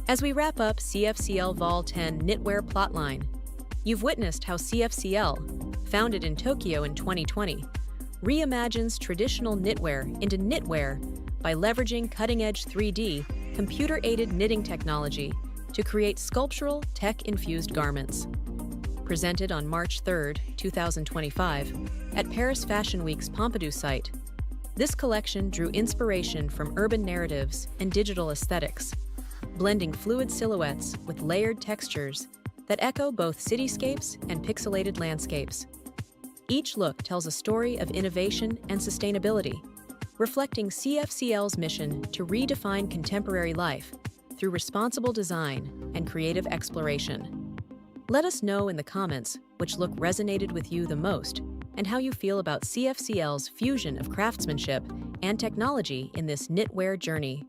As we wrap up CFCL Vol 10 Knitwear Plotline, you've witnessed how CFCL, founded in Tokyo in 2020, reimagines traditional knitwear into knitwear by leveraging cutting-edge 3D, computer-aided knitting technology to create sculptural, tech-infused garments. Presented on March 3, 2025, at Paris Fashion Week's Pompidou site, this collection drew inspiration from urban narratives and digital aesthetics, blending fluid silhouettes with layered textures that echo both cityscapes and pixelated landscapes. Each look tells a story of innovation and sustainability, reflecting CFCL's mission to redefine contemporary life through responsible design and creative exploration. Let us know in the comments which look resonated with you the most and how you feel about CFCL's fusion of craftsmanship and technology in this knitwear journey.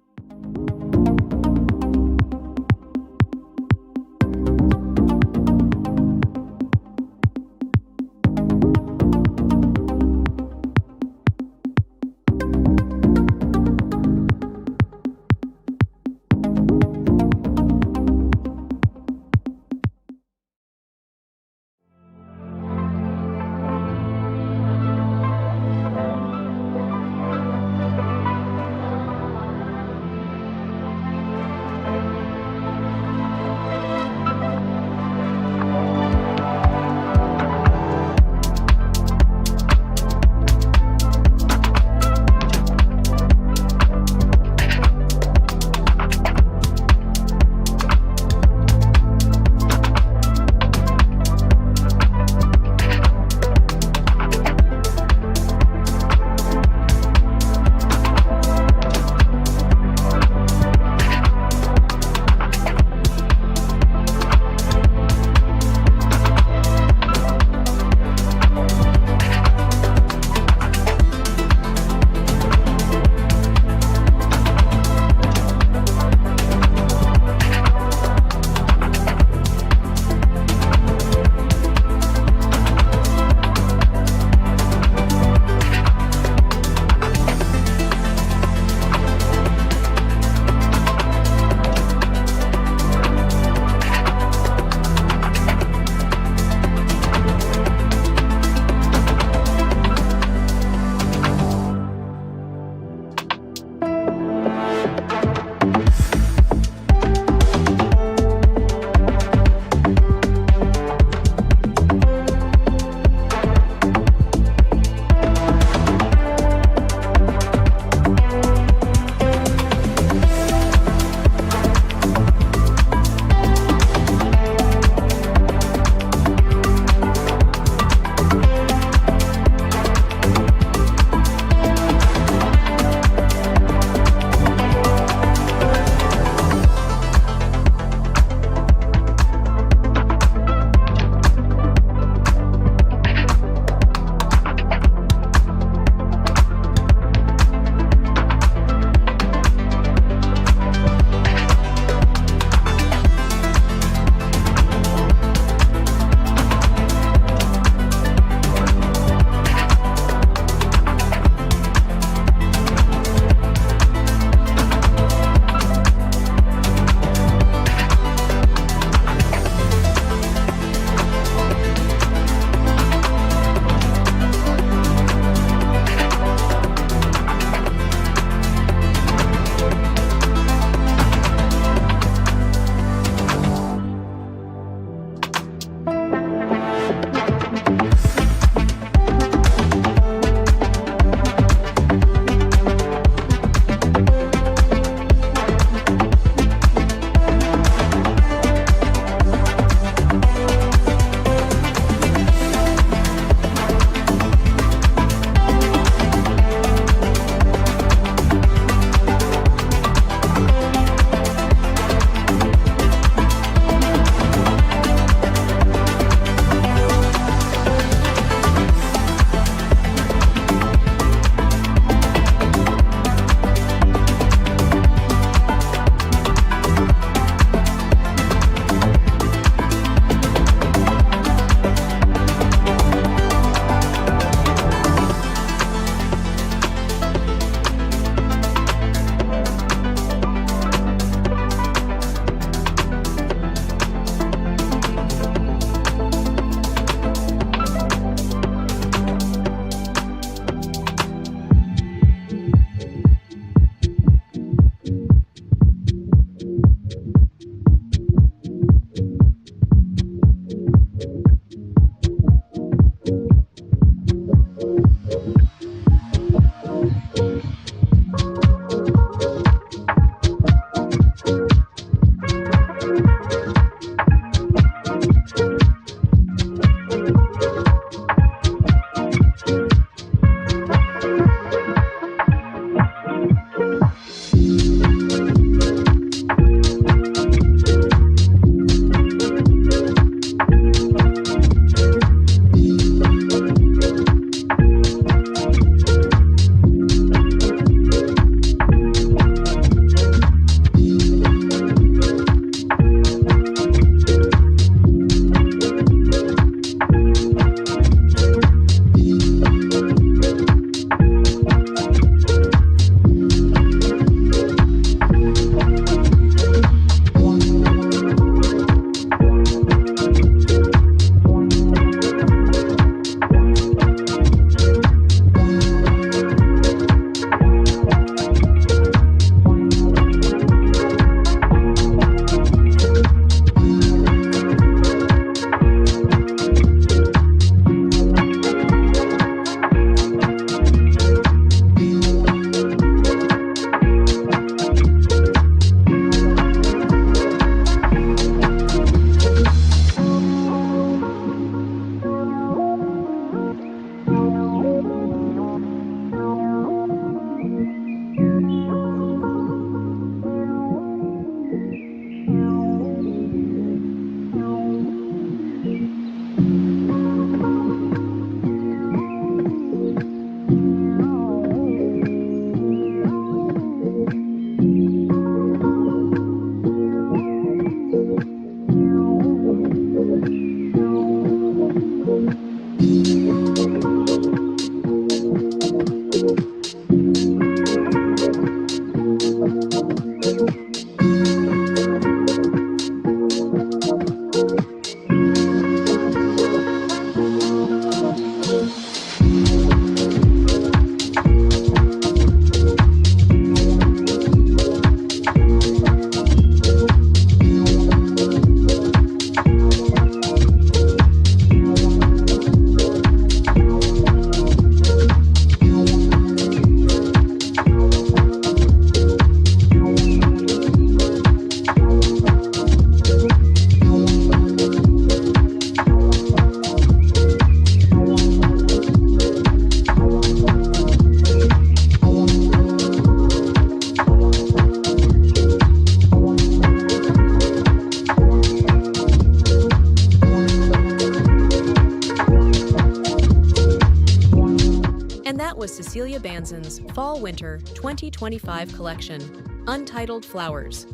Bahnsen's Fall-Winter 2025 collection, Untitled Flowers.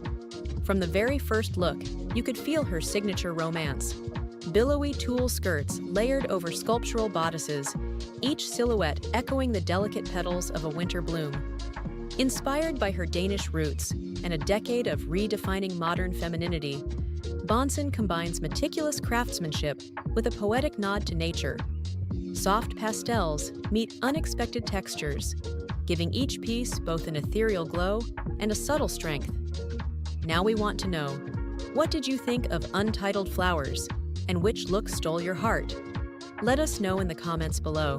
From the very first look, you could feel her signature romance. Billowy tulle skirts layered over sculptural bodices, each silhouette echoing the delicate petals of a winter bloom. Inspired by her Danish roots and a decade of redefining modern femininity, Bahnsen combines meticulous craftsmanship with a poetic nod to nature. Soft pastels meet unexpected textures, giving each piece both an ethereal glow and a subtle strength. Now we want to know, what did you think of Untitled Flowers, and which look stole your heart? Let us know in the comments below.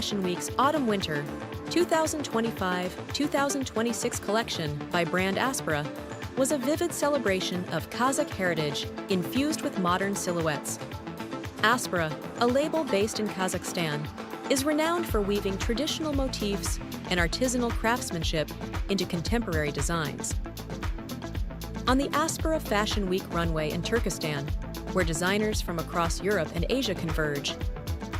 Fashion Week's Autumn-Winter 2025-2026 collection by brand Aspera was a vivid celebration of Kazakh heritage infused with modern silhouettes. Aspera, a label based in Kazakhstan, is renowned for weaving traditional motifs and artisanal craftsmanship into contemporary designs. On the Aspera Fashion Week runway in Turkestan, where designers from across Europe and Asia converge.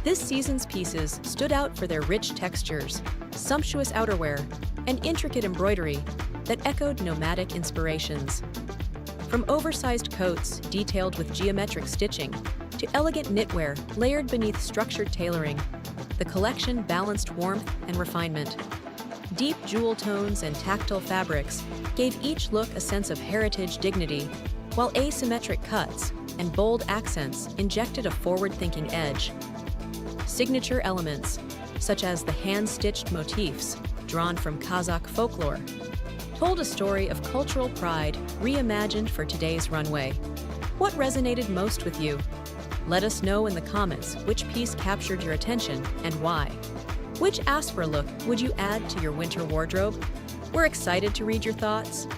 This season's pieces stood out for their rich textures, sumptuous outerwear, and intricate embroidery that echoed nomadic inspirations. From oversized coats detailed with geometric stitching to elegant knitwear layered beneath structured tailoring, the collection balanced warmth and refinement. Deep jewel tones and tactile fabrics gave each look a sense of heritage dignity, while asymmetric cuts and bold accents injected a forward-thinking edge. Signature elements, such as the hand-stitched motifs drawn from Kazakh folklore, told a story of cultural pride reimagined for today's runway. What resonated most with you? Let us know in the comments which piece captured your attention and why. Which Aspra look would you add to your winter wardrobe? We're excited to read your thoughts.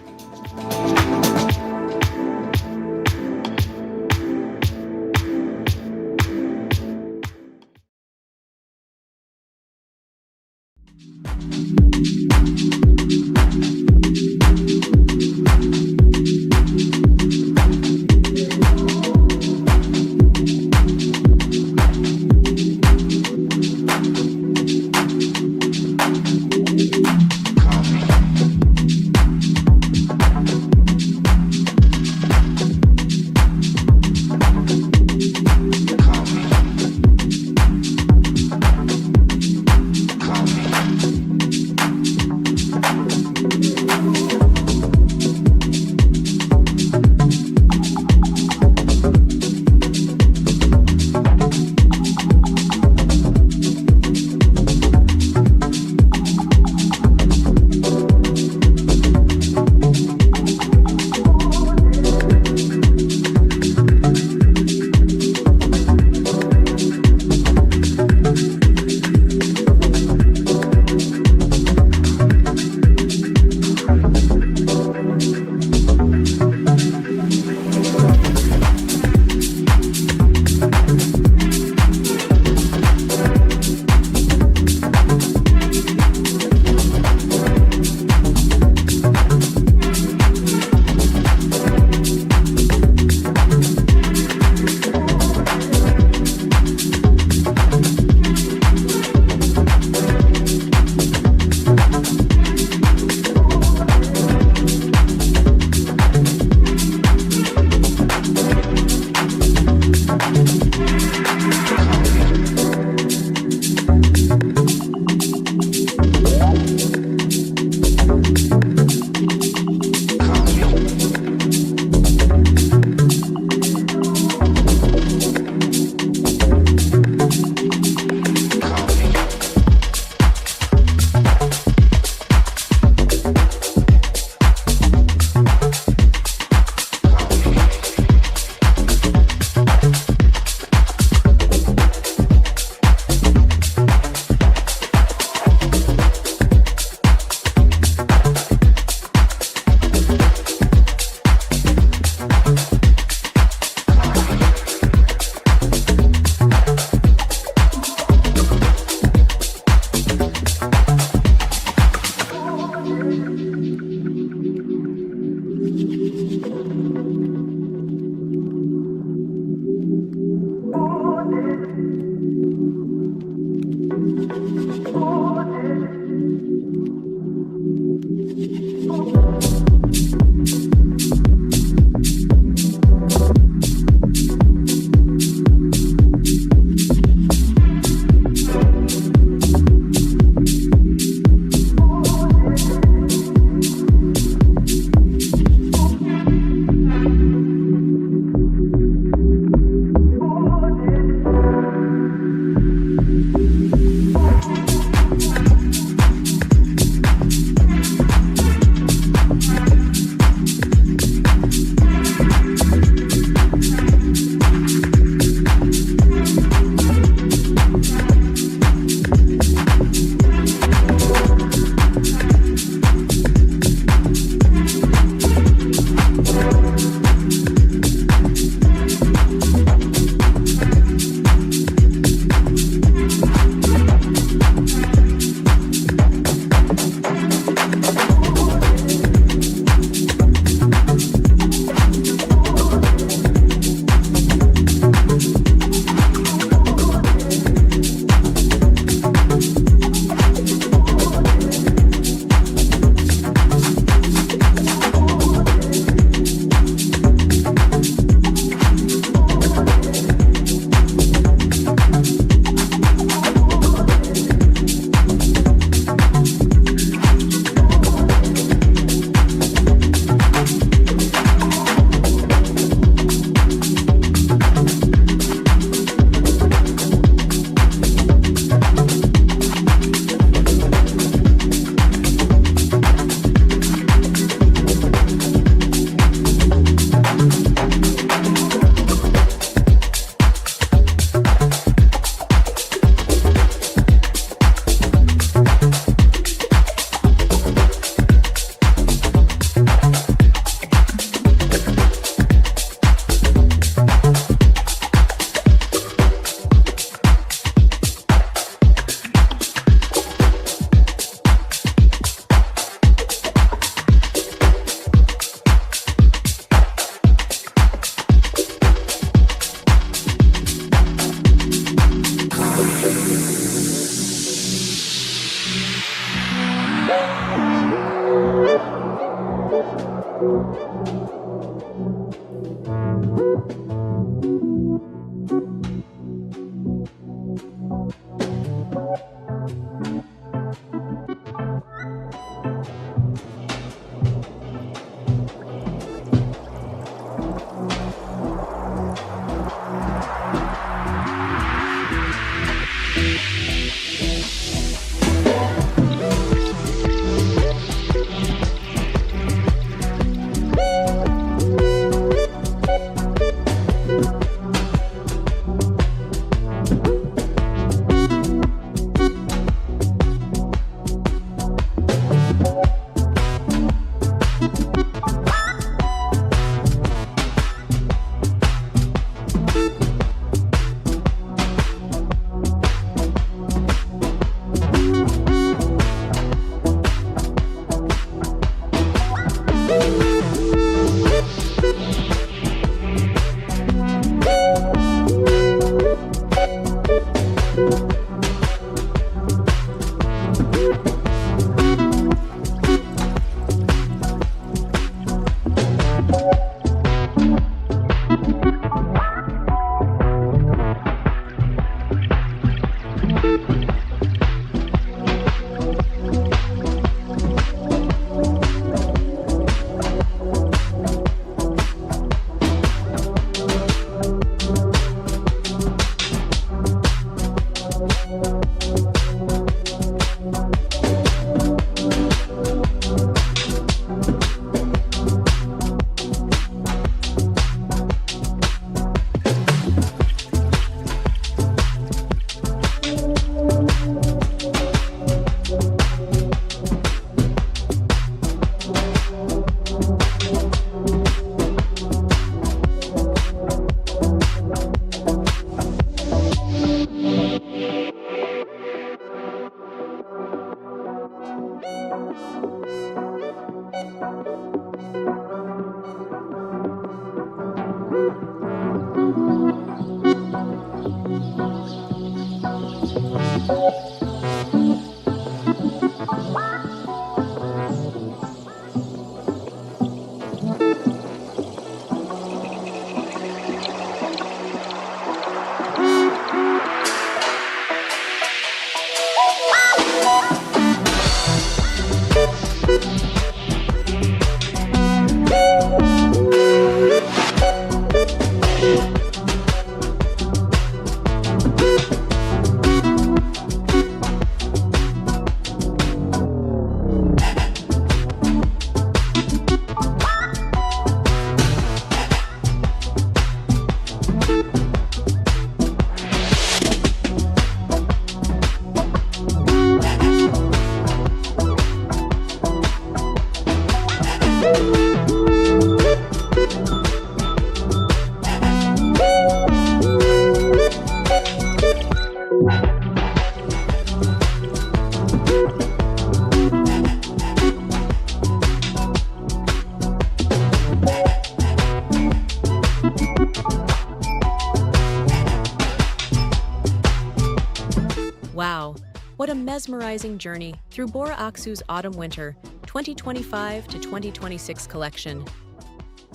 Wow, what a mesmerizing journey through Bora Aksu's Autumn-Winter 2025 to 2026 collection.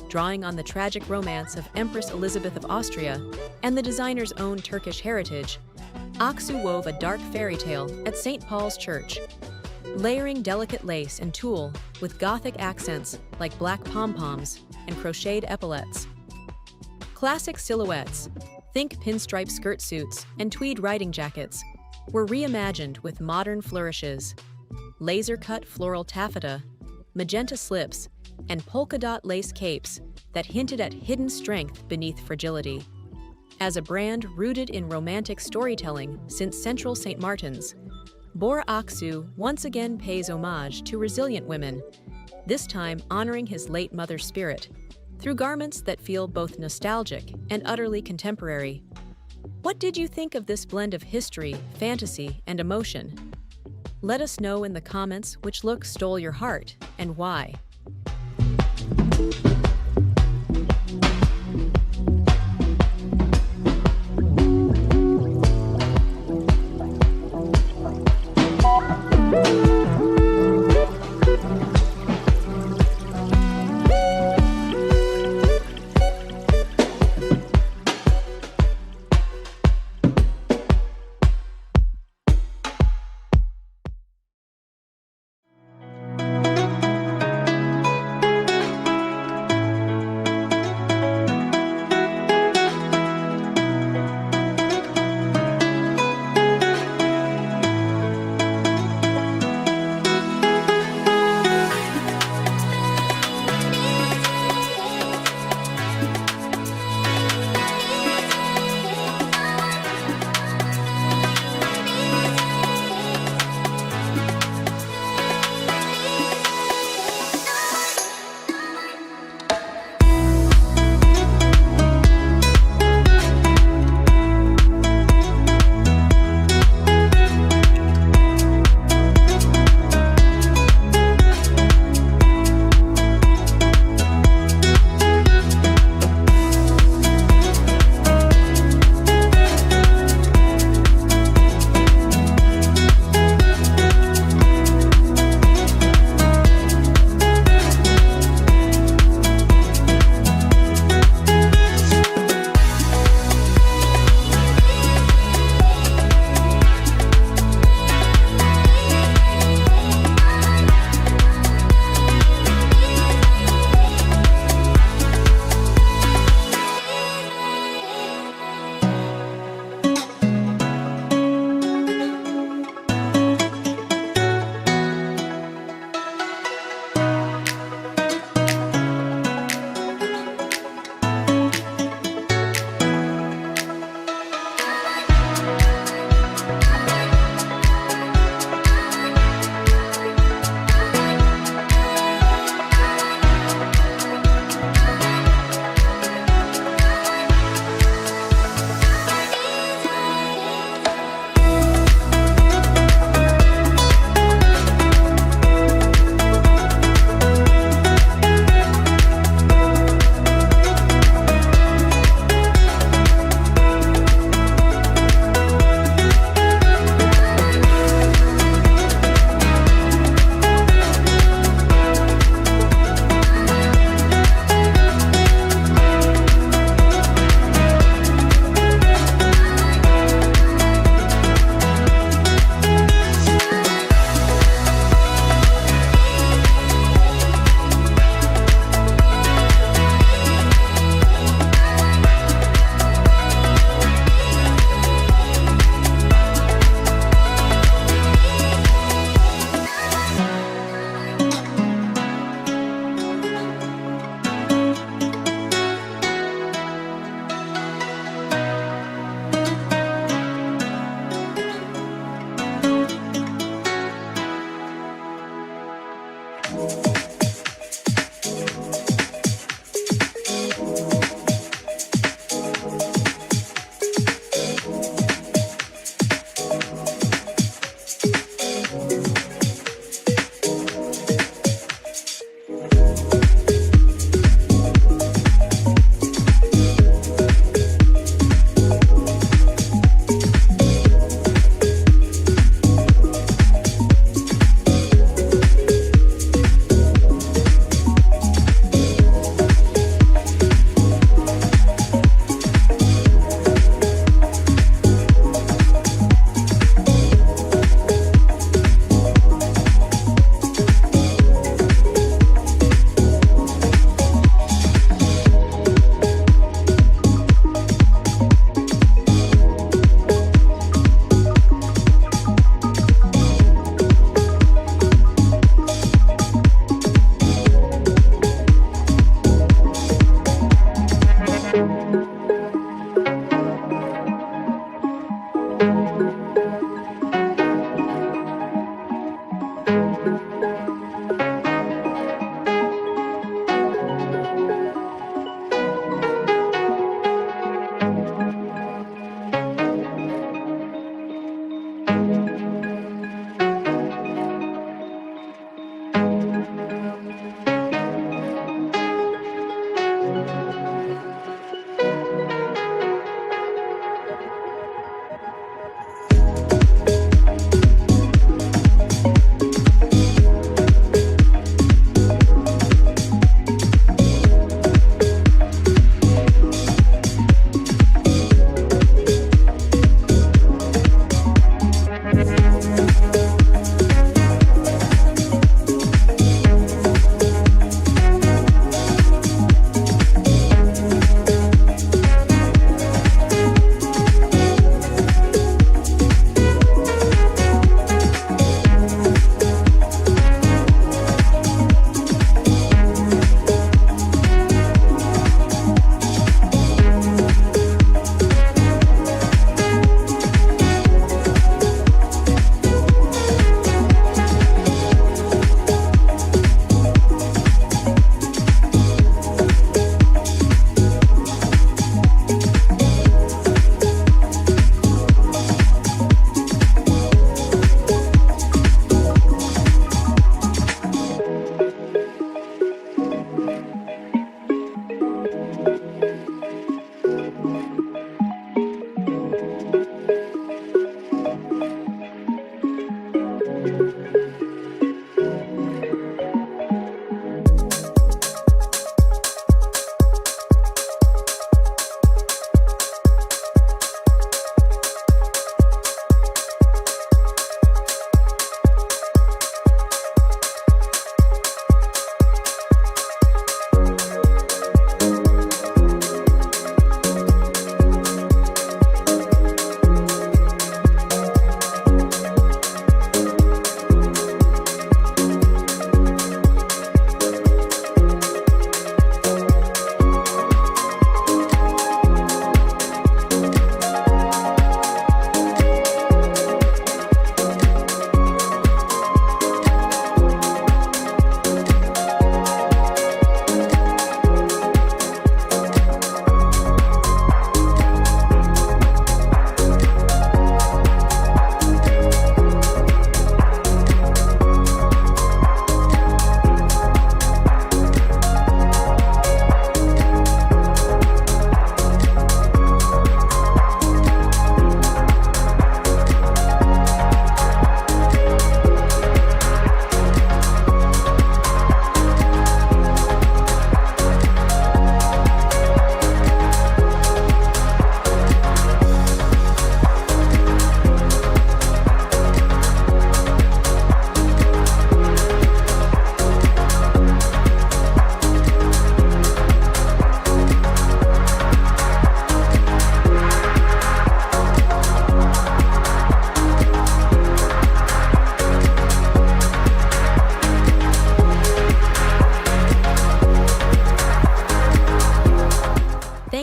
Drawing on the tragic romance of Empress Elizabeth of Austria and the designer's own Turkish heritage, Aksu wove a dark fairy tale at St. Paul's Church, layering delicate lace and tulle with Gothic accents like black pom-poms and crocheted epaulettes. Classic silhouettes, think pinstripe skirt suits and tweed riding jackets, were reimagined with modern flourishes, laser-cut floral taffeta, magenta slips, and polka-dot lace capes that hinted at hidden strength beneath fragility. As a brand rooted in romantic storytelling since Central St. Martin's, Bora Aksu once again pays homage to resilient women, this time honoring his late mother's spirit, through garments that feel both nostalgic and utterly contemporary. What did you think of this blend of history, fantasy, and emotion? Let us know in the comments which look stole your heart and why.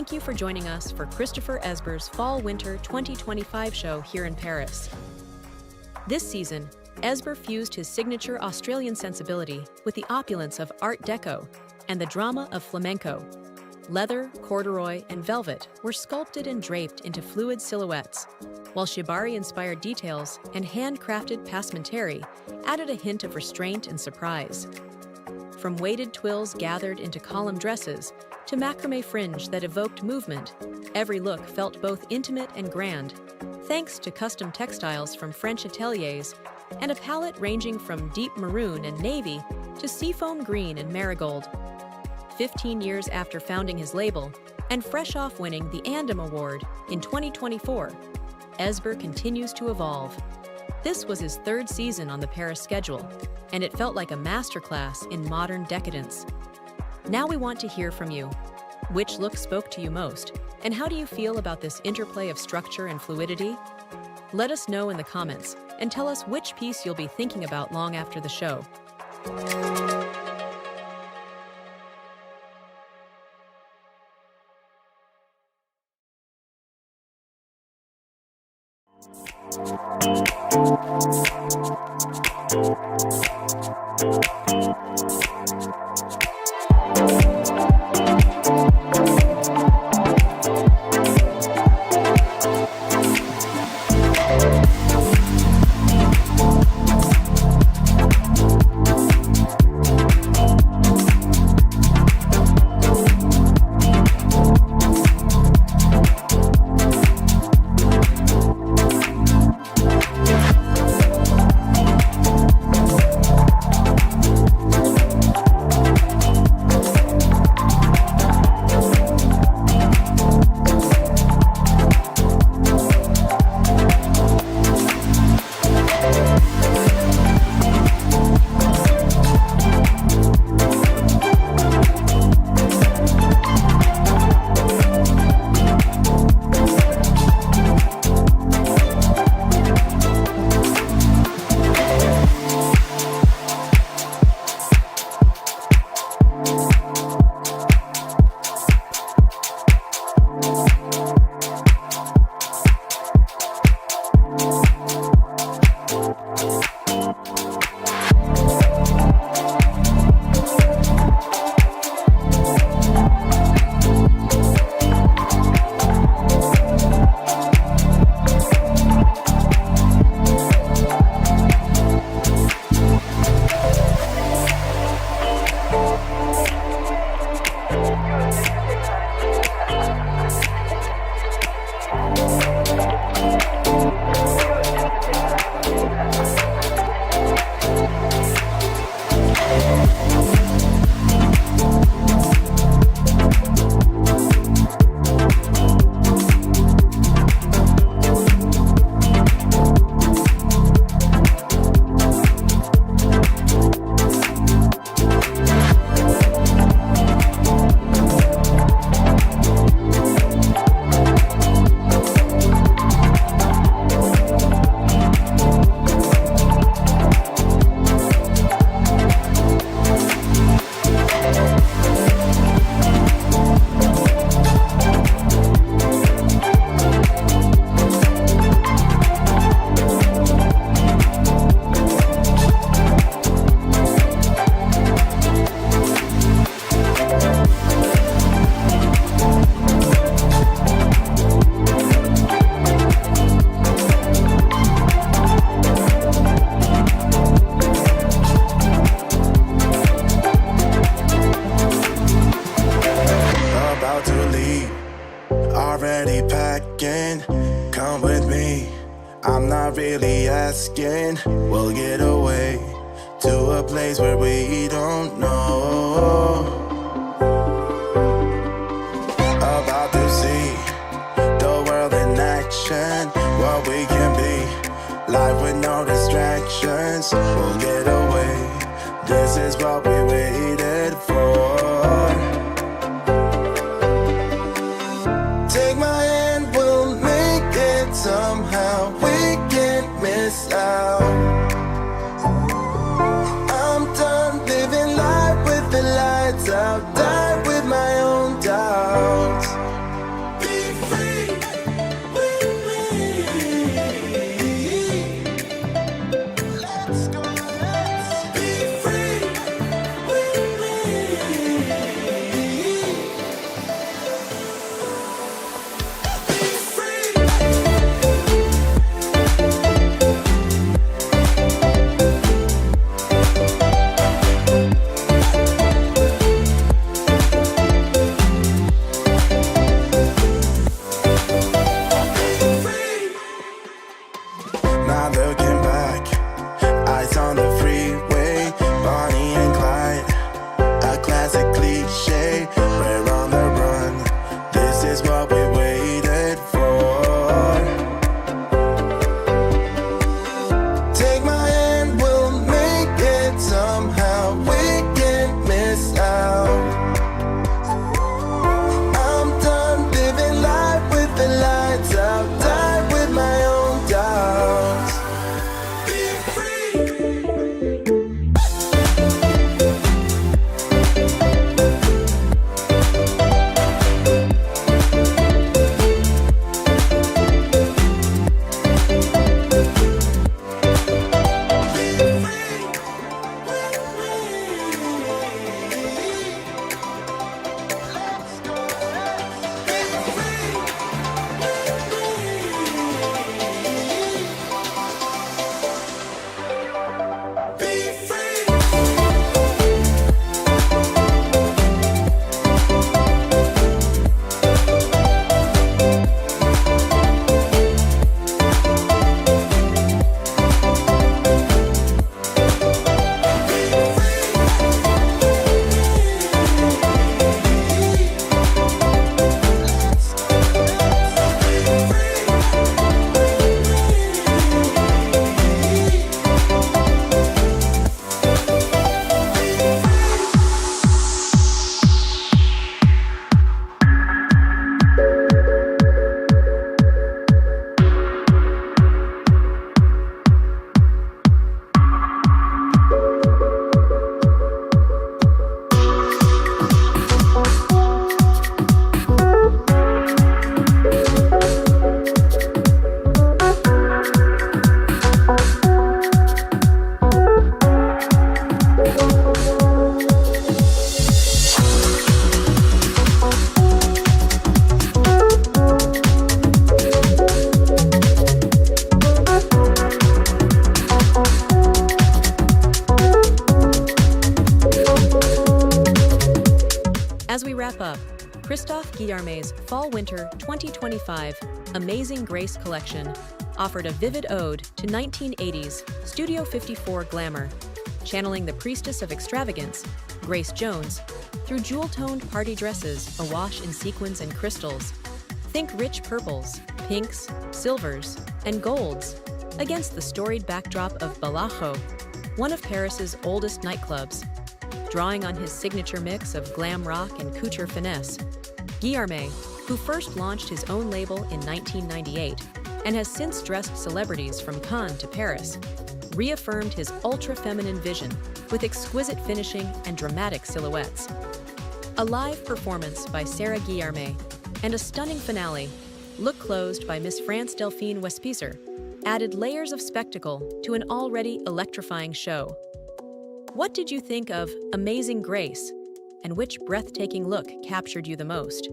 Thank you for joining us for Christopher Esber's Fall-Winter 2025 show here in Paris. This season, Esber fused his signature Australian sensibility with the opulence of Art Deco and the drama of flamenco. Leather, corduroy, and velvet were sculpted and draped into fluid silhouettes, while shibari-inspired details and handcrafted passementerie added a hint of restraint and surprise. From weighted twills gathered into column dresses to macrame fringe that evoked movement, every look felt both intimate and grand, thanks to custom textiles from French ateliers and a palette ranging from deep maroon and navy to seafoam green and marigold. 15 years after founding his label, and fresh off winning the Andam Award in 2024, Esber continues to evolve. This was his third season on the Paris schedule, and it felt like a masterclass in modern decadence. Now we want to hear from you. Which look spoke to you most, and how do you feel about this interplay of structure and fluidity? Let us know in the comments, and tell us which piece you'll be thinking about long after the show. asking. We'll get away to a place where we don't know. About to see the world in action, what we can be, life with no distractions. We'll get away, this is what we waited for. Take my hand, we'll make it somehow. We can't miss out. I'm done living life As we wrap up, Christophe Guillarme's Fall-Winter 2025 Amazing Grace collection offered a vivid ode to 1980s Studio 54 glamour, channeling the priestess of extravagance, Grace Jones, through jewel-toned party dresses awash in sequins and crystals. Think rich purples, pinks, silvers, and golds against the storied backdrop of Balajo, one of Paris's oldest nightclubs. Drawing on his signature mix of glam rock and couture finesse, Guillarme, who first launched his own label in 1998 and has since dressed celebrities from Cannes to Paris, reaffirmed his ultra-feminine vision with exquisite finishing and dramatic silhouettes. A live performance by Sarah Guillarme and a stunning finale, Look Closed by Miss France Delphine Westpizer, added layers of spectacle to an already electrifying show. What did you think of Amazing Grace, and which breathtaking look captured you the most?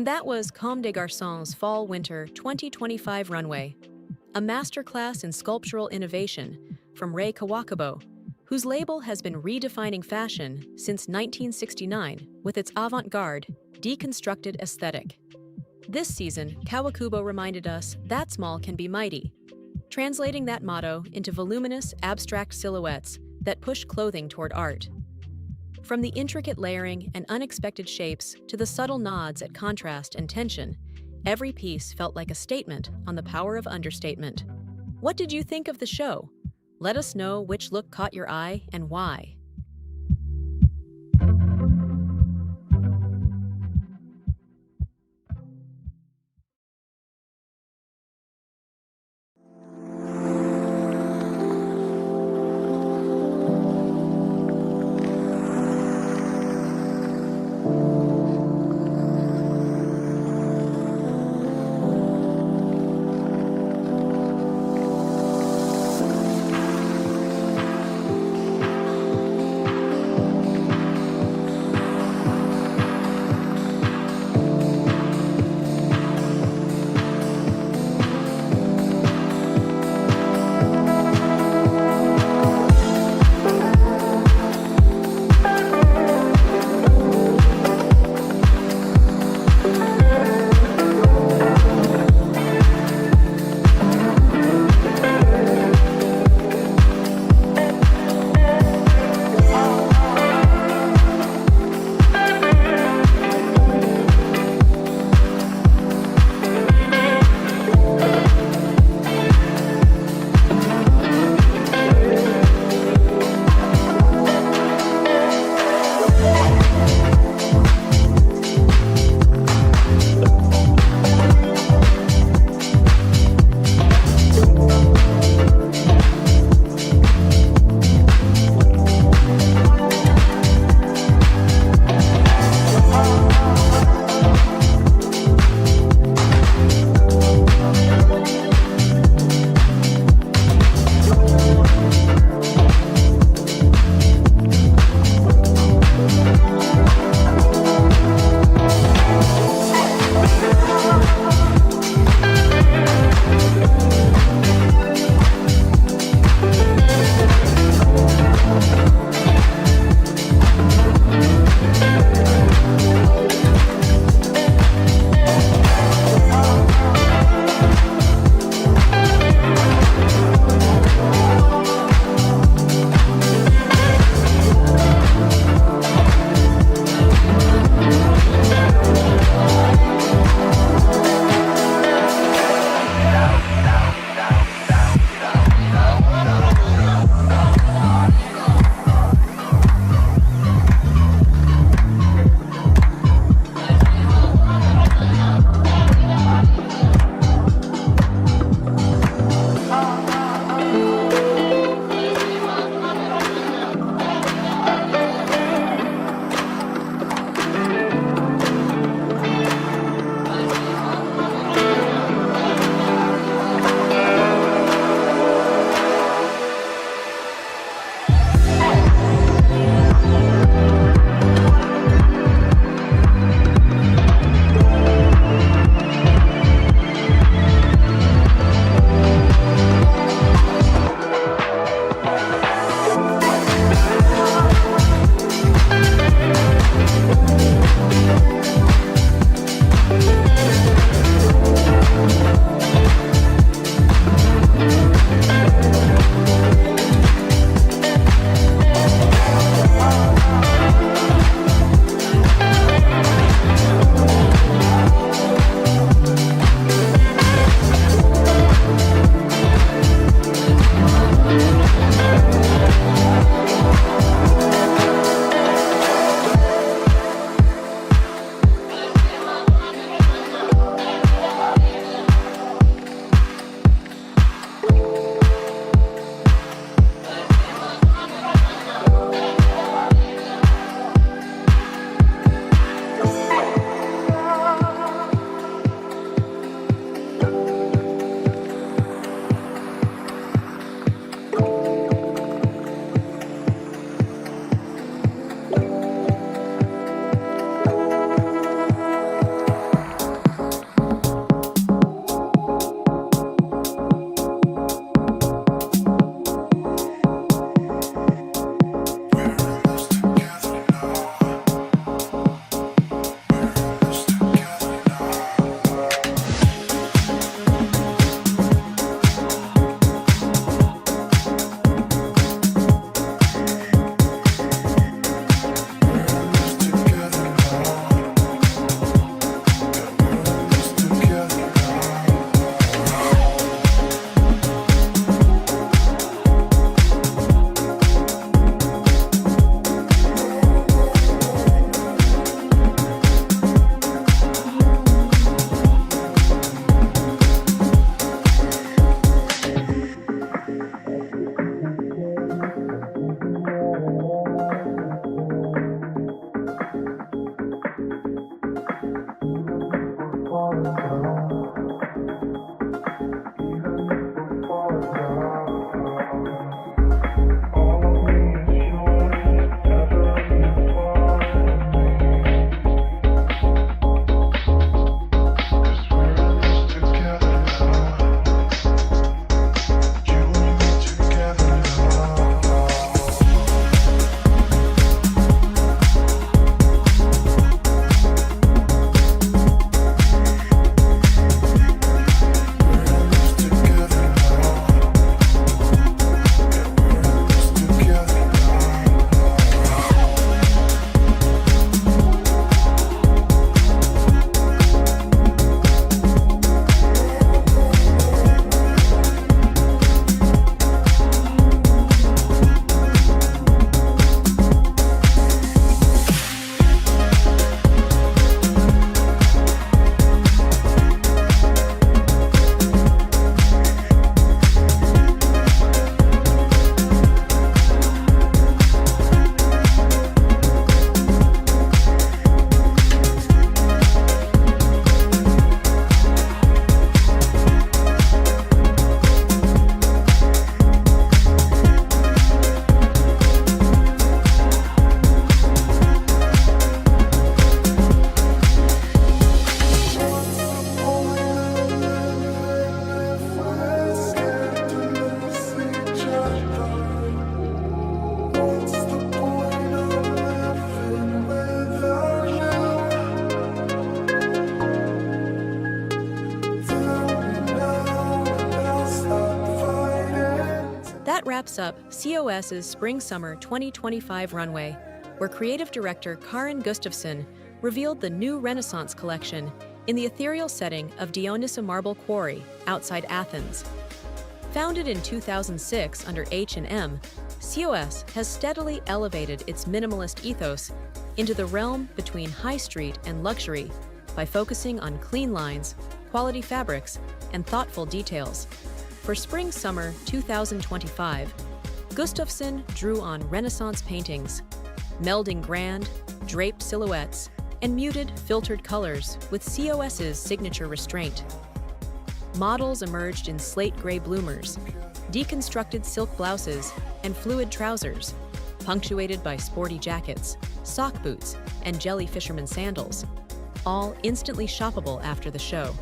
And that was Comme des Garçons' Fall-Winter 2025 Runway, a masterclass in sculptural innovation from Rei Kawakabo, whose label has been redefining fashion since 1969 with its avant-garde, deconstructed aesthetic. This season, Kawakubo reminded us that small can be mighty, translating that motto into voluminous, abstract silhouettes that push clothing toward art. From the intricate layering and unexpected shapes to the subtle nods at contrast and tension, every piece felt like a statement on the power of understatement. What did you think of the show? Let us know which look caught your eye and why. that wraps up COS's Spring-Summer 2025 runway, where creative director Karin Gustafsson revealed the new Renaissance collection in the ethereal setting of Dionysa Marble Quarry outside Athens. Founded in 2006 under H&M, COS has steadily elevated its minimalist ethos into the realm between high street and luxury by focusing on clean lines, quality fabrics, and thoughtful details. For Spring-Summer 2025, Gustafsson drew on Renaissance paintings, melding grand, draped silhouettes and muted, filtered colors with COS's signature restraint. Models emerged in slate gray bloomers, deconstructed silk blouses, and fluid trousers, punctuated by sporty jackets, sock boots, and jelly fisherman sandals, all instantly shoppable after the show.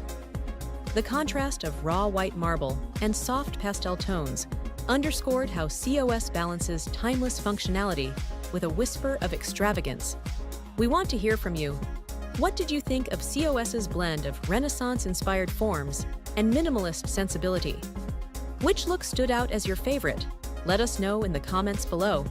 The contrast of raw white marble and soft pastel tones underscored how COS balances timeless functionality with a whisper of extravagance. We want to hear from you. What did you think of COS's blend of Renaissance-inspired forms and minimalist sensibility? Which look stood out as your favorite? Let us know in the comments below.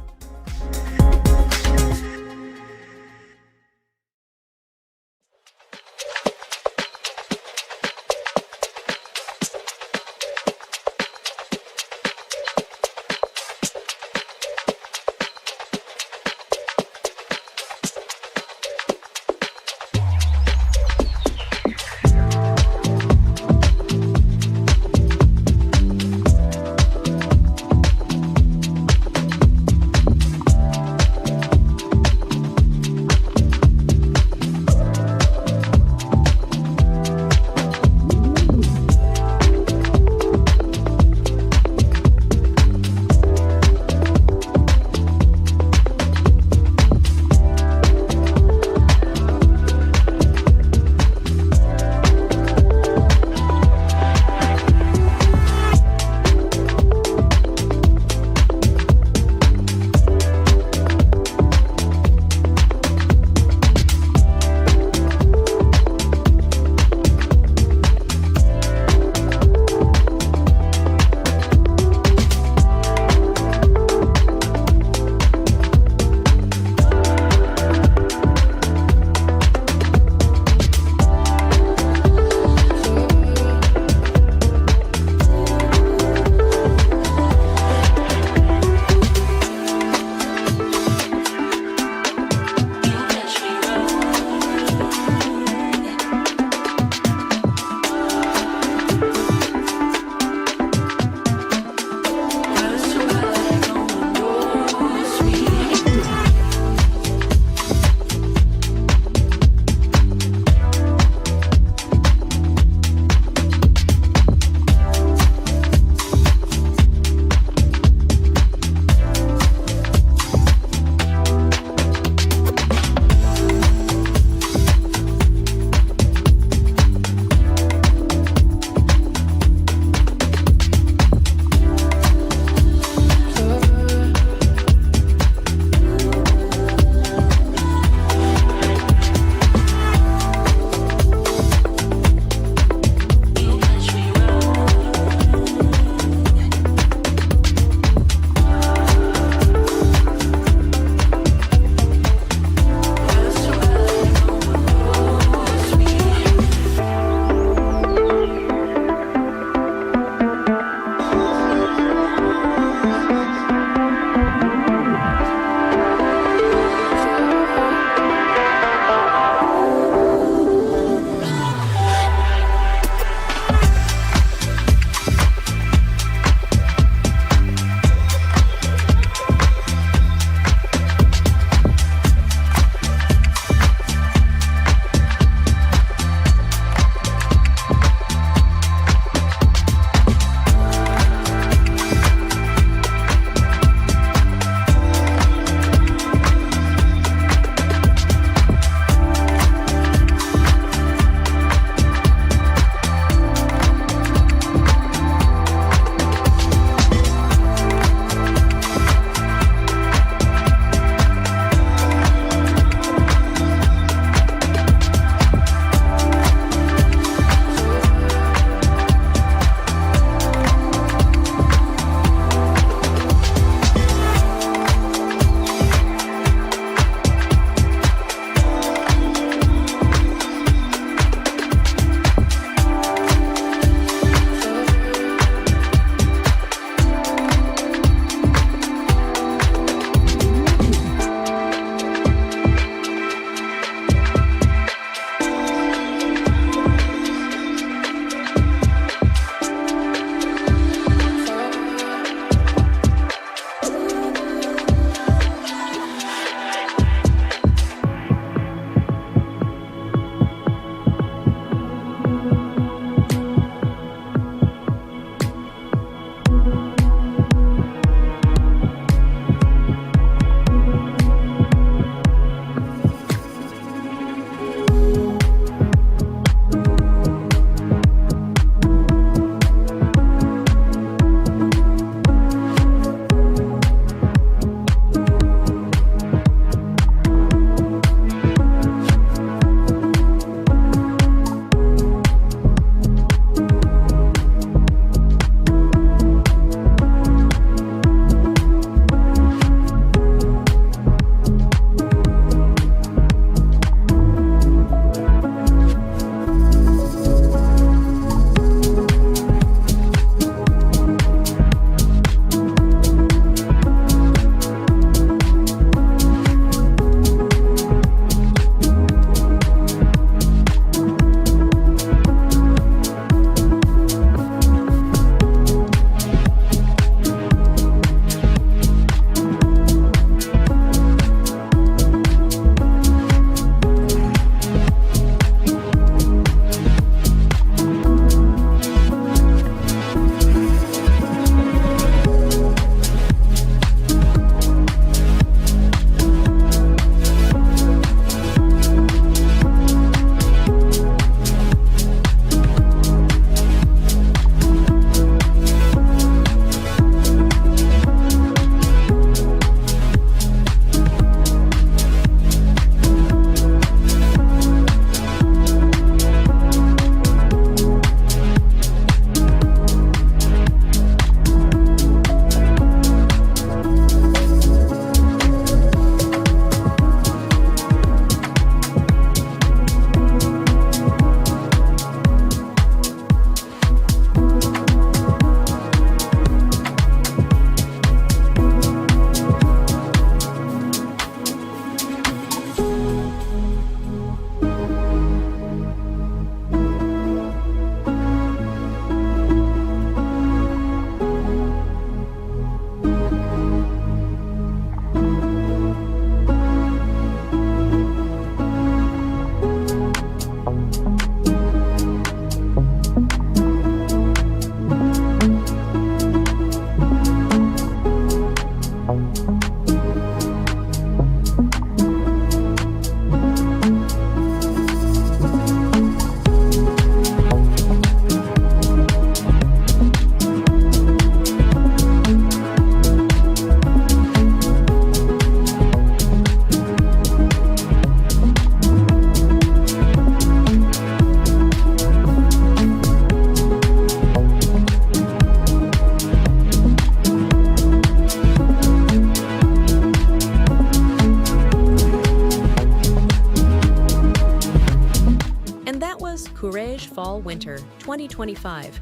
Fall/Winter 2025,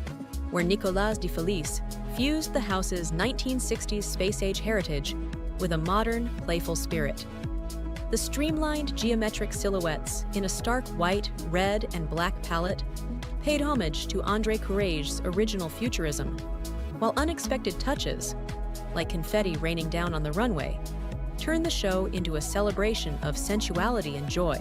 where Nicolas de Felice fused the house's 1960s space-age heritage with a modern, playful spirit. The streamlined geometric silhouettes in a stark white, red, and black palette paid homage to André Courage's original futurism, while unexpected touches, like confetti raining down on the runway, turned the show into a celebration of sensuality and joy.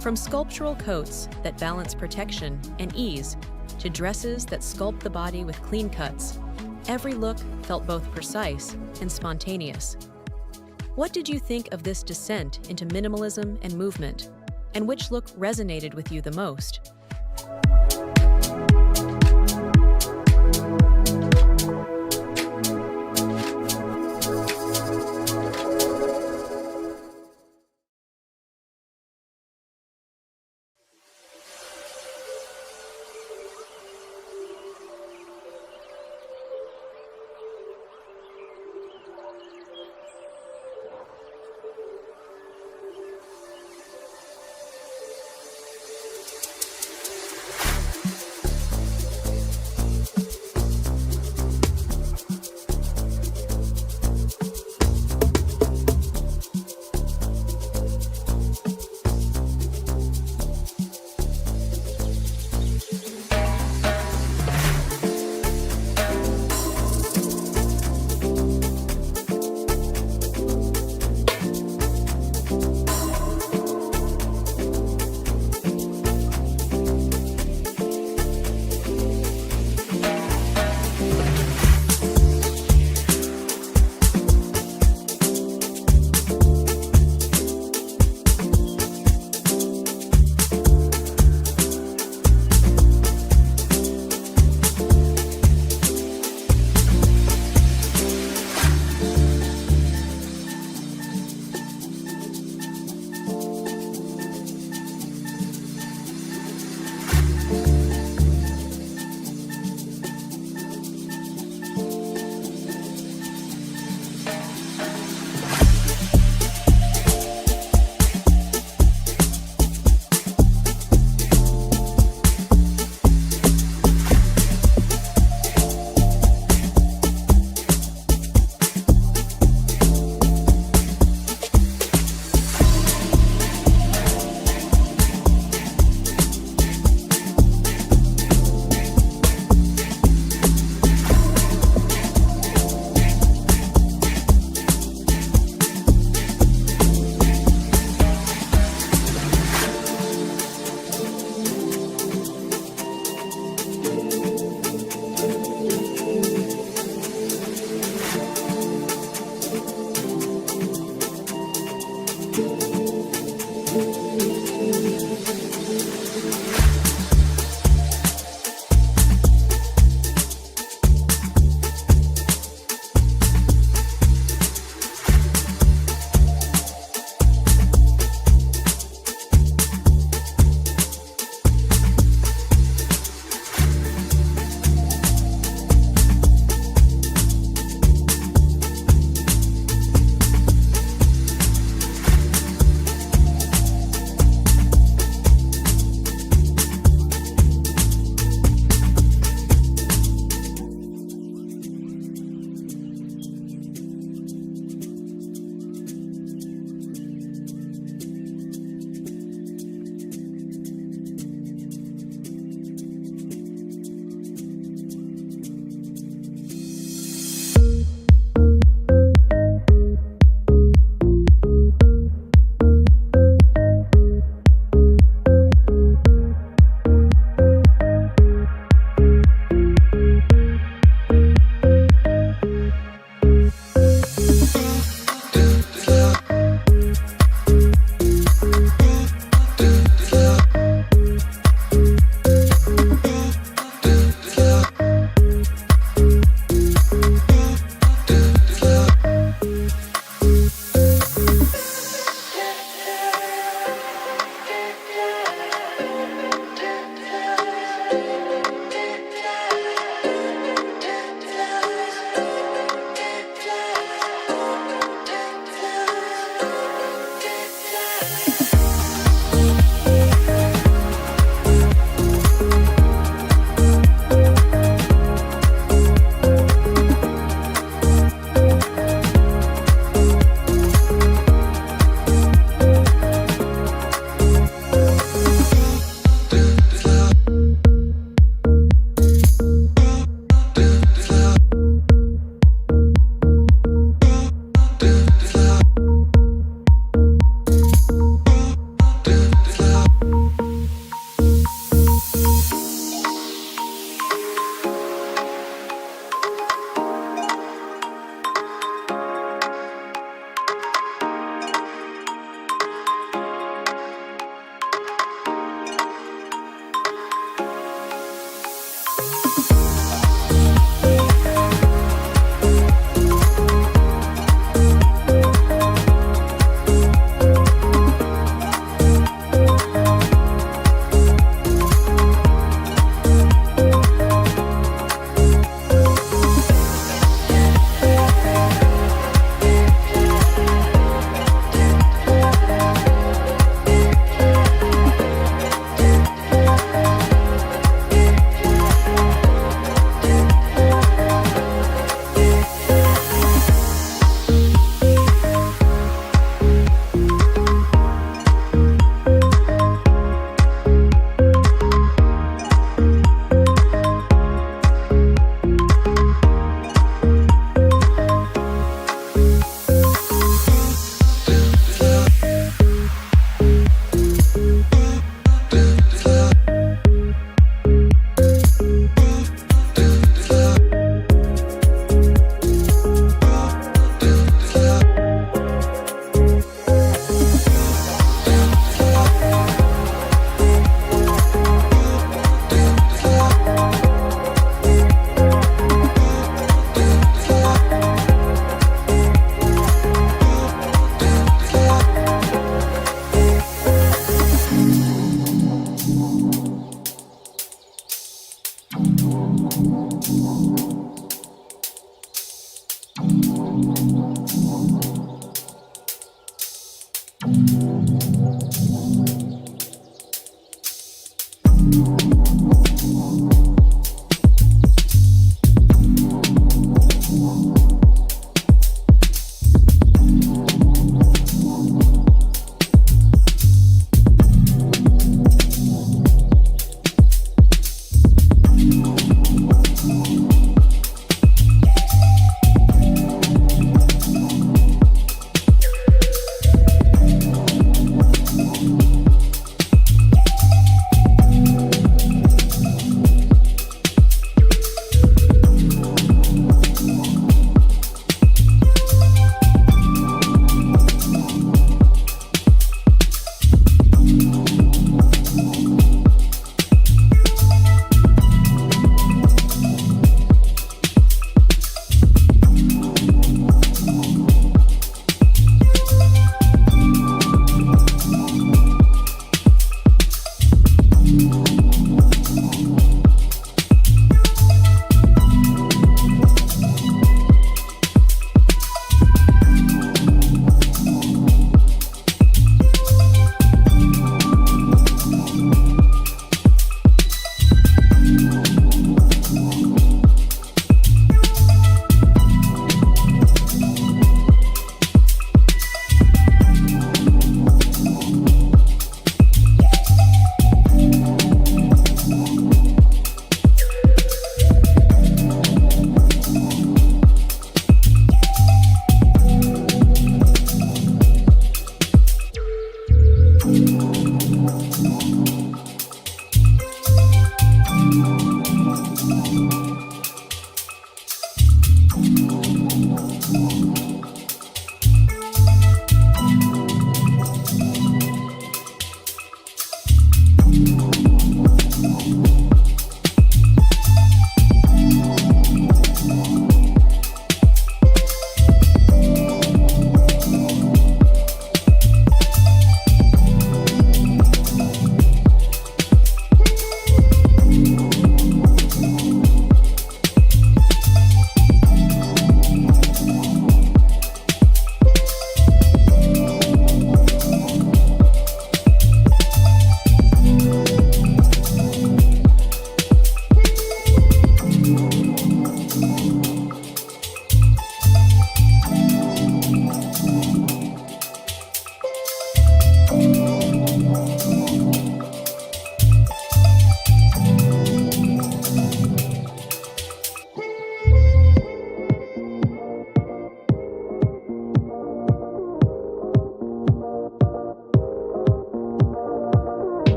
From sculptural coats that balance protection and ease to dresses that sculpt the body with clean cuts, every look felt both precise and spontaneous. What did you think of this descent into minimalism and movement, and which look resonated with you the most?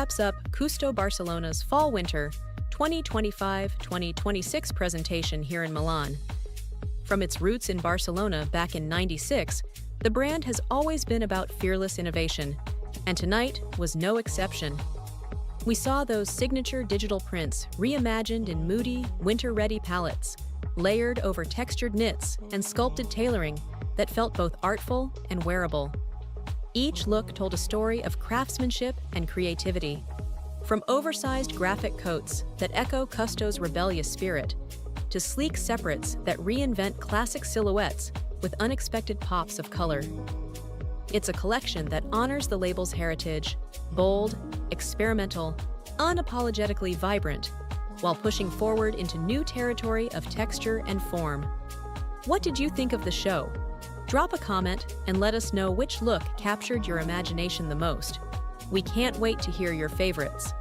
wraps up Kusto Barcelona's Fall-Winter 2025-2026 presentation here in Milan. From its roots in Barcelona back in '96, the brand has always been about fearless innovation, and tonight was no exception. We saw those signature digital prints reimagined in moody, winter-ready palettes, layered over textured knits and sculpted tailoring that felt both artful and wearable. Each look told a story of craftsmanship and creativity, from oversized graphic coats that echo Kusto's rebellious spirit, to sleek separates that reinvent classic silhouettes with unexpected pops of color. It's a collection that honors the label's heritage, bold, experimental, unapologetically vibrant, while pushing forward into new territory of texture and form. What did you think of the show? Drop a comment and let us know which look captured your imagination the most. We can't wait to hear your favorites.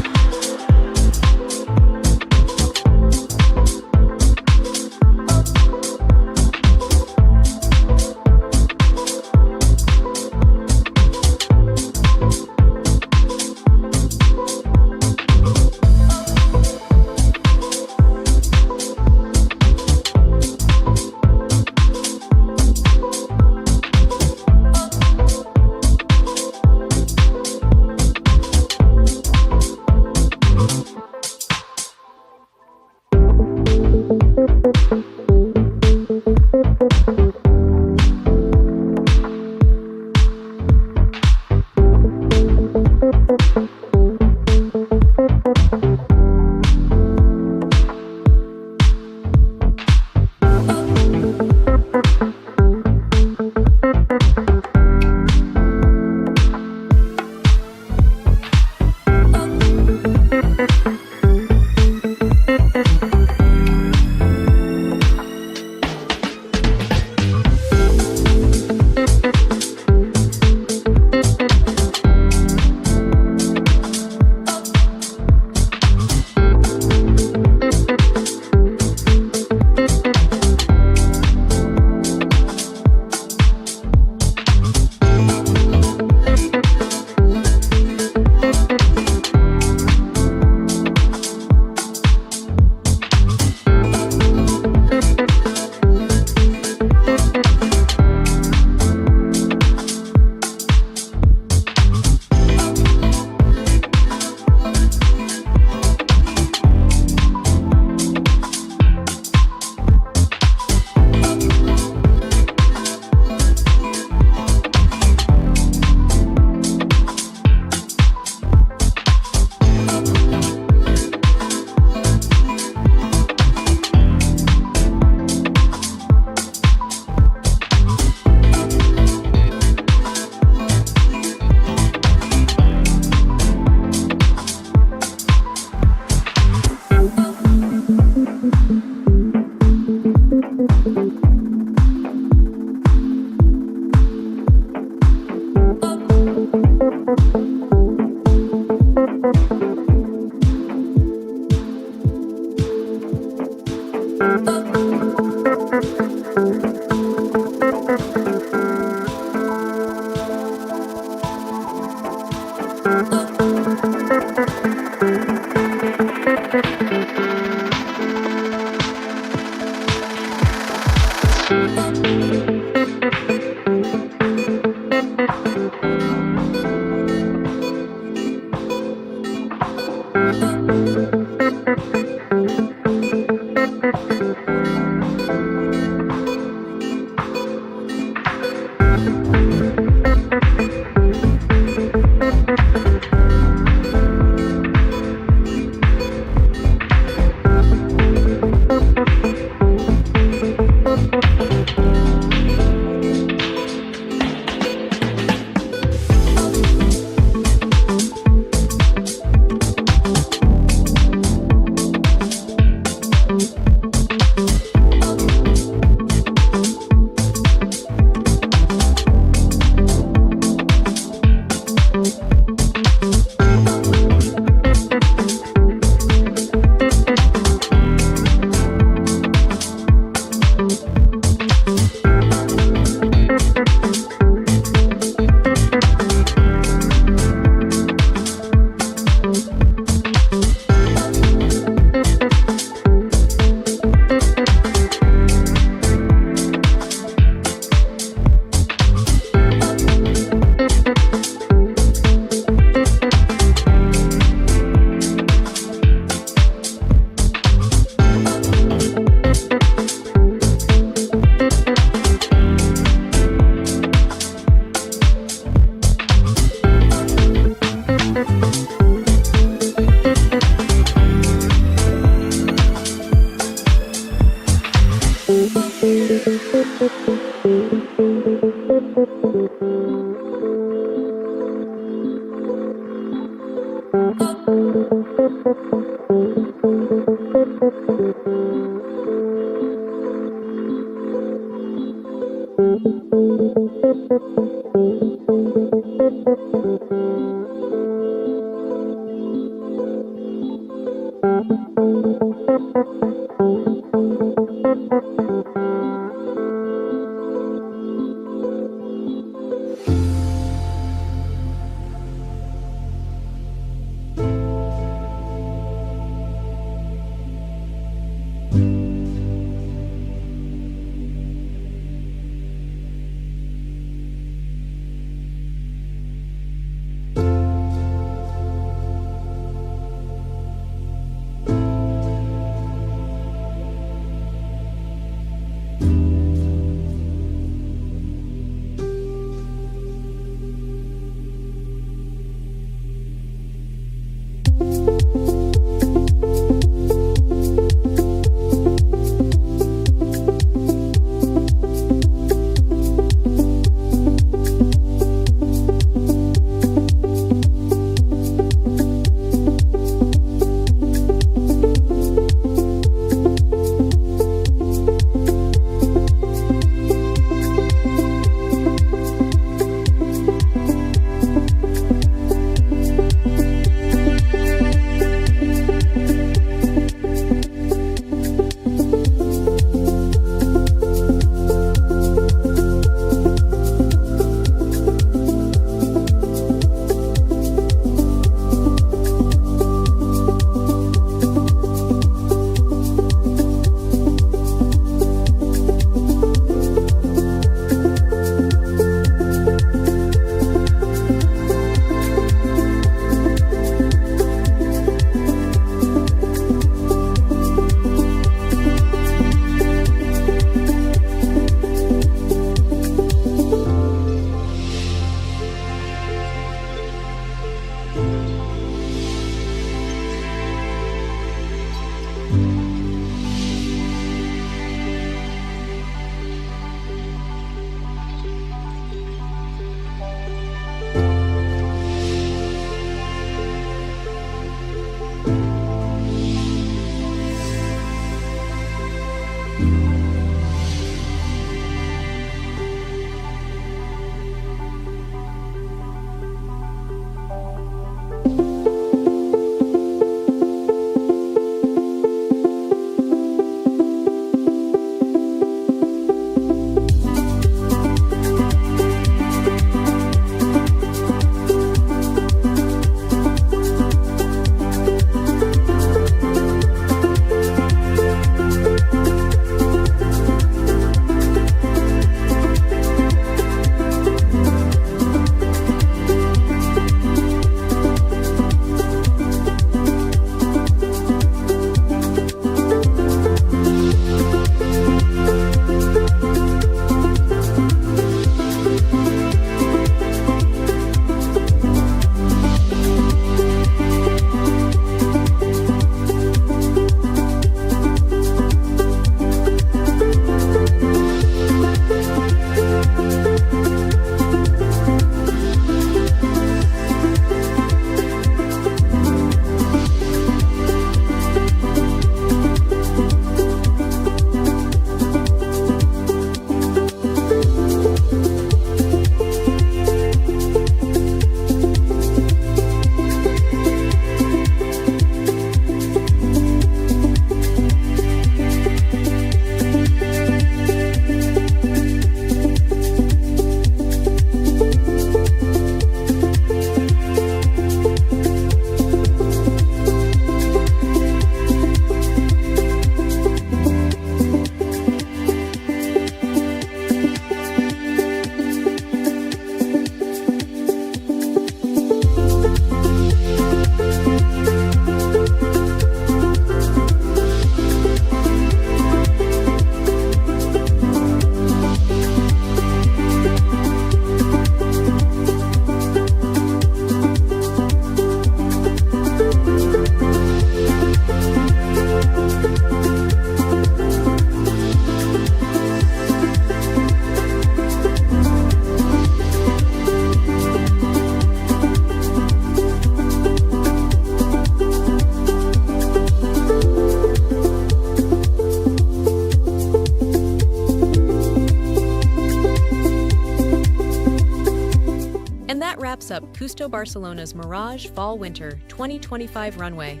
wraps up Kusto Barcelona's Mirage Fall-Winter 2025 runway.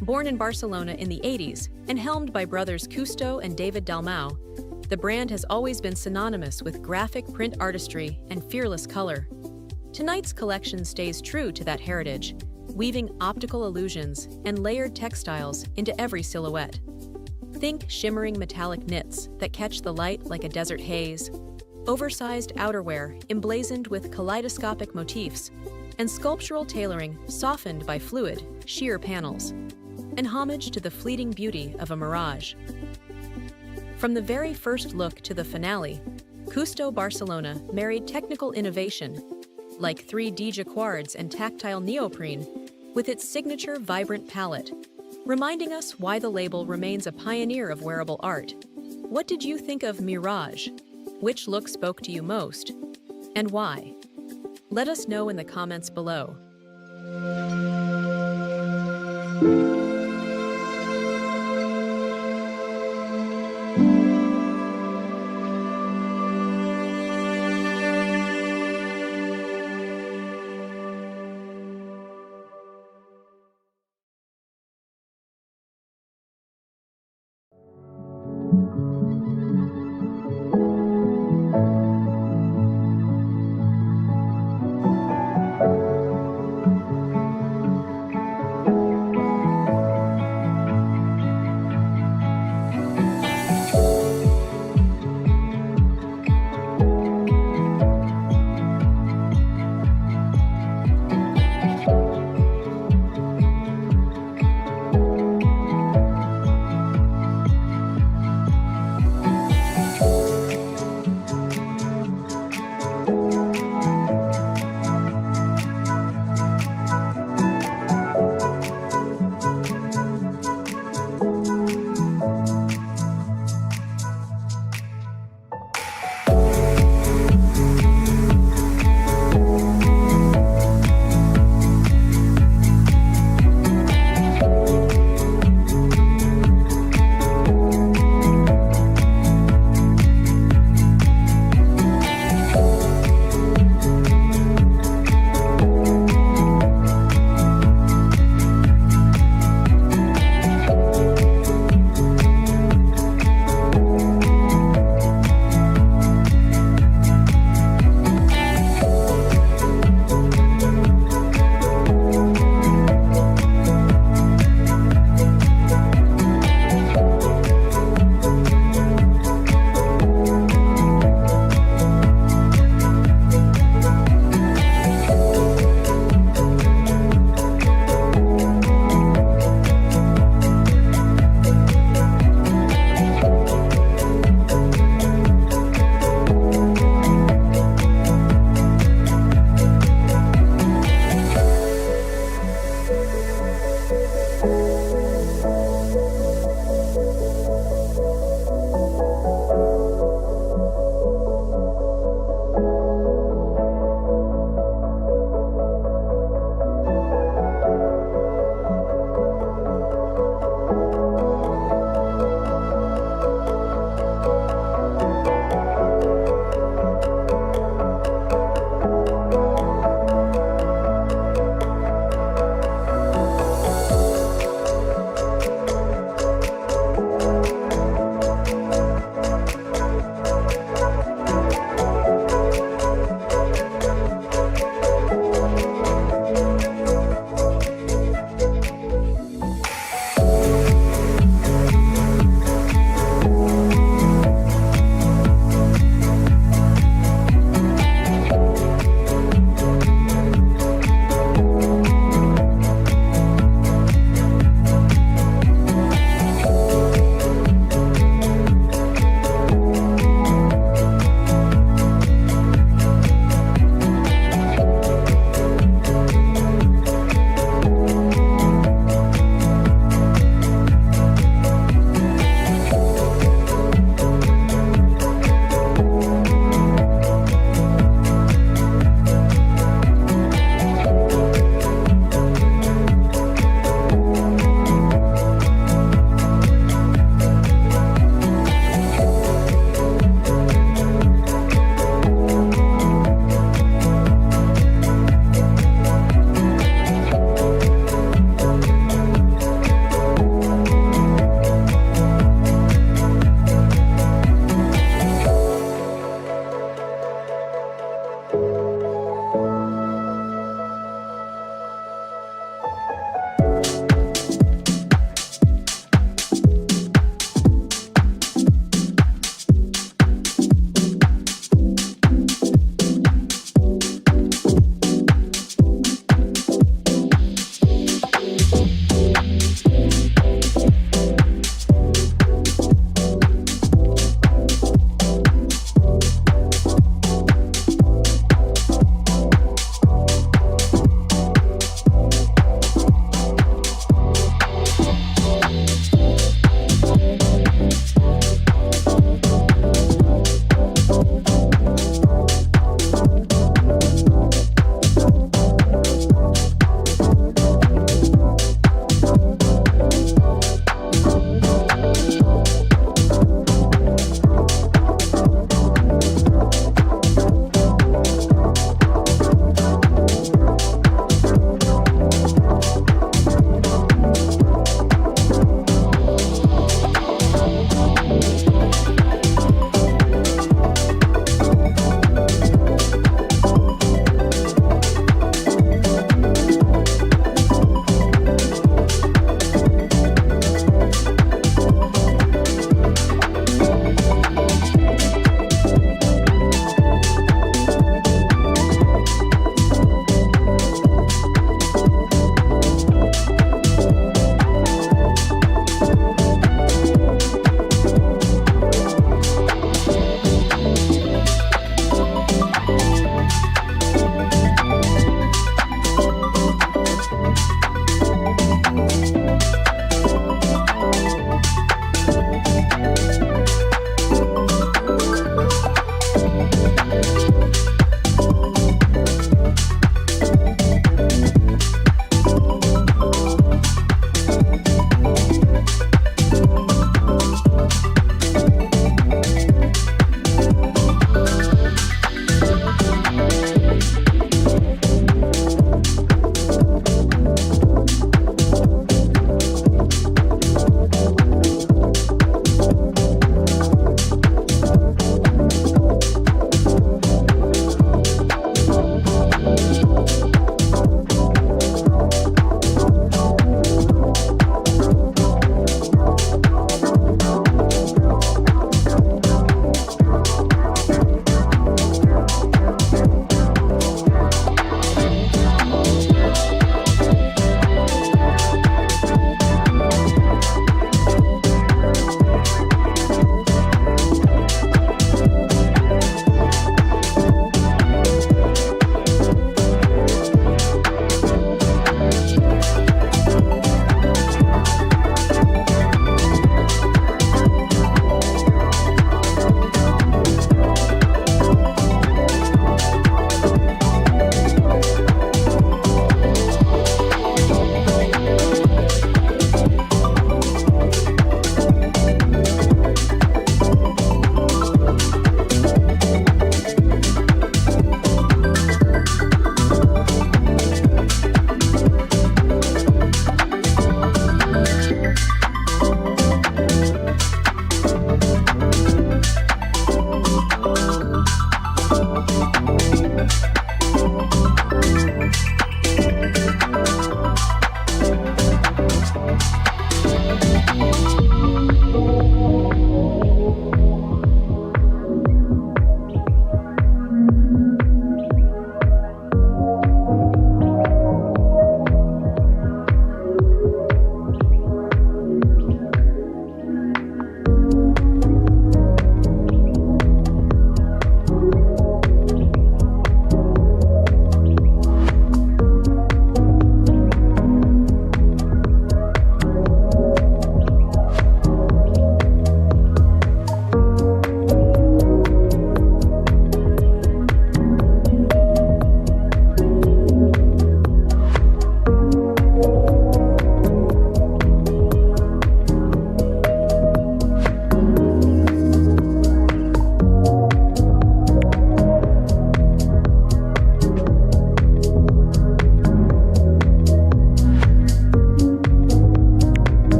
Born in Barcelona in the 80s and helmed by brothers Kusto and David Dalmau, the brand has always been synonymous with graphic print artistry and fearless color. Tonight's collection stays true to that heritage, weaving optical illusions and layered textiles into every silhouette. Think shimmering metallic knits that catch the light like a desert haze, oversized outerwear emblazoned with kaleidoscopic motifs, and sculptural tailoring softened by fluid, sheer panels, an homage to the fleeting beauty of a mirage. From the very first look to the finale, Kusto Barcelona married technical innovation, like 3D jacquards and tactile neoprene, with its signature vibrant palette, reminding us why the label remains a pioneer of wearable art. What did you think of Mirage? Which look spoke to you most? And why? Let us know in the comments below.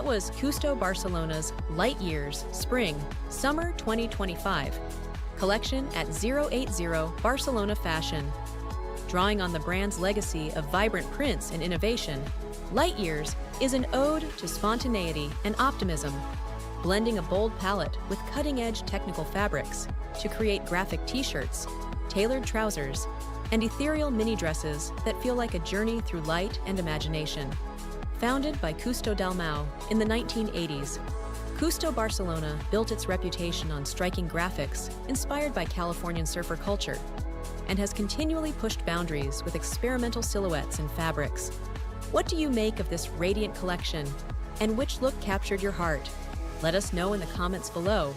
That was Kusto Barcelona's Light Years Spring Summer 2025 collection at 080 Barcelona Fashion. Drawing on the brand's legacy of vibrant prints and innovation, Light Years is an ode to spontaneity and optimism, blending a bold palette with cutting-edge technical fabrics to create graphic t-shirts, tailored trousers, and ethereal mini dresses that feel like a journey through light and imagination. Founded by Kusto Dalmau in the 1980s, Kusto Barcelona built its reputation on striking graphics inspired by Californian surfer culture and has continually pushed boundaries with experimental silhouettes and fabrics. What do you make of this radiant collection, and which look captured your heart? Let us know in the comments below.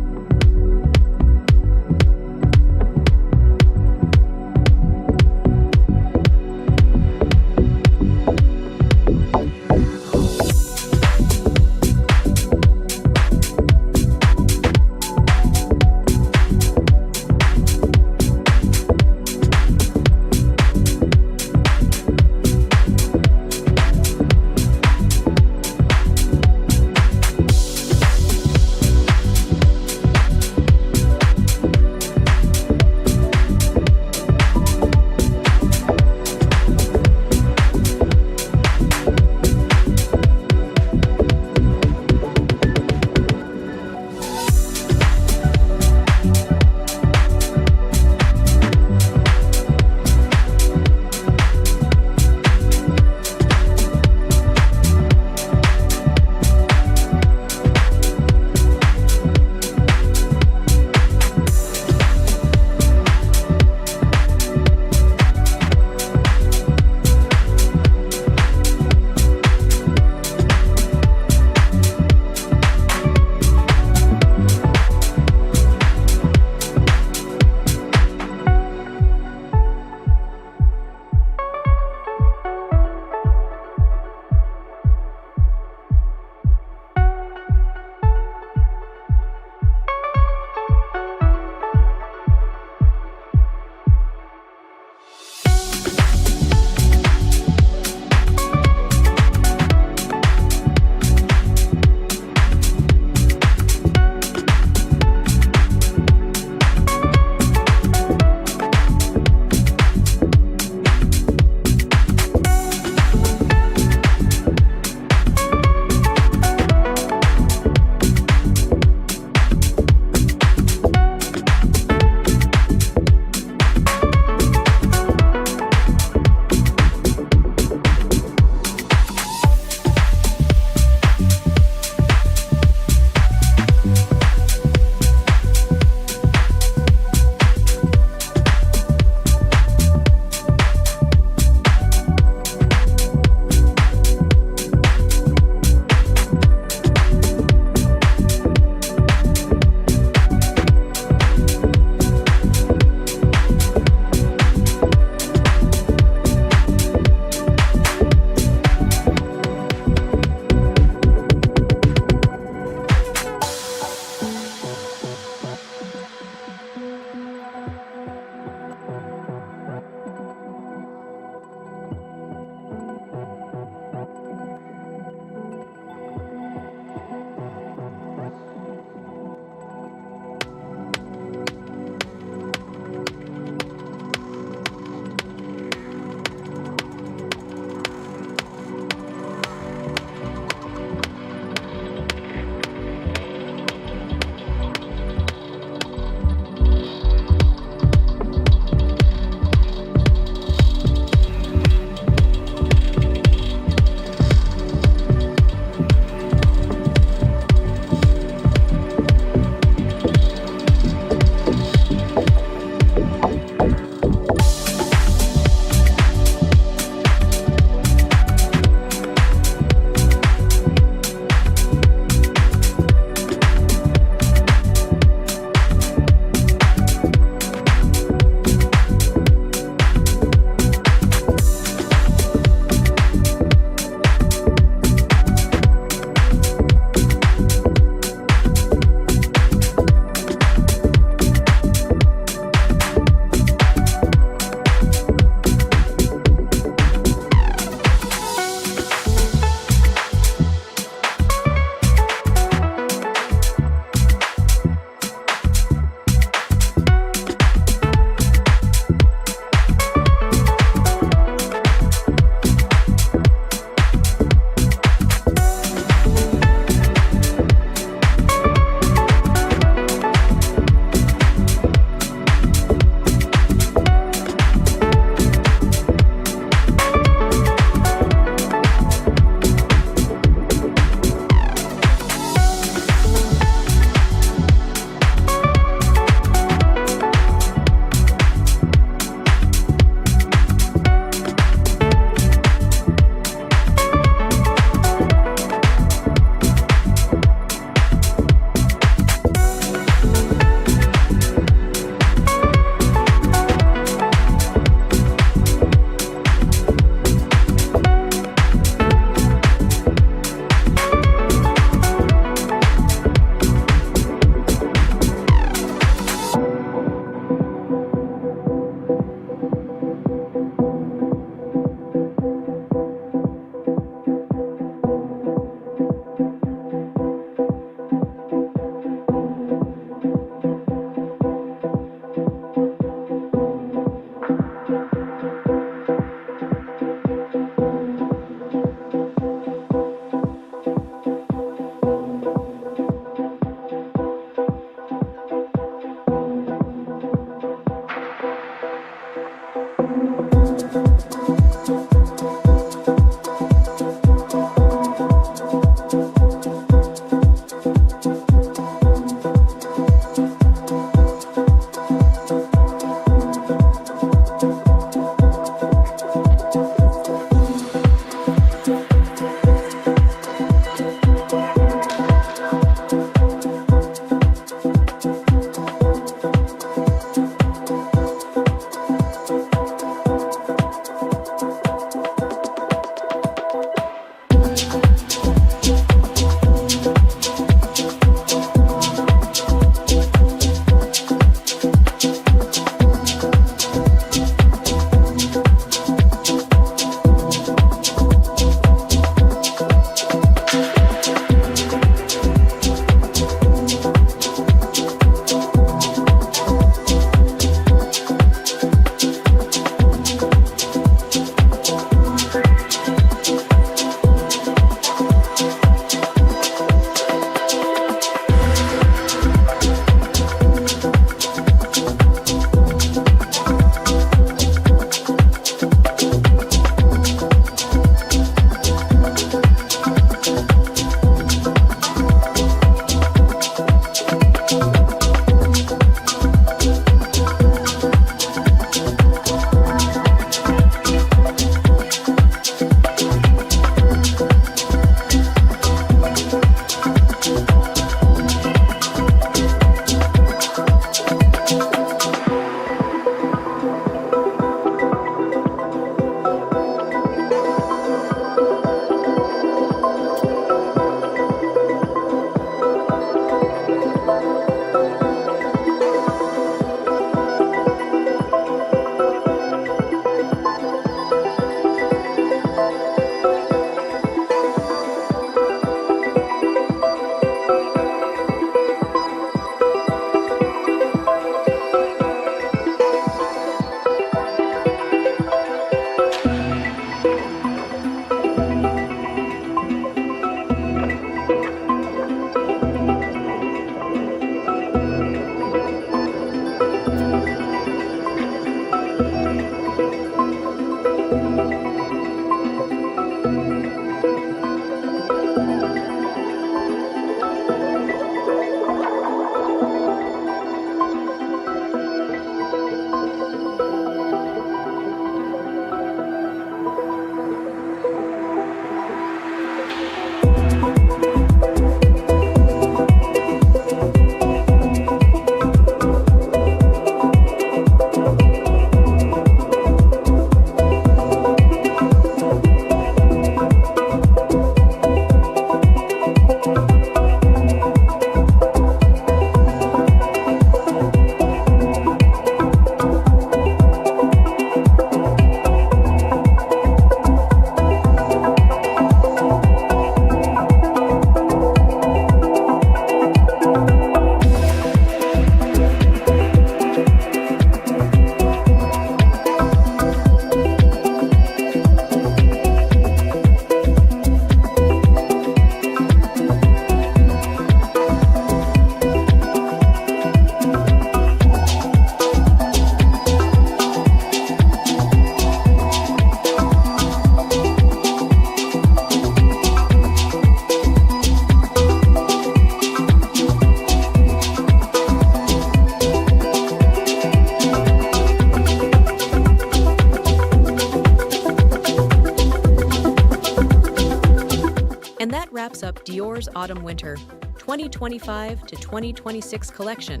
wraps up Dior's Autumn-Winter 2025 to 2026 collection,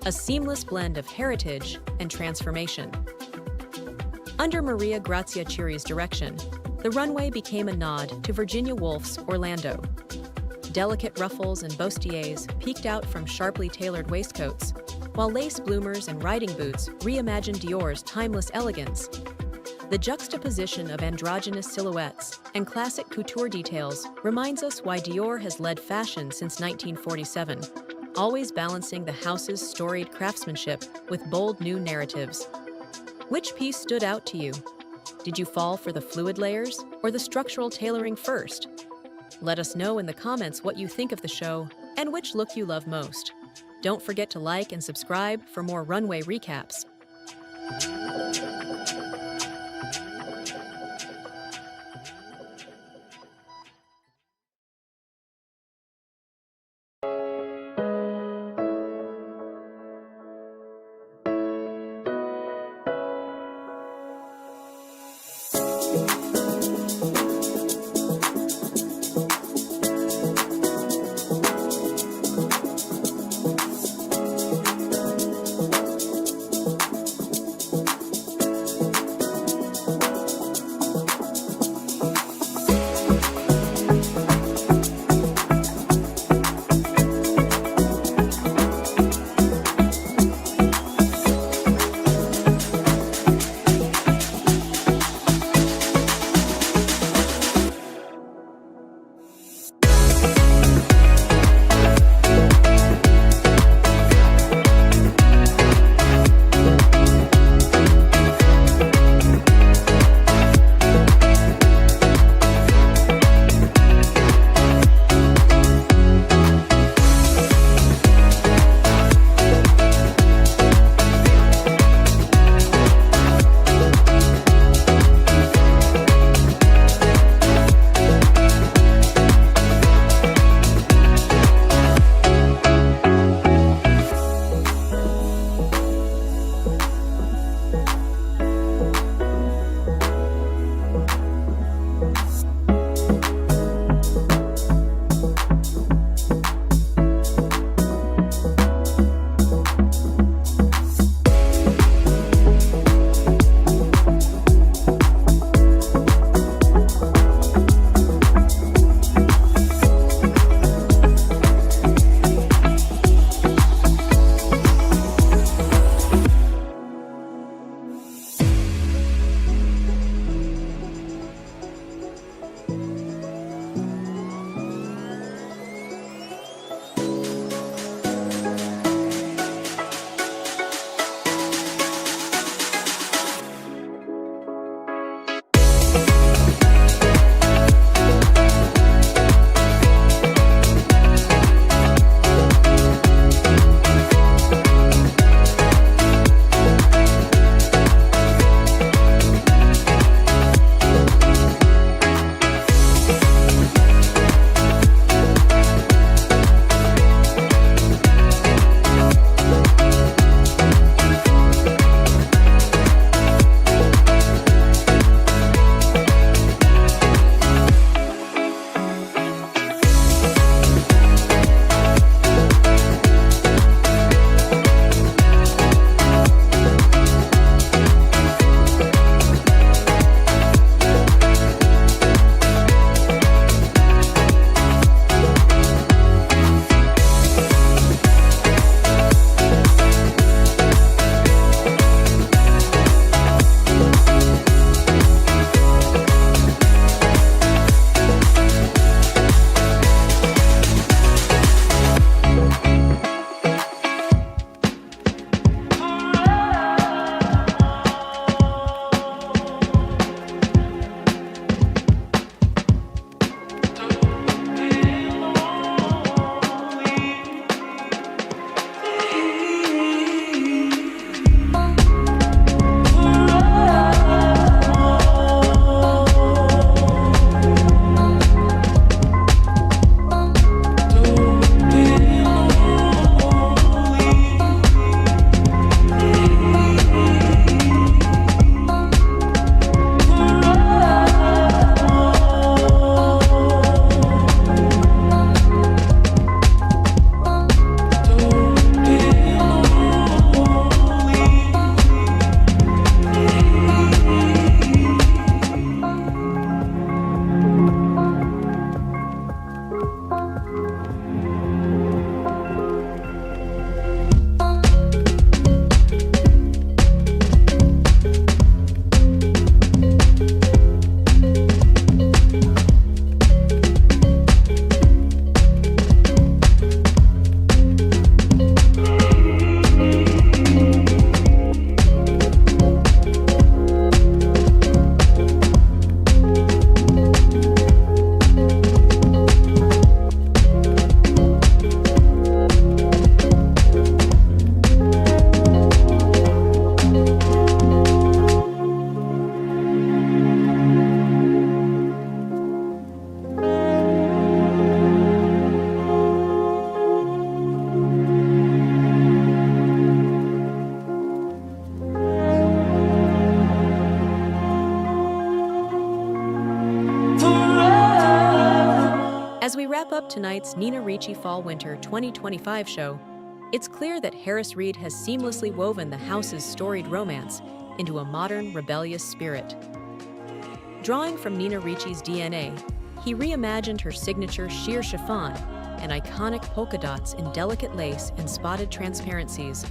a seamless blend of heritage and transformation. Under Maria Grazia Chiuri's direction, the runway became a nod to Virginia Woolf's Orlando. Delicate ruffles and bustiers peeked out from sharply tailored waistcoats, while lace bloomers and riding boots reimagined Dior's timeless elegance. The juxtaposition of androgynous silhouettes and classic couture details reminds us why Dior has led fashion since 1947, always balancing the house's storied craftsmanship with bold new narratives. Which piece stood out to you? Did you fall for the fluid layers or the structural tailoring first? Let us know in the comments what you think of the show and which look you love most. Don't forget to like and subscribe for more runway recaps. As we wrap up tonight's Nina Ricci Fall-Winter 2025 show, it's clear that Harris Reed has seamlessly woven the house's storied romance into a modern, rebellious spirit. Drawing from Nina Ricci's DNA, he reimagined her signature sheer chiffon and iconic polka dots in delicate lace and spotted transparencies,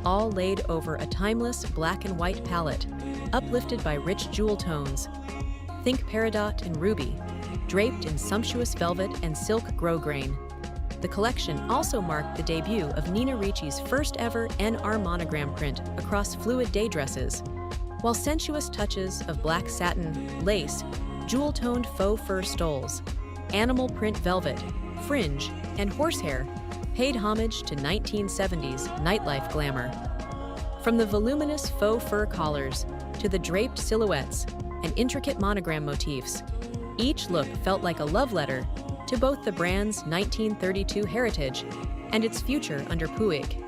all laid over a timeless black and white palette, uplifted by rich jewel tones. Think peridot and ruby, draped in sumptuous velvet and silk grosgrain. The collection also marked the debut of Nina Ricci's first ever NR monogram print across fluid day dresses, while sensuous touches of black satin, lace, jewel-toned faux fur stoles, animal print velvet, fringe, and horsehair paid homage to 1970s nightlife glamour. From the voluminous faux fur collars to the draped silhouettes and intricate monogram motifs, each look felt like a love letter to both the brand's 1932 heritage and its future under Puig.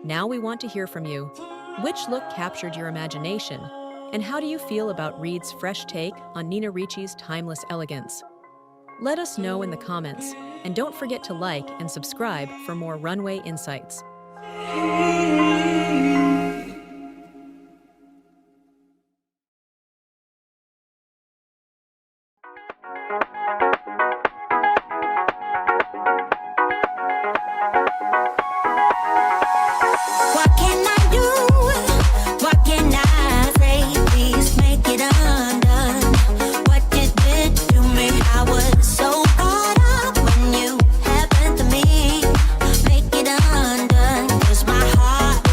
Now we want to hear from you. Which look captured your imagination, and how do you feel about Reed's fresh take on Nina Ricci's timeless elegance? Let us know in the comments, and don't forget to like and subscribe for more Runway insights. What can I do? What can I say? Please make it undone. What you did to me, I was so caught up when you happened to me. Make it undone, 'cause my heart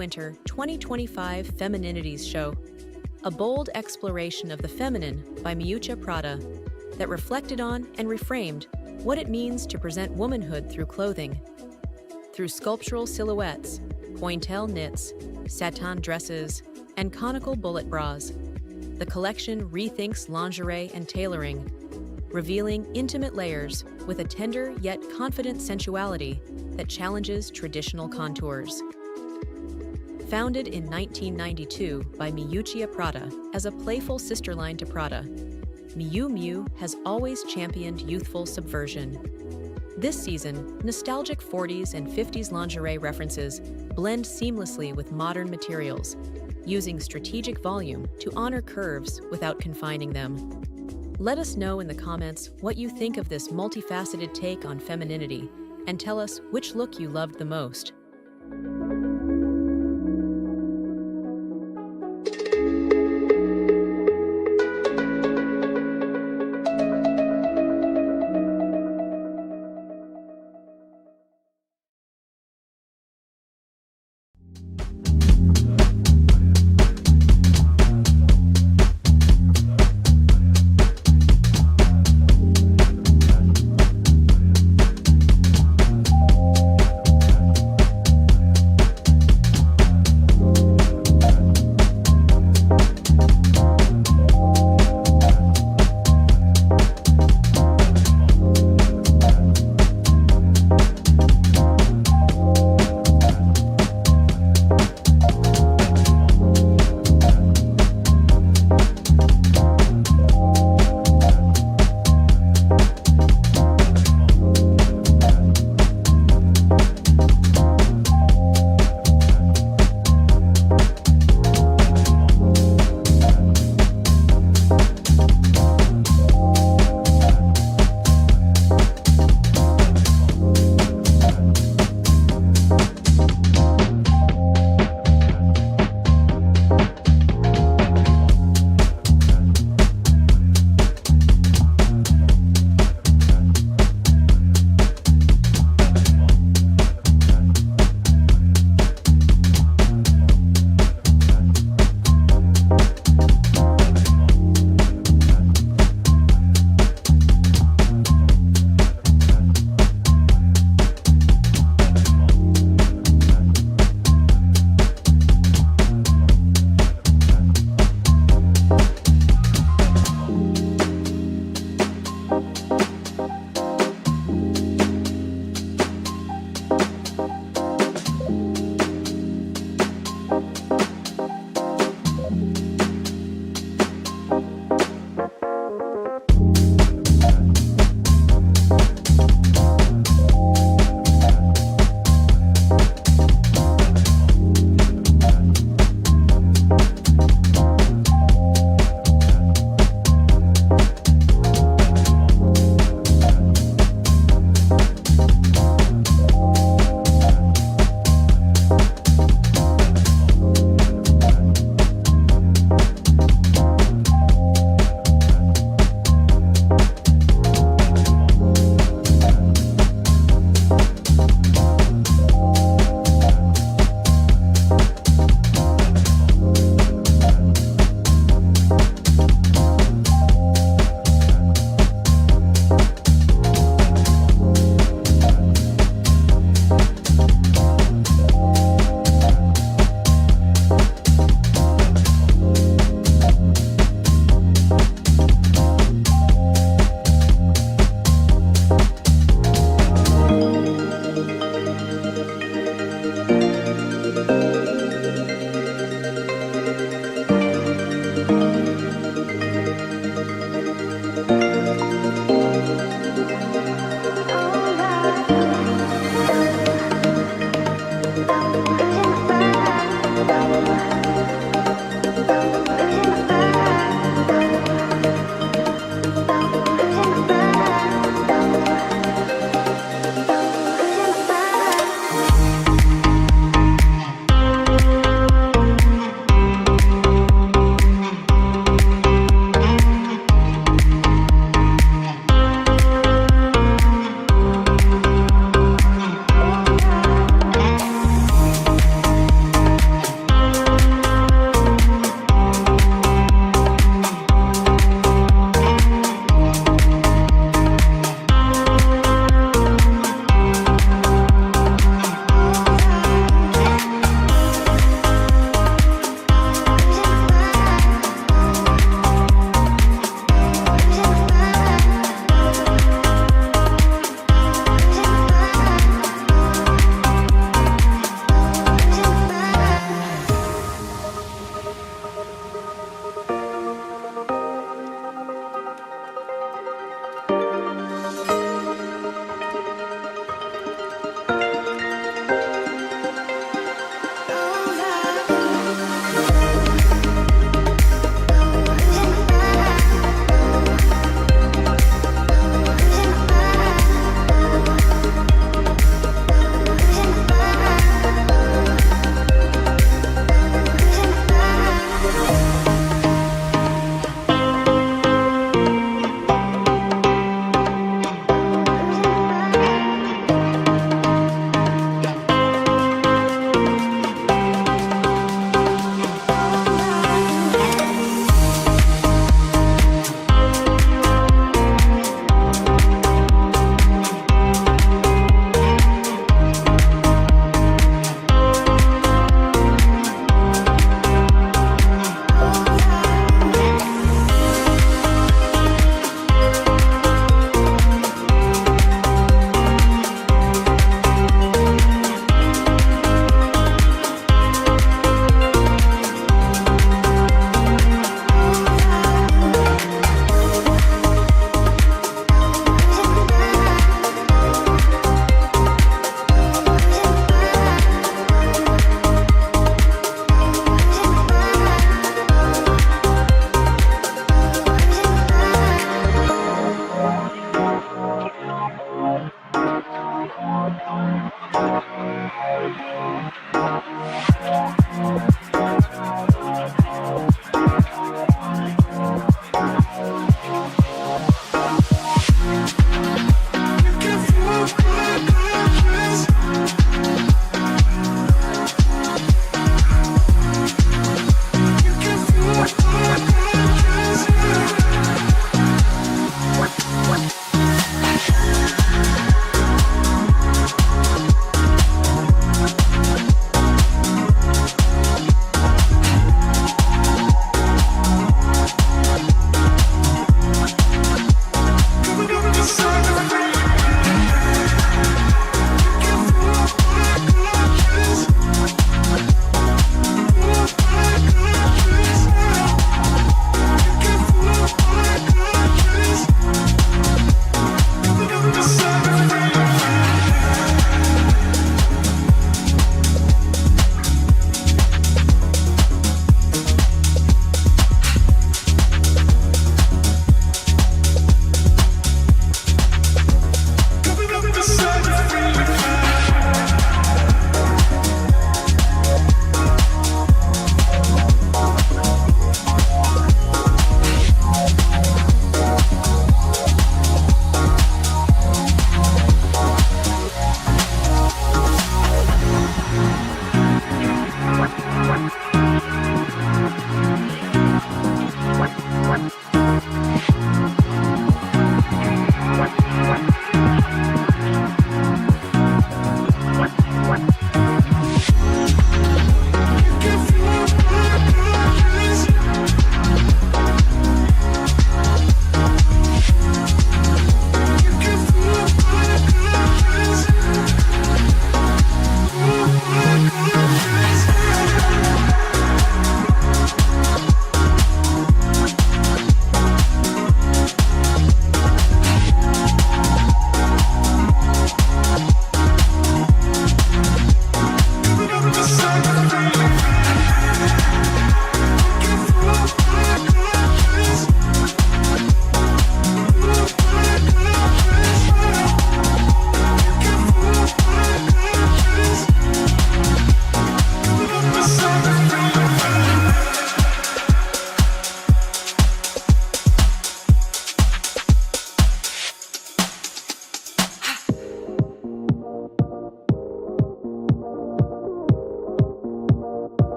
Fall/Winter 2025 Femininities Show, a bold exploration of the feminine by Miuccia Prada that reflected on and reframed what it means to present womanhood through clothing. Through sculptural silhouettes, pointelle knits, satin dresses, and conical bullet bras, the collection rethinks lingerie and tailoring, revealing intimate layers with a tender yet confident sensuality that challenges traditional contours. Founded in 1992 by Miuccia Prada as a playful sister line to Prada, Miu Miu has always championed youthful subversion. This season, nostalgic 40s and 50s lingerie references blend seamlessly with modern materials, using strategic volume to honor curves without confining them. Let us know in the comments what you think of this multifaceted take on femininity, and tell us which look you loved the most.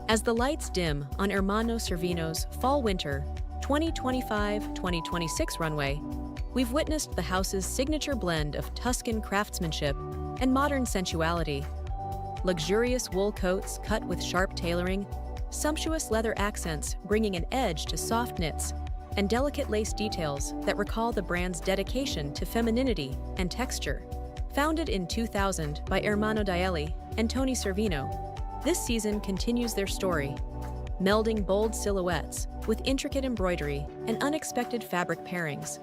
As the lights dim on Hermano Cervino's Fall-Winter 2025-2026 runway, we've witnessed the house's signature blend of Tuscan craftsmanship and modern sensuality. Luxurious wool coats cut with sharp tailoring, sumptuous leather accents bringing an edge to soft knits, and delicate lace details that recall the brand's dedication to femininity and texture. Founded in 2000 by Ermanno Daeli and Tony Cervino, this season continues their story, melding bold silhouettes with intricate embroidery and unexpected fabric pairings,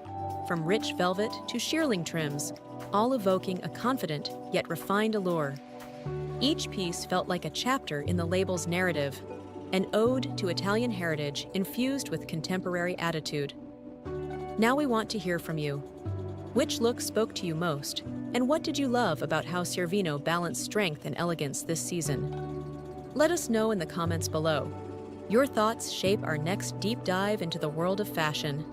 from rich velvet to shearling trims, all evoking a confident yet refined allure. Each piece felt like a chapter in the label's narrative, an ode to Italian heritage infused with contemporary attitude. Now we want to hear from you. Which look spoke to you most, and what did you love about how Cervino balanced strength and elegance this season? Let us know in the comments below. Your thoughts shape our next deep dive into the world of fashion.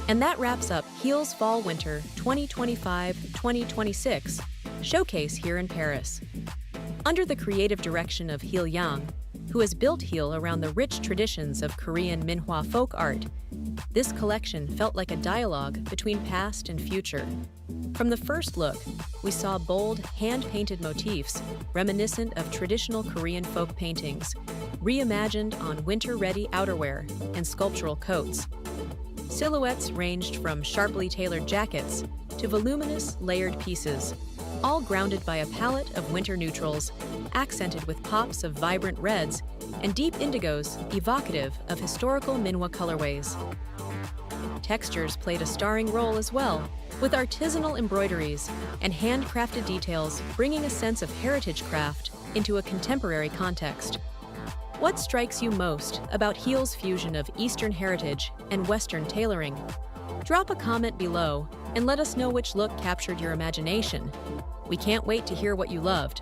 And that wraps up Heel's Fall Winter 2025-2026 showcase here in Paris. Under the creative direction of Heel Yang, who has built Heel around the rich traditions of Korean Minhwa folk art, this collection felt like a dialogue between past and future. From the first look, we saw bold, hand-painted motifs reminiscent of traditional Korean folk paintings, reimagined on winter-ready outerwear and sculptural coats. Silhouettes ranged from sharply tailored jackets to voluminous, layered pieces, all grounded by a palette of winter neutrals, accented with pops of vibrant reds and deep indigos evocative of historical Minhwa colorways. Textures played a starring role as well, with artisanal embroideries and handcrafted details bringing a sense of heritage craft into a contemporary context. What strikes you most about Heel's fusion of Eastern heritage and Western tailoring? Drop a comment below and let us know which look captured your imagination. We can't wait to hear what you loved.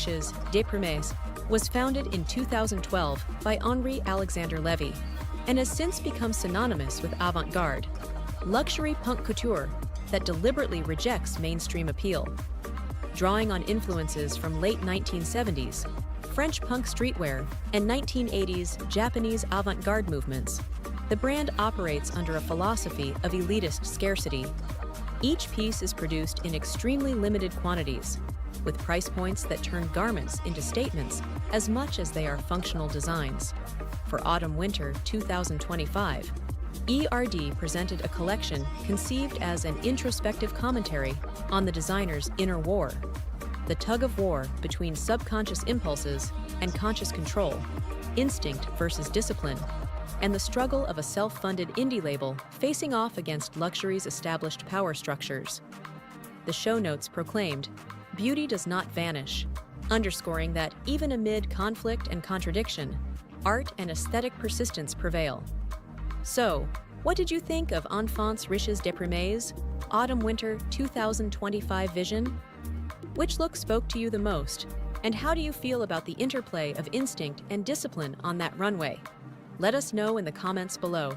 Riches Déprimés was founded in 2012 by Henri Alexander Levy and has since become synonymous with avant-garde, luxury punk couture that deliberately rejects mainstream appeal. Drawing on influences from late 1970s, French punk streetwear, and 1980s Japanese avant-garde movements, the brand operates under a philosophy of elitist scarcity. Each piece is produced in extremely limited quantities, with price points that turn garments into statements as much as they are functional designs. For Autumn-Winter 2025, ERD presented a collection conceived as an introspective commentary on the designer's inner war, the tug-of-war between subconscious impulses and conscious control, instinct versus discipline, and the struggle of a self-funded indie label facing off against luxury's established power structures. The show notes proclaimed, "Beauty does not vanish," underscoring that even amid conflict and contradiction, art and aesthetic persistence prevail. So, what did you think of Enfants Riches Déprimés' Autumn-Winter 2025 vision? Which look spoke to you the most, and how do you feel about the interplay of instinct and discipline on that runway? Let us know in the comments below.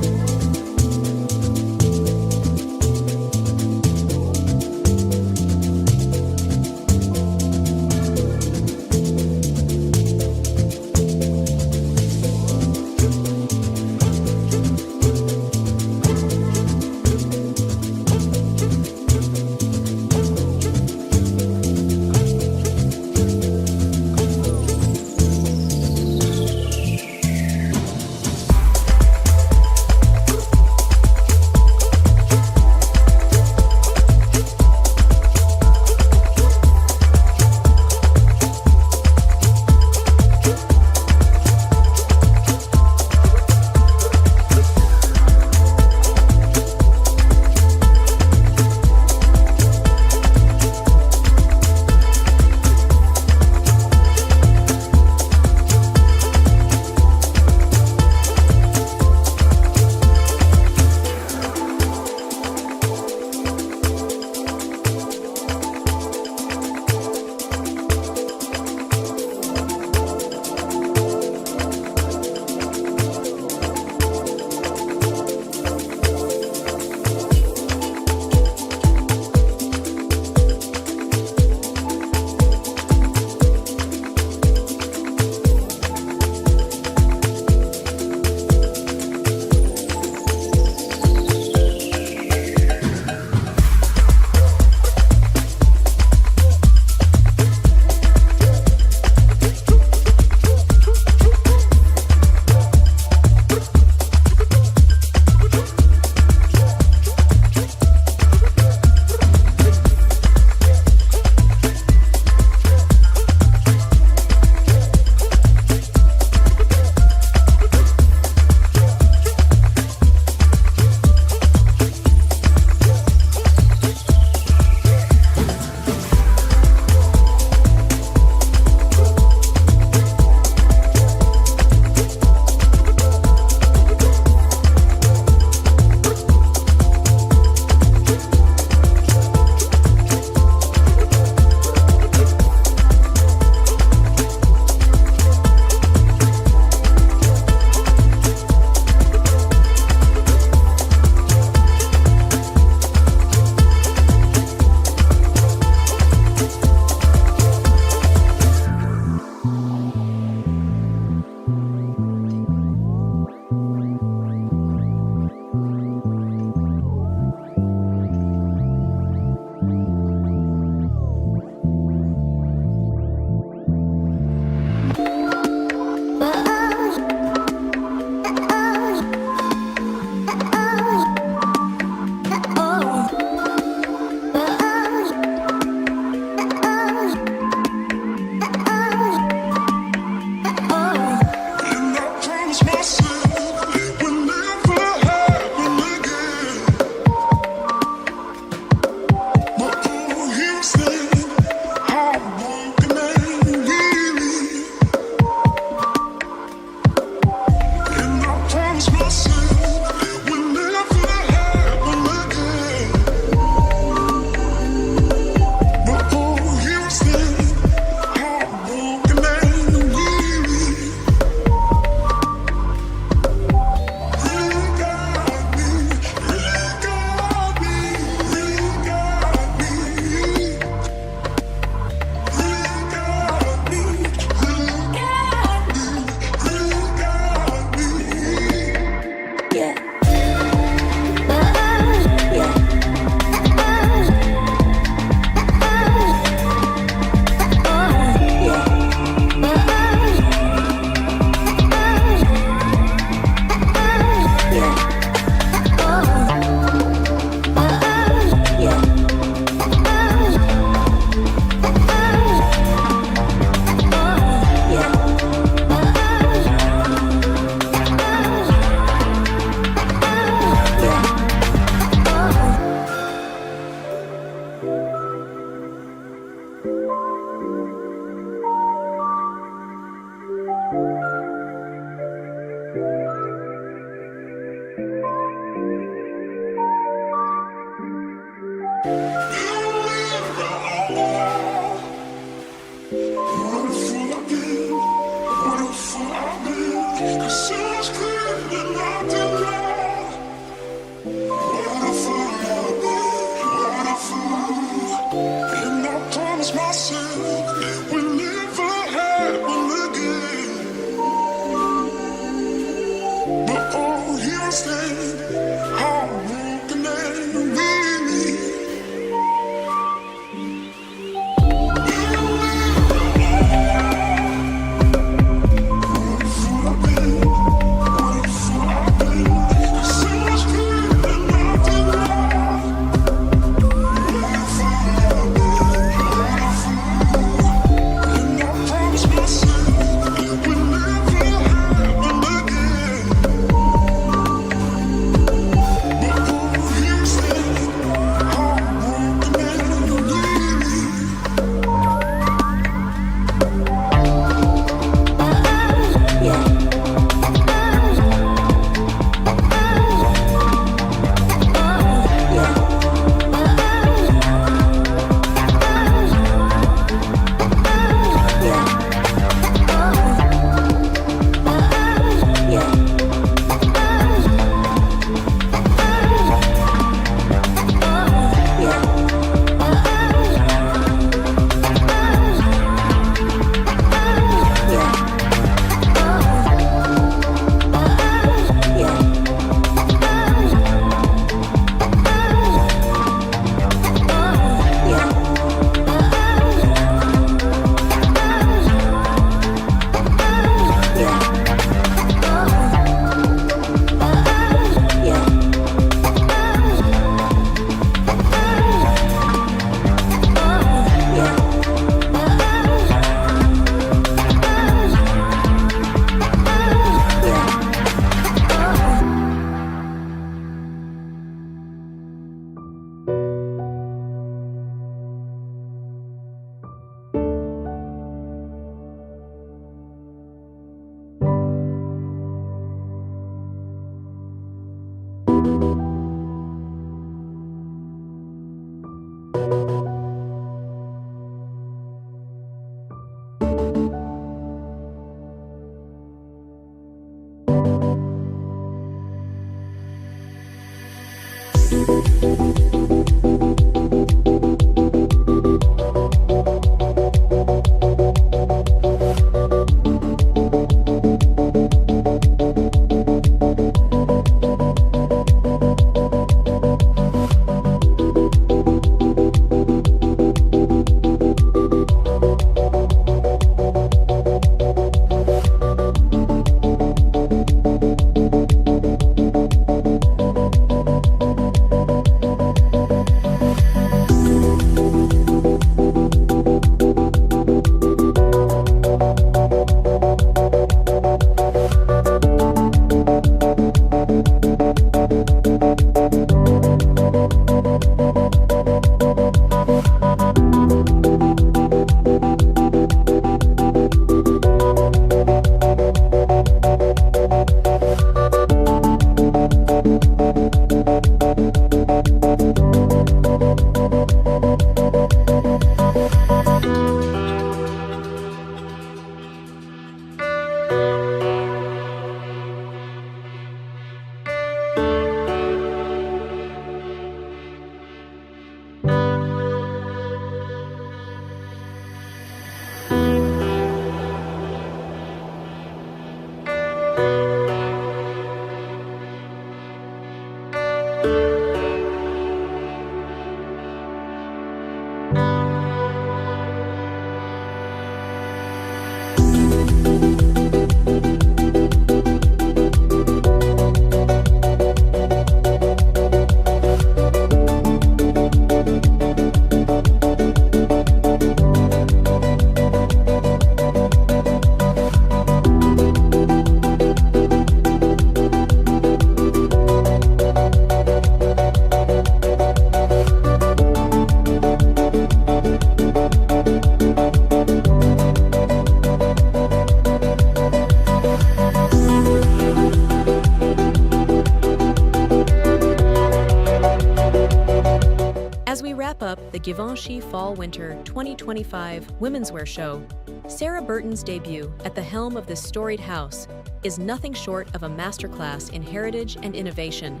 the Givenchy Fall-Winter 2025 Women's Wear Show, Sarah Burton's debut at the helm of this storied house is nothing short of a masterclass in heritage and innovation.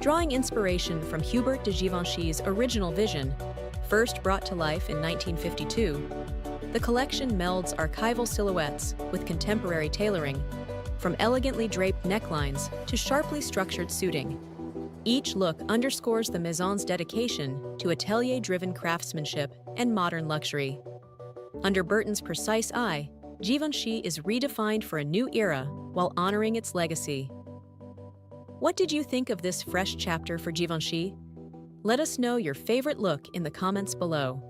Drawing inspiration from Hubert de Givenchy's original vision, first brought to life in 1952, the collection melds archival silhouettes with contemporary tailoring, from elegantly draped necklines to sharply structured suiting. Each look underscores the Maison's dedication to atelier-driven craftsmanship and modern luxury. Under Burton's precise eye, Givenchy is redefined for a new era while honoring its legacy. What did you think of this fresh chapter for Givenchy? Let us know your favorite look in the comments below.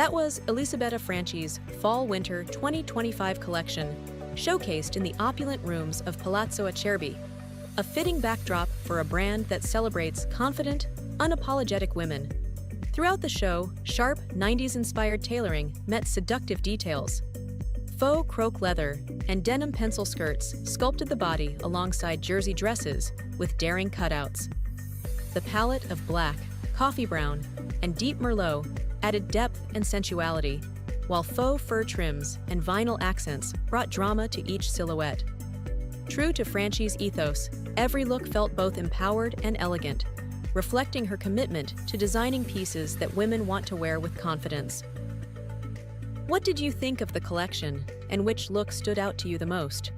That was Elisabetta Franchi's Fall-Winter 2025 collection, showcased in the opulent rooms of Palazzo Acerbi, a fitting backdrop for a brand that celebrates confident, unapologetic women. Throughout the show, sharp 90s-inspired tailoring met seductive details. Faux croque leather and denim pencil skirts sculpted the body alongside jersey dresses with daring cutouts. The palette of black, coffee brown, and deep merlot added depth and sensuality, while faux fur trims and vinyl accents brought drama to each silhouette. True to Franchi's ethos, every look felt both empowered and elegant, reflecting her commitment to designing pieces that women want to wear with confidence. What did you think of the collection, and which look stood out to you the most?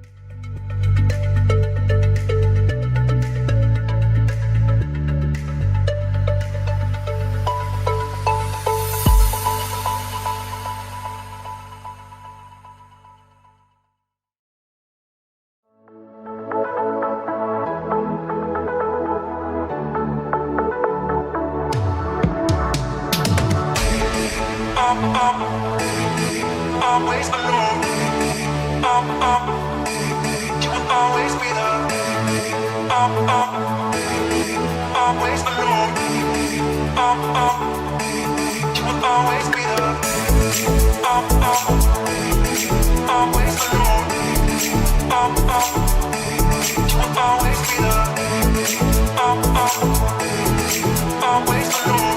Always alone. You will always be there. Always alone. You will always be there. Always alone. You will always be there. Always alone.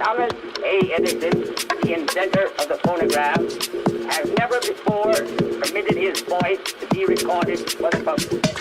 Thomas A. Edison, the inventor of the phonograph, has never before permitted his voice to be recorded for the public.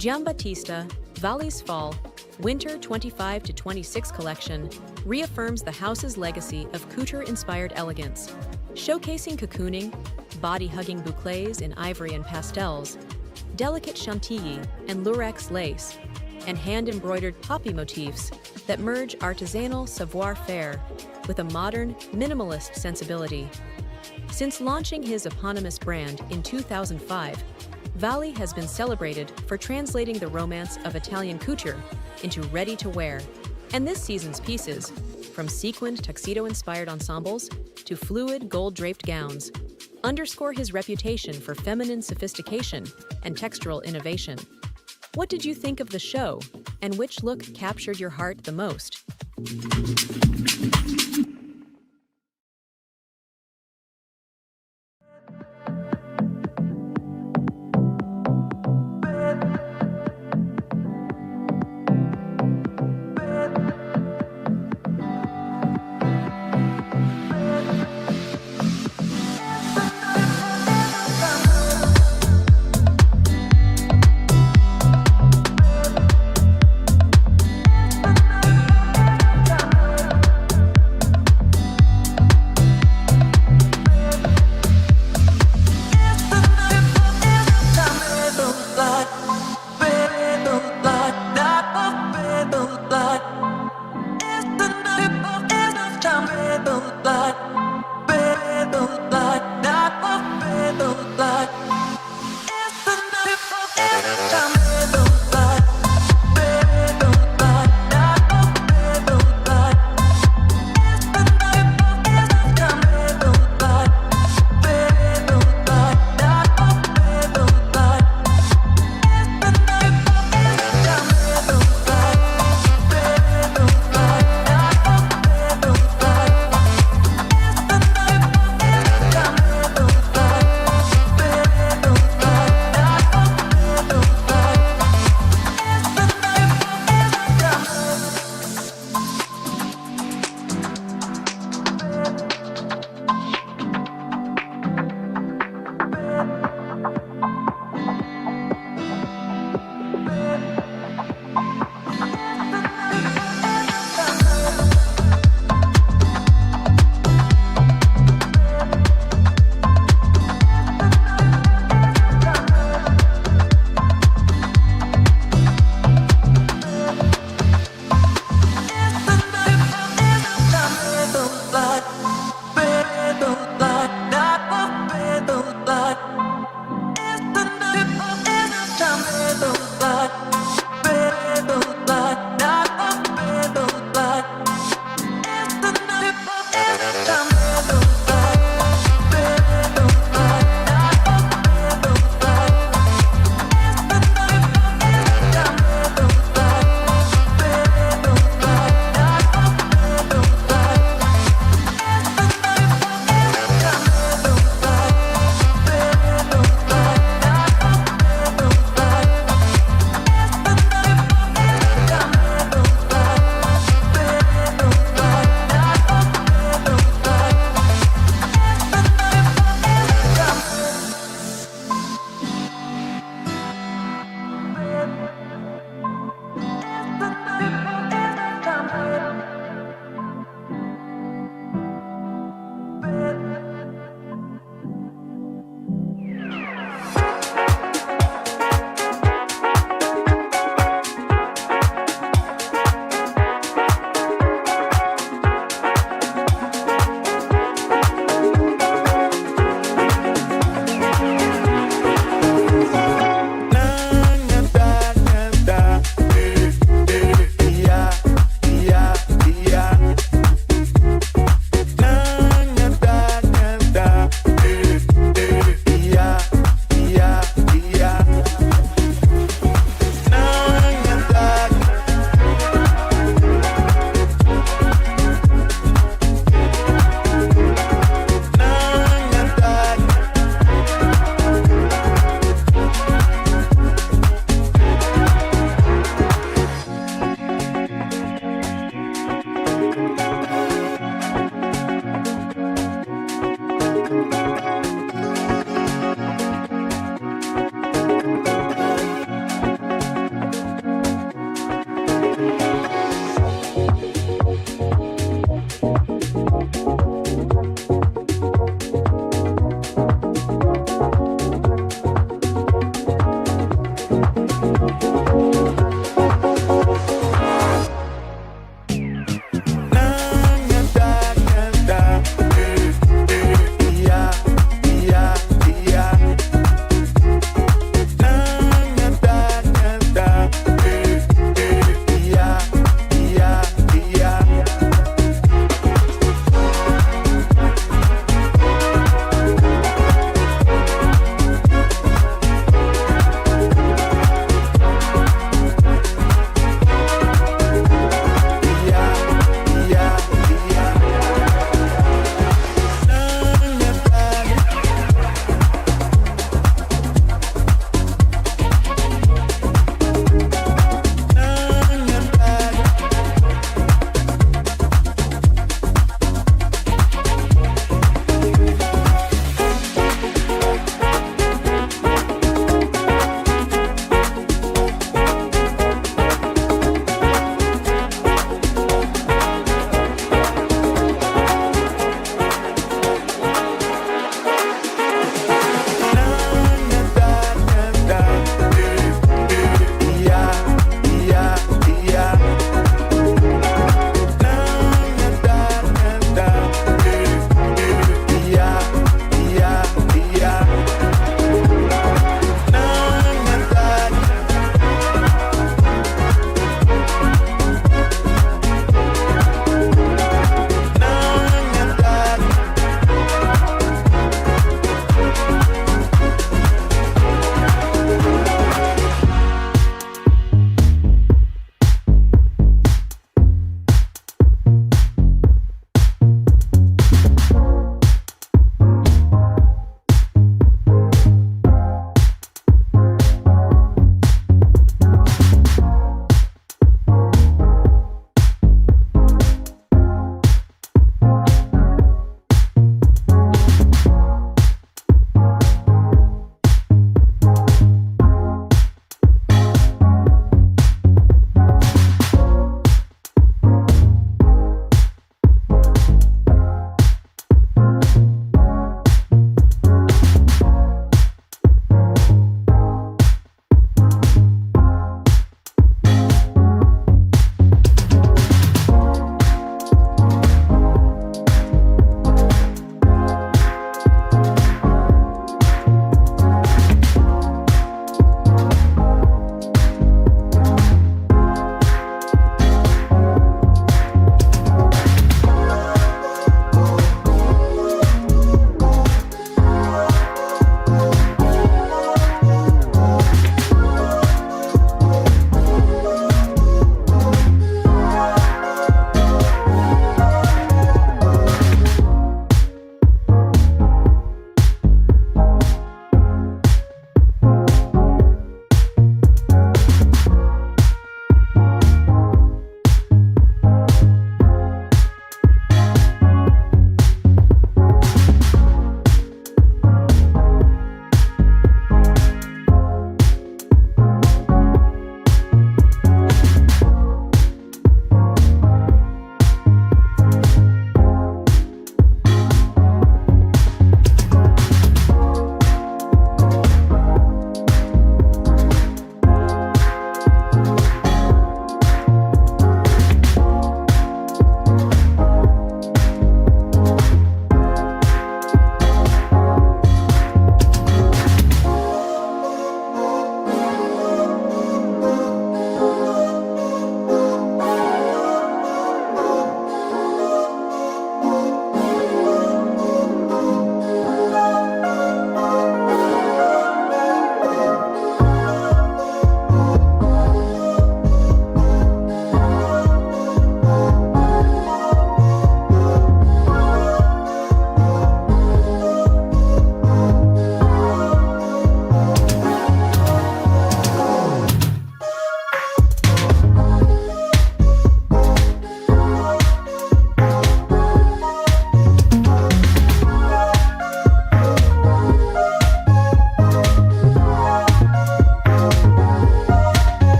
Giambattista Valli's Fall Winter 25 to 26 collection reaffirms the house's legacy of couture-inspired elegance, showcasing cocooning, body-hugging bouclés in ivory and pastels, delicate chantilly and lurex lace, and hand-embroidered poppy motifs that merge artisanal savoir-faire with a modern, minimalist sensibility. Since launching his eponymous brand in 2005, Valli has been celebrated for translating the romance of Italian couture into ready-to-wear, and this season's pieces, from sequined tuxedo-inspired ensembles to fluid gold-draped gowns, underscore his reputation for feminine sophistication and textural innovation. What did you think of the show, and which look captured your heart the most?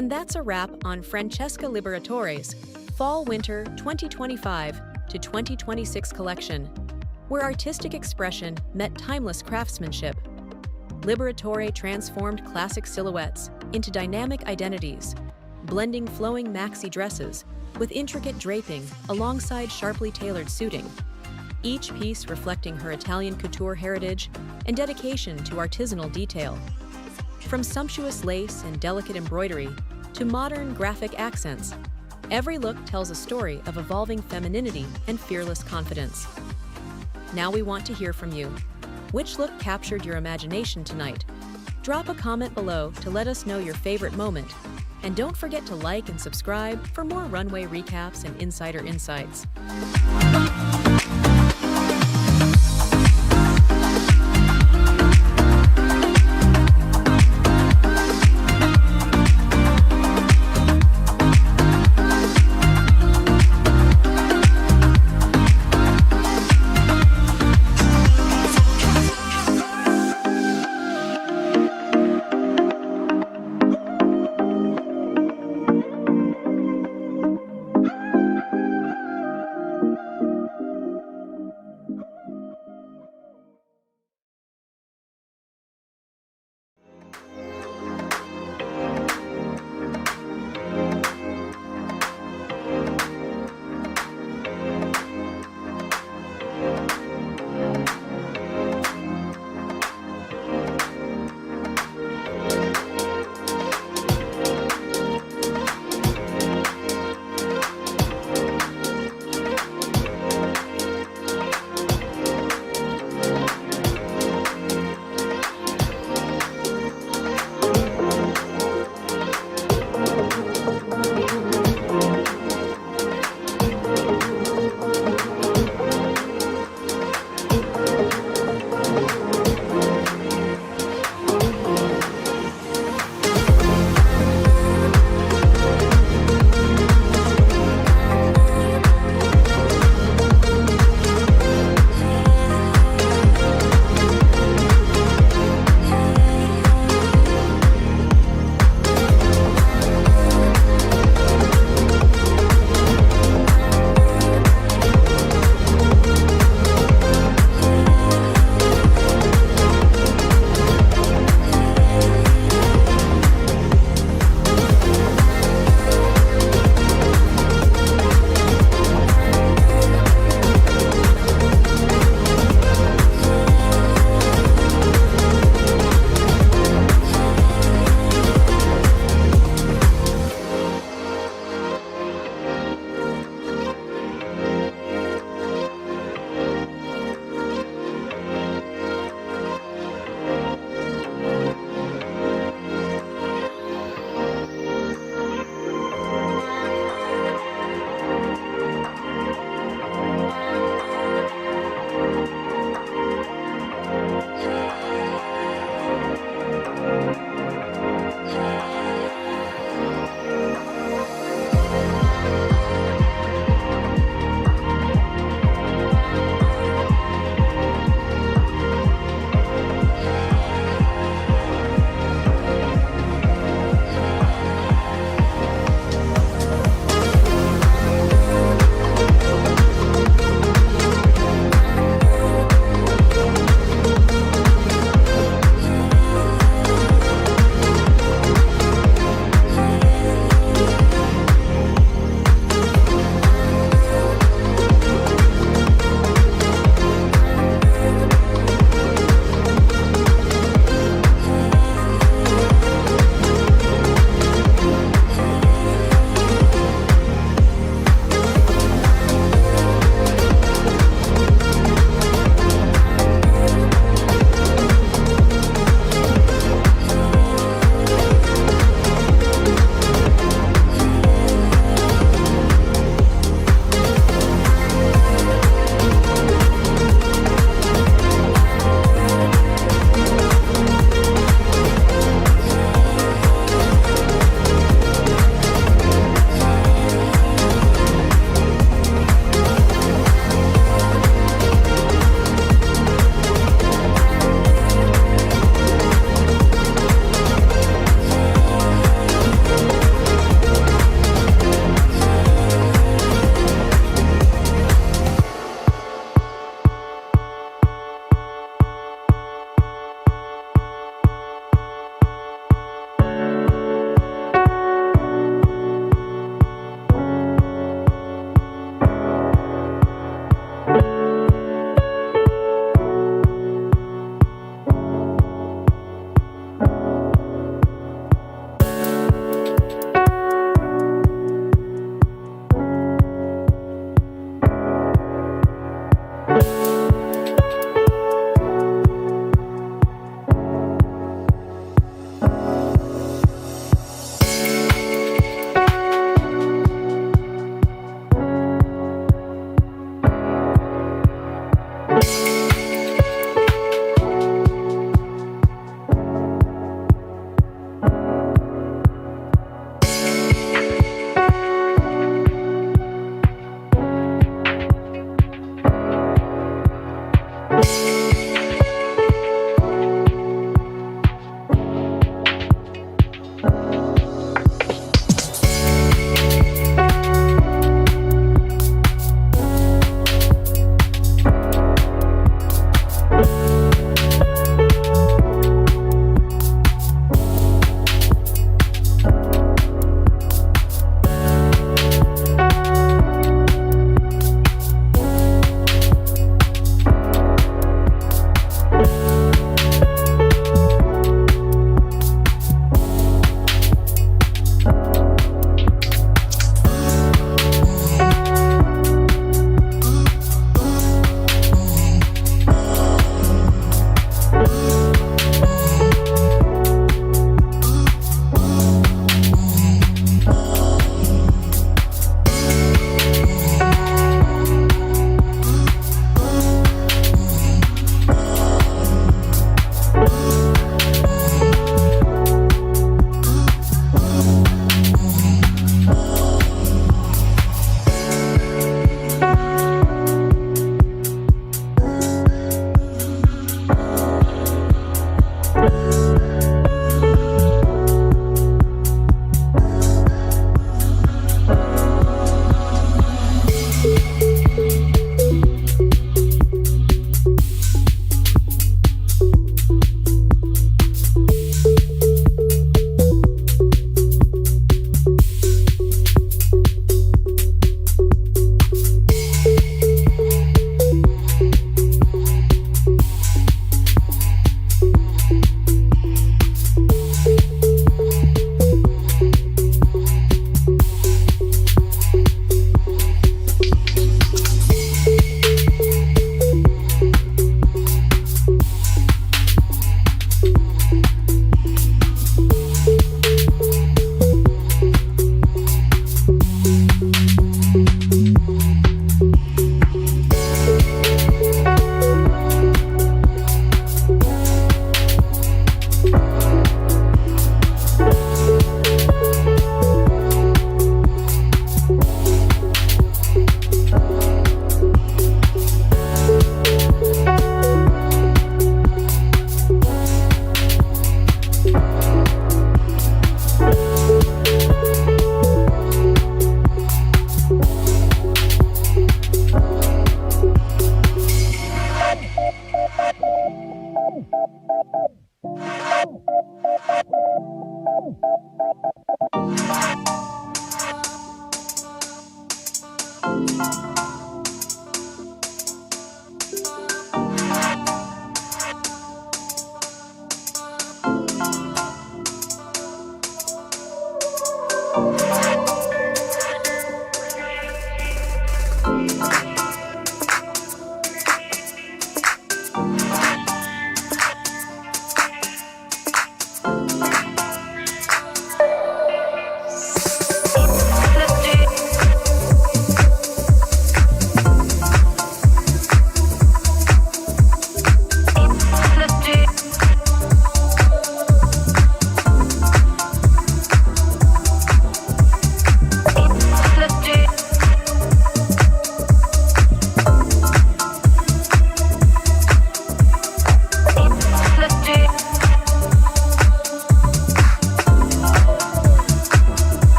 And that's a wrap on Francesca Liberatore's Fall-Winter 2025 to 2026 collection, where artistic expression met timeless craftsmanship. Liberatore transformed classic silhouettes into dynamic identities, blending flowing maxi dresses with intricate draping alongside sharply tailored suiting, each piece reflecting her Italian couture heritage and dedication to artisanal detail. From sumptuous lace and delicate embroidery to modern graphic accents, every look tells a story of evolving femininity and fearless confidence. Now we want to hear from you. Which look captured your imagination tonight? Drop a comment below to let us know your favorite moment. And don't forget to like and subscribe for more runway recaps and insider insights.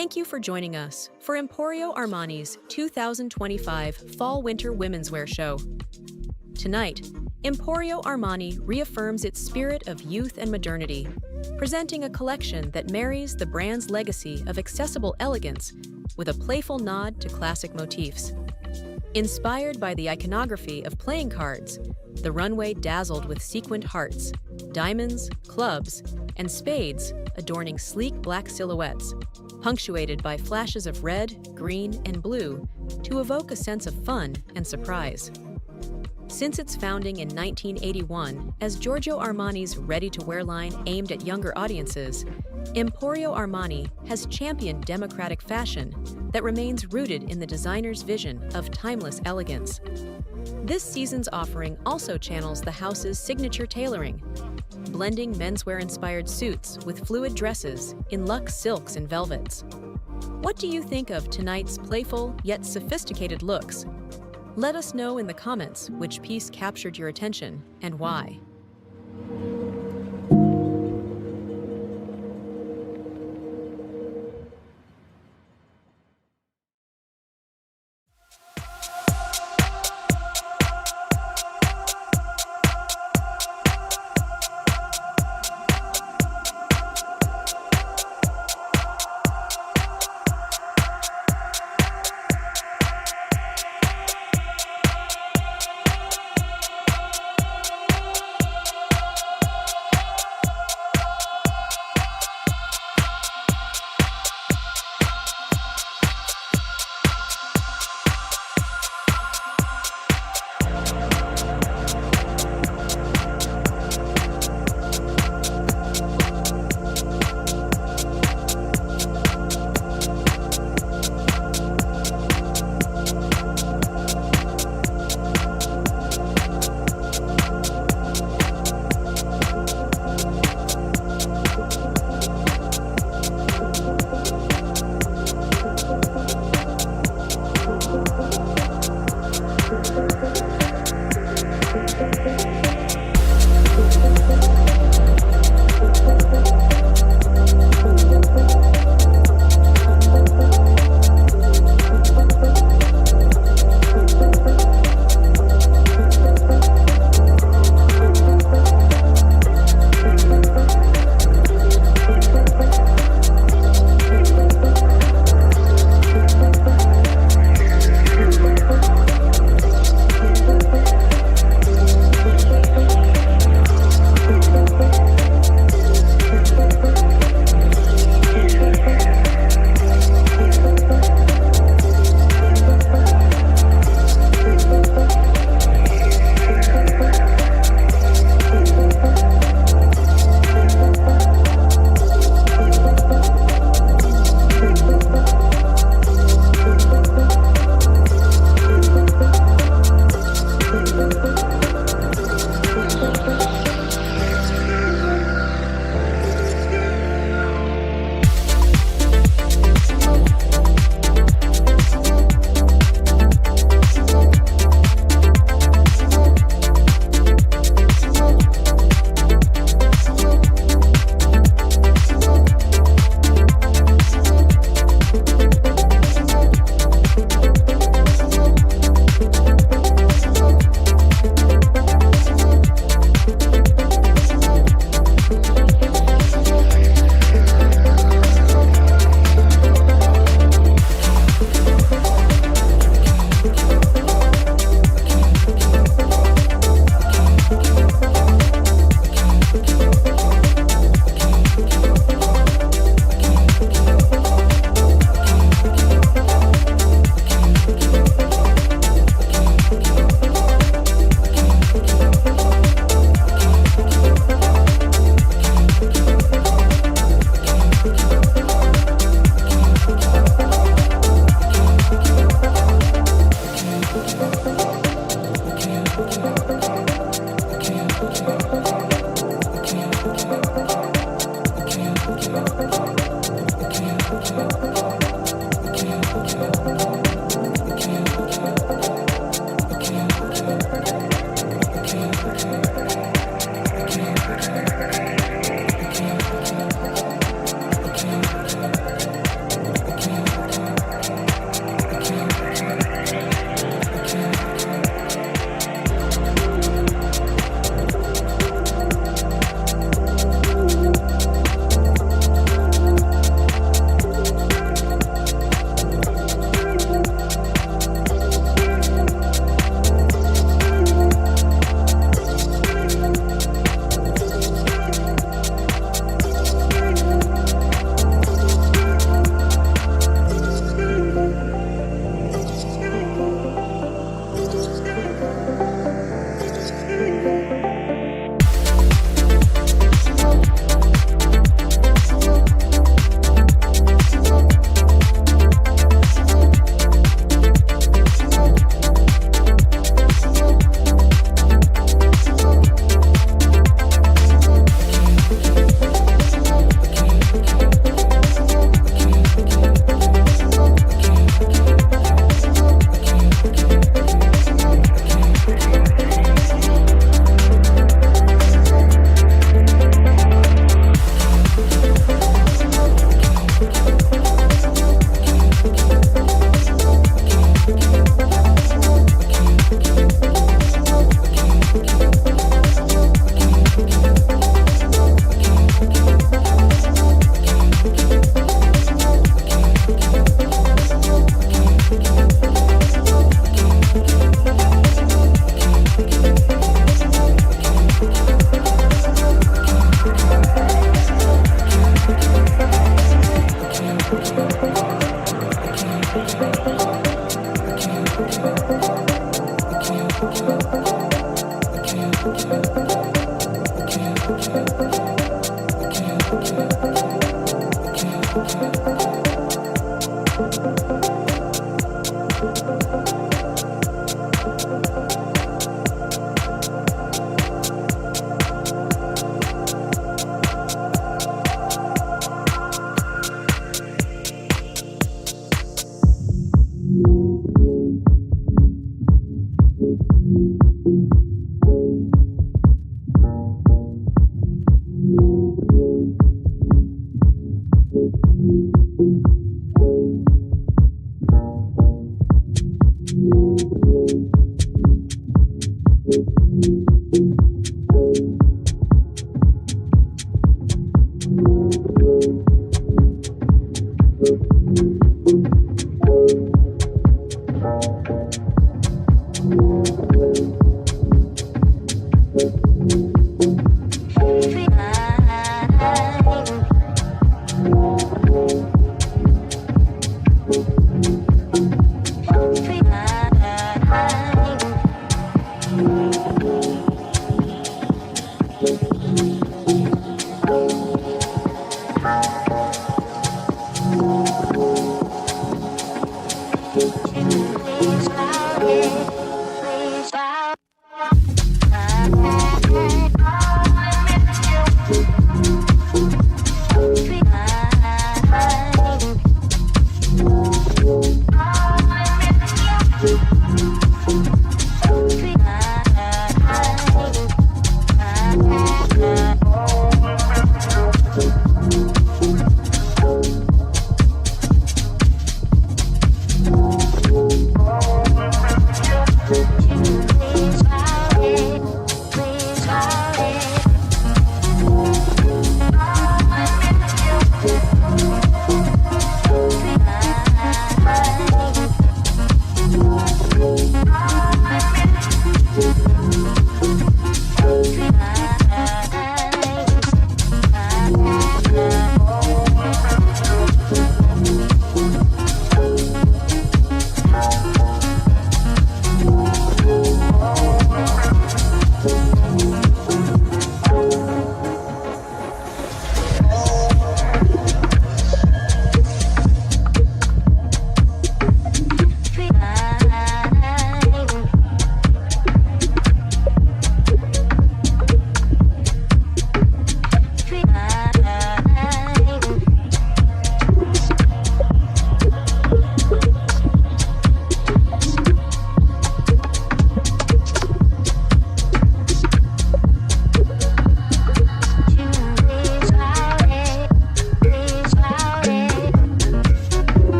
Thank you for joining us for Emporio Armani's 2025 Fall-Winter Women's Wear Show. Tonight, Emporio Armani reaffirms its spirit of youth and modernity, presenting a collection that marries the brand's legacy of accessible elegance with a playful nod to classic motifs. Inspired by the iconography of playing cards, the runway dazzled with sequined hearts, diamonds, clubs, and spades adorning sleek black silhouettes, punctuated by flashes of red, green, and blue to evoke a sense of fun and surprise. Since its founding in 1981 as Giorgio Armani's ready-to-wear line aimed at younger audiences, Emporio Armani has championed democratic fashion that remains rooted in the designer's vision of timeless elegance. This season's offering also channels the house's signature tailoring, blending menswear-inspired suits with fluid dresses in luxe silks and velvets. What do you think of tonight's playful yet sophisticated looks? Let us know in the comments which piece captured your attention and why.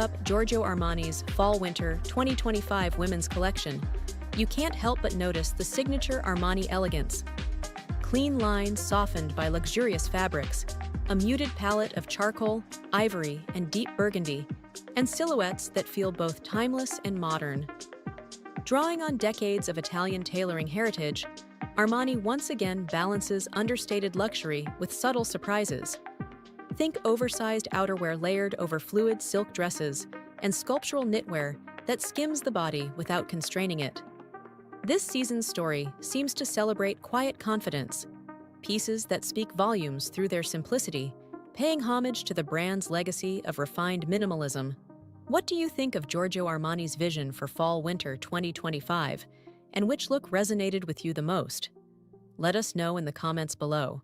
up Giorgio Armani's Fall-Winter 2025 women's collection, you can't help but notice the signature Armani elegance. Clean lines softened by luxurious fabrics, a muted palette of charcoal, ivory, and deep burgundy, and silhouettes that feel both timeless and modern. Drawing on decades of Italian tailoring heritage, Armani once again balances understated luxury with subtle surprises. Think oversized outerwear layered over fluid silk dresses and sculptural knitwear that skims the body without constraining it. This season's story seems to celebrate quiet confidence, pieces that speak volumes through their simplicity, paying homage to the brand's legacy of refined minimalism. What do you think of Giorgio Armani's vision for Fall-Winter 2025, and which look resonated with you the most? Let us know in the comments below.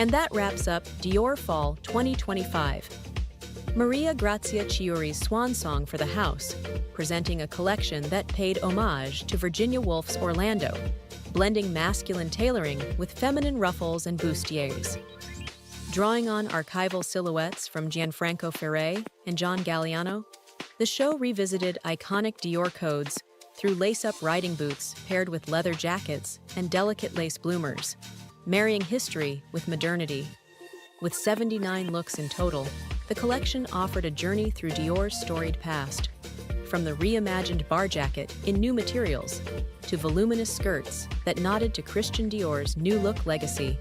And that wraps up Dior Fall 2025. Maria Grazia Chiuri's swan song for the house, presenting a collection that paid homage to Virginia Woolf's Orlando, blending masculine tailoring with feminine ruffles and bustiers. Drawing on archival silhouettes from Gianfranco Ferré and John Galliano, the show revisited iconic Dior codes through lace-up riding boots paired with leather jackets and delicate lace bloomers, marrying history with modernity. With 79 looks in total, the collection offered a journey through Dior's storied past, from the reimagined bar jacket in new materials to voluminous skirts that nodded to Christian Dior's new look legacy.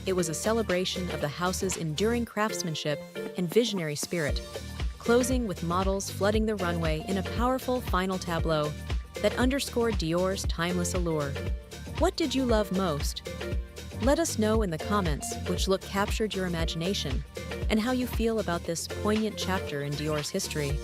It was a celebration of the house's enduring craftsmanship and visionary spirit, closing with models flooding the runway in a powerful final tableau that underscored Dior's timeless allure. What did you love most? Let us know in the comments which look captured your imagination and how you feel about this poignant chapter in Dior's history.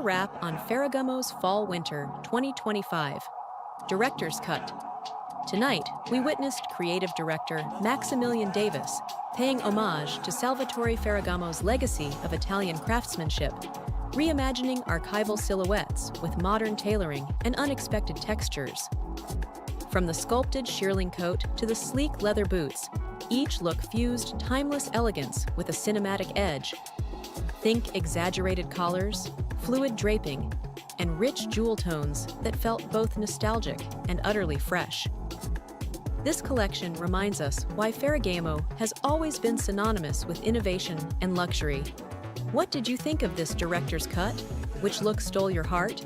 wrap on Ferragamo's Fall-Winter 2025 Director's Cut. Tonight, we witnessed creative director Maximilian Davis paying homage to Salvatore Ferragamo's legacy of Italian craftsmanship, reimagining archival silhouettes with modern tailoring and unexpected textures. From the sculpted shearling coat to the sleek leather boots, each look fused timeless elegance with a cinematic edge. Think exaggerated collars, fluid draping, and rich jewel tones that felt both nostalgic and utterly fresh. This collection reminds us why Ferragamo has always been synonymous with innovation and luxury. What did you think of this director's cut? Which look stole your heart?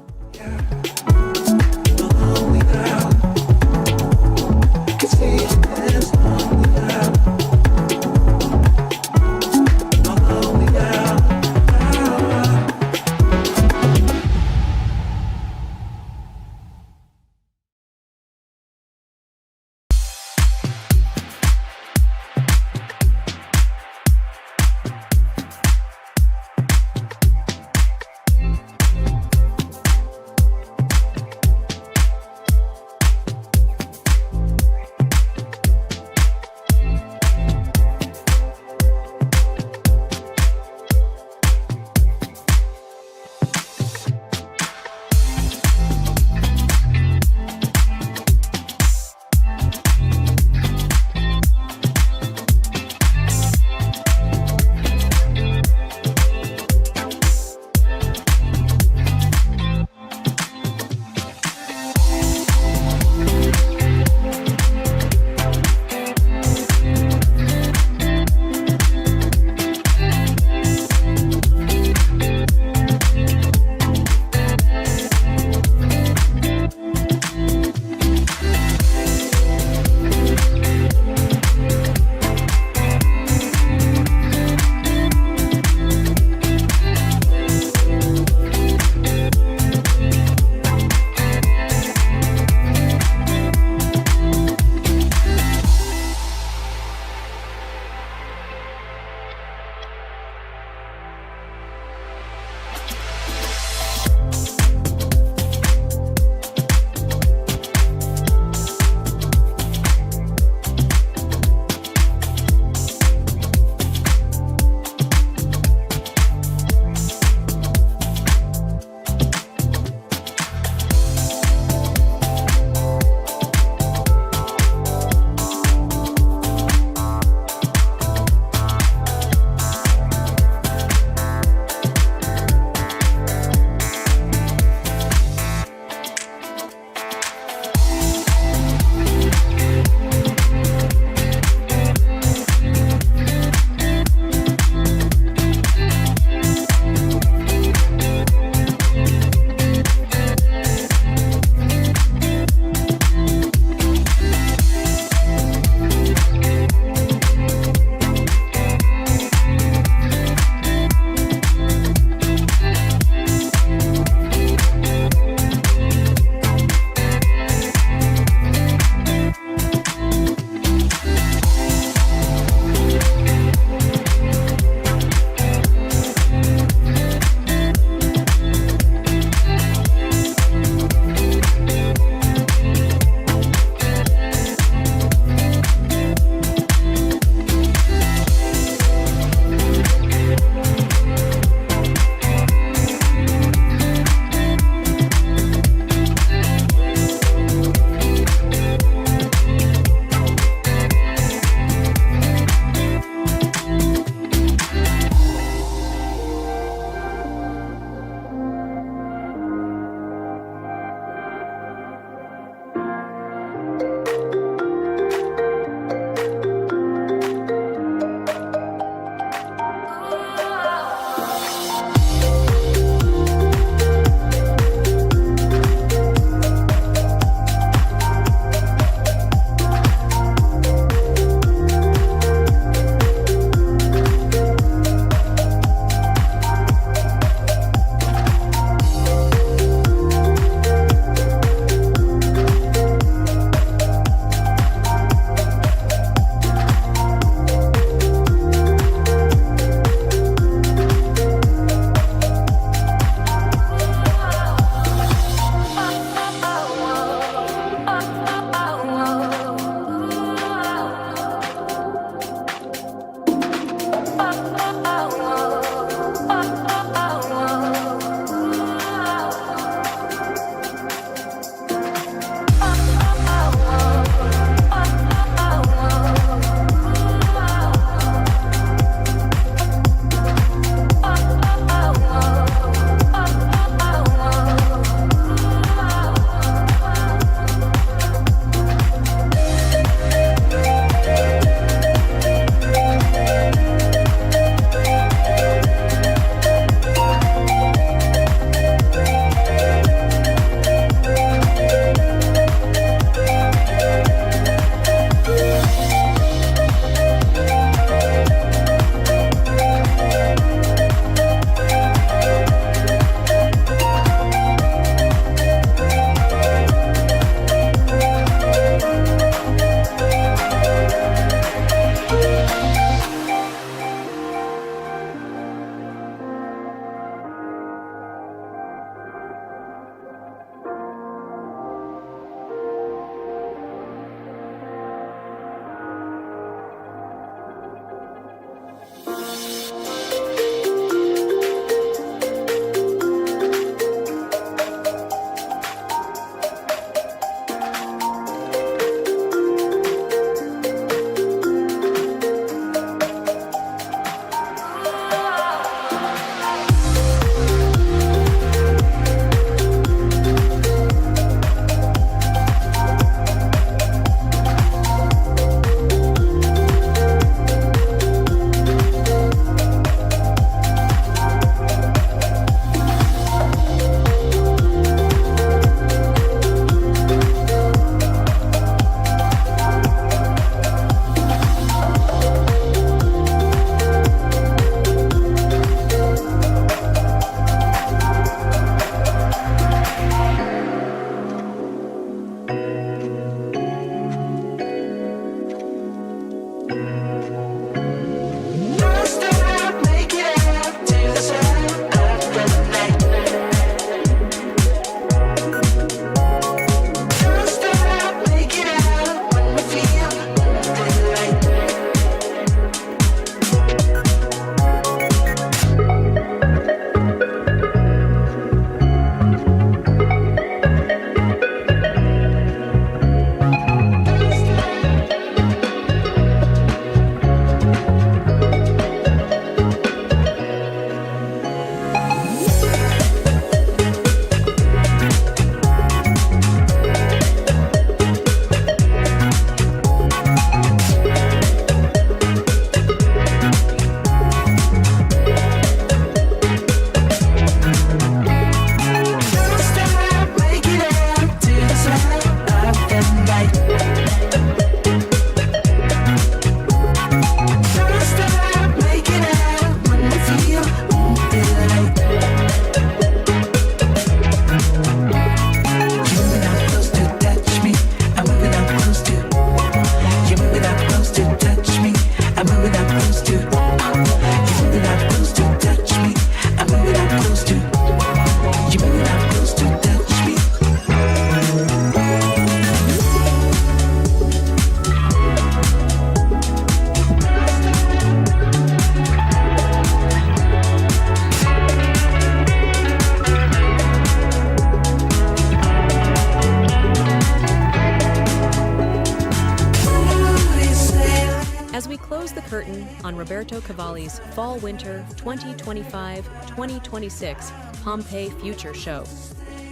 On Roberto Cavalli's Fall-Winter 2025-2026 Pompeii Future Show.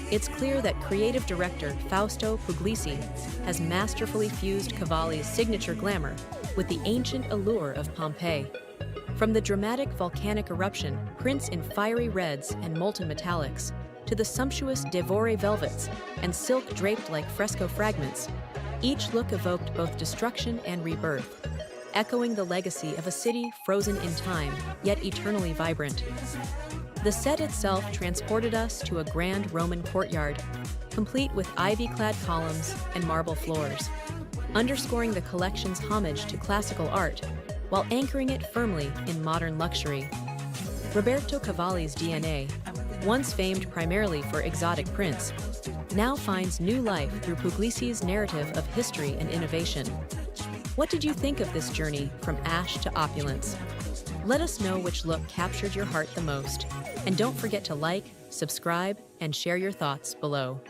It's clear that creative director Fausto Puglisi has masterfully fused Cavalli's signature glamour with the ancient allure of Pompeii. From the dramatic volcanic eruption, prints in fiery reds and molten metallics, to the sumptuous Devore velvets and silk draped like fresco fragments, each look evoked both destruction and rebirth, echoing the legacy of a city frozen in time, yet eternally vibrant. The set itself transported us to a grand Roman courtyard, complete with ivy-clad columns and marble floors, underscoring the collection's homage to classical art, while anchoring it firmly in modern luxury. Roberto Cavalli's DNA, once famed primarily for exotic prints, now finds new life through Puglisi's narrative of history and innovation. What did you think of this journey from ash to opulence? Let us know which look captured your heart the most. And don't forget to like, subscribe, and share your thoughts below.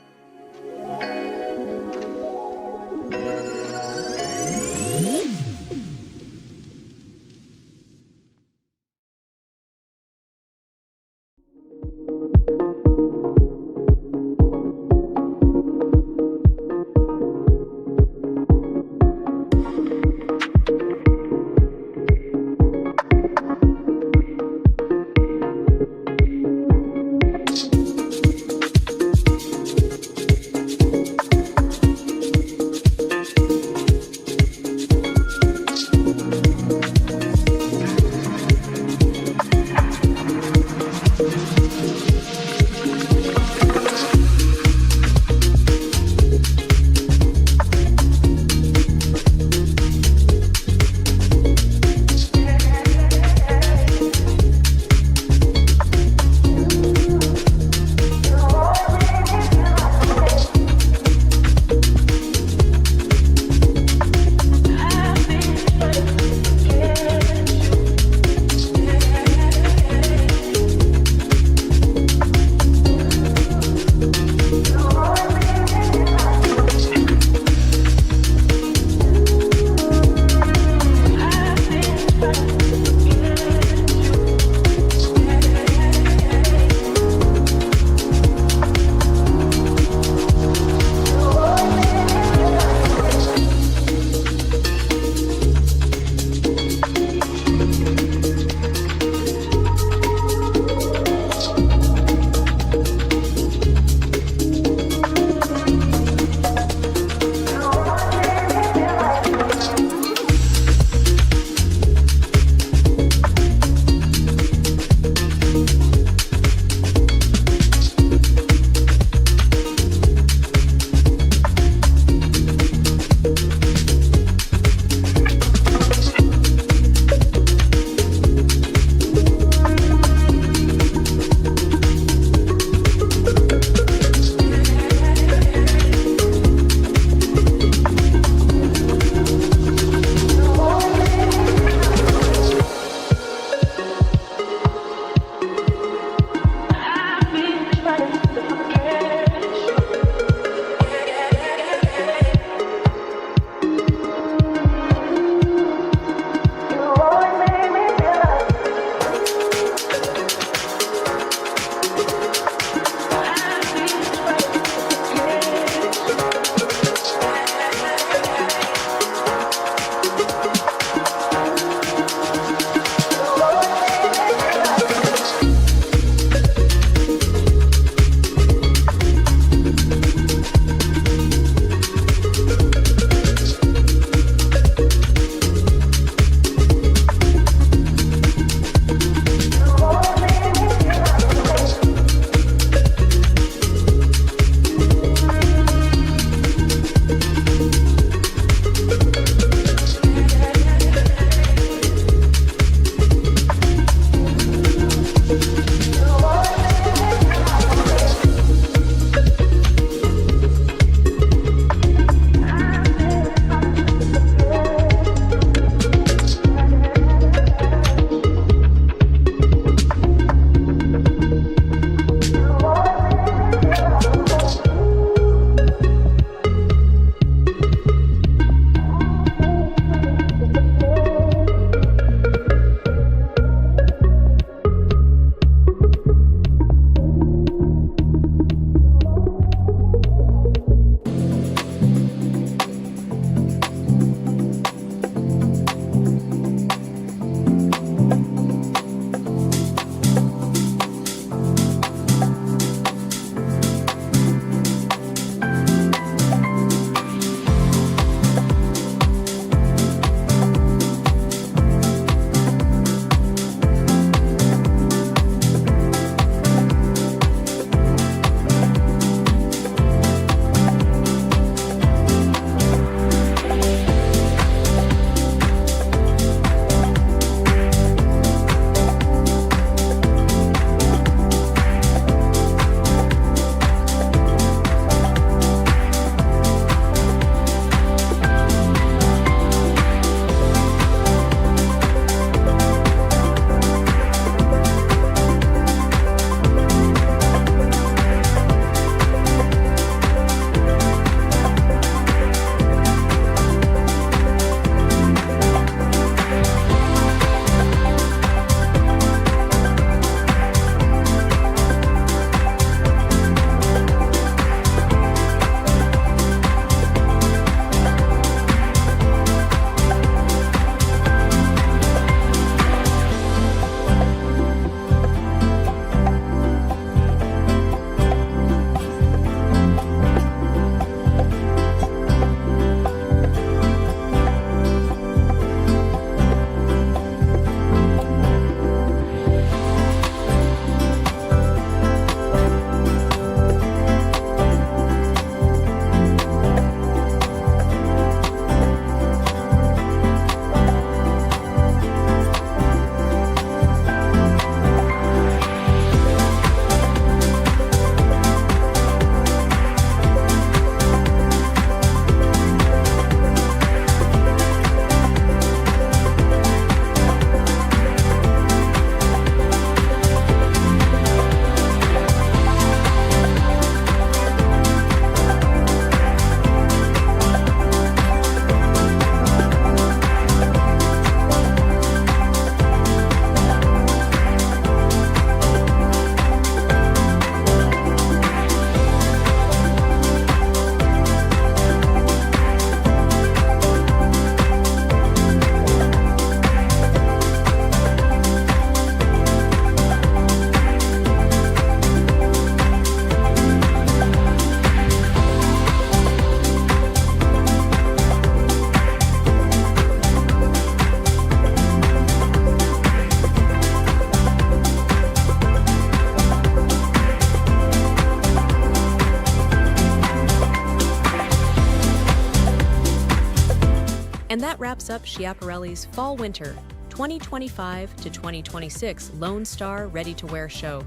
And that wraps up Schiaparelli's Fall-Winter 2025 to 2026 Lone Star Ready-to-Wear show.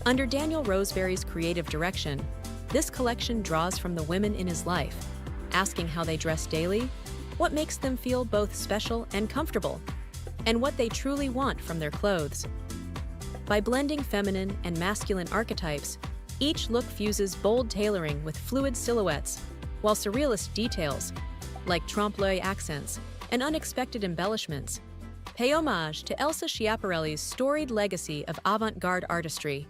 Under Daniel Roseberry's creative direction, this collection draws from the women in his life, asking how they dress daily, what makes them feel both special and comfortable, and what they truly want from their clothes. By blending feminine and masculine archetypes, each look fuses bold tailoring with fluid silhouettes, while surrealist details, like trompe-l'oeil accents and unexpected embellishments, pay homage to Elsa Schiaparelli's storied legacy of avant-garde artistry.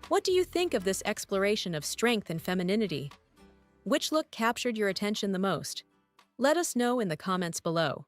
What do you think of this exploration of strength and femininity? Which look captured your attention the most? Let us know in the comments below.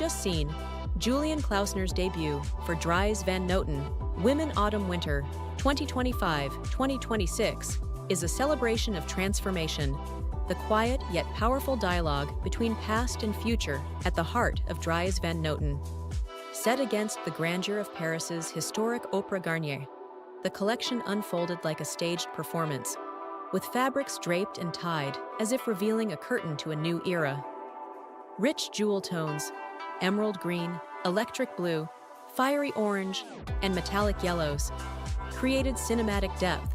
just seen, Julian Klausner's debut for Dries Van Noten, Women Autumn-Winter 2025-2026, is a celebration of transformation, the quiet yet powerful dialogue between past and future at the heart of Dries Van Noten. Set against the grandeur of Paris's historic Opera Garnier, the collection unfolded like a staged performance, with fabrics draped and tied as if revealing a curtain to a new era. Rich jewel tones, emerald green, electric blue, fiery orange, and metallic yellows, created cinematic depth,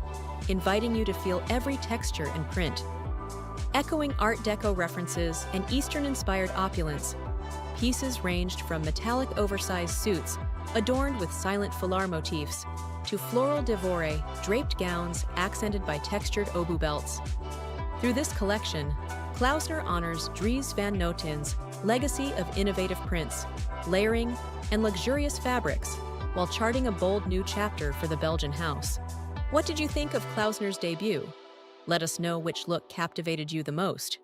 inviting you to feel every texture and print. Echoing Art Deco references and Eastern-inspired opulence, pieces ranged from metallic oversized suits adorned with silent foulard motifs to floral devore draped gowns accented by textured obu belts. Through this collection, Klausner honors Dries Van Noten's legacy of innovative prints, layering, and luxurious fabrics, while charting a bold new chapter for the Belgian house. What did you think of Klausner's debut? Let us know which look captivated you the most.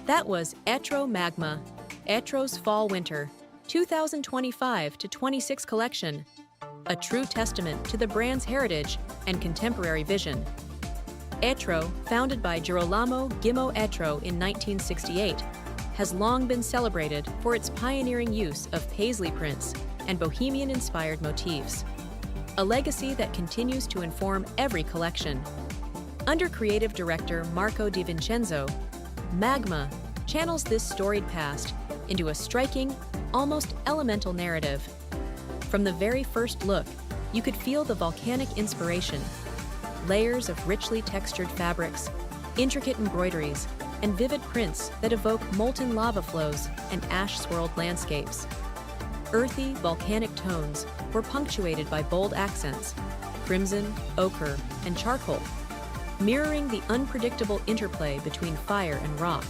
That was Etro Magma, Etro's Fall-Winter 2025-26 collection, a true testament to the brand's heritage and contemporary vision. Etro, founded by Girolamo Gimmo Etro in 1968, has long been celebrated for its pioneering use of paisley prints and bohemian-inspired motifs, a legacy that continues to inform every collection. Under creative director Marco Di Vincenzo, Magma channels this storied past into a striking, almost elemental narrative. From the very first look, you could feel the volcanic inspiration. Layers of richly textured fabrics, intricate embroideries, and vivid prints that evoke molten lava flows and ash-swirled landscapes. Earthy, volcanic tones were punctuated by bold accents, crimson, ochre, and charcoal, mirroring the unpredictable interplay between fire and rock.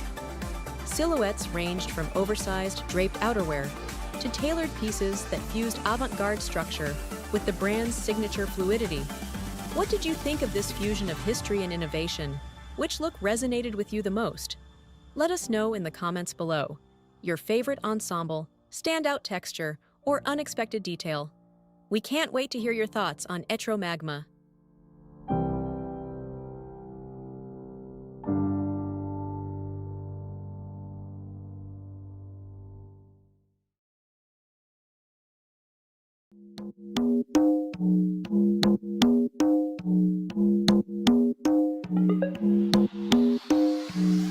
Silhouettes ranged from oversized draped outerwear to tailored pieces that fused avant-garde structure with the brand's signature fluidity. What did you think of this fusion of history and innovation? Which look resonated with you the most? Let us know in the comments below. Your favorite ensemble, standout texture, or unexpected detail. We can't wait to hear your thoughts on Etro Magma.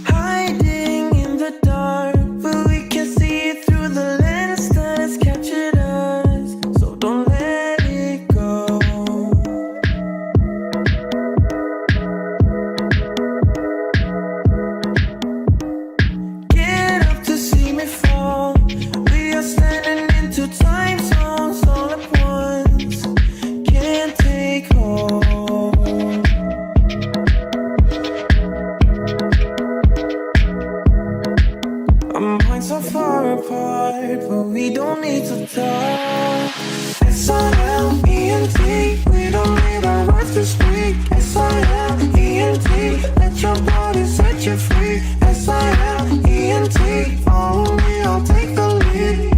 Hiding in the dark, but we can see it through the lens that has captured us. So don't let it go. Get up to see me fall. We are standing into time zones all at once. Can't take hold. Our minds are far apart, but we don't need to talk. S-I-L-E-N-T, we don't need our words to speak. S-I-L-E-N-T, let your body set you free. S-I-L-E-N-T, follow me, I'll take the lead.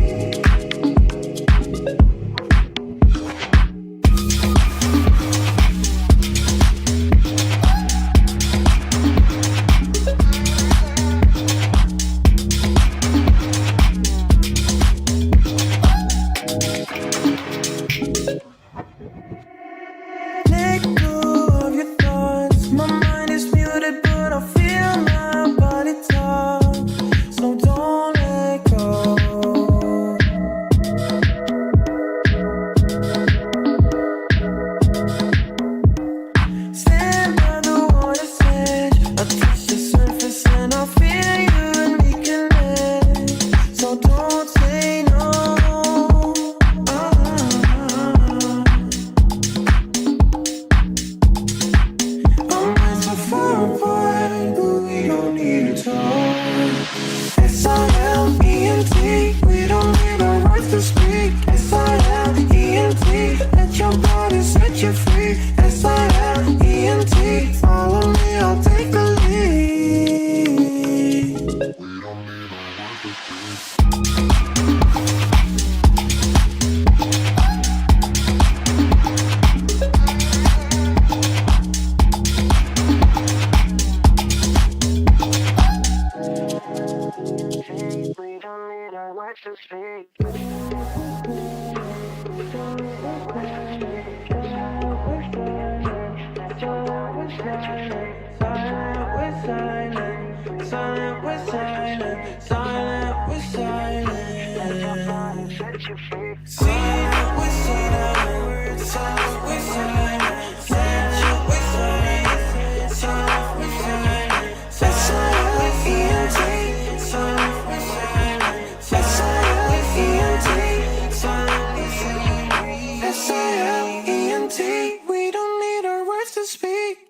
Let go of your thoughts. My mind is muted, but I feel my body talk. So don't let go. Stand by the water's edge. I touch the surface and I feel you and we connect. So don't say no. Our minds are far apart, but we don't need to talk. S-I-L-E-N-T, we don't need our words to speak. S-I-L-E-N-T, let your body set you free. S-I-L-E-N-T, follow me, I'll take the lead. We don't need our words to speak. Silent, we're silent. Silent, we're silent. Silent, we're silent. Silent, we're silent. Silent, we're silent. Silent, we're silent. S-I-L-E-N-T. Silent, we're silent. S-I-L-E-N-T. Silent, we're silent. S-I-L-E-N-T. We don't need our words to speak.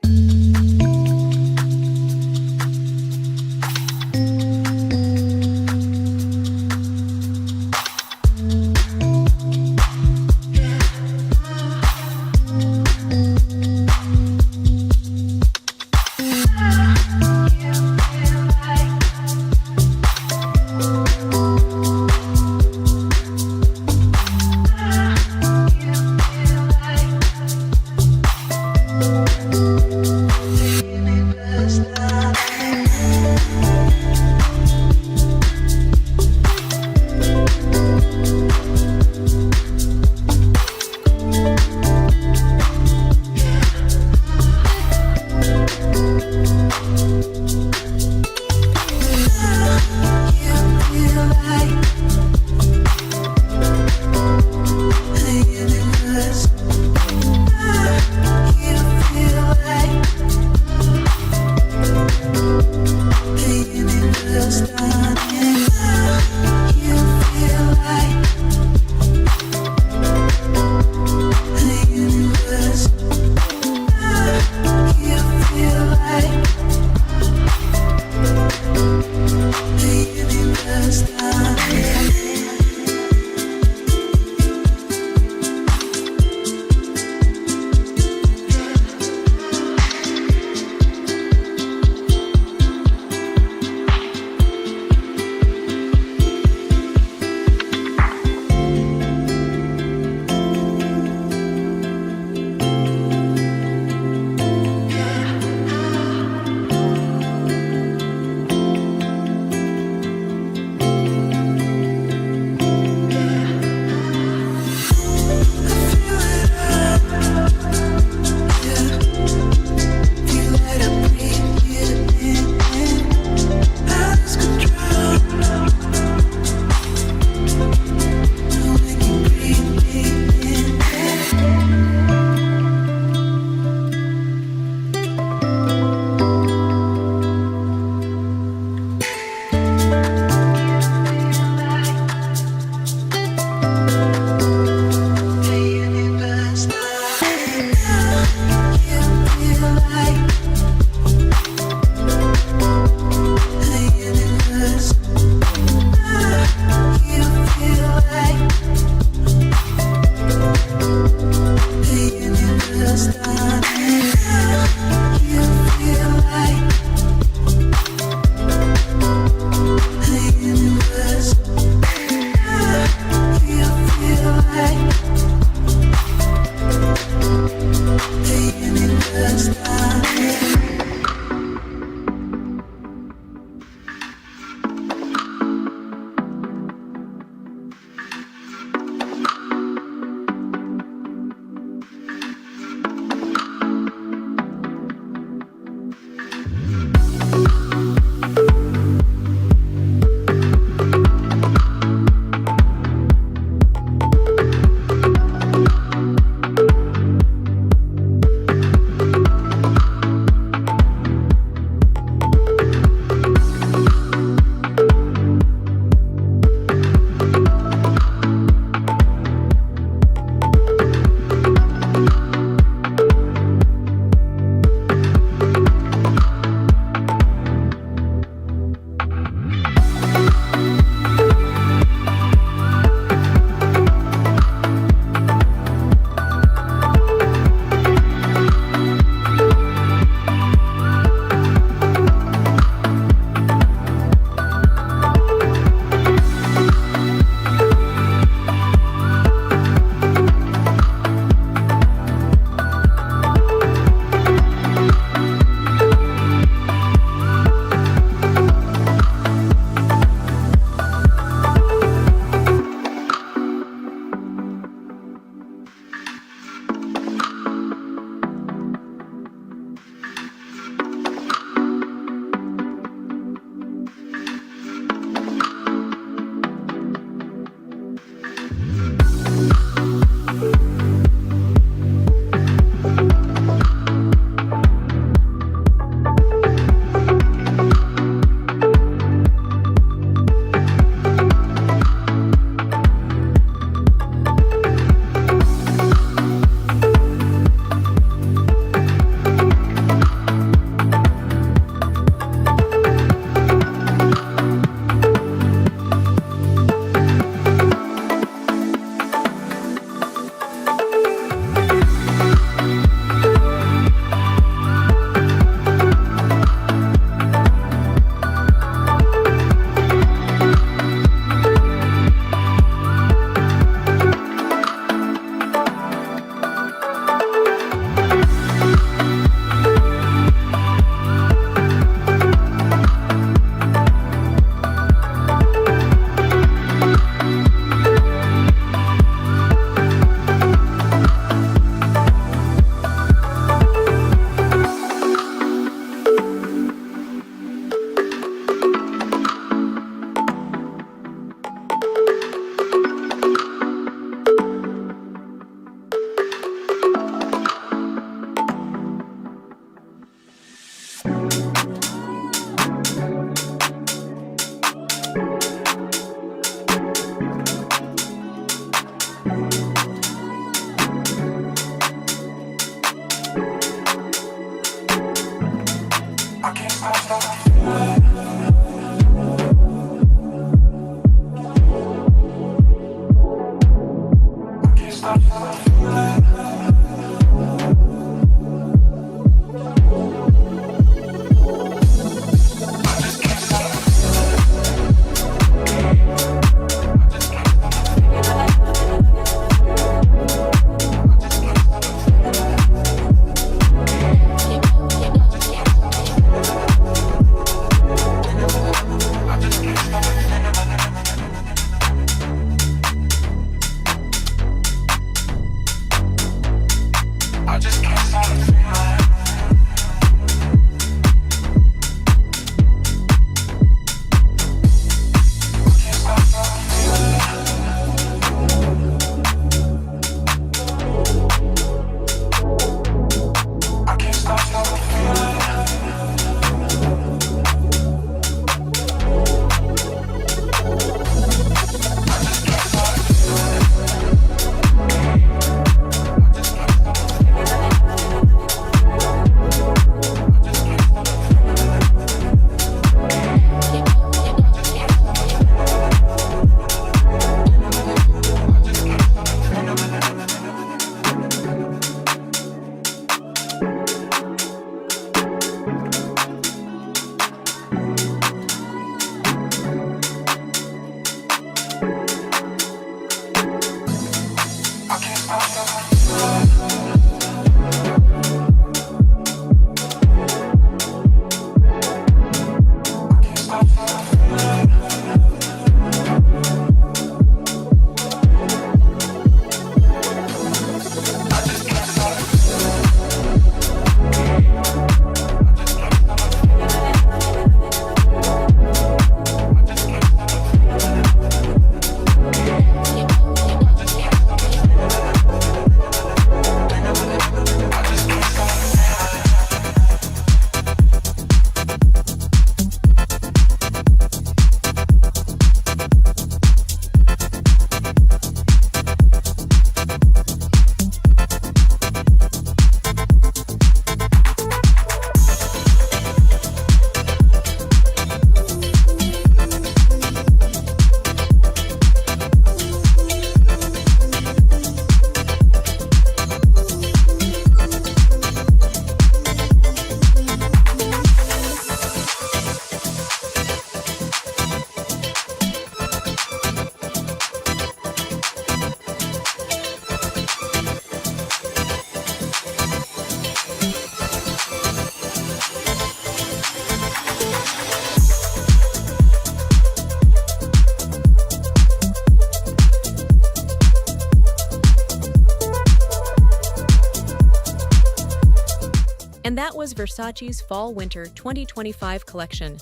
That was Versace's Fall-Winter 2025 collection,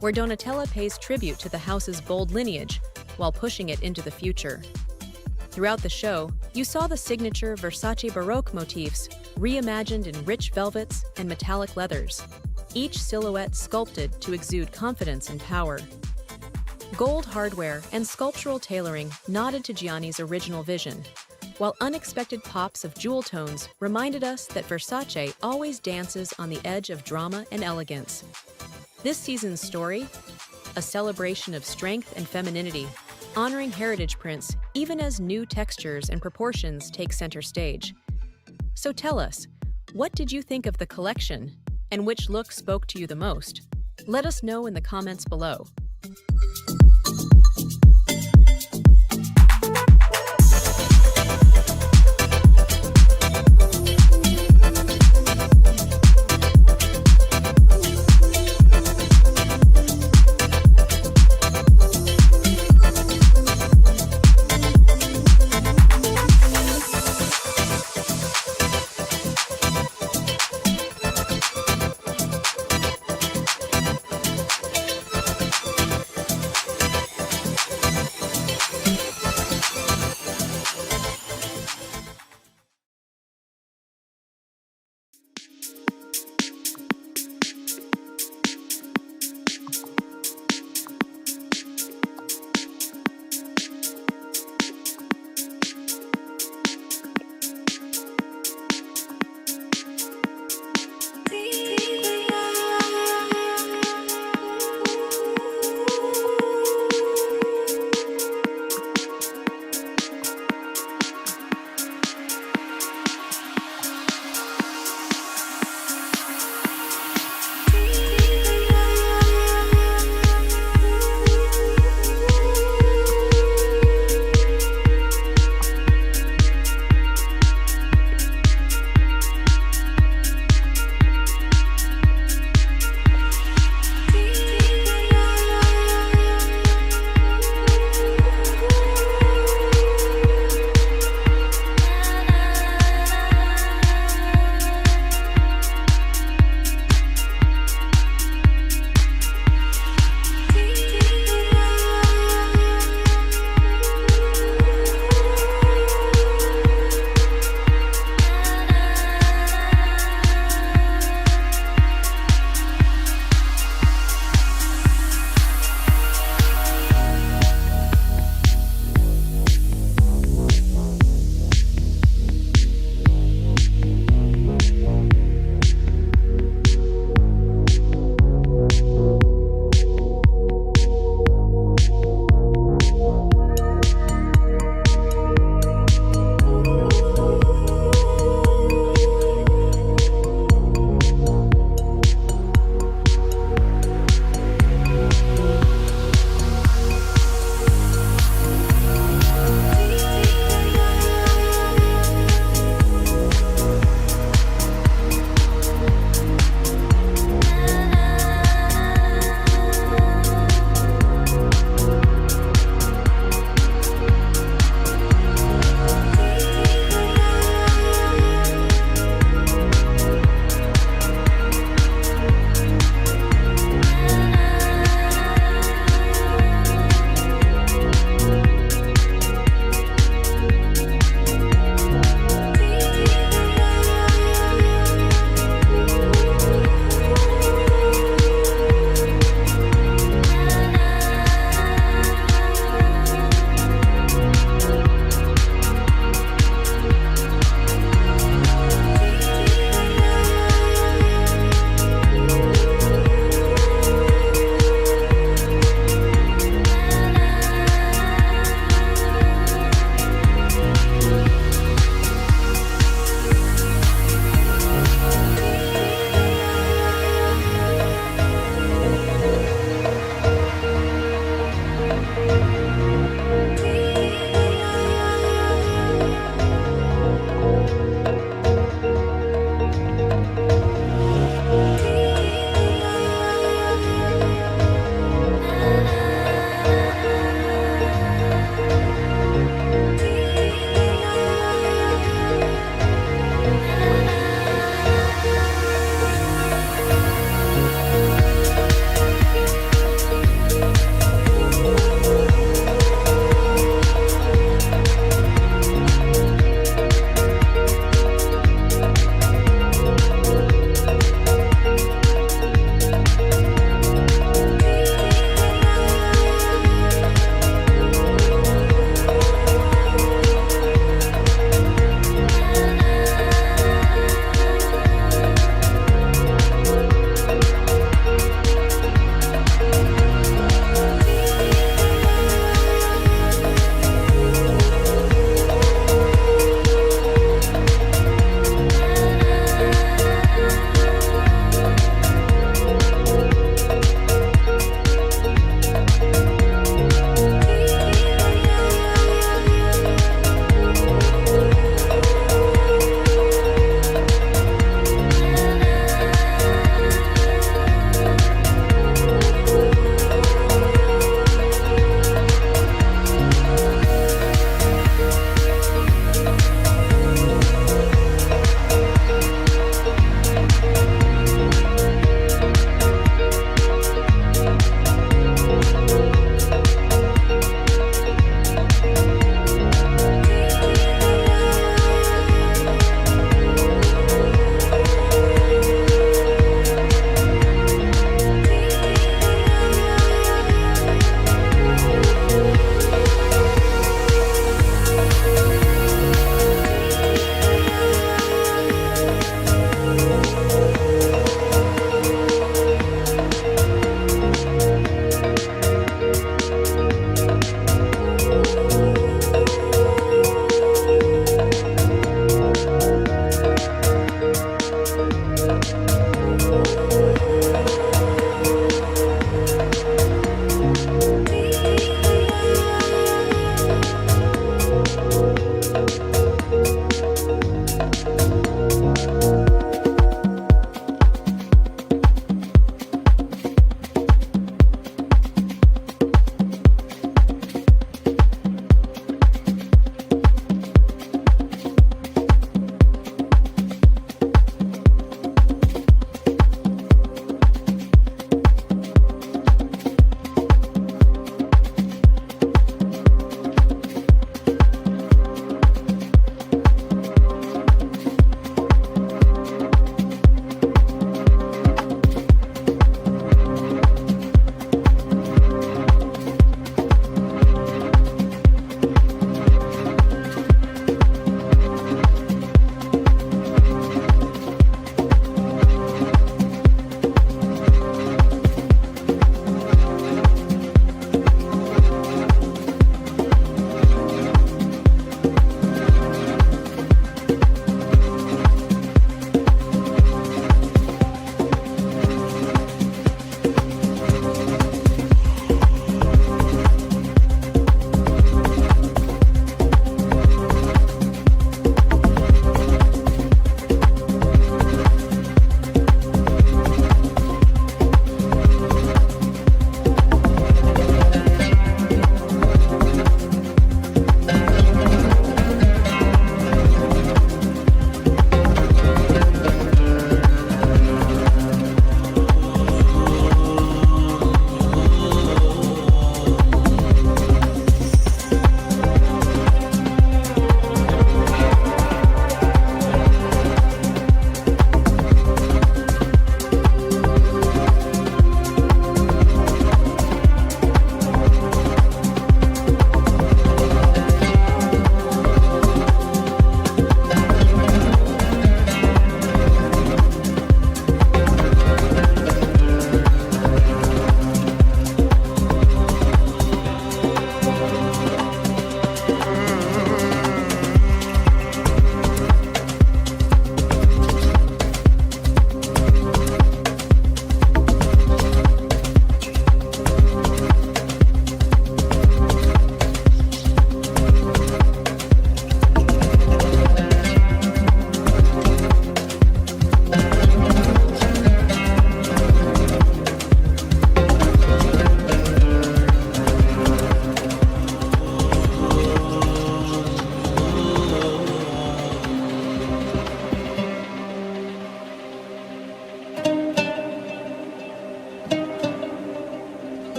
where Donatella pays tribute to the house's bold lineage while pushing it into the future. Throughout the show, you saw the signature Versace Baroque motifs reimagined in rich velvets and metallic leathers, each silhouette sculpted to exude confidence and power. Gold hardware and sculptural tailoring nodded to Gianni's original vision, while unexpected pops of jewel tones reminded us that Versace always dances on the edge of drama and elegance. This season's story? A celebration of strength and femininity, honoring heritage prints even as new textures and proportions take center stage. So tell us, what did you think of the collection, and which look spoke to you the most? Let us know in the comments below.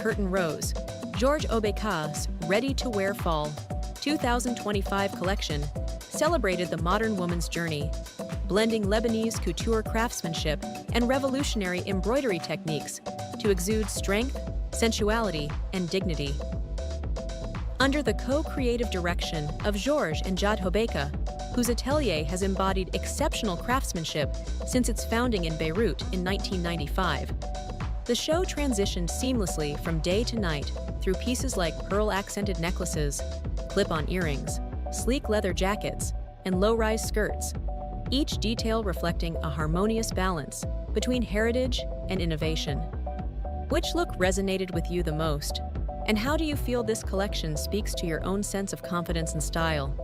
curtain rose, Georges Obeka's Ready-to-Wear Fall 2025 collection celebrated the modern woman's journey, blending Lebanese couture craftsmanship and revolutionary embroidery techniques to exude strength, sensuality, and dignity. Under the co-creative direction of Georges and Jad Hobeka, whose atelier has embodied exceptional craftsmanship since its founding in Beirut in 1995, the show transitioned seamlessly from day to night through pieces like pearl-accented necklaces, clip-on earrings, sleek leather jackets, and low-rise skirts, each detail reflecting a harmonious balance between heritage and innovation. Which look resonated with you the most? And how do you feel this collection speaks to your own sense of confidence and style?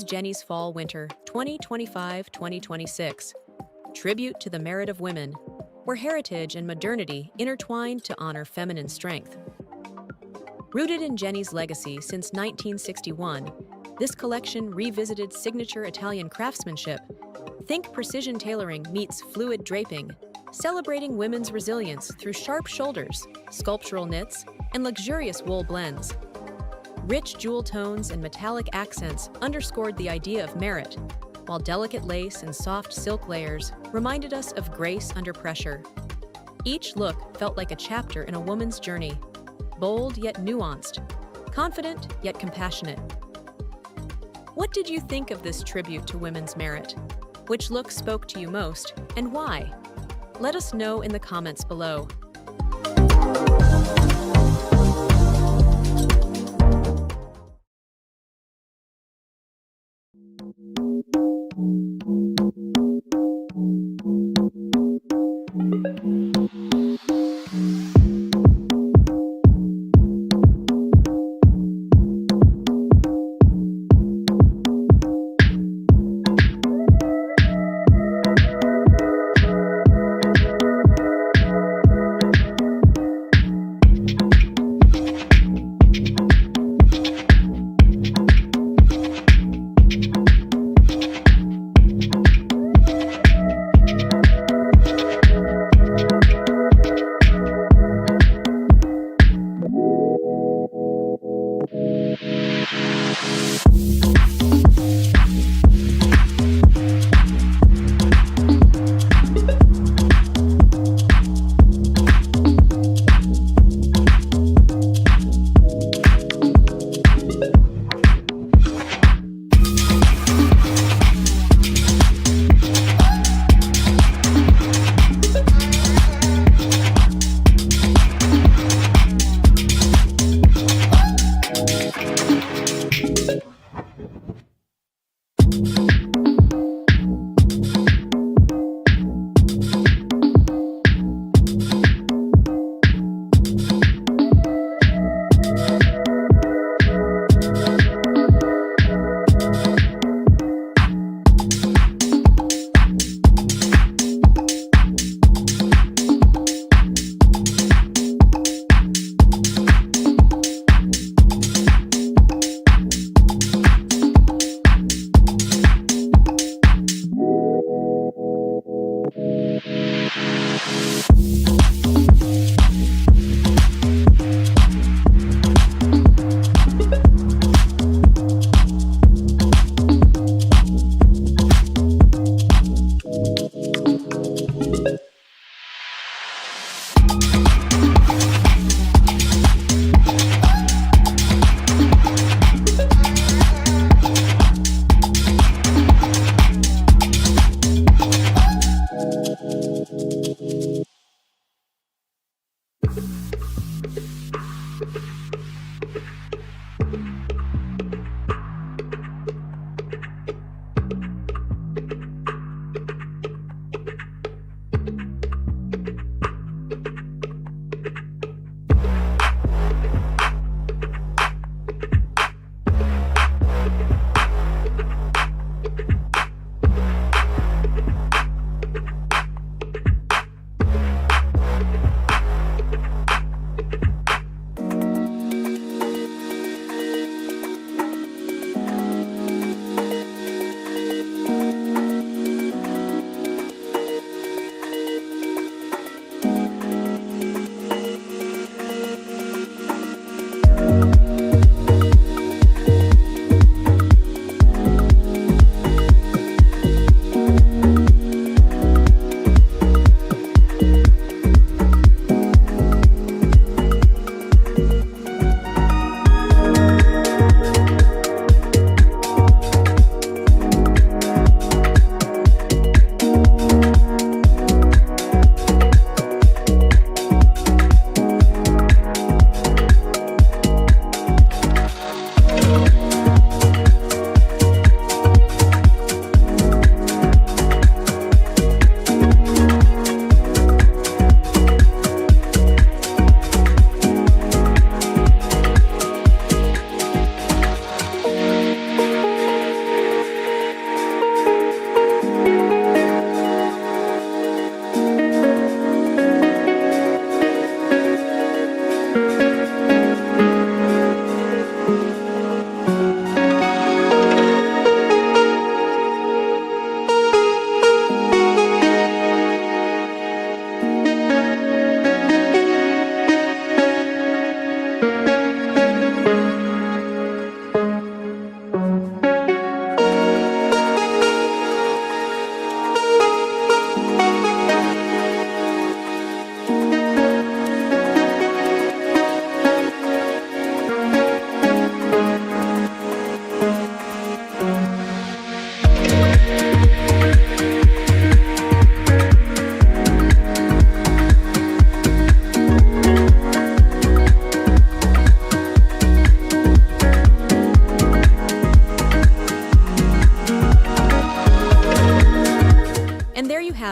is Jenny's Fall Winter 2025-2026, Tribute to the Merit of Women, where heritage and modernity intertwine to honor feminine strength. Rooted in Jenny's legacy since 1961, this collection revisited signature Italian craftsmanship. Think precision tailoring meets fluid draping, celebrating women's resilience through sharp shoulders, sculptural knits, and luxurious wool blends. Rich jewel tones and metallic accents underscored the idea of merit, while delicate lace and soft silk layers reminded us of grace under pressure. Each look felt like a chapter in a woman's journey, bold yet nuanced, confident yet compassionate. What did you think of this tribute to women's merit? Which look spoke to you most, and why? Let us know in the comments below.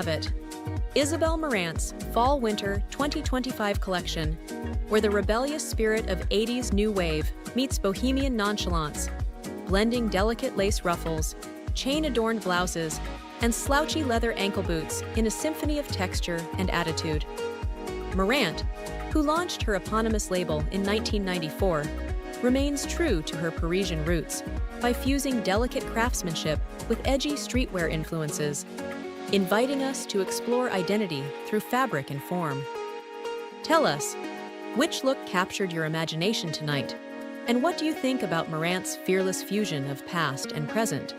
have it. Isabel Marant's Fall-Winter 2025 collection, where the rebellious spirit of 80s new wave meets bohemian nonchalance, blending delicate lace ruffles, chain-adorned blouses, and slouchy leather ankle boots in a symphony of texture and attitude. Marant, who launched her eponymous label in 1994, remains true to her Parisian roots by fusing delicate craftsmanship with edgy streetwear influences, inviting us to explore identity through fabric and form. Tell us, which look captured your imagination tonight? And what do you think about Marant's fearless fusion of past and present?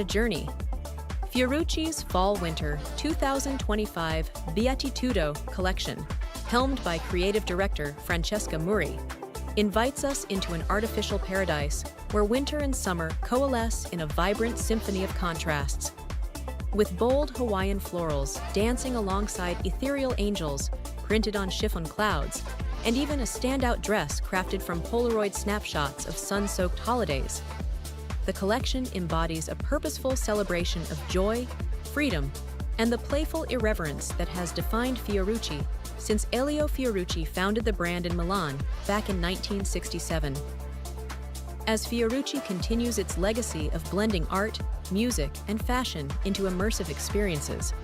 a journey. Fiorucci's Fall-Winter 2025 Beatitudo collection, helmed by creative director Francesca Muri, invites us into an artificial paradise where winter and summer coalesce in a vibrant symphony of contrasts. With bold Hawaiian florals dancing alongside ethereal angels printed on chiffon clouds, and even a standout dress crafted from Polaroid snapshots of sun-soaked holidays, the collection embodies a purposeful celebration of joy, freedom, and the playful irreverence that has defined Fiorucci since Elio Fiorucci founded the brand in Milan back in 1967. As Fiorucci continues its legacy of blending art, music, and fashion into immersive experiences,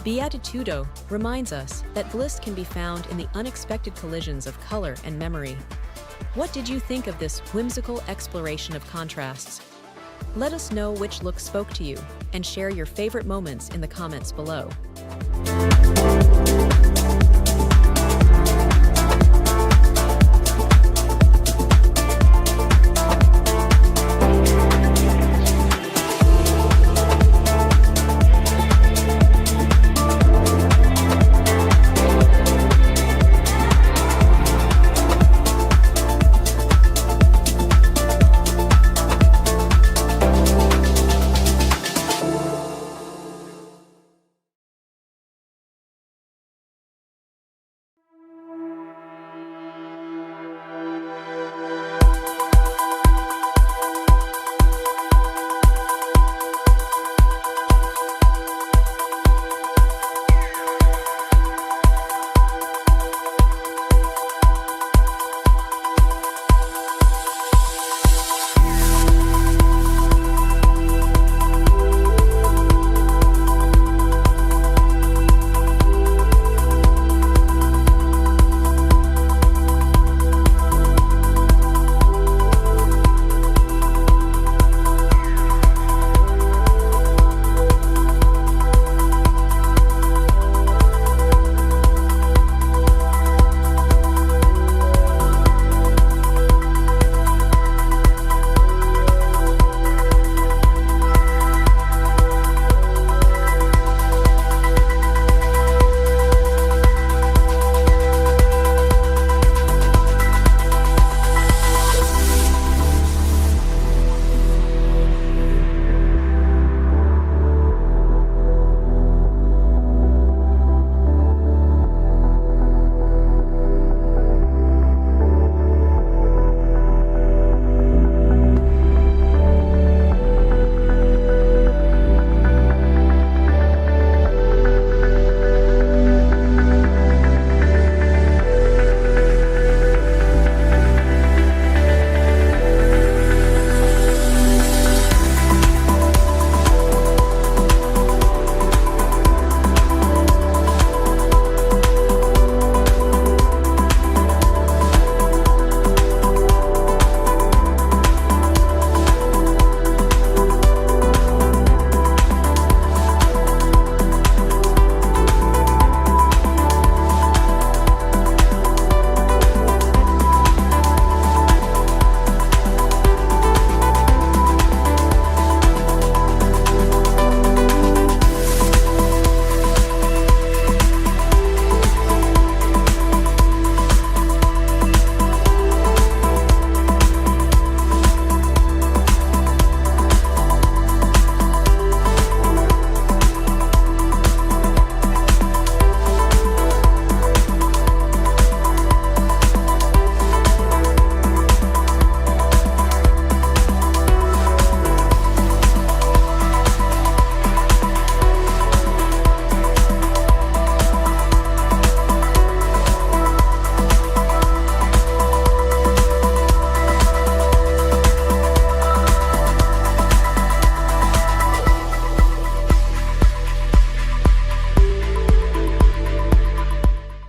Beatitudo reminds us that bliss can be found in the unexpected collisions of color and memory. What did you think of this whimsical exploration of contrasts? Let us know which look spoke to you, and share your favorite moments in the comments below.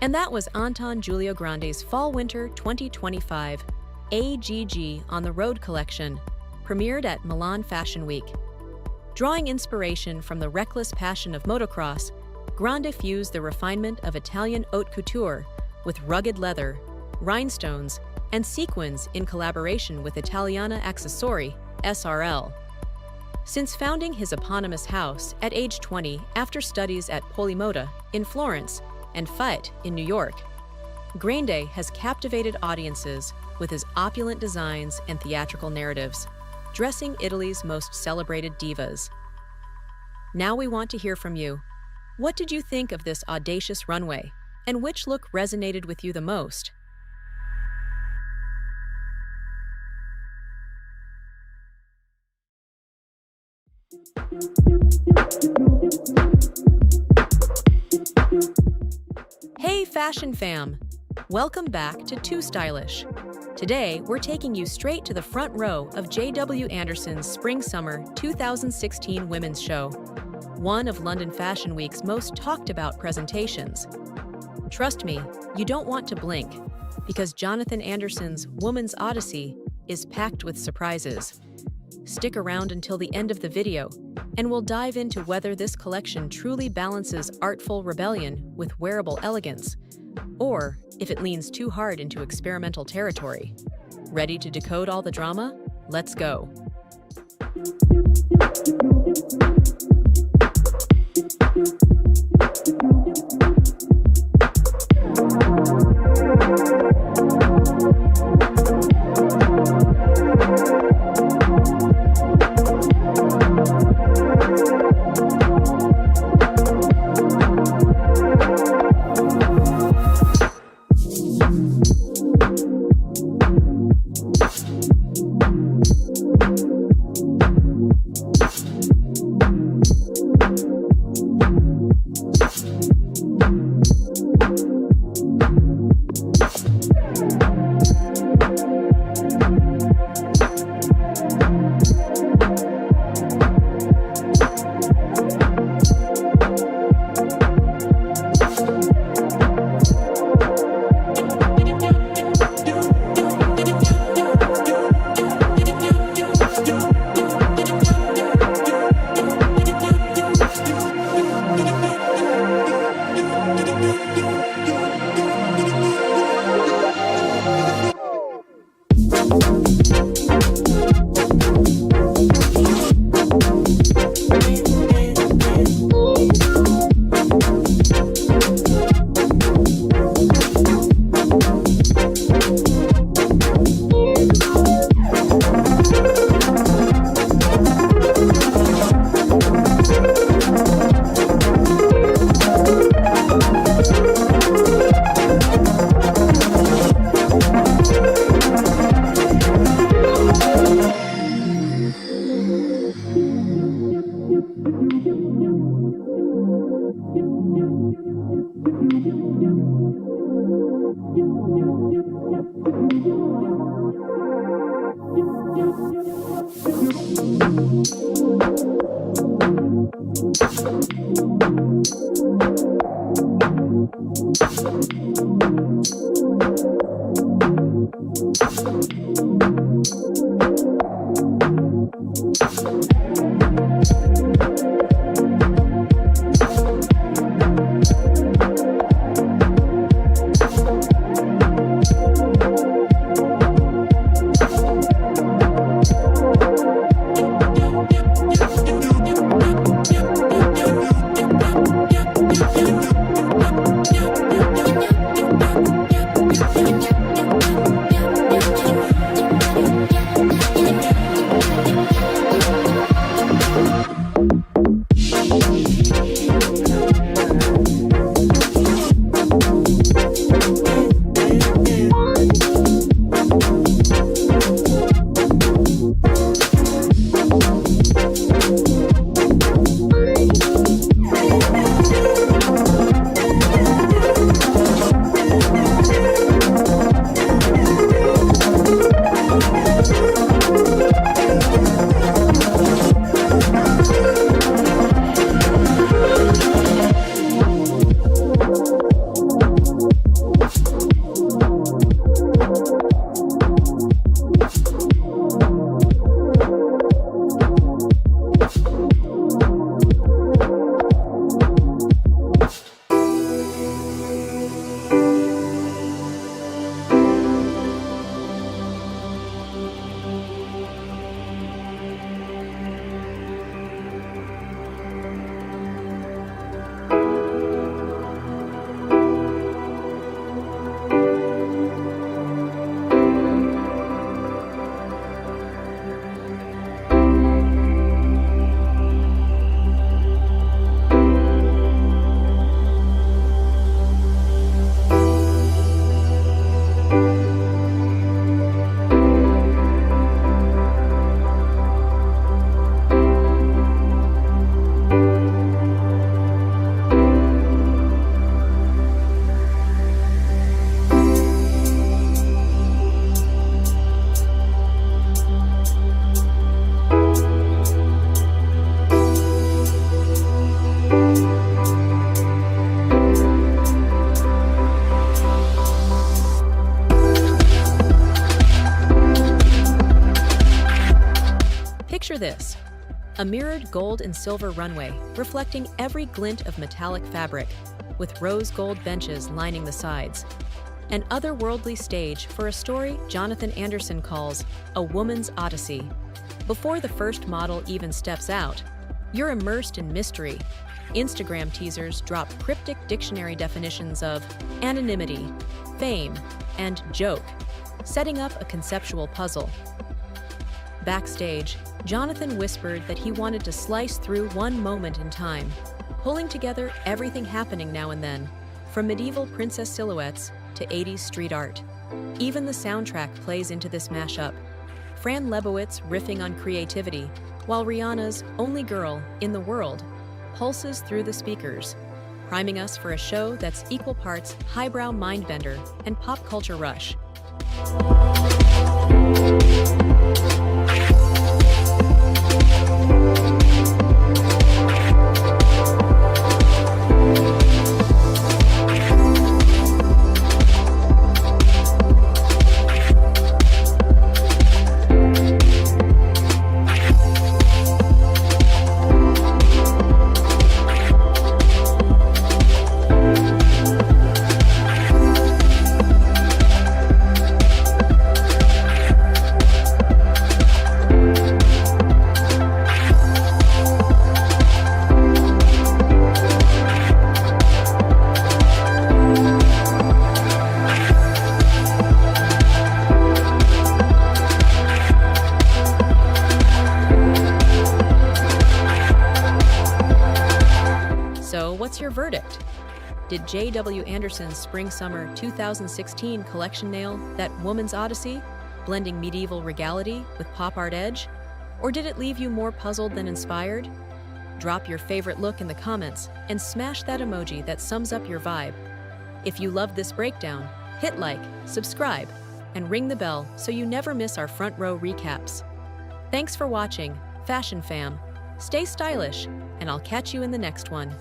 And that was Anton Giulio Grande's Fall-Winter 2025 AGG on the Road collection, premiered at Milan Fashion Week. Drawing inspiration from the reckless passion of motocross, Grande fused the refinement of Italian haute couture with rugged leather, rhinestones, and sequins in collaboration with Italiana Accessori, SRL. Since founding his eponymous house at age 20 after studies at Polimoda in Florence and Fiat in New York, Grande has captivated audiences with his opulent designs and theatrical narratives, dressing Italy's most celebrated divas. Now we want to hear from you. What did you think of this audacious runway, and which look resonated with you the most? Hey Fashion Fam! Welcome back to tooStylish. Today, we're taking you straight to the front row of J.W. Anderson's Spring-Summer 2016 Women's Show, one of London Fashion Week's most talked about presentations. Trust me, you don't want to blink, because Jonathan Anderson's Woman's Odyssey is packed with surprises. Stick around until the end of the video, and we'll dive into whether this collection truly balances artful rebellion with wearable elegance, or if it leans too hard into experimental territory. Ready to decode all the drama? Let's go. Picture this, a mirrored gold and silver runway reflecting every glint of metallic fabric, with rose gold benches lining the sides. An otherworldly stage for a story Jonathan Anderson calls a woman's odyssey. Before the first model even steps out, you're immersed in mystery. Instagram teasers drop cryptic dictionary definitions of anonymity, fame, and joke, setting up a conceptual puzzle. Backstage, Jonathan whispered that he wanted to slice through one moment in time, pulling together everything happening now and then, from medieval princess silhouettes to 80s street art. Even the soundtrack plays into this mashup. Fran Lebowitz riffing on creativity, while Rihanna's Only Girl in the World pulses through the speakers, priming us for a show that's equal parts highbrow mindbender and pop culture rush. What's your verdict? Did J.W. Anderson's Spring-Summer 2016 collection nail that woman's odyssey, blending medieval regality with pop art edge? Or did it leave you more puzzled than inspired? Drop your favorite look in the comments and smash that emoji that sums up your vibe. If you loved this breakdown, hit like, subscribe, and ring the bell so you never miss our front row recaps. Thanks for watching, Fashion Fam. Stay stylish, and I'll catch you in the next one.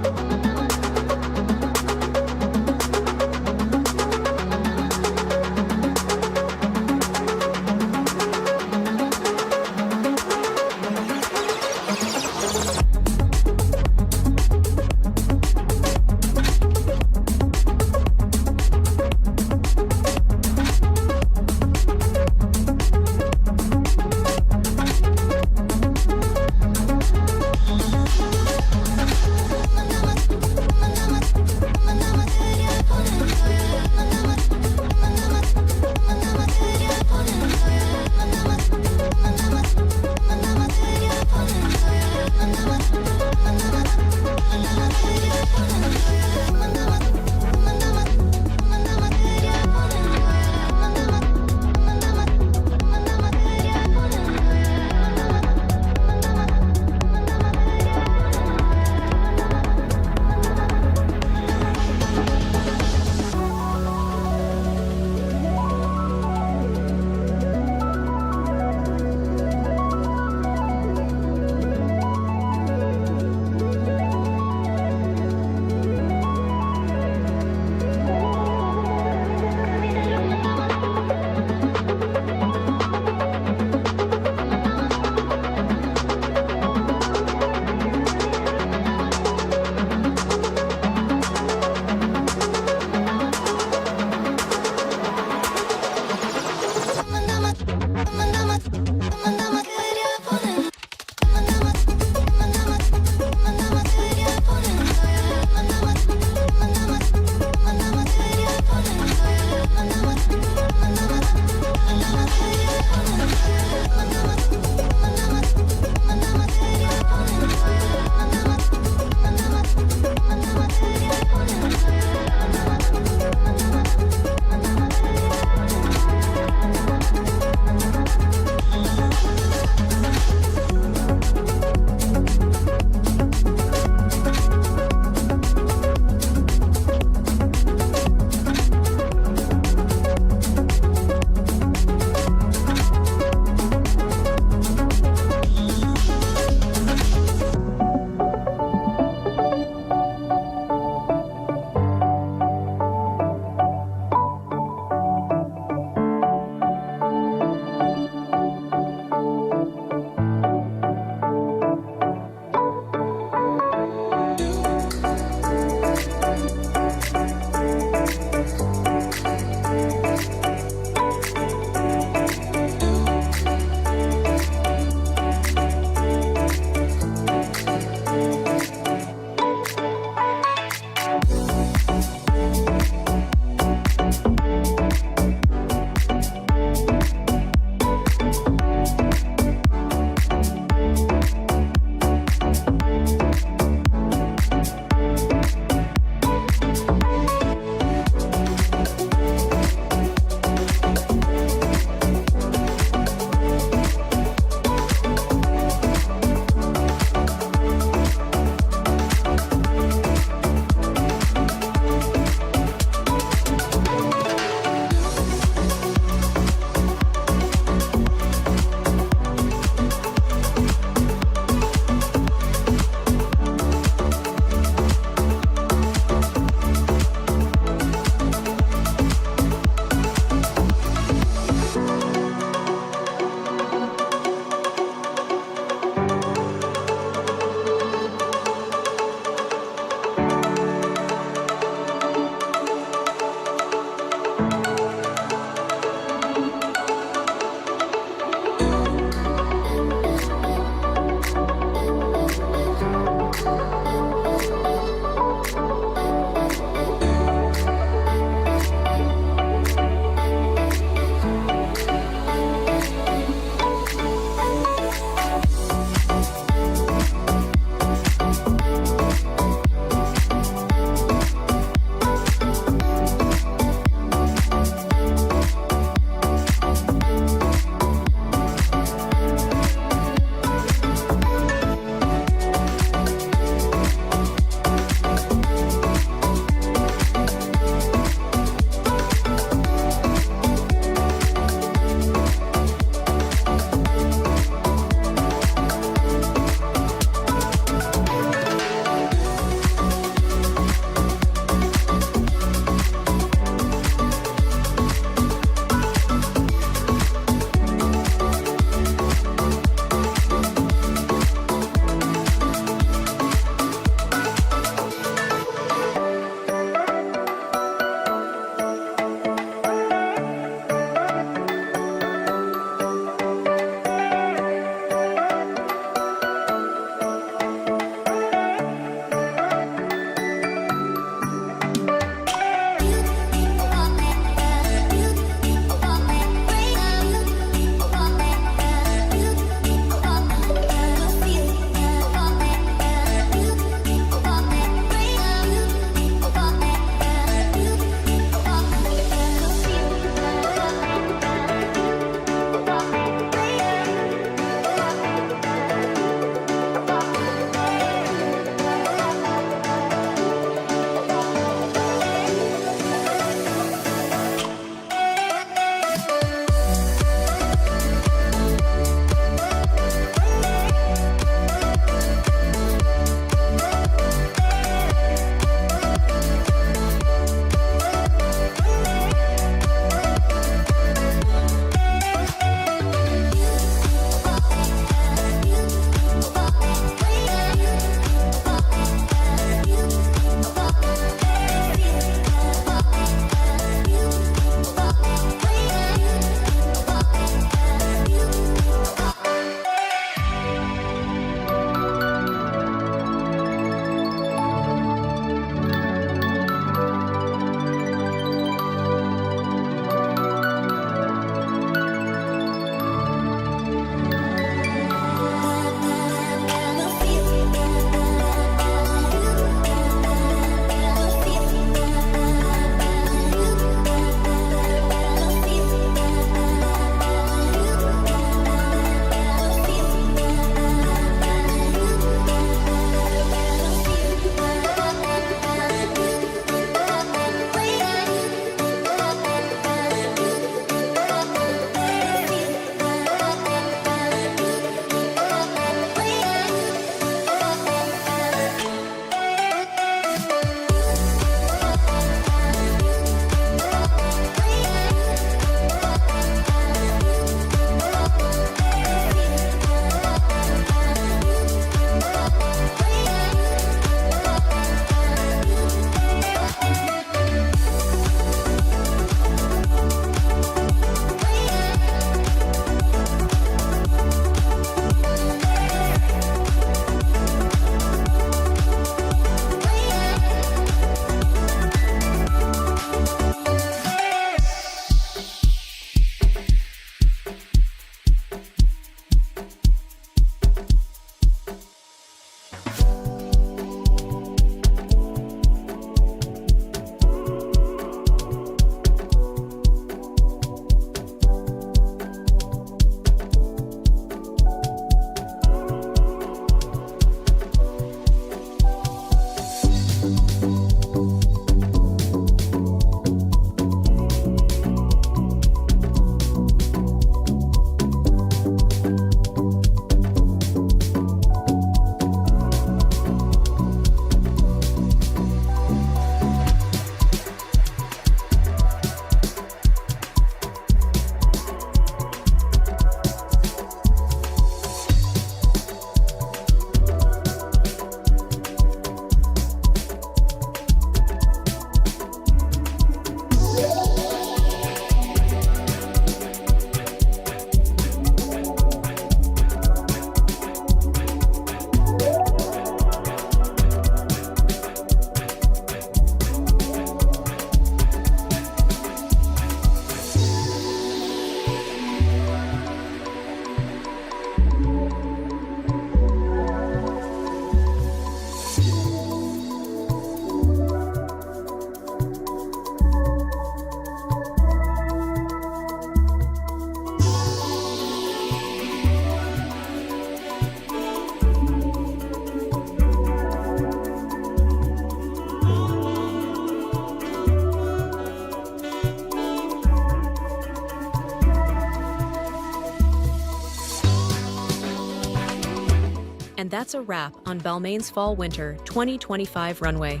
that's a wrap on Balmain's Fall-Winter 2025 runway.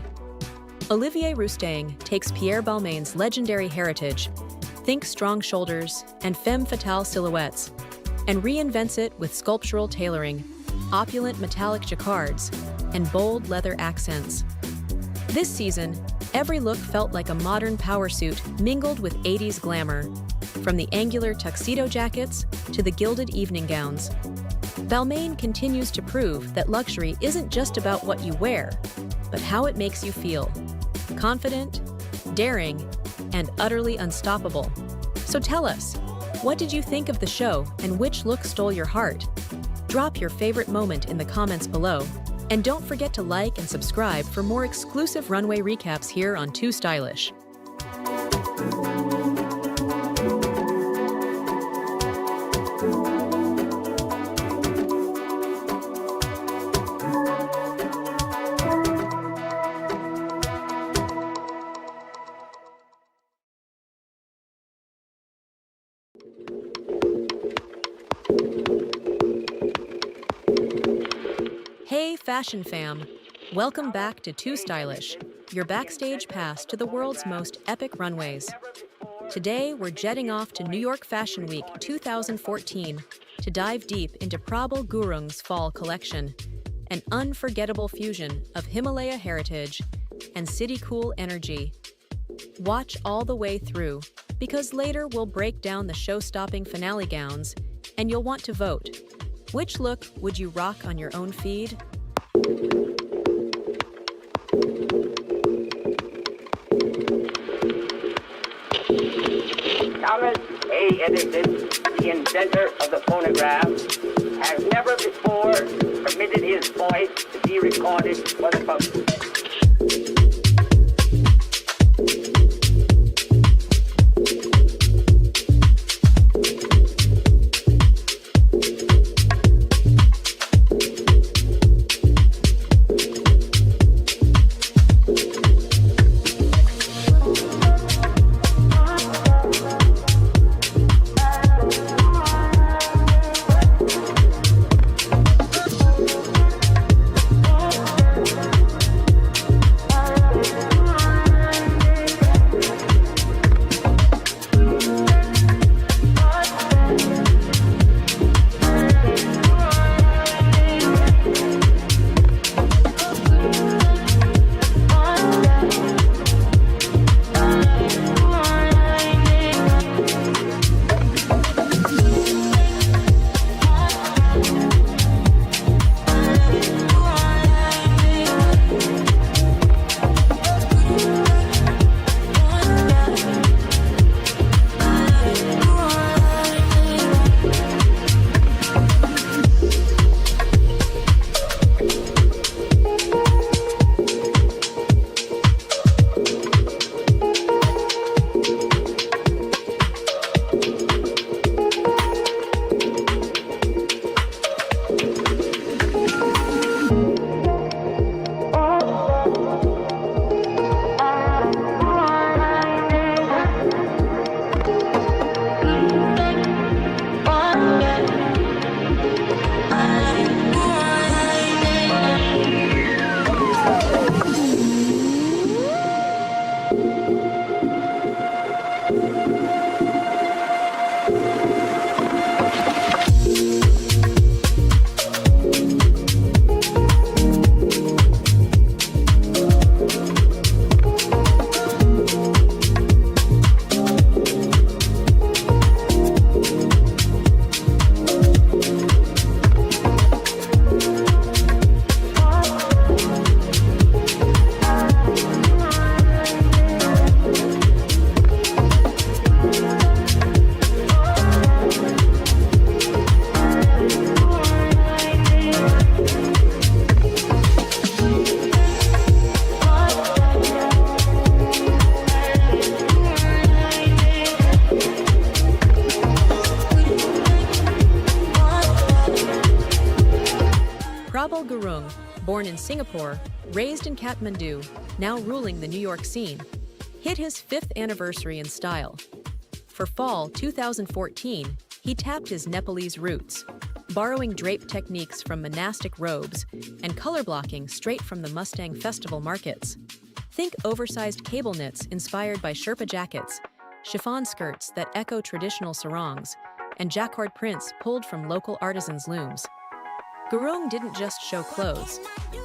Olivier Rousteing takes Pierre Balmain's legendary heritage, think strong shoulders and femme fatale silhouettes, and reinvents it with sculptural tailoring, opulent metallic jacquards, and bold leather accents. This season, every look felt like a modern power suit mingled with 80s glamour, from the angular tuxedo jackets to the gilded evening gowns. Balmain continues to prove that luxury isn't just about what you wear, but how it makes you feel. Confident, daring, and utterly unstoppable. So tell us, what did you think of the show and which look stole your heart? Drop your favorite moment in the comments below, and don't forget to like and subscribe for more exclusive runway recaps here on tooStylish. Hey fashion fam, welcome back to tooStylish, your backstage pass to the world's most epic runways. Today we're jetting off to New York Fashion Week 2014 to dive deep into Prabal Gurung's fall collection, an unforgettable fusion of Himalaya heritage and city cool energy. Watch all the way through, because later we'll break down the show-stopping finale gowns and you'll want to vote. Which look would you rock on your own feed? Thomas A. Edison, the inventor of the phonograph, has never before permitted his voice to be recorded for the public. Prabal Gurung, born in Singapore, raised in Kathmandu, now ruling the New York scene, hit his 5th anniversary in style. For fall 2014, he tapped his Nepalese roots, borrowing drape techniques from monastic robes and color blocking straight from the Mustang Festival markets. Think oversized cable knits inspired by Sherpa jackets, chiffon skirts that echo traditional sarongs, and jacquard prints pulled from local artisans' looms. Gurung didn't just show clothes.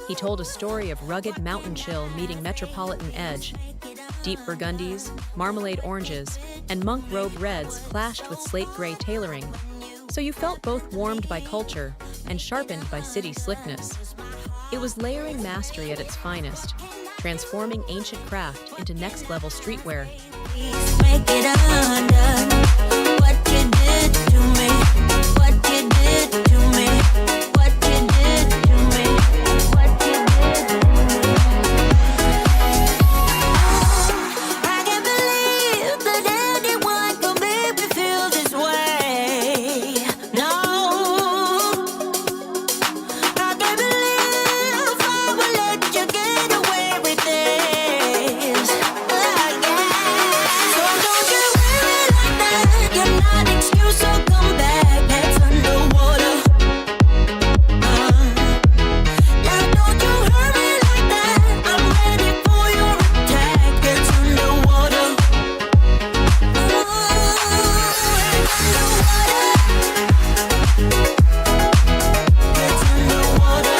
He told a story of rugged mountain chill meeting metropolitan edge. Deep burgundies, marmalade oranges, and monk robe reds clashed with slate gray tailoring, so you felt both warmed by culture and sharpened by city slickness. It was layering mastery at its finest, transforming ancient craft into next-level streetwear. Make it undone. What you did to me, what you did to me, what you did to me, what you did to me. I can't believe the daddy one could make me feel this way. No, I can't believe I will let you get away with this. So don't you worry like that. You're not an excuse, so come back. That's underwater. Now don't you hurry like that. I'm ready for your attack. It's underwater. It's underwater.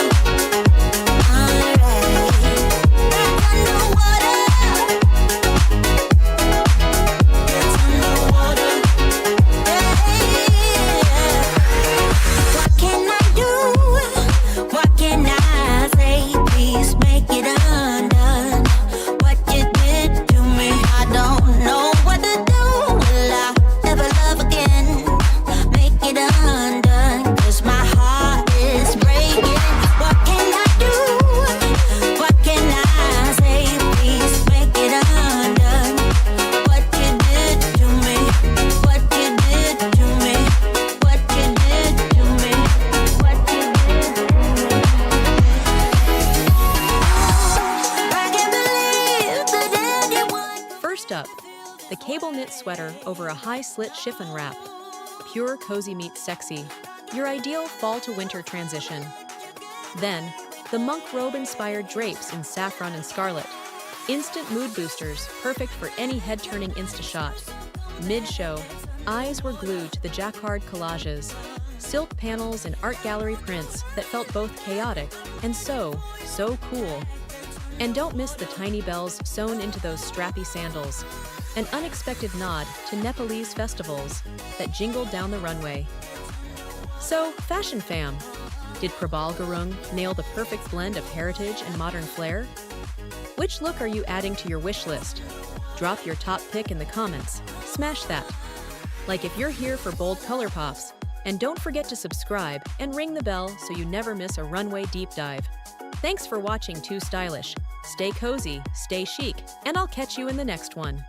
What can I do? What can I say? Please make it undone. What you did to me, I don't know what to do. Will I ever love again? Make it undone, 'cause my heart is breaking. What can I do? What can I say? Please make it undone. What you did to me, what you did to me, what you did to me, what you did to me. I can't believe the daddy one. First up, the cable knit sweater over a high-slit chiffon wrap. Pure cozy meets sexy, your ideal fall to winter transition. Then, the monk robe-inspired drapes in saffron and scarlet. Instant mood boosters, perfect for any head-turning Insta-shot. Mid-show, eyes were glued to the jacquard collages, silk panels and art gallery prints that felt both chaotic and so cool. And don't miss the tiny bells sewn into those strappy sandals, an unexpected nod to Nepalese festivals that jingled down the runway. So, fashion fam, did Prabal Gurung nail the perfect blend of heritage and modern flair? Which look are you adding to your wish list? Drop your top pick in the comments. Smash that. Like if you're here for bold color pops. And don't forget to subscribe and ring the bell so you never miss a runway deep dive. Thanks for watching tooStylish. Stay cozy, stay chic, and I'll catch you in the next one.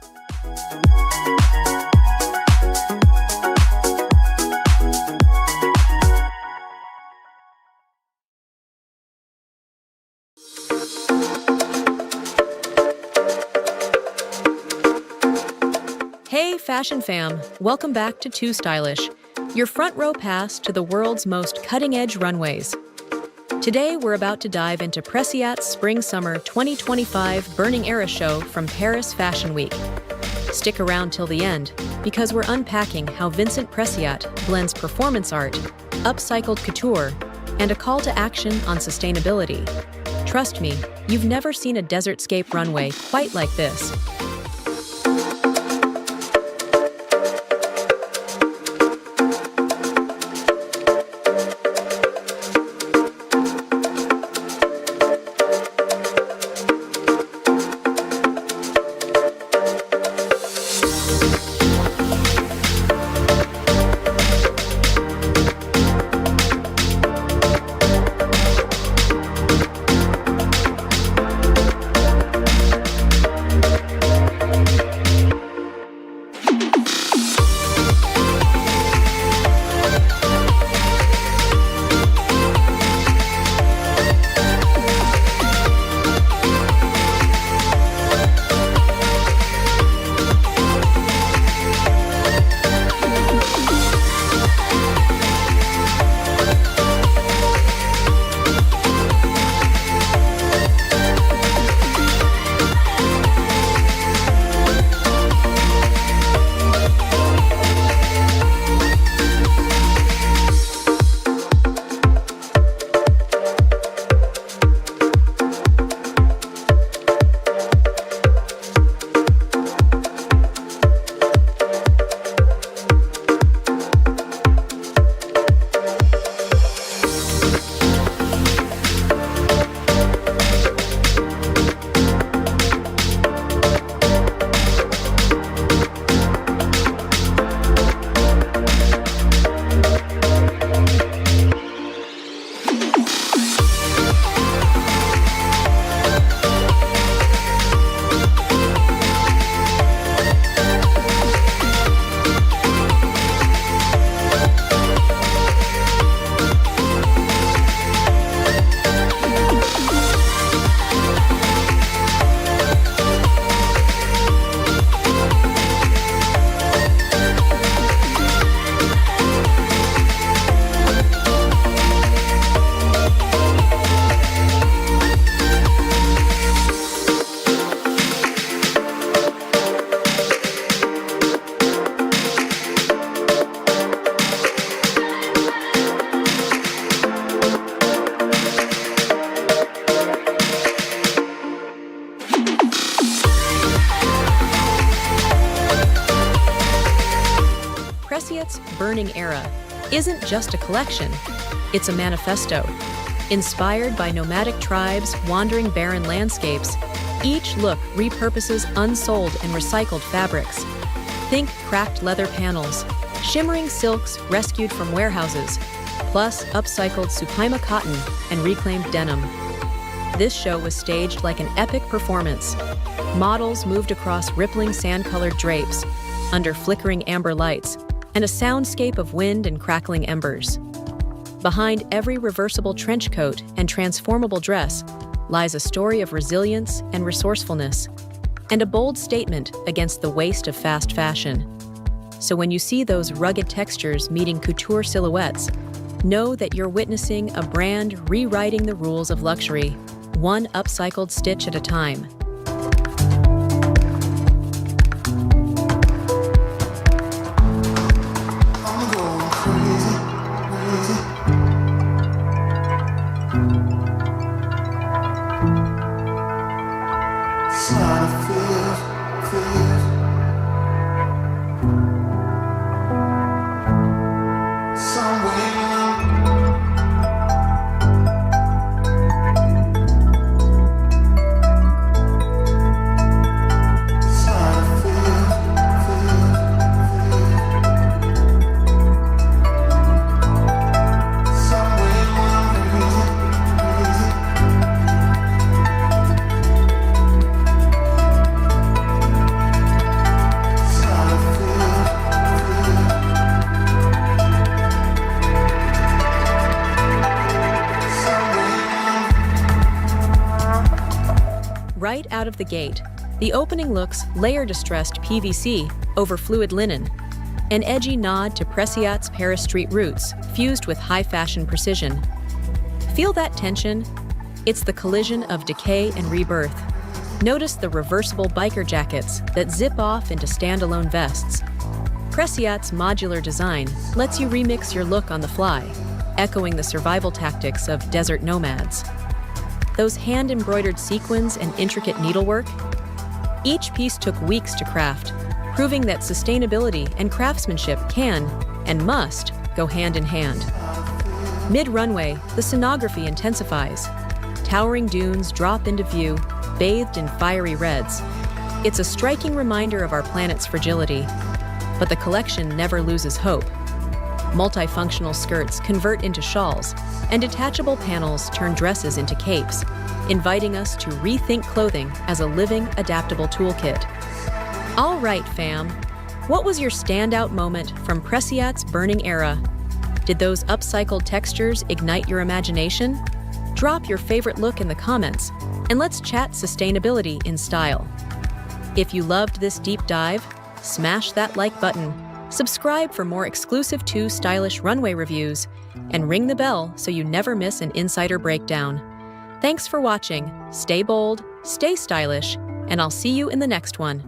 Hey fashion fam, welcome back to tooStylish, your front row pass to the world's most cutting-edge runways. Today we're about to dive into Preciat's Spring-Summer 2025 Burning Era show from Paris Fashion Week. Stick around till the end, because we're unpacking how Vincent Preciat blends performance art, upcycled couture, and a call to action on sustainability. Trust me, you've never seen a desertscape runway quite like this. Preciat's Burning Era isn't just a collection, it's a manifesto. Inspired by nomadic tribes wandering barren landscapes, each look repurposes unsold and recycled fabrics. Think cracked leather panels, shimmering silks rescued from warehouses, plus upcycled Supaima cotton and reclaimed denim. This show was staged like an epic performance. Models moved across rippling sand-colored drapes, under flickering amber lights, and a soundscape of wind and crackling embers. Behind every reversible trench coat and transformable dress lies a story of resilience and resourcefulness, and a bold statement against the waste of fast fashion. So when you see those rugged textures meeting couture silhouettes, know that you're witnessing a brand rewriting the rules of luxury, one upcycled stitch at a time. I'm going crazy, crazy. Trying to feel. Right out of the gate, the opening looks layer-distressed PVC over fluid linen, an edgy nod to Preciat's Paris street roots fused with high-fashion precision. Feel that tension? It's the collision of decay and rebirth. Notice the reversible biker jackets that zip off into standalone vests. Preciat's modular design lets you remix your look on the fly, echoing the survival tactics of desert nomads. Those hand-embroidered sequins and intricate needlework? Each piece took weeks to craft, proving that sustainability and craftsmanship can, and must, go hand in hand. Mid-runway, the scenography intensifies. Towering dunes drop into view, bathed in fiery reds. It's a striking reminder of our planet's fragility. But the collection never loses hope. Multifunctional skirts convert into shawls, and detachable panels turn dresses into capes, inviting us to rethink clothing as a living, adaptable toolkit. All right, fam. What was your standout moment from Preciat's Burning Era? Did those upcycled textures ignite your imagination? Drop your favorite look in the comments, and let's chat sustainability in style. If you loved this deep dive, smash that like button, subscribe for more exclusive tooStylish runway reviews, and ring the bell so you never miss an insider breakdown. Thanks for watching, stay bold, stay stylish, and I'll see you in the next one.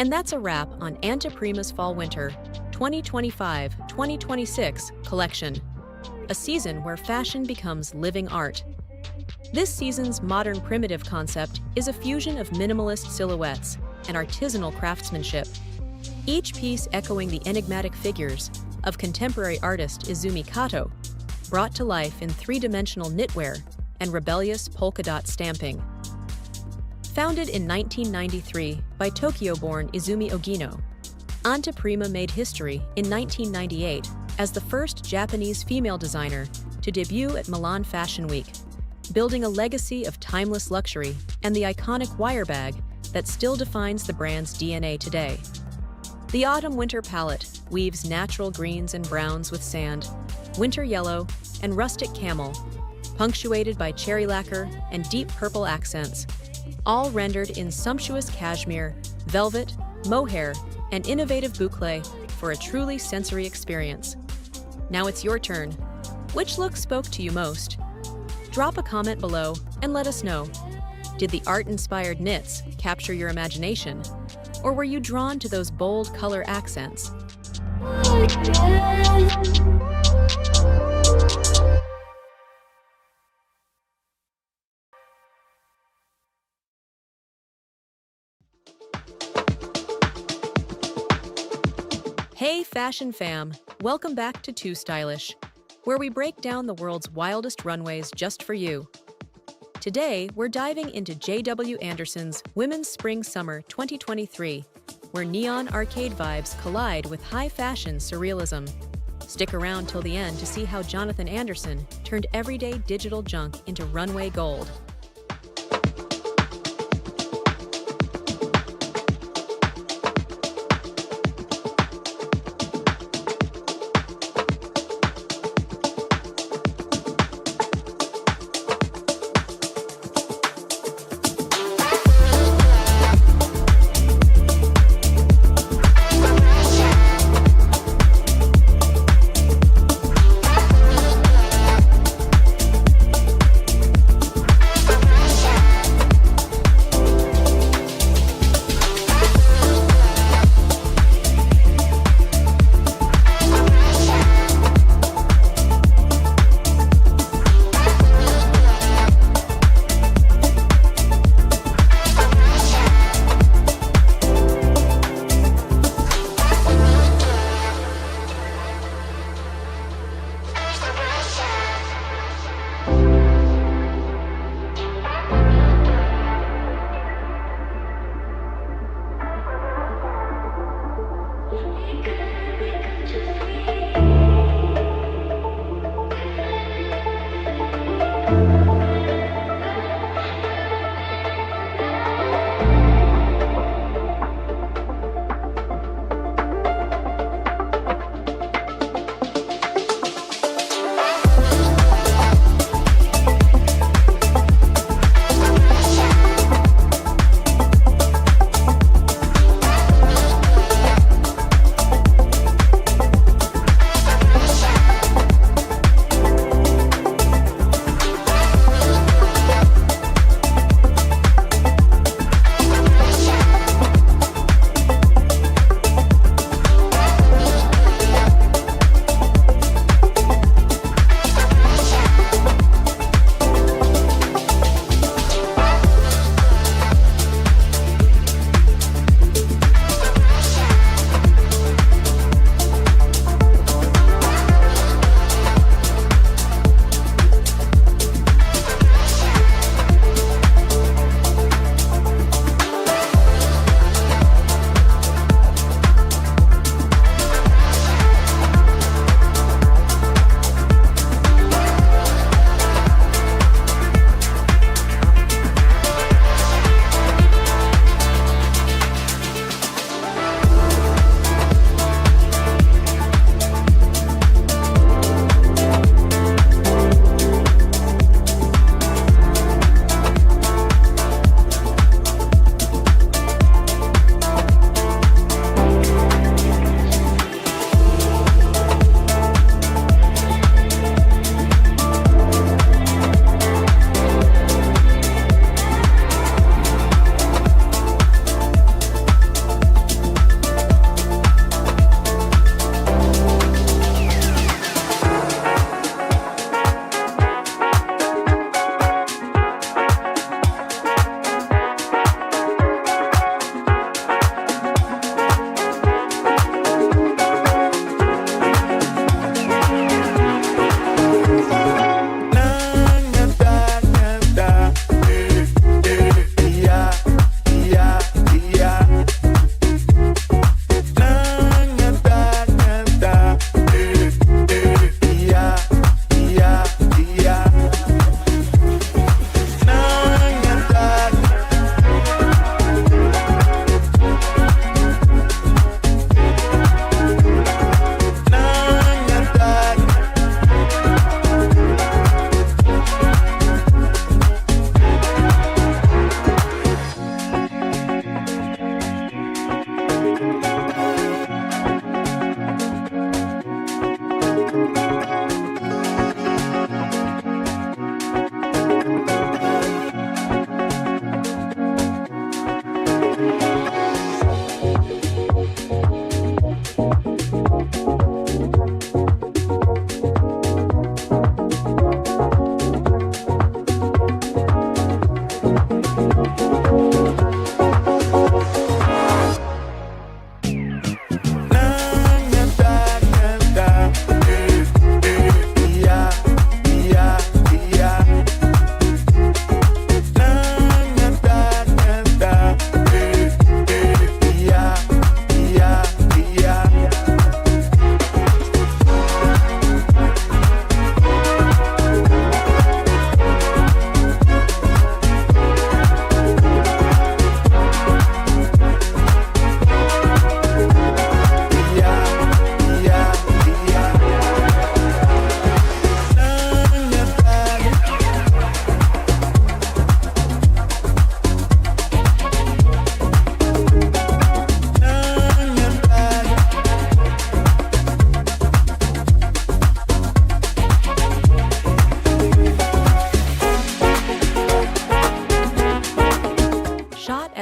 And that's a wrap on Anteprima's Fall-Winter 2025-2026 collection, a season where fashion becomes living art. This season's modern primitive concept is a fusion of minimalist silhouettes and artisanal craftsmanship, each piece echoing the enigmatic figures of contemporary artist Izumi Kato, brought to life in three-dimensional knitwear and rebellious polka-dot stamping. Founded in 1993 by Tokyo-born Izumi Ogino, Anteprima made history in 1998 as the first Japanese female designer to debut at Milan Fashion Week, building a legacy of timeless luxury and the iconic wire bag that still defines the brand's DNA today. The autumn-winter palette weaves natural greens and browns with sand, winter yellow, and rustic camel, punctuated by cherry lacquer and deep purple accents, all rendered in sumptuous cashmere, velvet, mohair, and innovative boucle for a truly sensory experience. Now it's your turn. Which look spoke to you most? Drop a comment below and let us know. Did the art-inspired knits capture your imagination? Or were you drawn to those bold color accents? Hey fashion fam, welcome back to tooStylish, where we break down the world's wildest runways just for you. Today, we're diving into J.W. Anderson's Women's Spring-Summer 2023, where neon arcade vibes collide with high-fashion surrealism. Stick around till the end to see how Jonathan Anderson turned everyday digital junk into runway gold.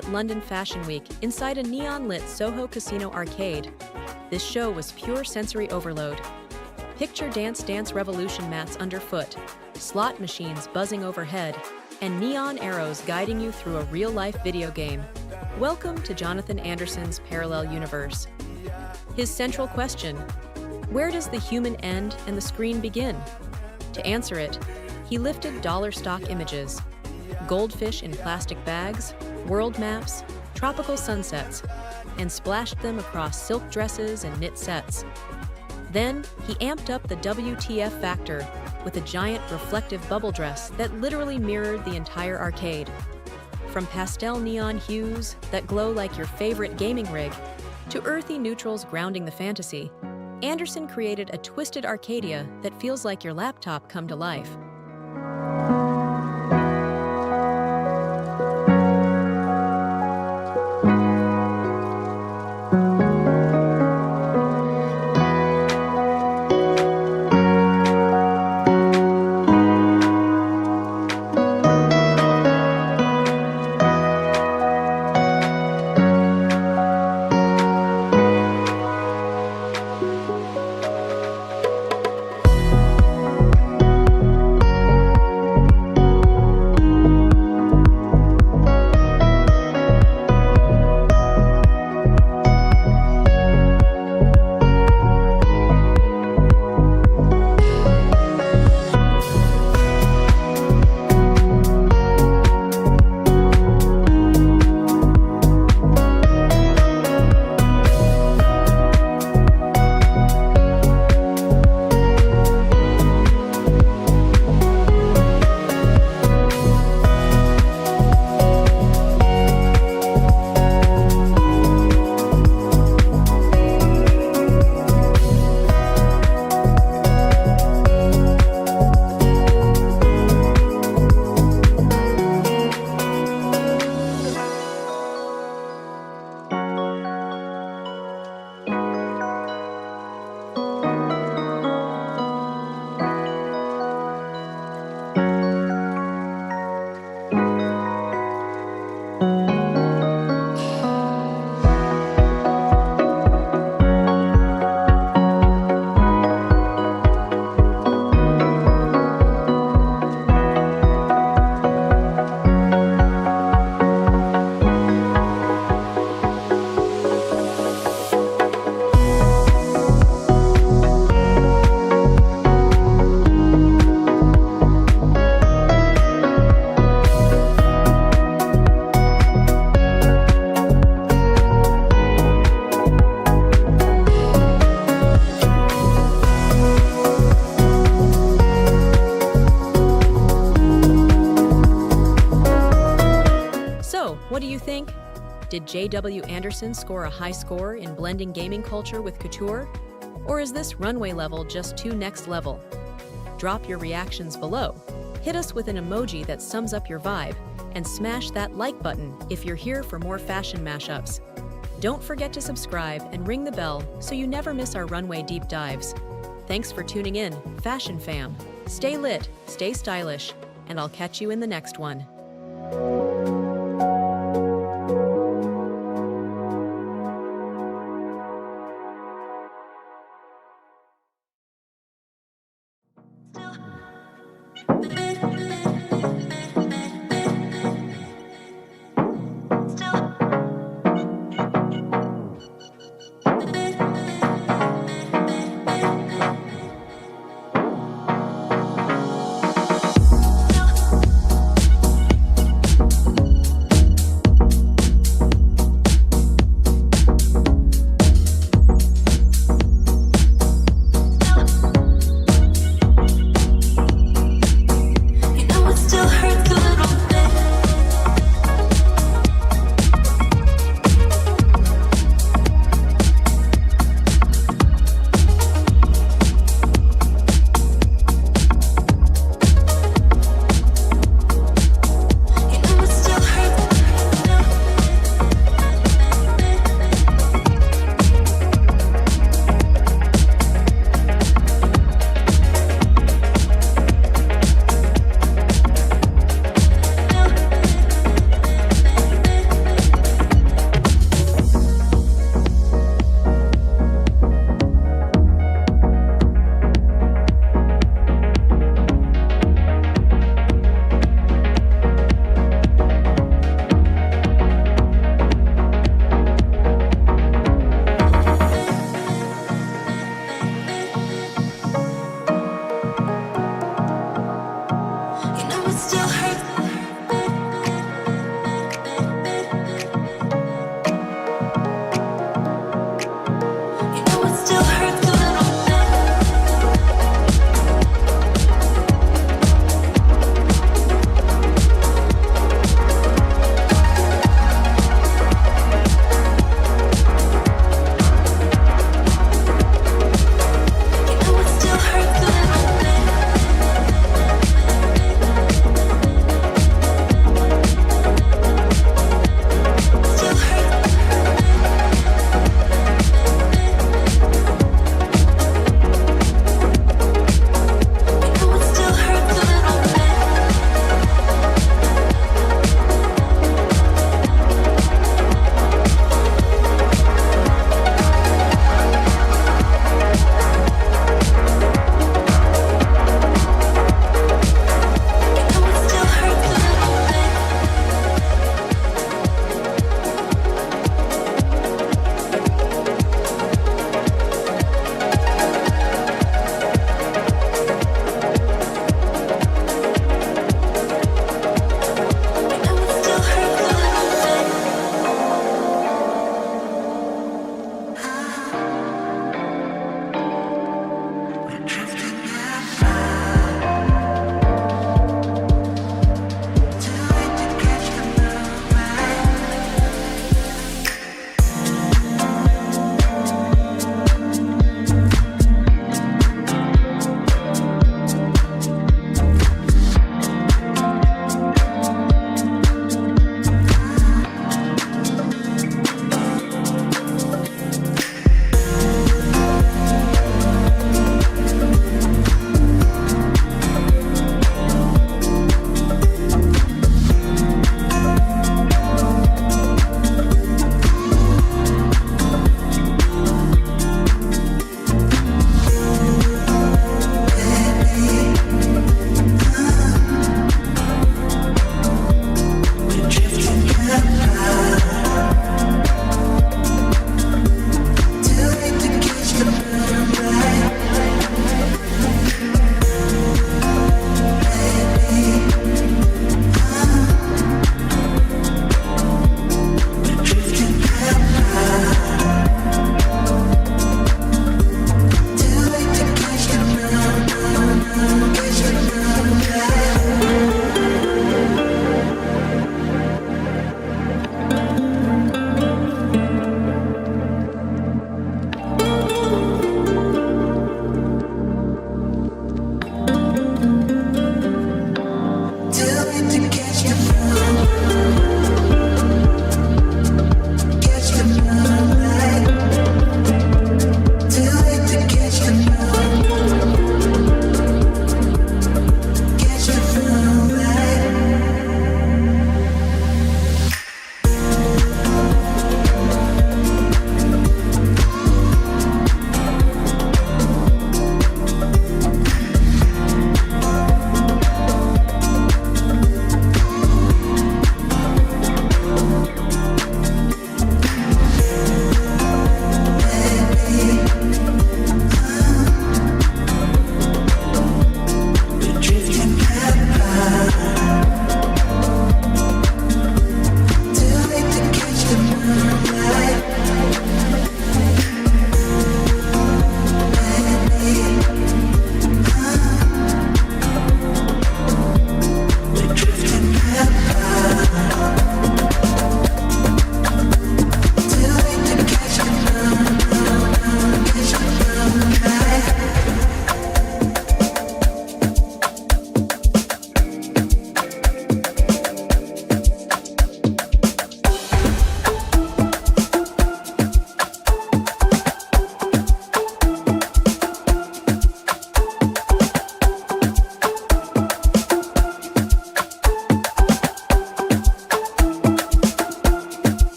at London Fashion Week inside a neon-lit Soho Casino arcade. This show was pure sensory overload. Picture Dance Dance Revolution mats underfoot, slot machines buzzing overhead, and neon arrows guiding you through a real-life video game. Welcome to Jonathan Anderson's parallel universe. His central question: where does the human end and the screen begin? To answer it, he lifted dollar stock images, goldfish in plastic bags, world maps, tropical sunsets, and splashed them across silk dresses and knit sets. Then, he amped up the WTF factor with a giant reflective bubble dress that literally mirrored the entire arcade. From pastel neon hues that glow like your favorite gaming rig to earthy neutrals grounding the fantasy, Anderson created a twisted Arcadia that feels like your laptop come to life. What do you think? Did J.W. Anderson score a high score in blending gaming culture with couture? Or is this runway level just too next level? Drop your reactions below. Hit us with an emoji that sums up your vibe, and smash that like button if you're here for more fashion mashups. Don't forget to subscribe and ring the bell so you never miss our runway deep dives. Thanks for tuning in, Fashion Fam. Stay lit, stay stylish, and I'll catch you in the next one.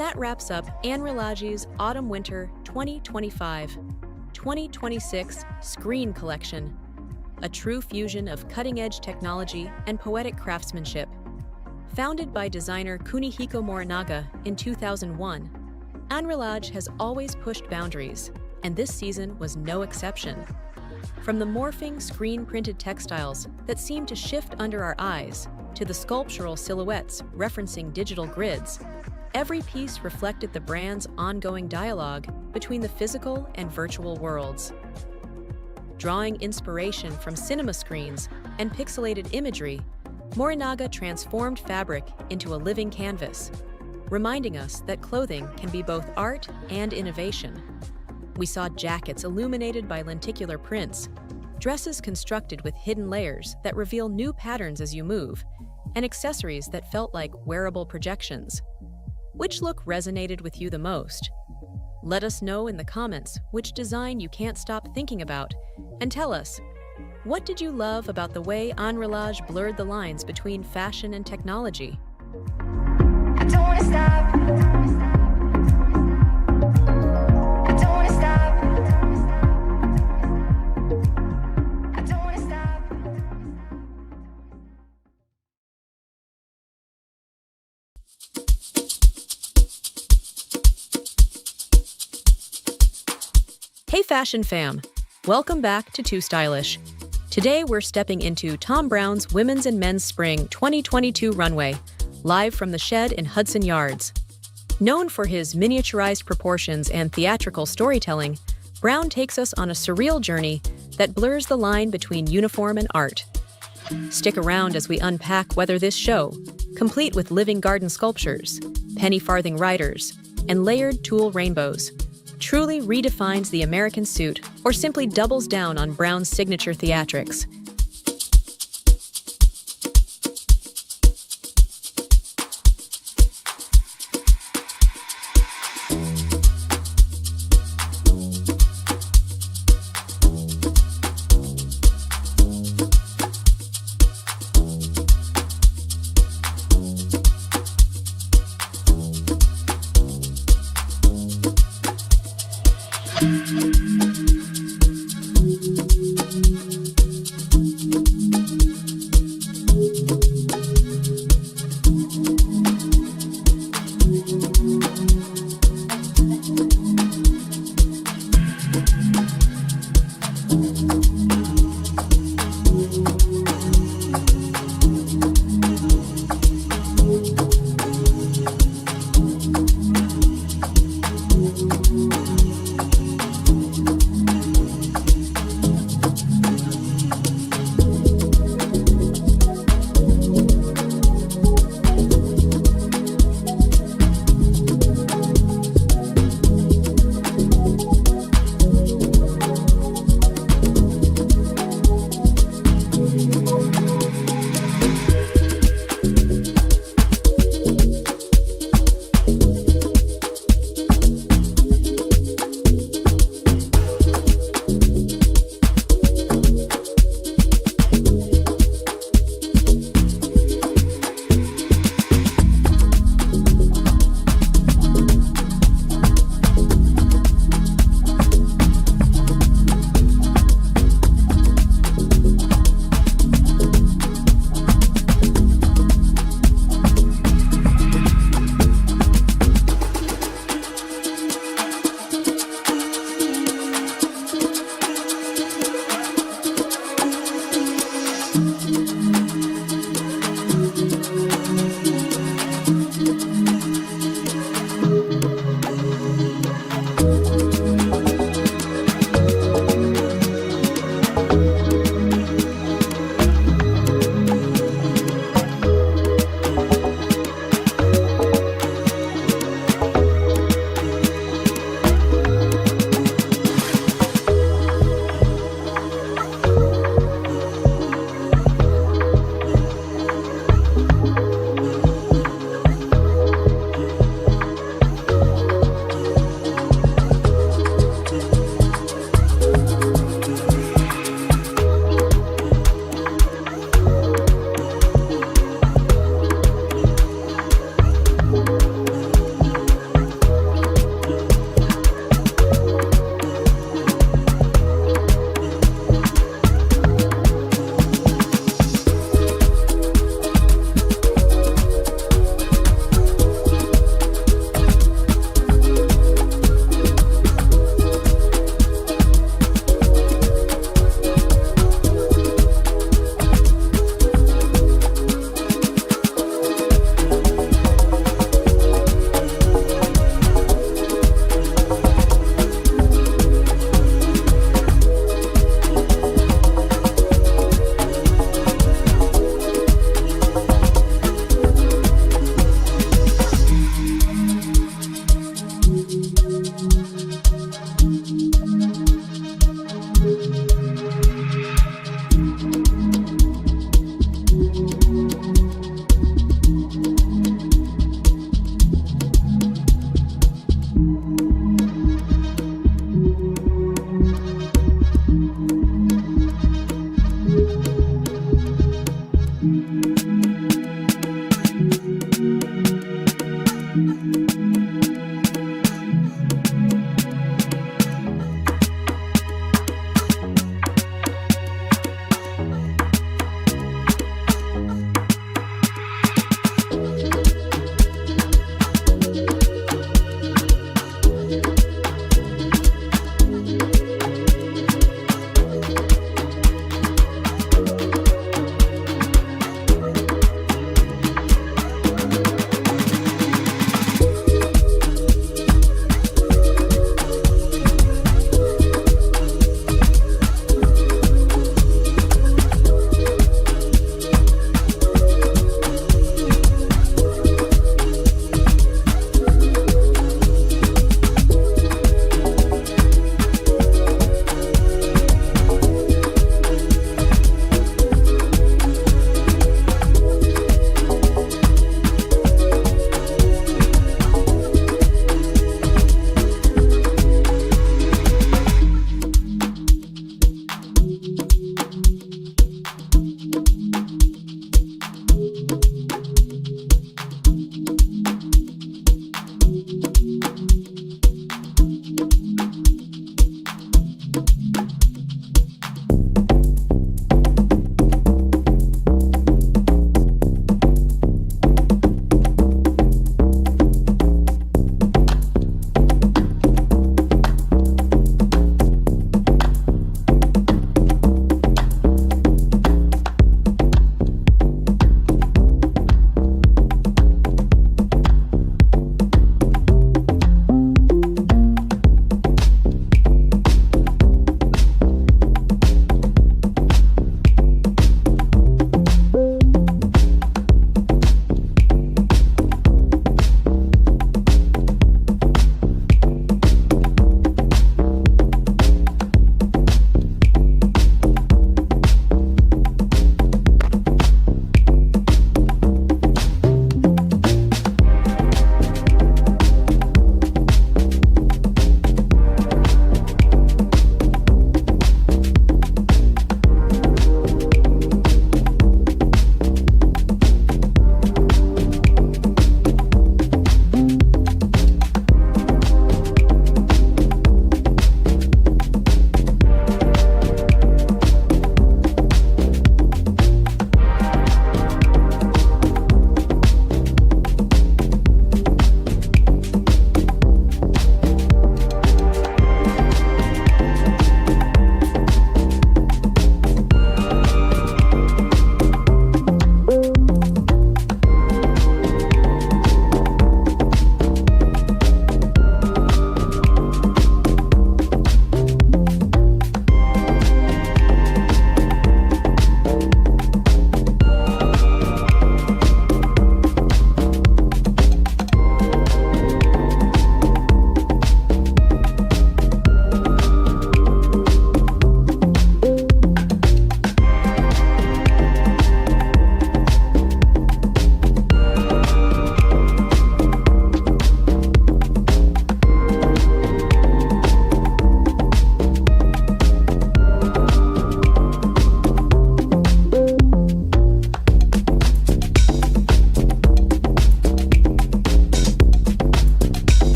And that wraps up Anne Rilagi's Autumn-Winter 2025-2026 Screen Collection, a true fusion of cutting-edge technology and poetic craftsmanship. Founded by designer Kunihiko Morinaga in 2001, Anne Rilage has always pushed boundaries, and this season was no exception. From the morphing screen-printed textiles that seem to shift under our eyes to the sculptural silhouettes referencing digital grids, every piece reflected the brand's ongoing dialogue between the physical and virtual worlds. Drawing inspiration from cinema screens and pixelated imagery, Morinaga transformed fabric into a living canvas, reminding us that clothing can be both art and innovation. We saw jackets illuminated by lenticular prints, dresses constructed with hidden layers that reveal new patterns as you move, and accessories that felt like wearable projections. Which look resonated with you the most? Let us know in the comments which design you can't stop thinking about, and tell us, what did you love about the way Anne Rilage blurred the lines between fashion and technology? I don't wanna stop. I don't wanna stop. I don't wanna stop. Hey Fashion Fam! Welcome back to tooStylish. Today we're stepping into Thom Browne's Women's and Men's Spring 2022 runway, live from the shed in Hudson Yards. Known for his miniaturized proportions and theatrical storytelling, Browne takes us on a surreal journey that blurs the line between uniform and art. Stick around as we unpack whether this show, complete with living garden sculptures, penny farthing riders, and layered tulle rainbows, truly redefines the American suit or simply doubles down on Browne's signature theatrics.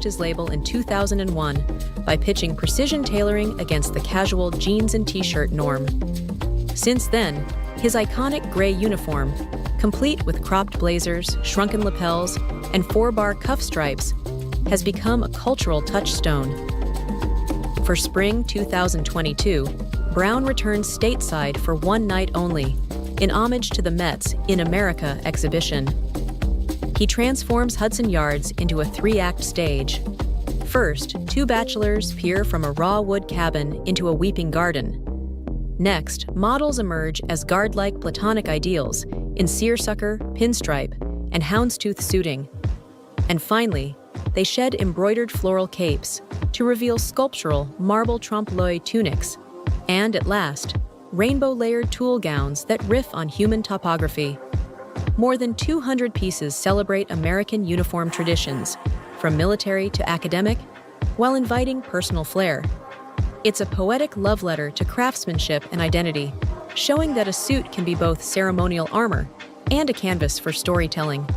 established his label in 2001 by pitching precision tailoring against the casual jeans and t-shirt norm. Since then, his iconic gray uniform, complete with cropped blazers, shrunken lapels, and 4-bar cuff stripes, has become a cultural touchstone. For spring 2022, Browne returns stateside for one night only, in homage to the Met's In America exhibition. He transforms Hudson Yards into a 3-act stage. First, 2 bachelors peer from a raw wood cabin into a weeping garden. Next, models emerge as guard-like platonic ideals in seersucker, pinstripe, and houndstooth suiting. And finally, they shed embroidered floral capes to reveal sculptural marble trompe-l'oeil tunics, and at last, rainbow-layered tulle gowns that riff on human topography. More than 200 pieces celebrate American uniform traditions, from military to academic, while inviting personal flair. It's a poetic love letter to craftsmanship and identity, showing that a suit can be both ceremonial armor and a canvas for storytelling.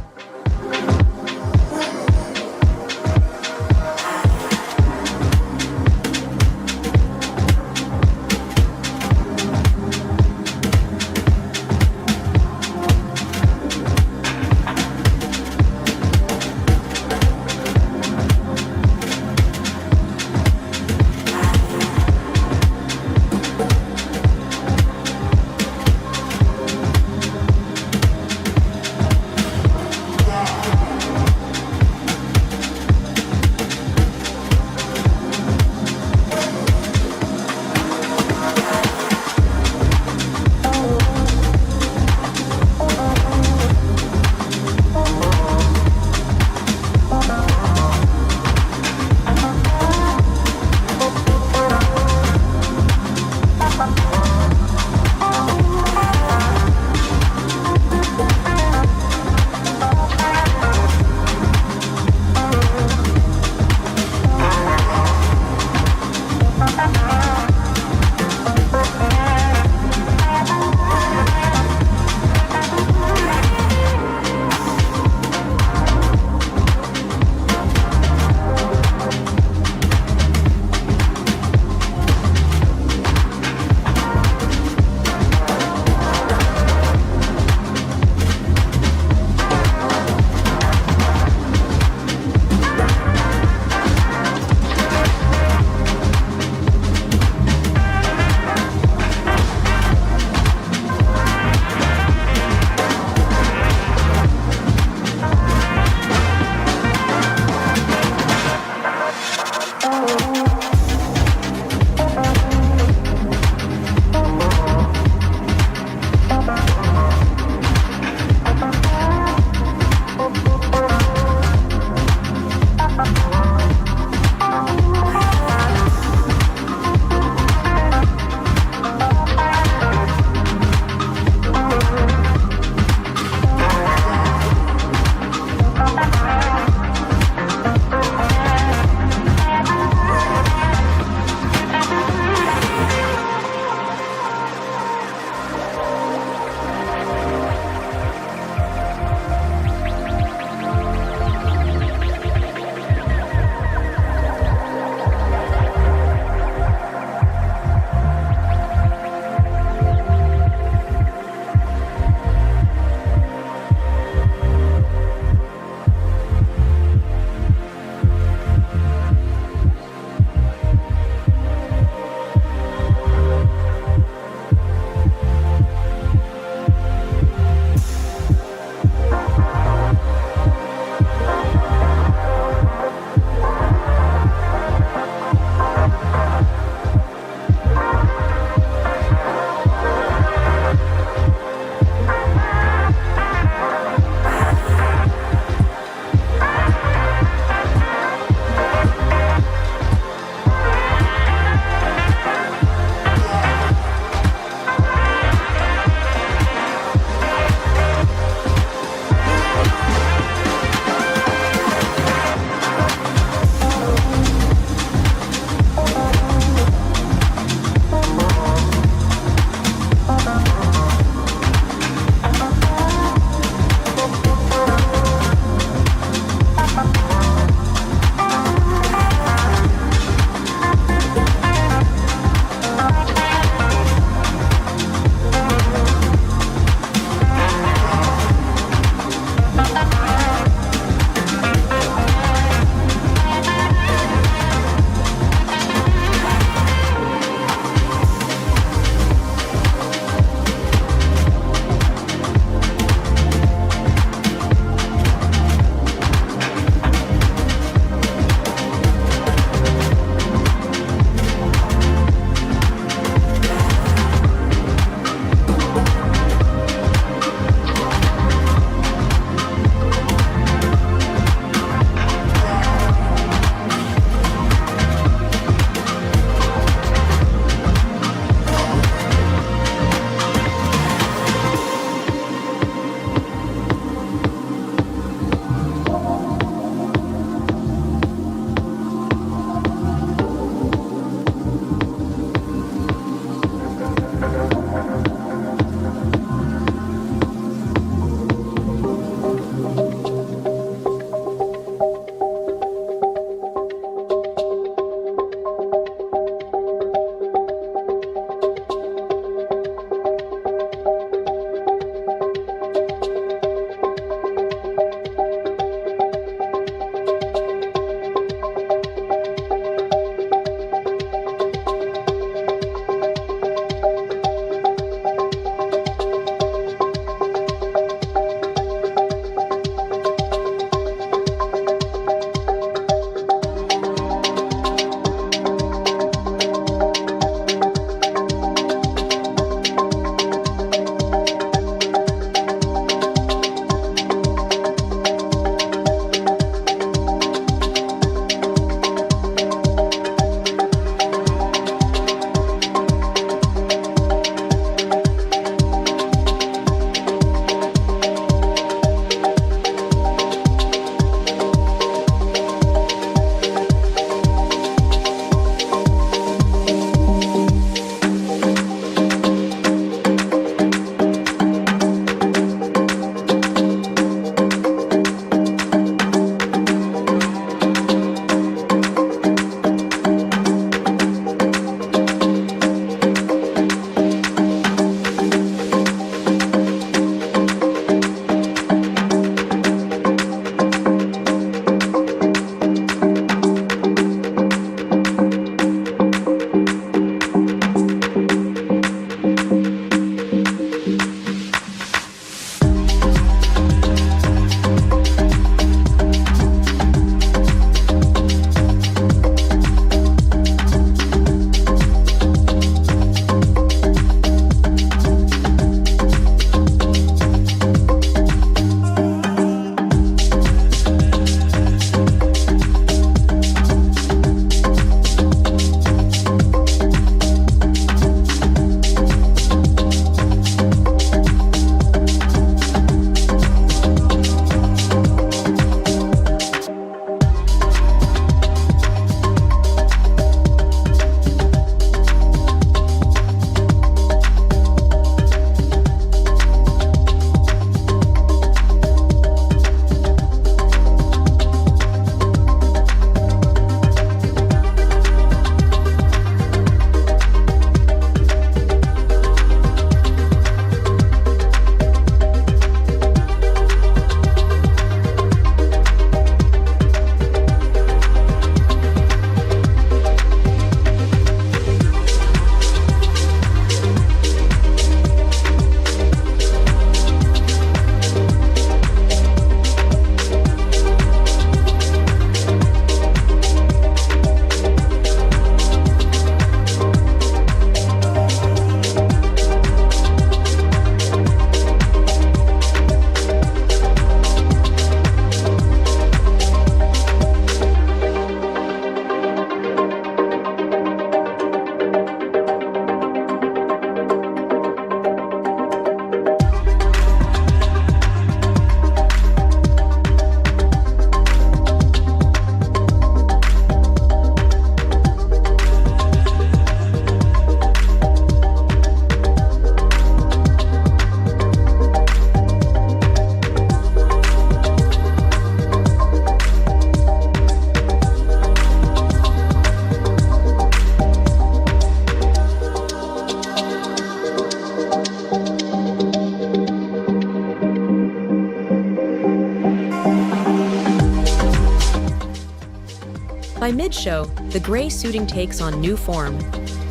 By mid-show, the gray suiting takes on new form.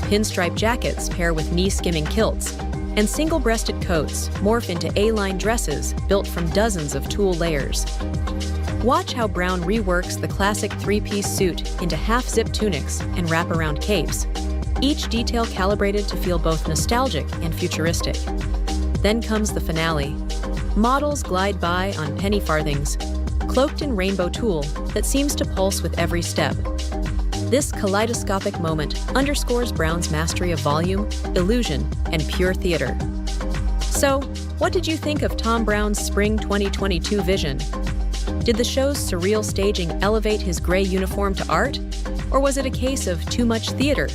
Pinstripe jackets pair with knee-skimming kilts, and single-breasted coats morph into A-line dresses built from dozens of tulle layers. Watch how Browne reworks the classic three-piece suit into half-zip tunics and wrap-around capes, each detail calibrated to feel both nostalgic and futuristic. Then comes the finale. Models glide by on penny farthings, cloaked in rainbow tulle that seems to pulse with every step. This kaleidoscopic moment underscores Browne's mastery of volume, illusion, and pure theater. So, what did you think of Thom Browne's Spring 2022 vision? Did the show's surreal staging elevate his gray uniform to art? Or was it a case of too much theater?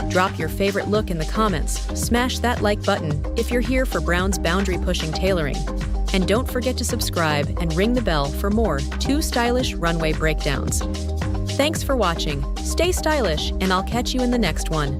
Drop your favorite look in the comments, smash that like button if you're here for Browne's boundary-pushing tailoring. And don't forget to subscribe and ring the bell for more tooStylish runway breakdowns. Thanks for watching, stay stylish, and I'll catch you in the next one.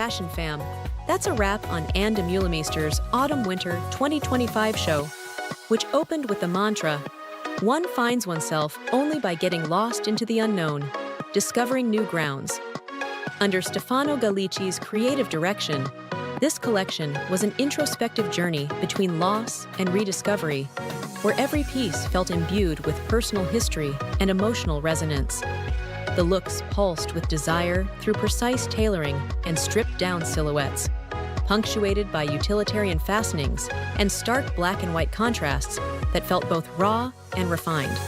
Fashion Fam. That's a wrap on Anne de Meulemeester's Autumn-Winter 2025 show, which opened with the mantra, "One finds oneself only by getting lost into the unknown, discovering new grounds." Under Stefano Gallici's creative direction, this collection was an introspective journey between loss and rediscovery, where every piece felt imbued with personal history and emotional resonance. The looks pulsed with desire through precise tailoring and stripped-down silhouettes, punctuated by utilitarian fastenings and stark black and white contrasts that felt both raw and refined.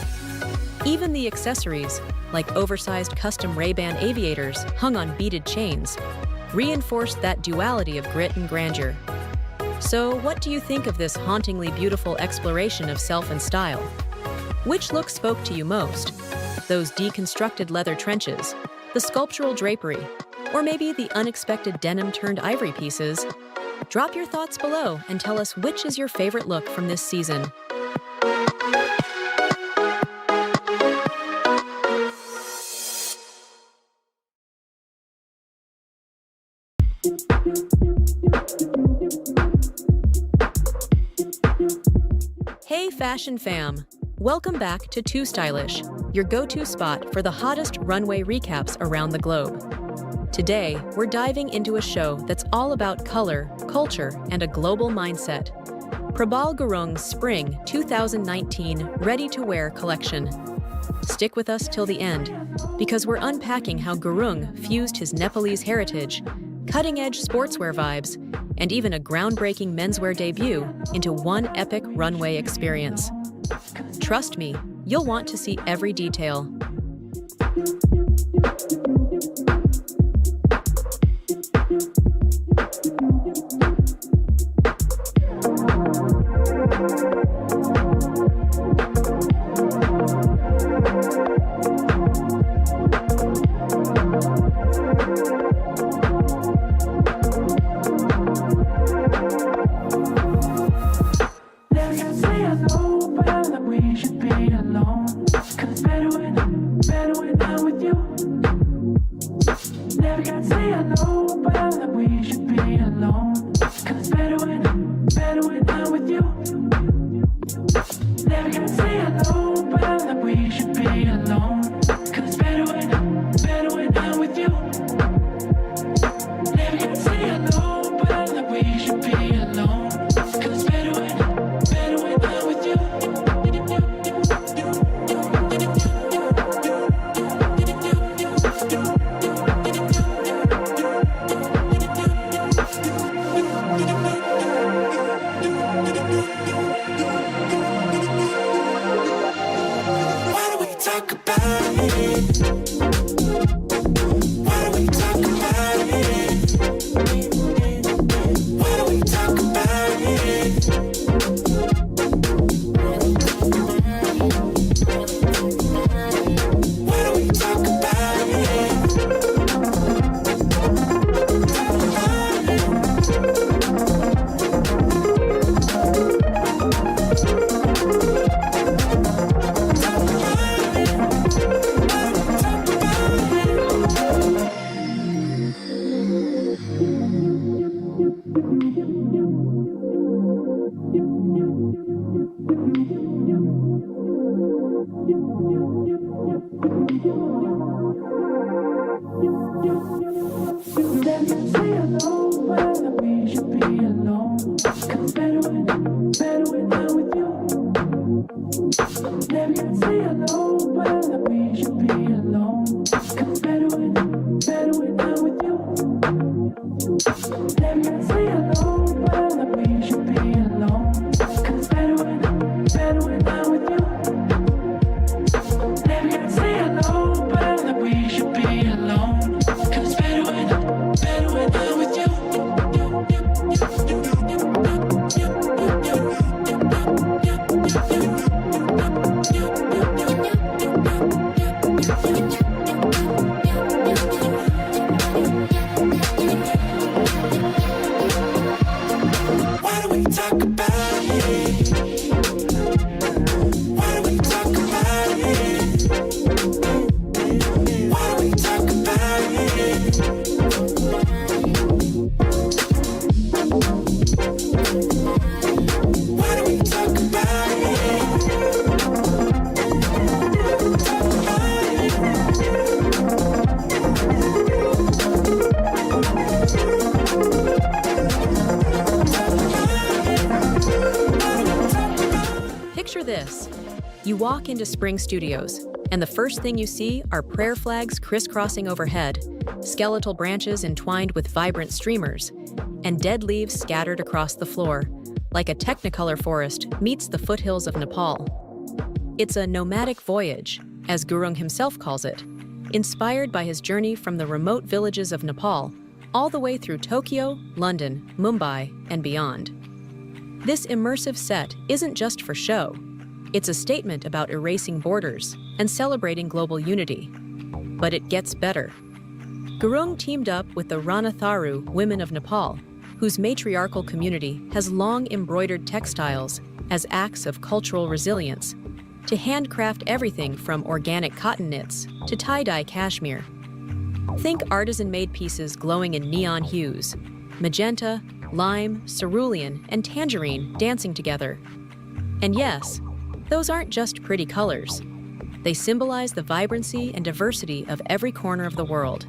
Even the accessories, like oversized custom Ray-Ban aviators hung on beaded chains, reinforced that duality of grit and grandeur. So, what do you think of this hauntingly beautiful exploration of self and style? Which look spoke to you most? Those deconstructed leather trenches, the sculptural drapery, or maybe the unexpected denim-turned-ivory pieces? Drop your thoughts below and tell us which is your favorite look from this season. Hey Fashion Fam! Welcome back to tooStylish, your go-to spot for the hottest runway recaps around the globe. Today, we're diving into a show that's all about color, culture, and a global mindset. Prabal Gurung's Spring 2019 Ready-to-Wear collection. Stick with us till the end, because we're unpacking how Gurung fused his Nepalese heritage, cutting-edge sportswear vibes, and even a groundbreaking menswear debut into one epic runway experience. Trust me, you'll want to see every detail. Picture this. You walk into Spring Studios, and the first thing you see are prayer flags crisscrossing overhead, skeletal branches entwined with vibrant streamers, and dead leaves scattered across the floor, like a technicolor forest meets the foothills of Nepal. It's a nomadic voyage, as Gurung himself calls it, inspired by his journey from the remote villages of Nepal all the way through Tokyo, London, Mumbai, and beyond. This immersive set isn't just for show. It's a statement about erasing borders and celebrating global unity. But it gets better. Gurung teamed up with the Ranatharu women of Nepal, whose matriarchal community has long embroidered textiles as acts of cultural resilience, to handcraft everything from organic cotton knits to tie-dye cashmere. Think artisan-made pieces glowing in neon hues, magenta, lime, cerulean, and tangerine dancing together. And yes, those aren't just pretty colors. They symbolize the vibrancy and diversity of every corner of the world.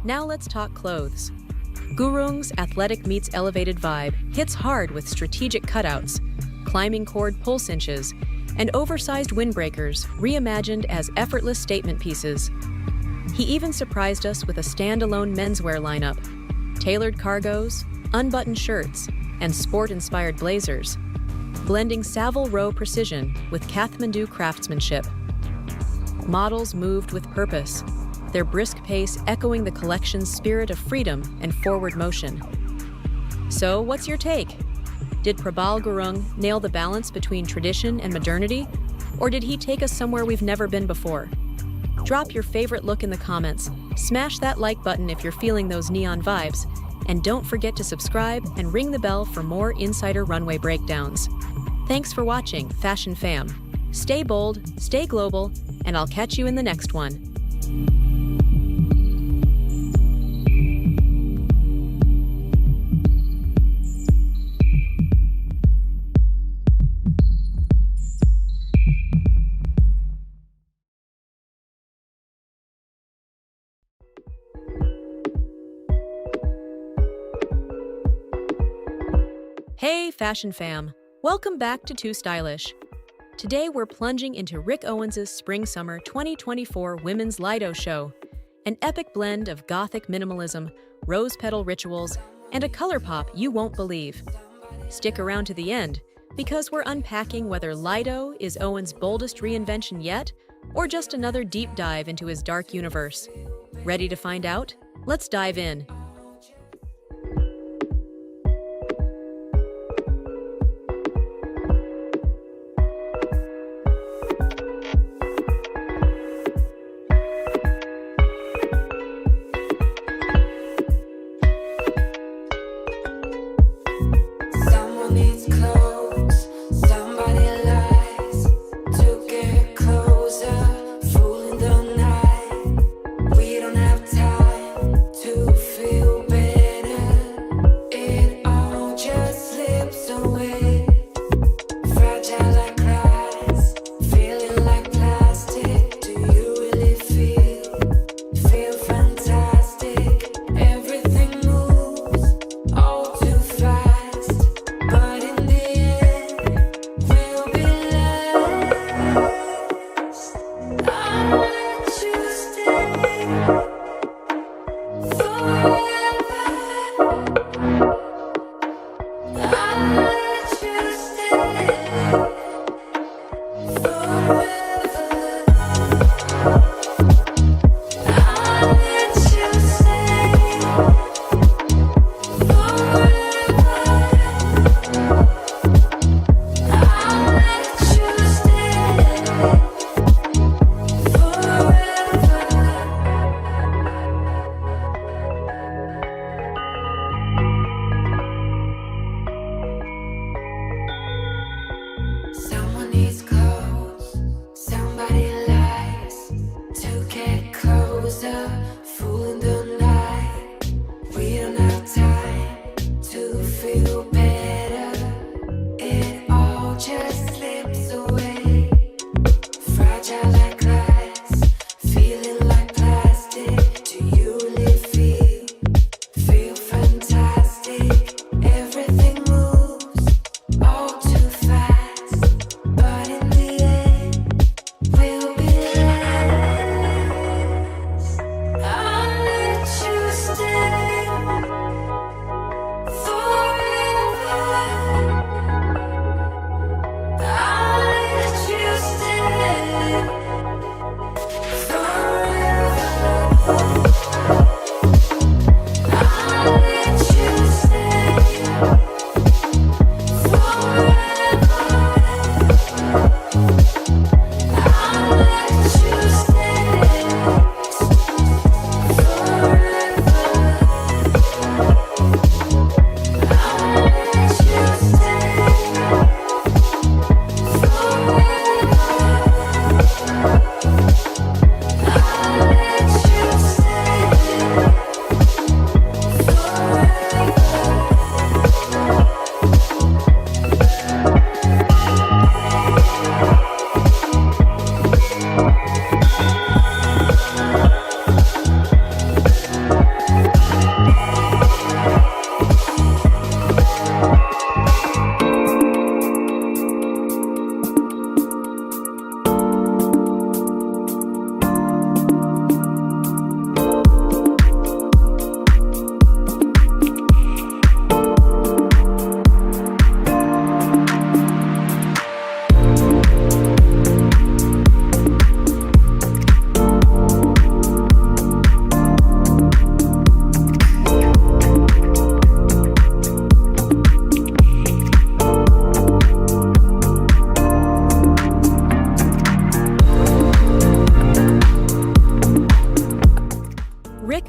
Now let's talk clothes. Gurung's athletic meets elevated vibe hits hard with strategic cutouts, climbing cord pull cinches, and oversized windbreakers reimagined as effortless statement pieces. He even surprised us with a standalone menswear lineup, tailored cargos, unbuttoned shirts, and sport-inspired blazers, blending Savile Row precision with Kathmandu craftsmanship. Models moved with purpose, their brisk pace echoing the collection's spirit of freedom and forward motion. So, what's your take? Did Prabal Gurung nail the balance between tradition and modernity, or did he take us somewhere we've never been before? Drop your favorite look in the comments, smash that like button if you're feeling those neon vibes, and don't forget to subscribe and ring the bell for more insider runway breakdowns. Thanks for watching, Fashion Fam. Stay bold, stay global, and I'll catch you in the next one. Hey, Fashion Fam! Welcome back to tooStylish. Today we're plunging into Rick Owens' Spring-Summer 2024 Women's Lido show, an epic blend of gothic minimalism, rose petal rituals, and a color pop you won't believe. Stick around to the end, because we're unpacking whether Lido is Owens' boldest reinvention yet, or just another deep dive into his dark universe. Ready to find out? Let's dive in.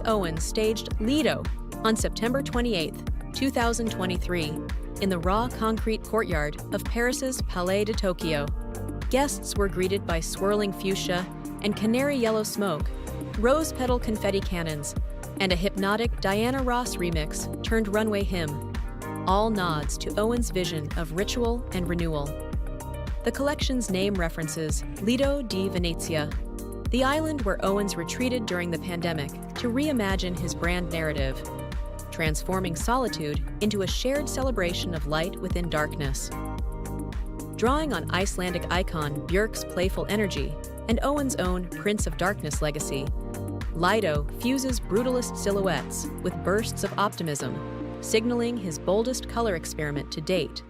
Owens staged Lido on September 28, 2023, in the raw concrete courtyard of Paris's Palais de Tokyo. Guests were greeted by swirling fuchsia and canary yellow smoke, rose petal confetti cannons, and a hypnotic Diana Ross remix turned runway hymn, all nods to Owens' vision of ritual and renewal. The collection's name references Lido di Venezia, the island where Owens retreated during the pandemic to reimagine his brand narrative, transforming solitude into a shared celebration of light within darkness. Drawing on Icelandic icon Björk's playful energy and Owens' own Prince of Darkness legacy, Lido fuses brutalist silhouettes with bursts of optimism, signaling his boldest color experiment to date.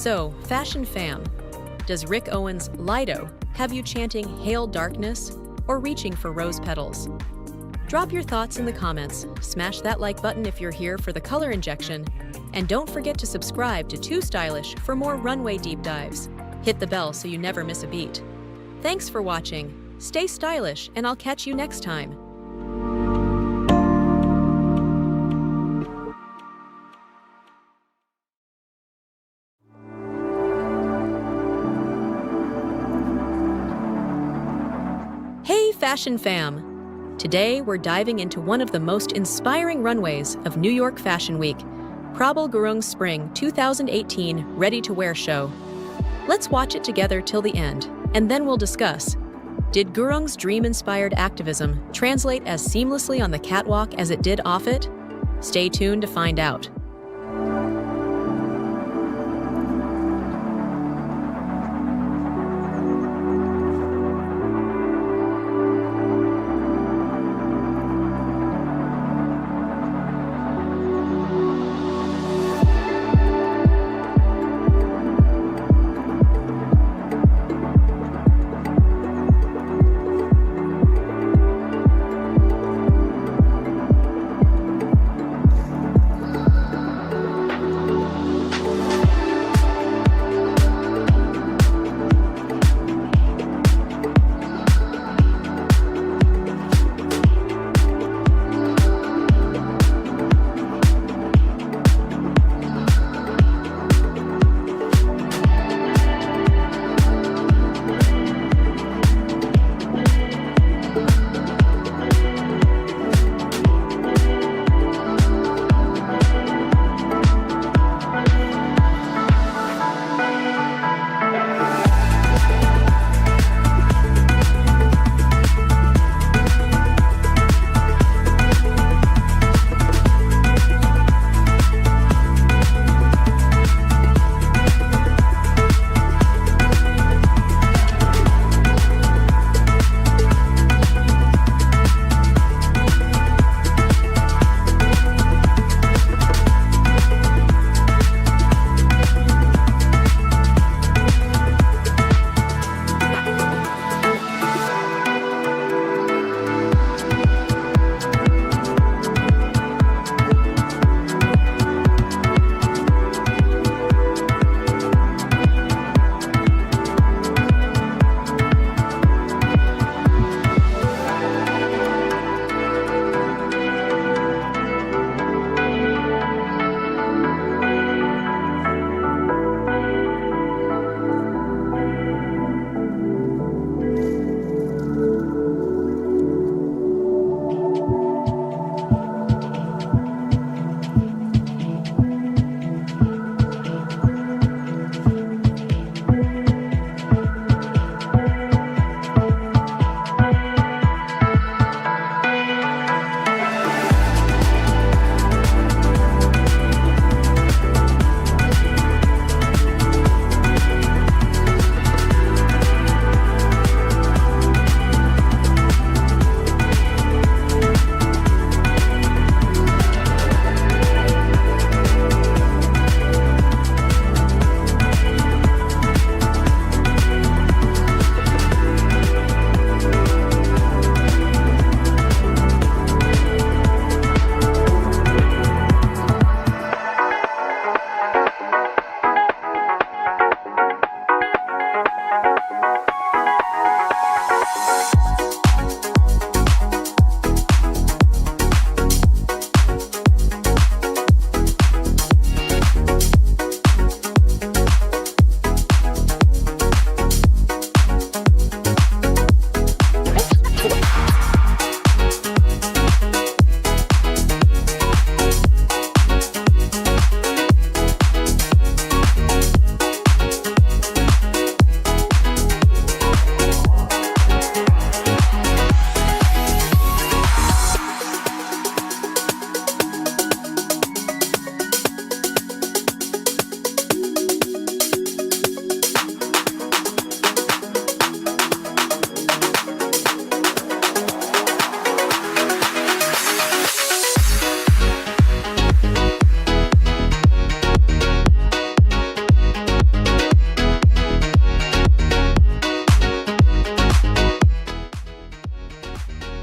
So, Fashion Fam, does Rick Owens' Lido have you chanting Hail Darkness or reaching for rose petals? Drop your thoughts in the comments, smash that like button if you're here for the color injection, and don't forget to subscribe to tooStylish for more runway deep dives. Hit the bell so you never miss a beat. Thanks for watching, stay stylish, and I'll catch you next time. Hey Fashion Fam! Today we're diving into one of the most inspiring runways of New York Fashion Week, Prabal Gurung's Spring 2018 Ready to Wear show. Let's watch it together till the end, and then we'll discuss. Did Gurung's dream-inspired activism translate as seamlessly on the catwalk as it did off it? Stay tuned to find out.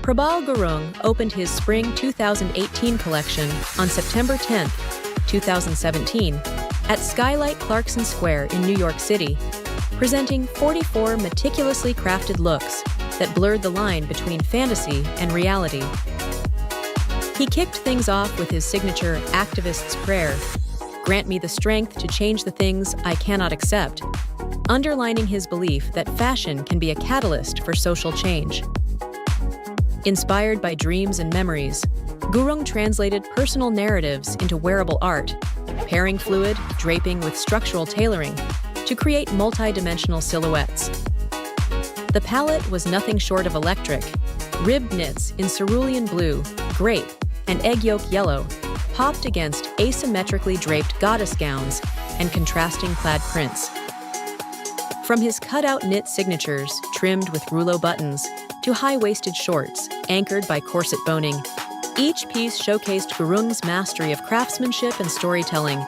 Prabal Gurung opened his spring 2018 collection on September 10, 2017, at Skylight Clarkson Square in New York City, presenting 44 meticulously crafted looks that blurred the line between fantasy and reality. He kicked things off with his signature activist's prayer, "Grant me the strength to change the things I cannot accept," underlining his belief that fashion can be a catalyst for social change. Inspired by dreams and memories, Gurung translated personal narratives into wearable art, pairing fluid draping with structural tailoring to create multi-dimensional silhouettes. The palette was nothing short of electric. Ribbed knits in cerulean blue, grape, and egg yolk yellow popped against asymmetrically draped goddess gowns and contrasting plaid prints. From his cutout knit signatures trimmed with rouleau buttons to high-waisted shorts anchored by corset boning, each piece showcased Gurung's mastery of craftsmanship and storytelling.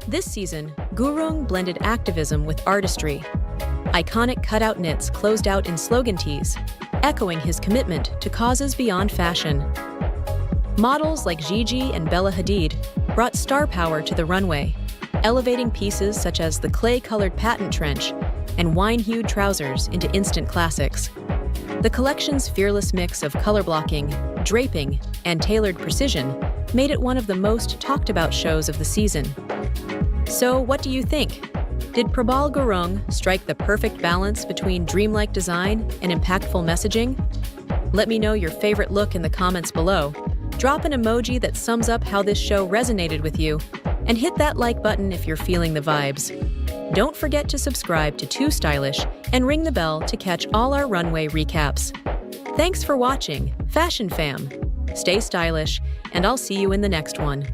This season, Gurung blended activism with artistry. Iconic cutout knits closed out in slogan tees, echoing his commitment to causes beyond fashion. Models like Gigi and Bella Hadid brought star power to the runway, elevating pieces such as the clay-colored patent trench and wine-hued trousers into instant classics. The collection's fearless mix of color blocking, draping, and tailored precision made it one of the most talked-about shows of the season. So, what do you think? Did Prabal Gurung strike the perfect balance between dreamlike design and impactful messaging? Let me know your favorite look in the comments below. Drop an emoji that sums up how this show resonated with you, and hit that like button if you're feeling the vibes. Don't forget to subscribe to tooStylish and ring the bell to catch all our runway recaps. Thanks for watching, Fashion Fam. Stay stylish, and I'll see you in the next one.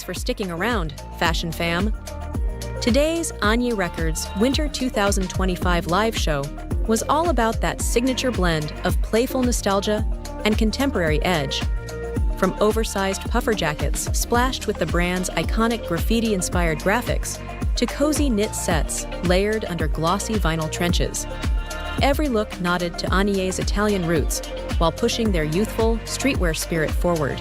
for sticking around, Fashion Fam. Today's Ania Records Winter 2025 live show was all about that signature blend of playful nostalgia and contemporary edge. From oversized puffer jackets splashed with the brand's iconic graffiti-inspired graphics to cozy knit sets layered under glossy vinyl trenches. Every look nodded to Ania's Italian roots while pushing their youthful, streetwear spirit forward.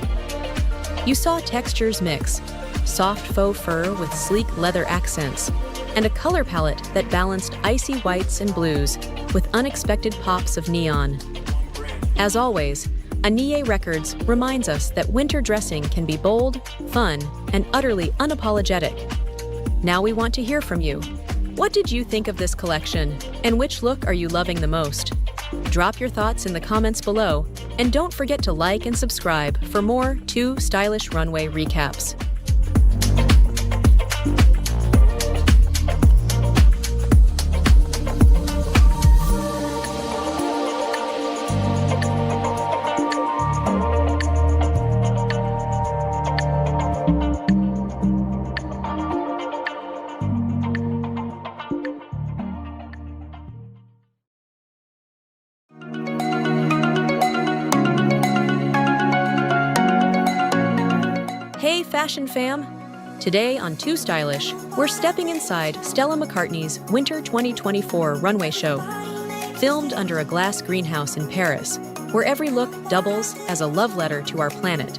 You saw textures mix, soft faux fur with sleek leather accents, and a color palette that balanced icy whites and blues with unexpected pops of neon. As always, Ania Records reminds us that winter dressing can be bold, fun, and utterly unapologetic. Now we want to hear from you. What did you think of this collection, and which look are you loving the most? Drop your thoughts in the comments below, and don't forget to like and subscribe for more tooStylish runway recaps. Hey Fashion Fam! Today on tooStylish, we're stepping inside Stella McCartney's Winter 2024 runway show. Filmed under a glass greenhouse in Paris, where every look doubles as a love letter to our planet.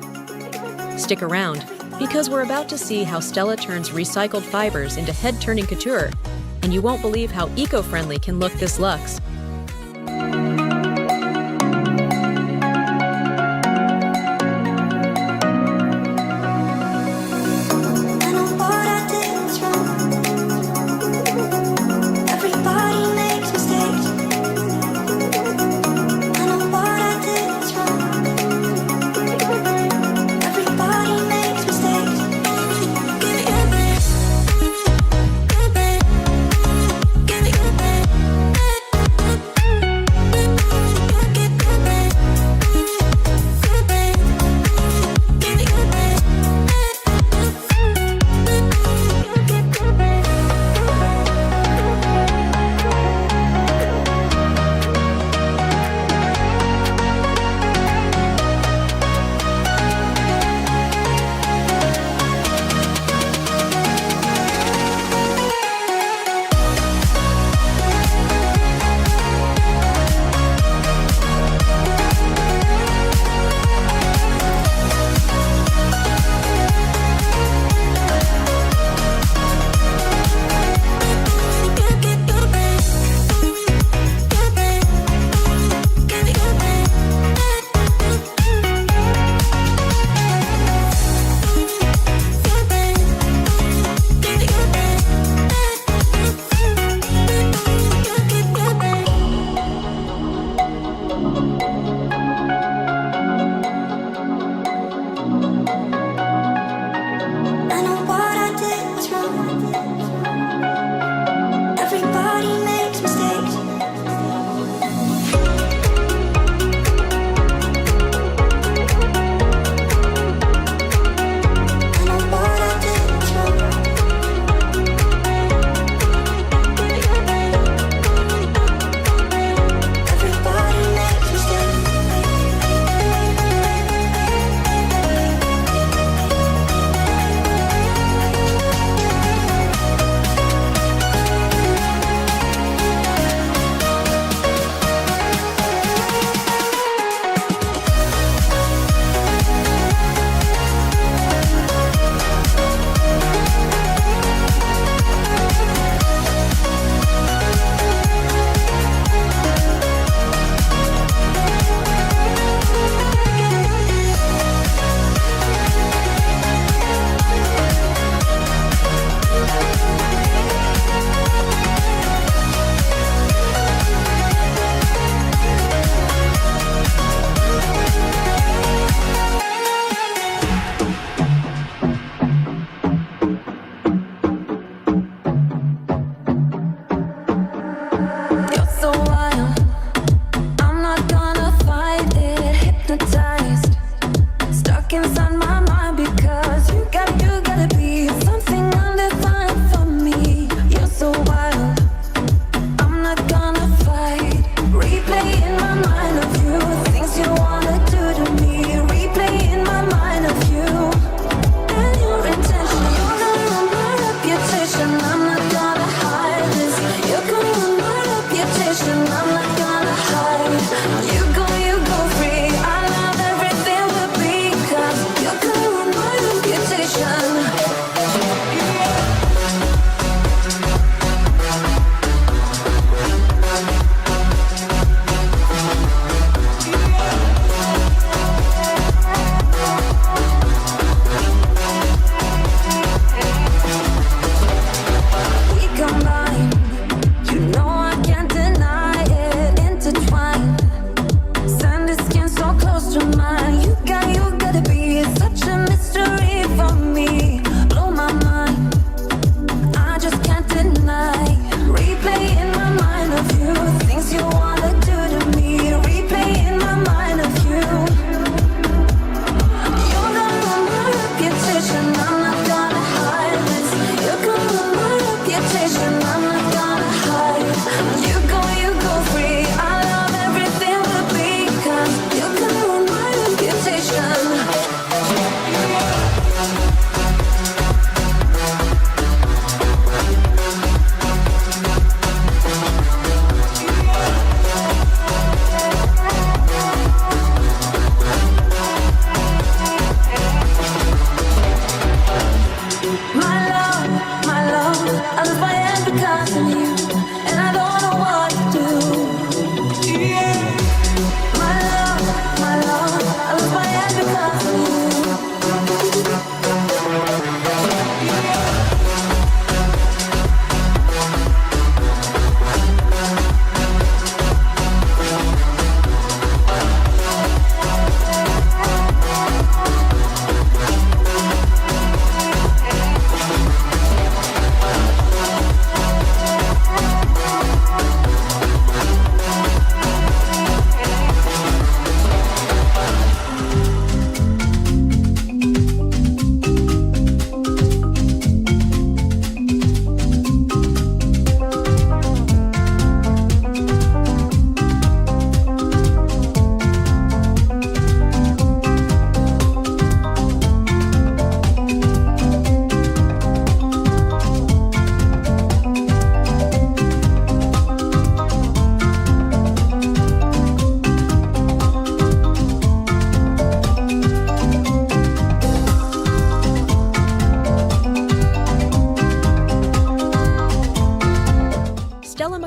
Stick around, because we're about to see how Stella turns recycled fibers into head-turning couture, and you won't believe how eco-friendly can look this luxe.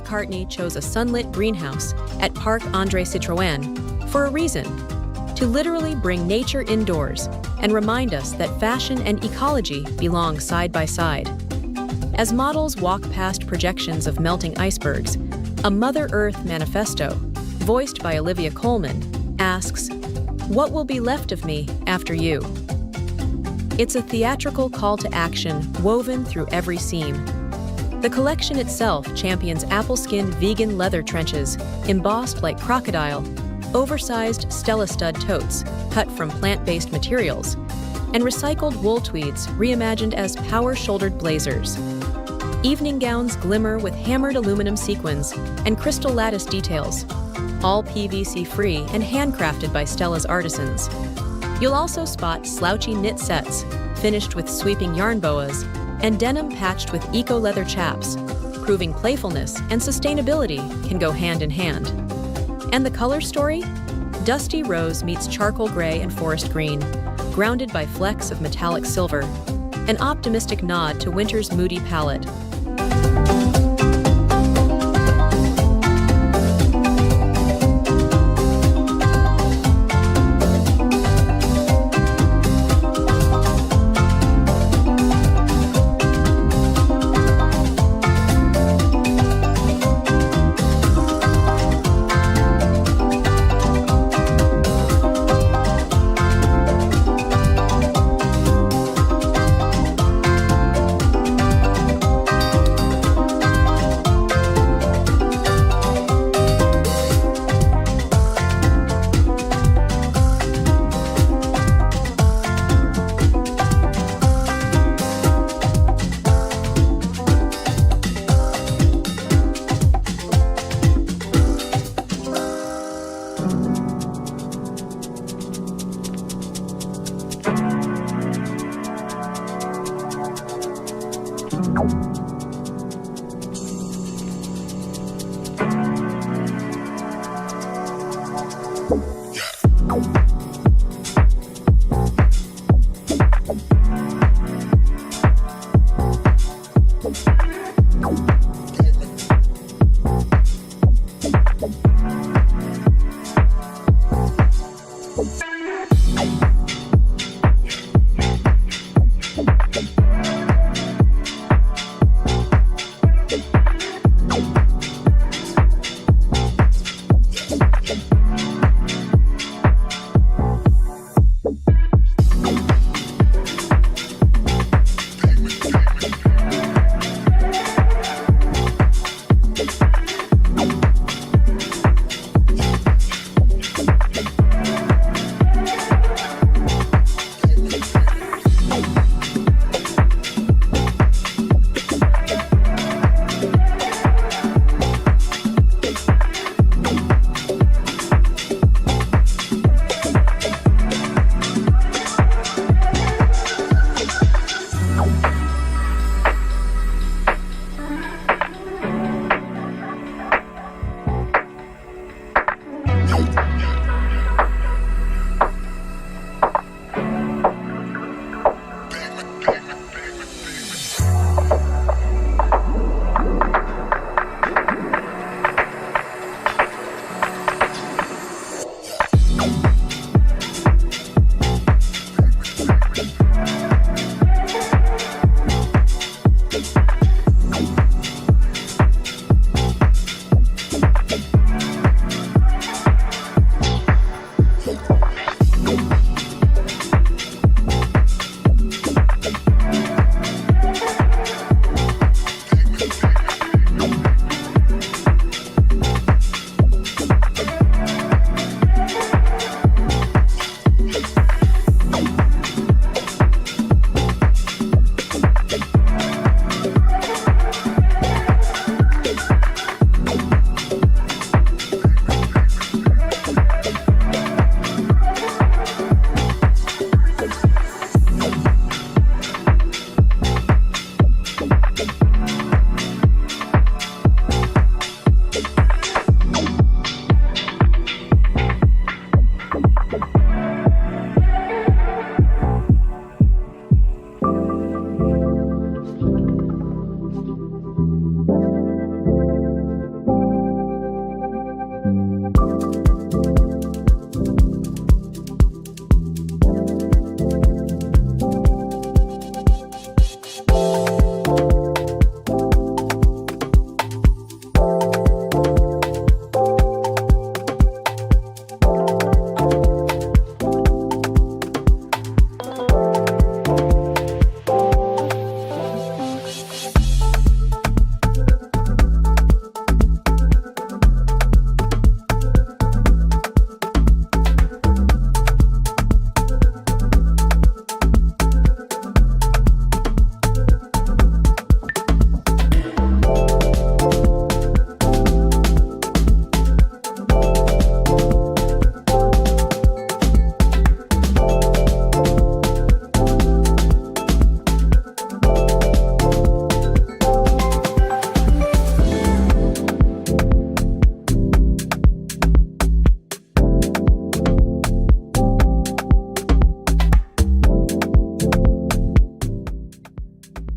McCartney chose a sunlit greenhouse at Parc André Citroën for a reason: to literally bring nature indoors and remind us that fashion and ecology belong side by side. As models walk past projections of melting icebergs, a Mother Earth manifesto, voiced by Olivia Colman, asks, "What will be left of me after you?" It's a theatrical call to action woven through every seam. The collection itself champions apple-skinned vegan leather trenches, embossed like crocodile, oversized Stella stud totes cut from plant-based materials, and recycled wool tweeds reimagined as power-shouldered blazers. Evening gowns glimmer with hammered aluminum sequins and crystal lattice details, all PVC-free and handcrafted by Stella's artisans. You'll also spot slouchy knit sets, finished with sweeping yarn boas, and denim patched with eco-leather chaps, proving playfulness and sustainability can go hand in hand. And the color story? Dusty rose meets charcoal gray and forest green, grounded by flecks of metallic silver, an optimistic nod to winter's moody palette.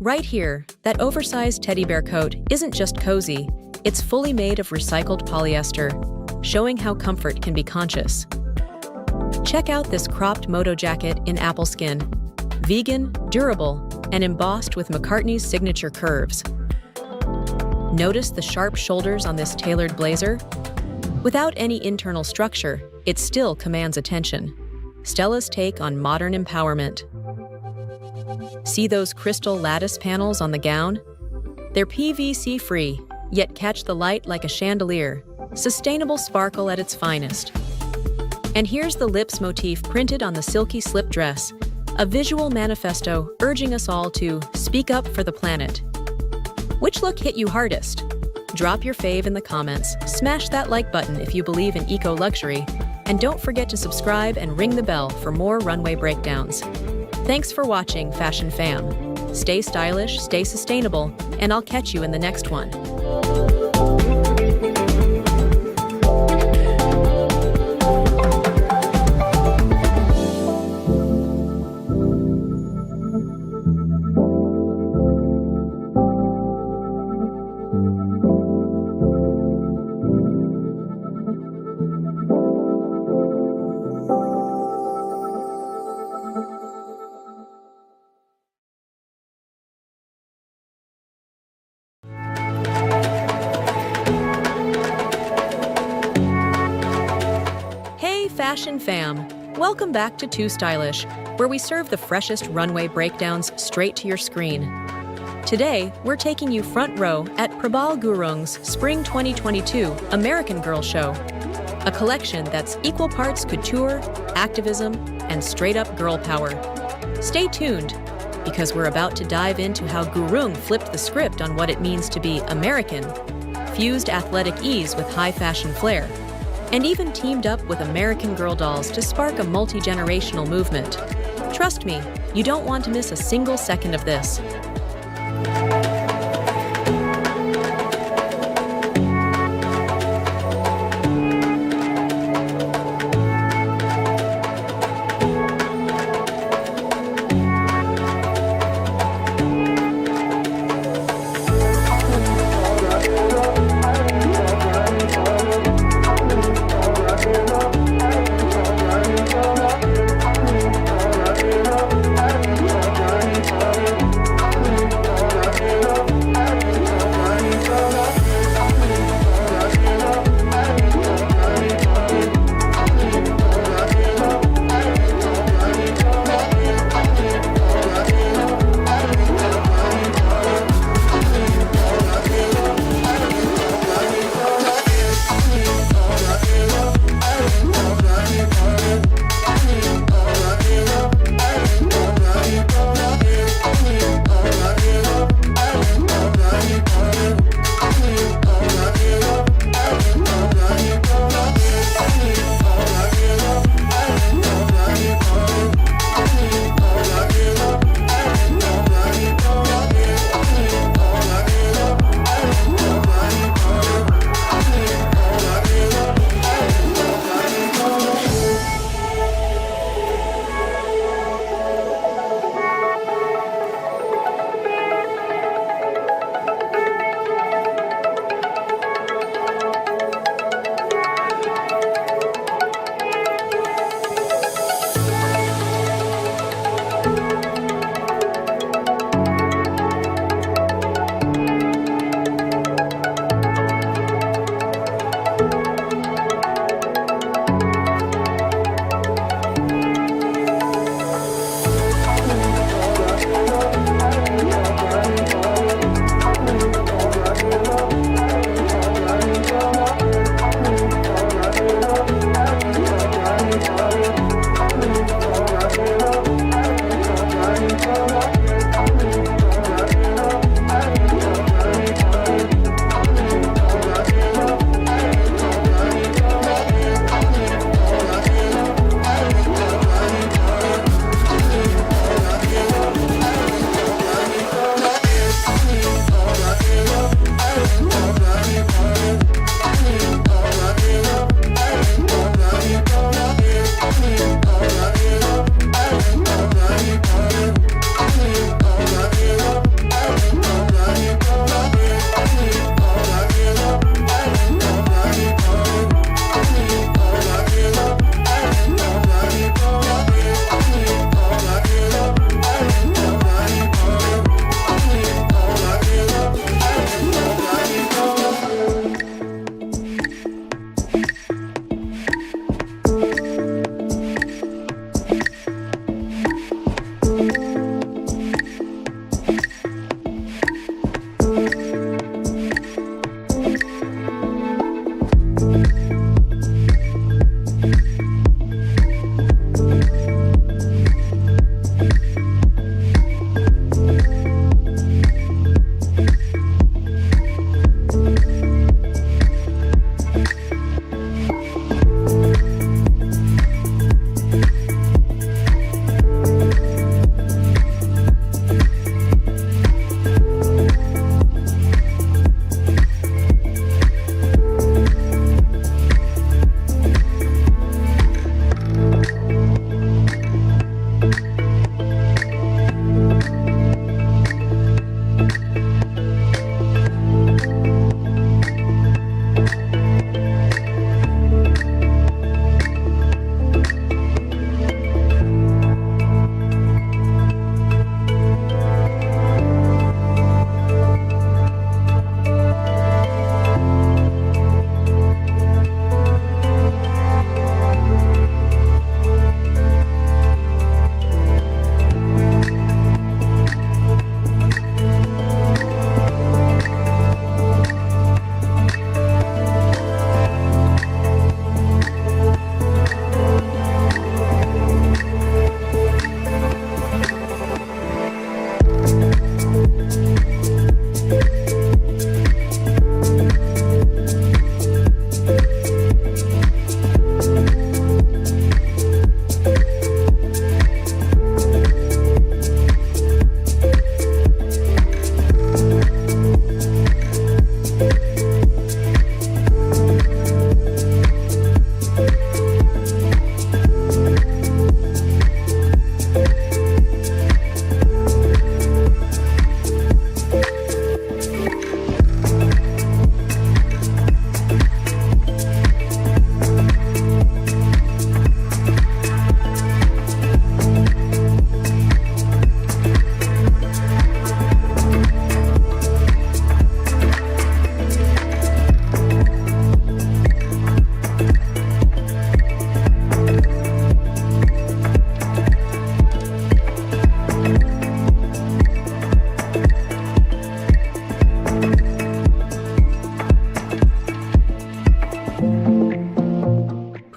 Right here, that oversized teddy bear coat isn't just cozy, it's fully made of recycled polyester, showing how comfort can be conscious. Check out this cropped moto jacket in apple skin. Vegan, durable, and embossed with McCartney's signature curves. Notice the sharp shoulders on this tailored blazer? Without any internal structure, it still commands attention. Stella's take on modern empowerment. See those crystal lattice panels on the gown? They're PVC-free, yet catch the light like a chandelier. Sustainable sparkle at its finest. And here's the lips motif printed on the silky slip dress, a visual manifesto urging us all to speak up for the planet. Which look hit you hardest? Drop your fave in the comments, smash that like button if you believe in eco-luxury, and don't forget to subscribe and ring the bell for more runway breakdowns. Thanks for watching, Fashion Fam. Stay stylish, stay sustainable, and I'll catch you in the next one. Fashion Fam, welcome back to tooStylish, where we serve the freshest runway breakdowns straight to your screen. Today, we're taking you front row at Prabal Gurung's Spring 2022 American Girl Show, a collection that's equal parts couture, activism, and straight-up girl power. Stay tuned, because we're about to dive into how Gurung flipped the script on what it means to be American, fused athletic ease with high fashion flair, and even teamed up with American Girl dolls to spark a multi-generational movement. Trust me, you don't want to miss a single second of this.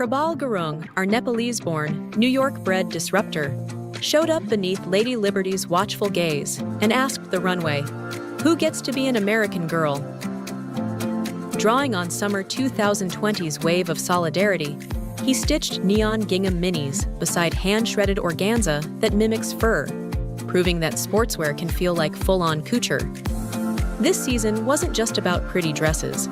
Prabal Gurung, our Nepalese-born, New York-bred disruptor, showed up beneath Lady Liberty's watchful gaze and asked the runway, "Who gets to be an American girl?" Drawing on summer 2020's wave of solidarity, he stitched neon gingham minis beside hand-shredded organza that mimics fur, proving that sportswear can feel like full-on couture. This season wasn't just about pretty dresses.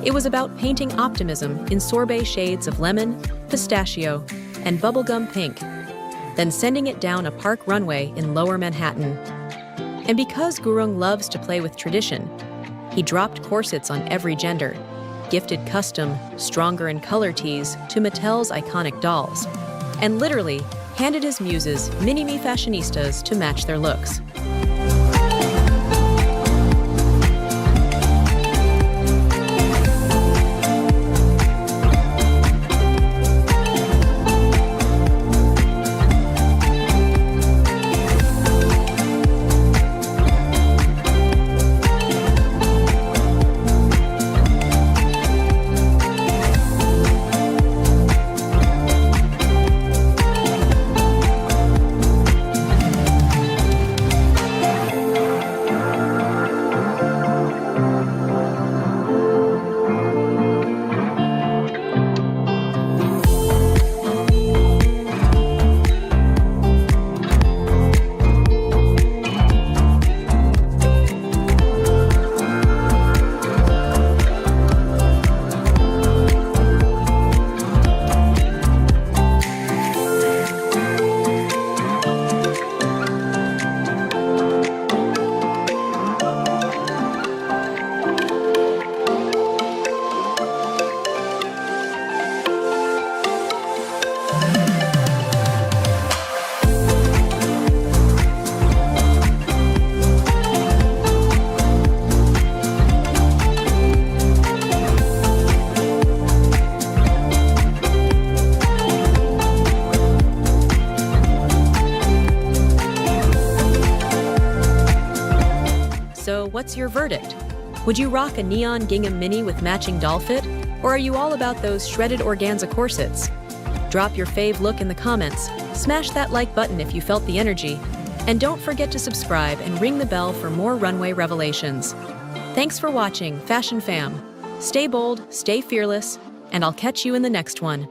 It was about painting optimism in sorbet shades of lemon, pistachio, and bubblegum pink, then sending it down a park runway in Lower Manhattan. And because Gurung loves to play with tradition, he dropped corsets on every gender, gifted custom, stronger in color tees to Mattel's iconic dolls, and literally handed his muses mini-me fashionistas to match their looks. What's your verdict? Would you rock a neon gingham mini with matching doll fit? Or are you all about those shredded organza corsets? Drop your fave look in the comments, smash that like button if you felt the energy, and don't forget to subscribe and ring the bell for more runway revelations. Thanks for watching, Fashion Fam. Stay bold, stay fearless, and I'll catch you in the next one.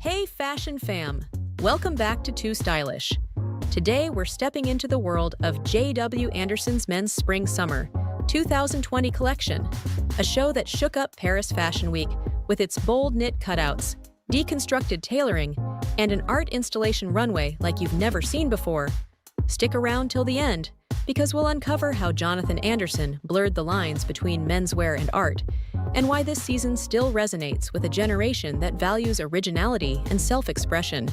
Hey Fashion Fam! Welcome back to tooStylish. Today we're stepping into the world of J.W. Anderson's Men's Spring-Summer 2020 collection, a show that shook up Paris Fashion Week with its bold knit cutouts, deconstructed tailoring, and an art installation runway like you've never seen before. Stick around till the end, because we'll uncover how Jonathan Anderson blurred the lines between menswear and art, and why this season still resonates with a generation that values originality and self-expression.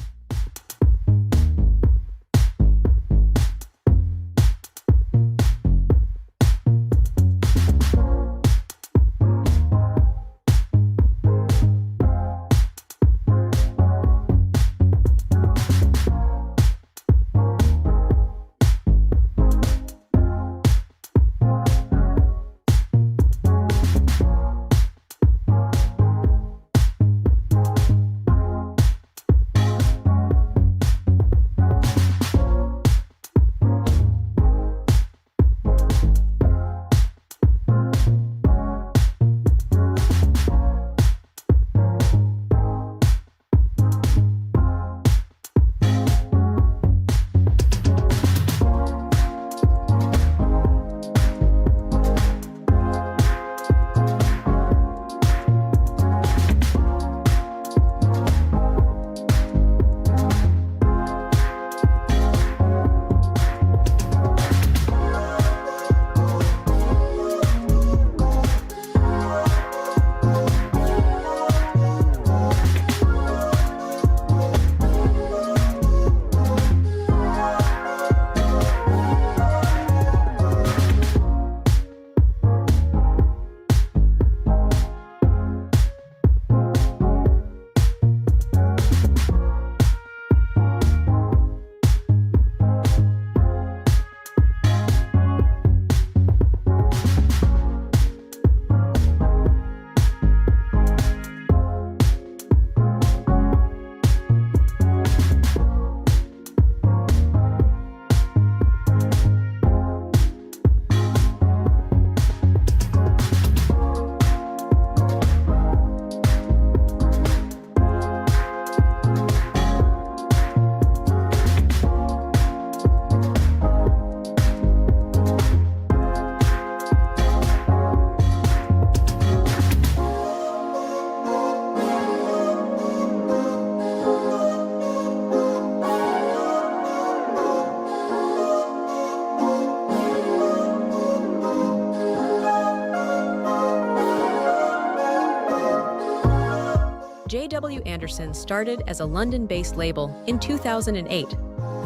J.W. Anderson started as a London-based label in 2008,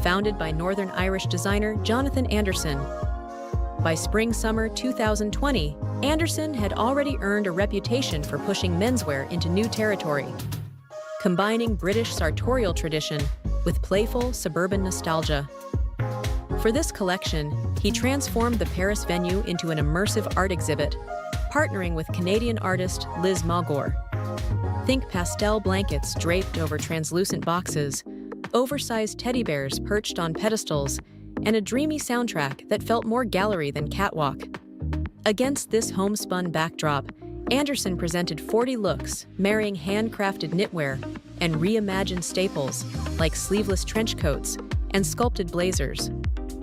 founded by Northern Irish designer Jonathan Anderson. By spring-summer 2020, Anderson had already earned a reputation for pushing menswear into new territory, combining British sartorial tradition with playful suburban nostalgia. For this collection, he transformed the Paris venue into an immersive art exhibit, partnering with Canadian artist Liz Magor. Think pastel blankets draped over translucent boxes, oversized teddy bears perched on pedestals, and a dreamy soundtrack that felt more gallery than catwalk. Against this homespun backdrop, Anderson presented 40 looks, marrying handcrafted knitwear and reimagined staples like sleeveless trench coats and sculpted blazers,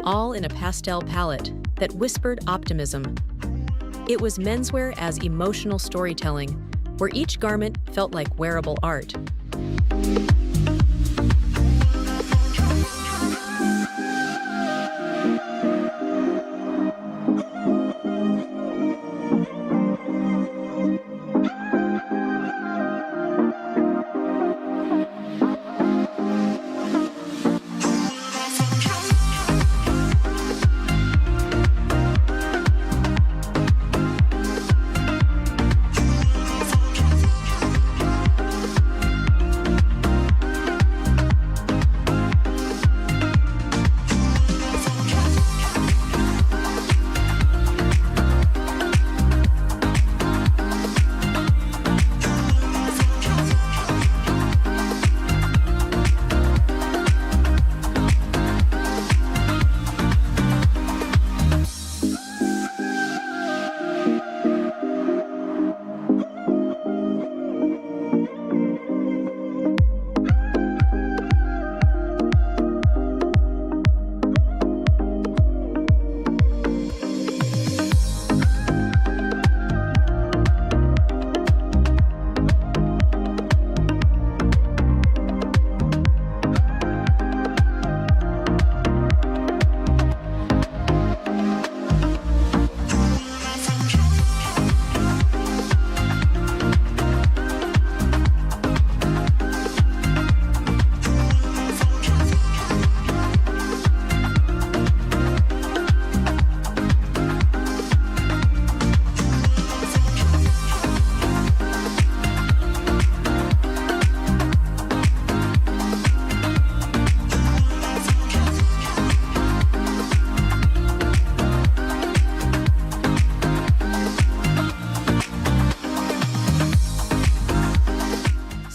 all in a pastel palette that whispered optimism. It was menswear as emotional storytelling, where each garment felt like wearable art.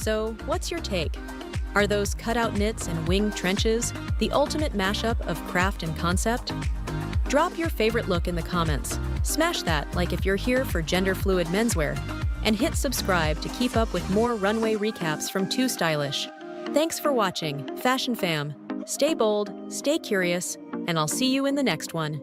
So, what's your take? Are those cutout knits and winged trenches the ultimate mashup of craft and concept? Drop your favorite look in the comments. Smash that like if you're here for gender-fluid menswear, and hit subscribe to keep up with more runway recaps from tooStylish. Thanks for watching, Fashion Fam. Stay bold, stay curious, and I'll see you in the next one.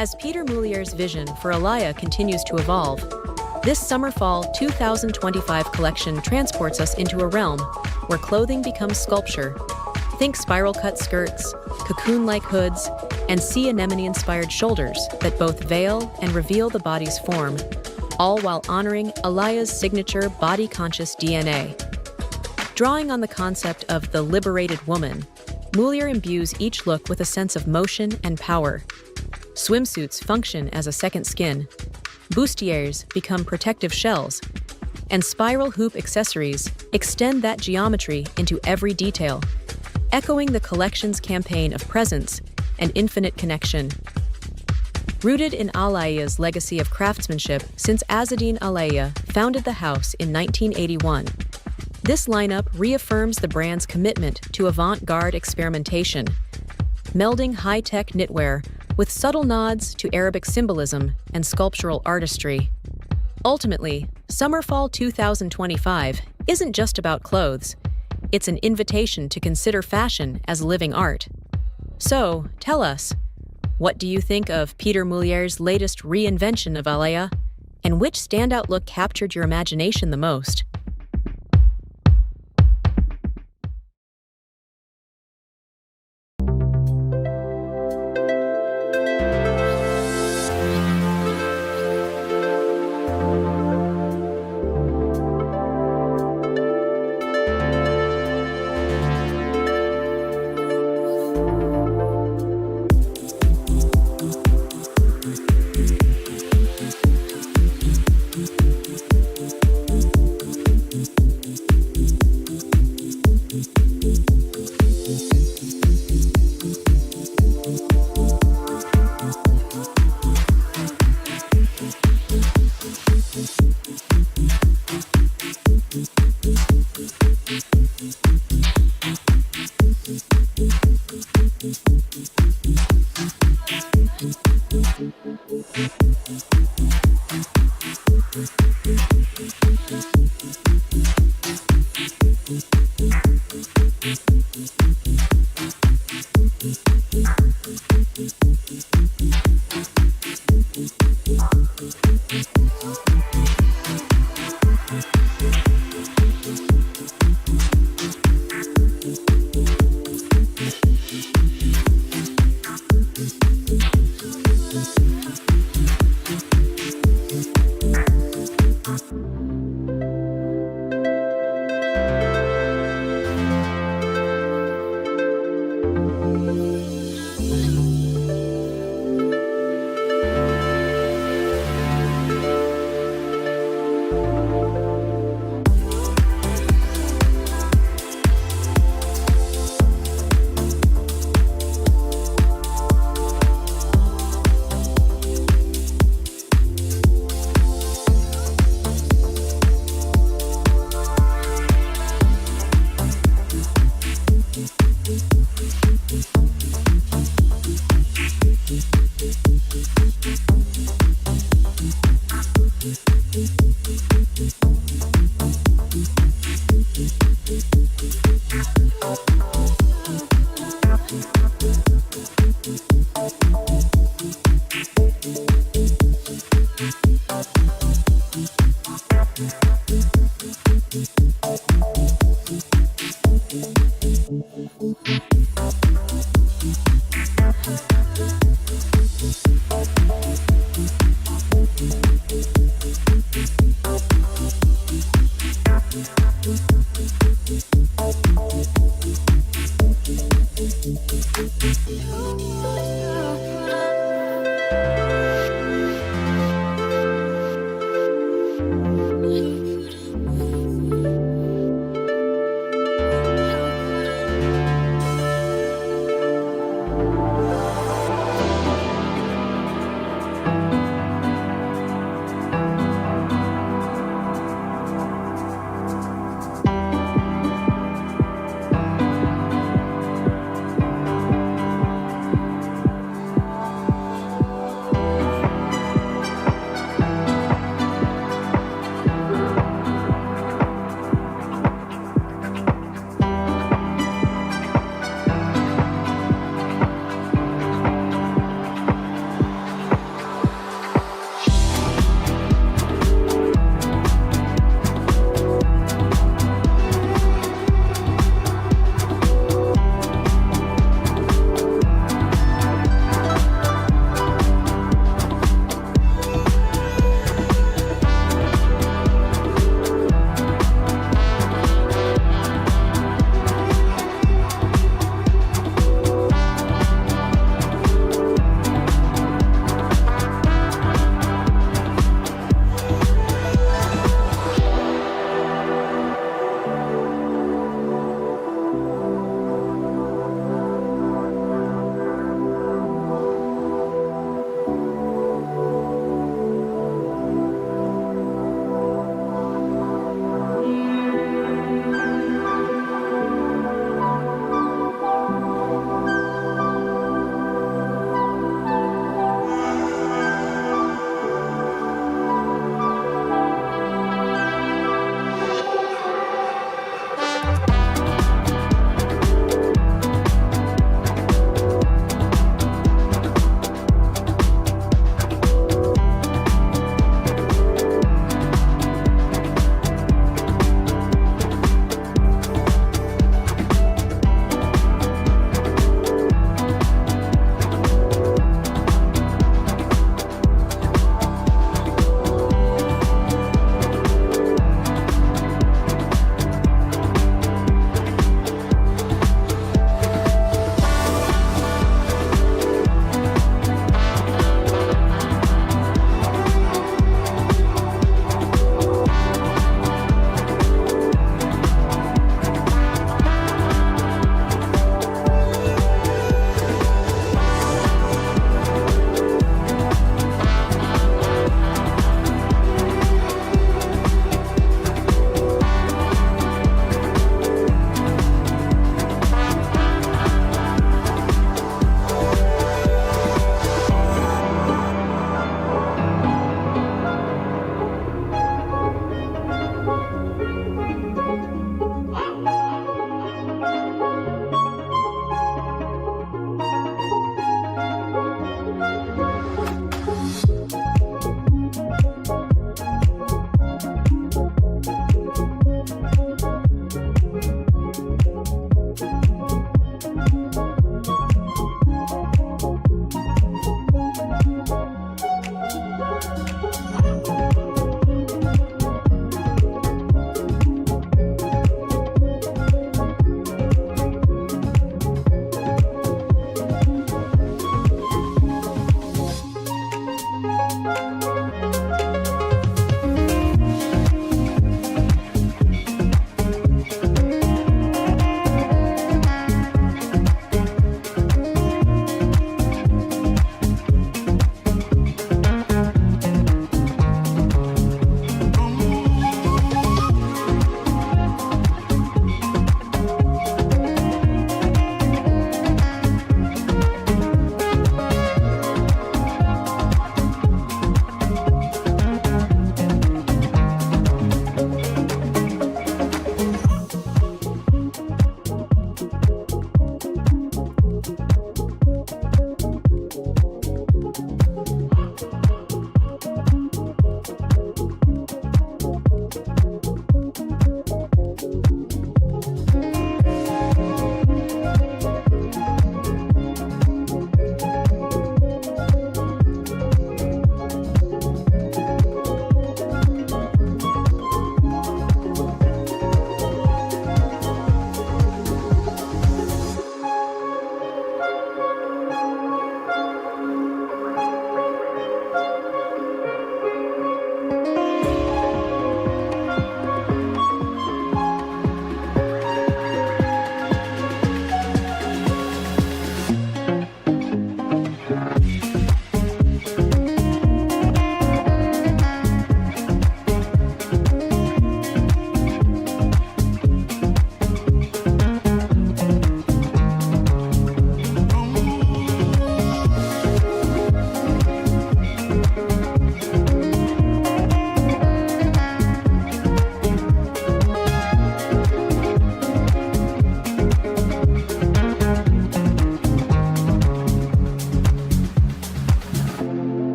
As Peter Mulier's vision for Alaïa continues to evolve, this summer-fall 2025 collection transports us into a realm where clothing becomes sculpture. Think spiral-cut skirts, cocoon-like hoods, and sea anemone-inspired shoulders that both veil and reveal the body's form, all while honoring Alaïa's signature body-conscious DNA. Drawing on the concept of the liberated woman, Mulier imbues each look with a sense of motion and power. Swimsuits function as a second skin, bustiers become protective shells, and spiral hoop accessories extend that geometry into every detail, echoing the collection's campaign of presence and infinite connection. Rooted in Alaïa's legacy of craftsmanship since Azzedine Alaïa founded the house in 1981, this lineup reaffirms the brand's commitment to avant-garde experimentation, melding high-tech knitwear with subtle nods to Arabic symbolism and sculptural artistry. Ultimately, Summer-Fall 2025 isn't just about clothes. It's an invitation to consider fashion as living art. So, tell us, what do you think of Peter Mulier's latest reinvention of Alaïa? And which standout look captured your imagination the most?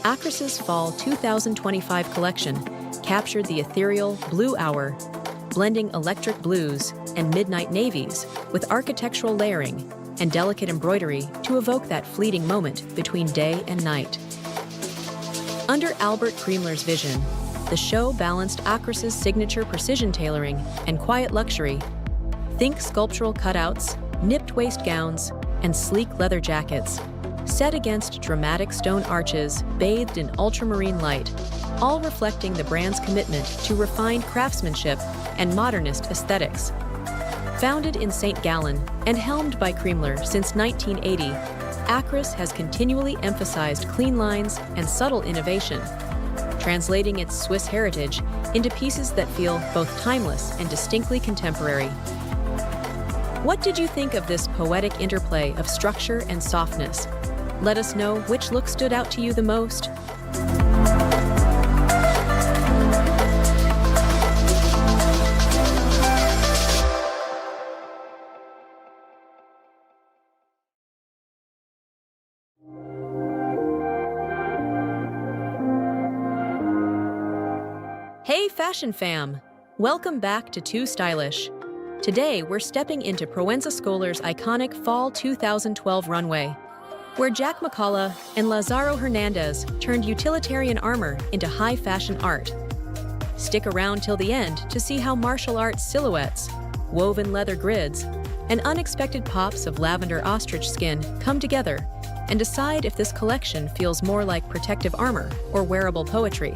Acris's Fall 2025 collection captured the ethereal blue hour, blending electric blues and midnight navies with architectural layering and delicate embroidery to evoke that fleeting moment between day and night. Under Albert Kriemler's vision, the show balanced Acris's signature precision tailoring and quiet luxury. Think sculptural cutouts, nipped waist gowns, and sleek leather jackets, set against dramatic stone arches bathed in ultramarine light, all reflecting the brand's commitment to refined craftsmanship and modernist aesthetics. Founded in St. Gallen and helmed by Kriemler since 1980, Acris has continually emphasized clean lines and subtle innovation, translating its Swiss heritage into pieces that feel both timeless and distinctly contemporary. What did you think of this poetic interplay of structure and softness? Let us know which look stood out to you the most. Hey Fashion Fam! Welcome back to tooStylish. Today we're stepping into Proenza Schouler's iconic Fall 2012 runway, where Jack McCullough and Lazaro Hernandez turned utilitarian armor into high fashion art. Stick around till the end to see how martial arts silhouettes, woven leather grids, and unexpected pops of lavender ostrich skin come together, and decide if this collection feels more like protective armor or wearable poetry.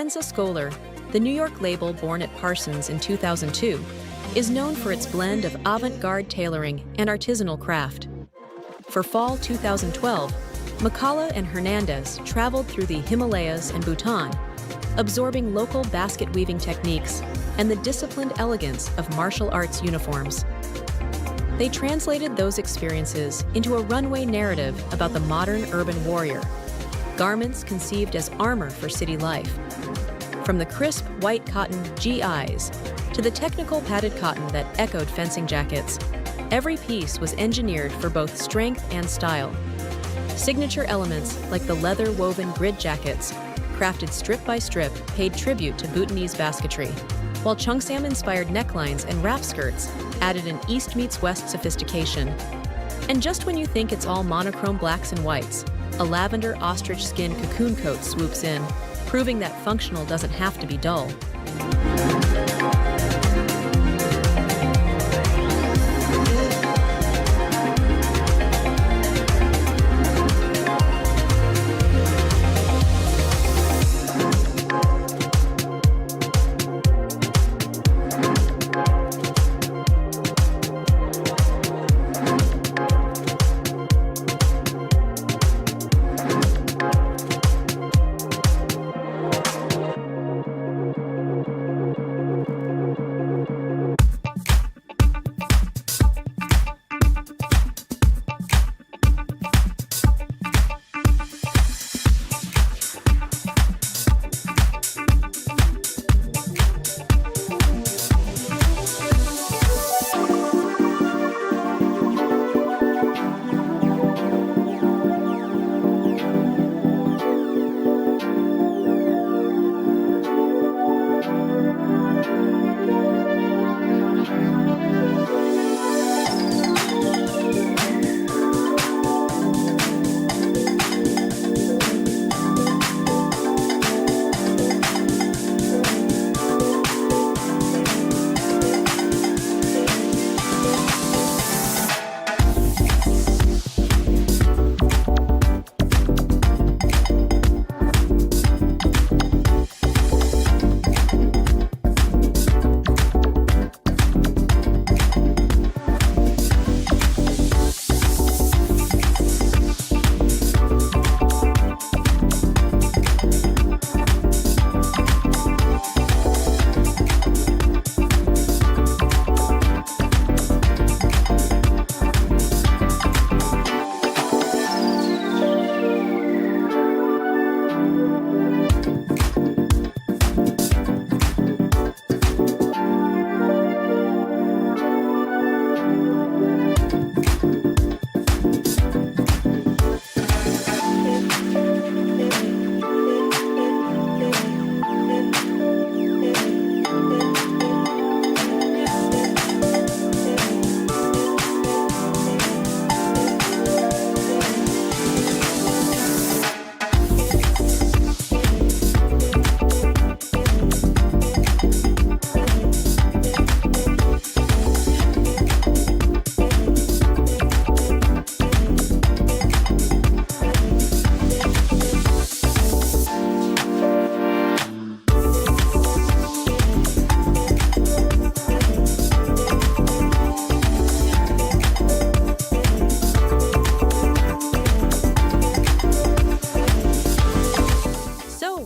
Proenza Schouler, the New York label born at Parsons in 2002, is known for its blend of avant-garde tailoring and artisanal craft. For fall 2012, Makala and Hernandez traveled through the Himalayas and Bhutan, absorbing local basket weaving techniques and the disciplined elegance of martial arts uniforms. They translated those experiences into a runway narrative about the modern urban warrior, garments conceived as armor for city life. From the crisp white cotton GIs to the technical padded cotton that echoed fencing jackets, every piece was engineered for both strength and style. Signature elements like the leather-woven grid jackets, crafted strip by strip, paid tribute to Bhutanese basketry, while Cheongsam-inspired necklines and wrap skirts added an East meets West sophistication. And just when you think it's all monochrome blacks and whites, a lavender ostrich skin cocoon coat swoops in, proving that functional doesn't have to be dull.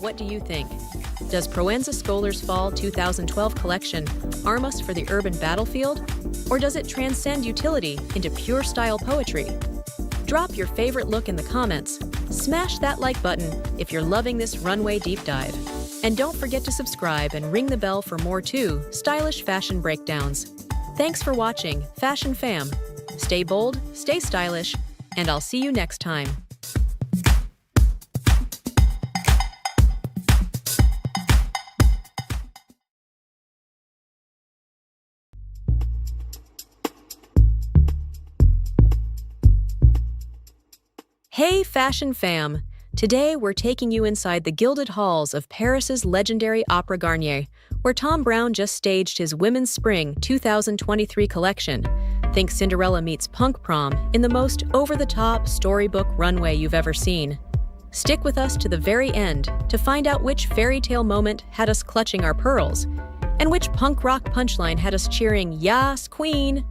What do you think? Does Proenza Schouler's Fall 2012 collection arm us for the urban battlefield? Or does it transcend utility into pure style poetry? Drop your favorite look in the comments. Smash that like button if you're loving this runway deep dive. And don't forget to subscribe and ring the bell for more stylish fashion breakdowns. Thanks for watching, Fashion Fam. Stay bold, stay stylish, and I'll see you next time. Hey Fashion Fam! Today we're taking you inside the gilded halls of Paris's legendary Opera Garnier, where Thom Browne just staged his Women's Spring 2023 collection. Think Cinderella meets punk prom in the most over-the-top storybook runway you've ever seen. Stick with us to the very end to find out which fairy tale moment had us clutching our pearls, and which punk rock punchline had us cheering, "Yas, Queen!"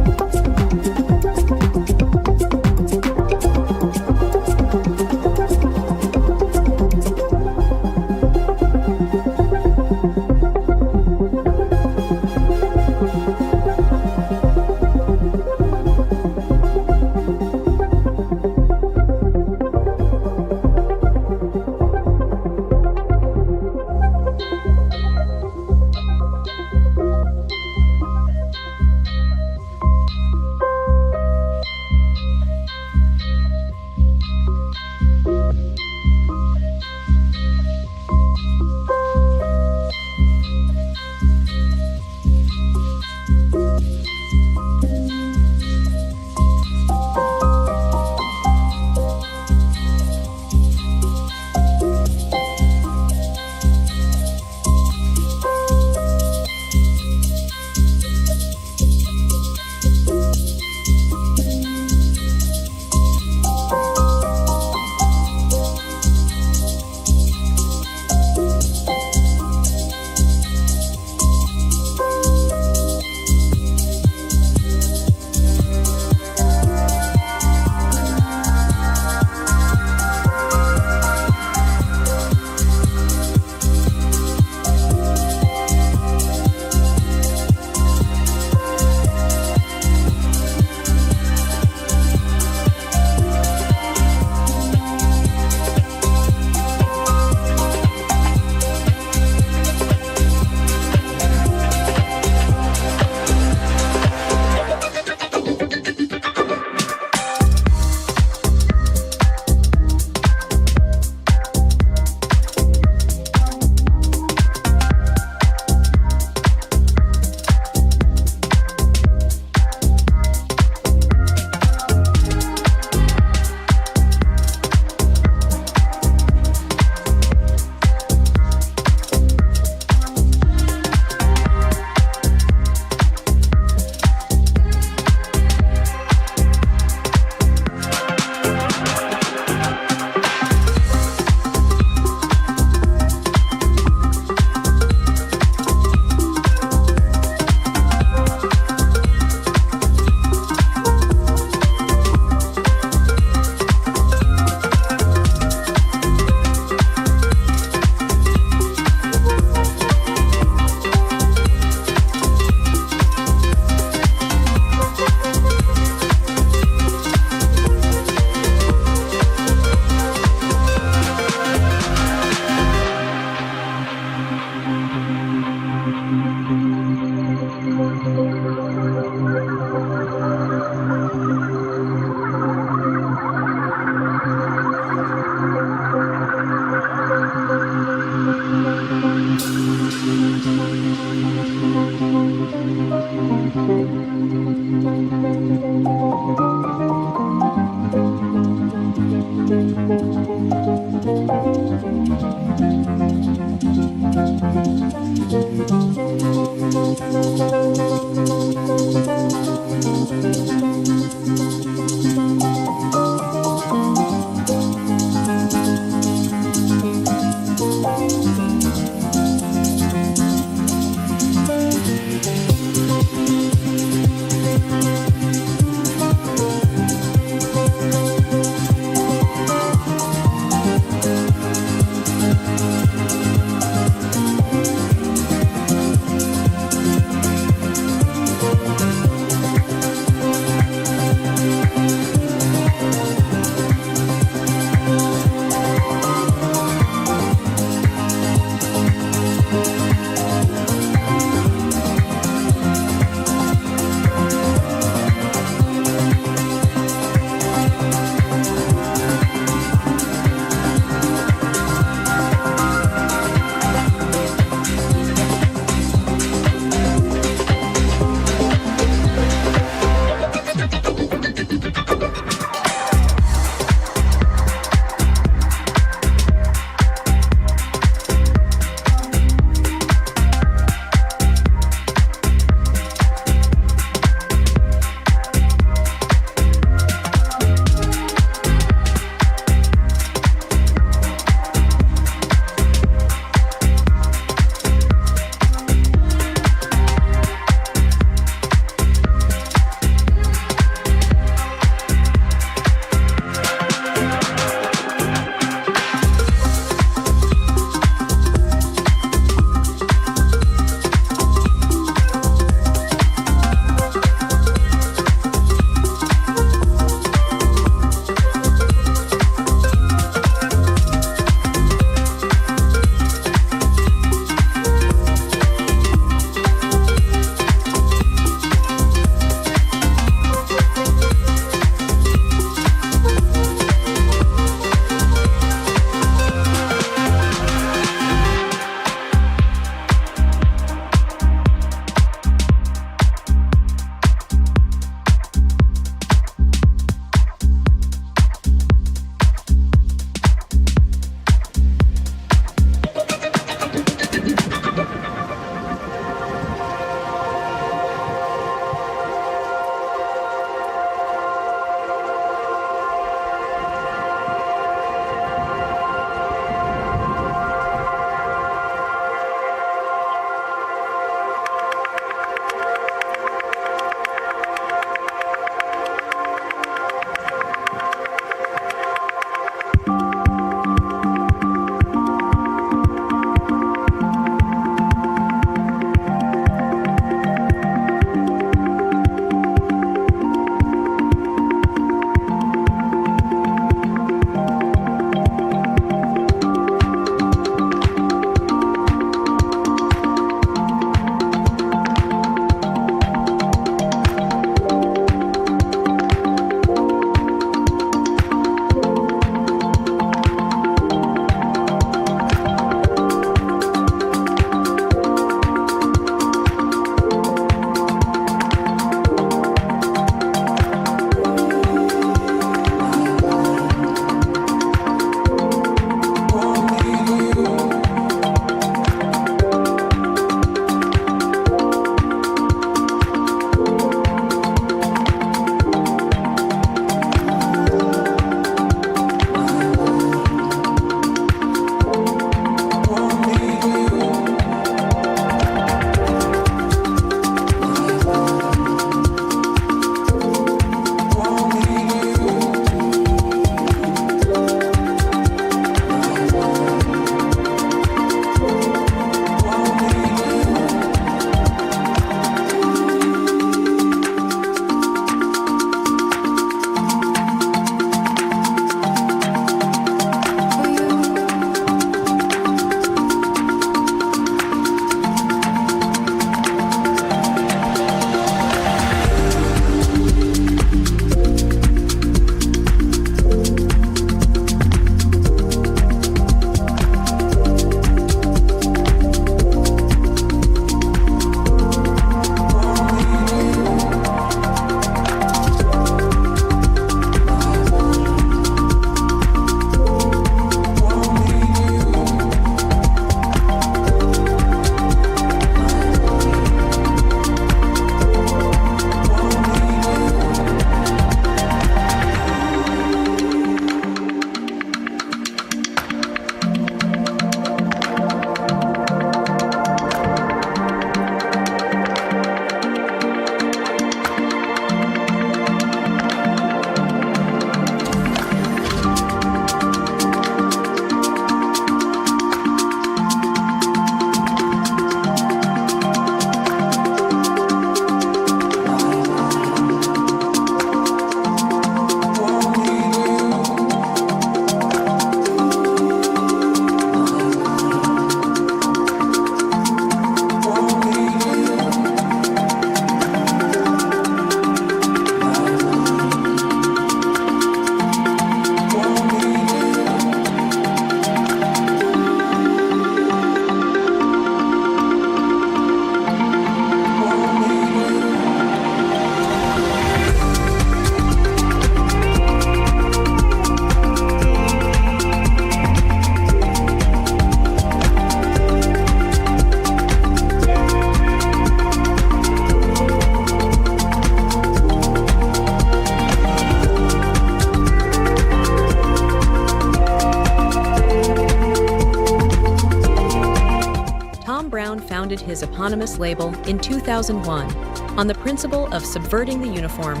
founded his eponymous label in 2001 on the principle of subverting the uniform.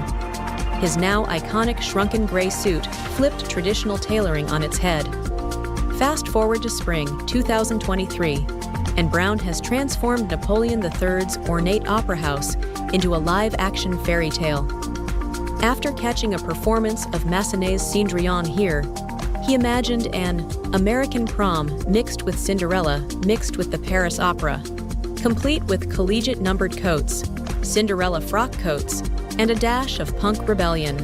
His now iconic shrunken gray suit flipped traditional tailoring on its head. Fast forward to spring 2023, and Browne has transformed Napoleon III's ornate opera house into a live-action fairy tale. After catching a performance of Massenet's Cendrillon here, he imagined an American prom mixed with Cinderella mixed with the Paris Opera, complete with collegiate numbered coats, Cinderella frock coats, and a dash of punk rebellion.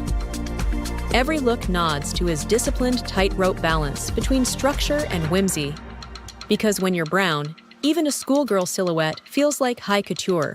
Every look nods to his disciplined tightrope balance between structure and whimsy. Because when you're Browne, even a schoolgirl silhouette feels like high couture.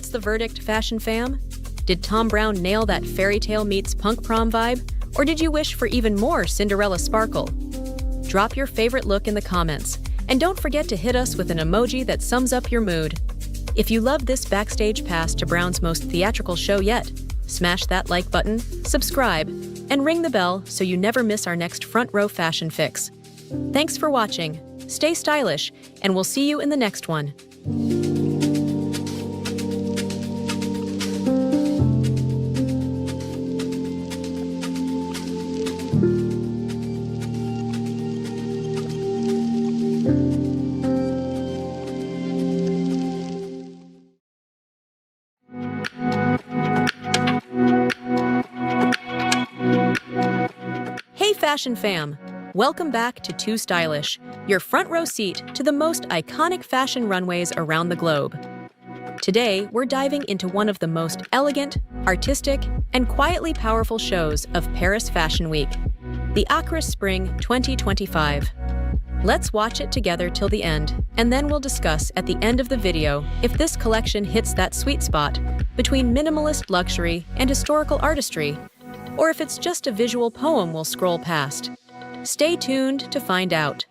What's the verdict, fashion fam? Did Thom Browne nail that fairy tale meets punk prom vibe? Or did you wish for even more Cinderella sparkle? Drop your favorite look in the comments, and don't forget to hit us with an emoji that sums up your mood. If you love this backstage pass to Browne's most theatrical show yet, smash that like button, subscribe, and ring the bell so you never miss our next front row fashion fix. Thanks for watching, stay stylish, and we'll see you in the next one. Hey Fashion Fam! Welcome back to tooStylish, your front row seat to the most iconic fashion runways around the globe. Today, we're diving into one of the most elegant, artistic, and quietly powerful shows of Paris Fashion Week, the Acne Spring 2025. Let's watch it together till the end, and then we'll discuss at the end of the video if this collection hits that sweet spot between minimalist luxury and historical artistry, or if it's just a visual poem we'll scroll past. Stay tuned to find out.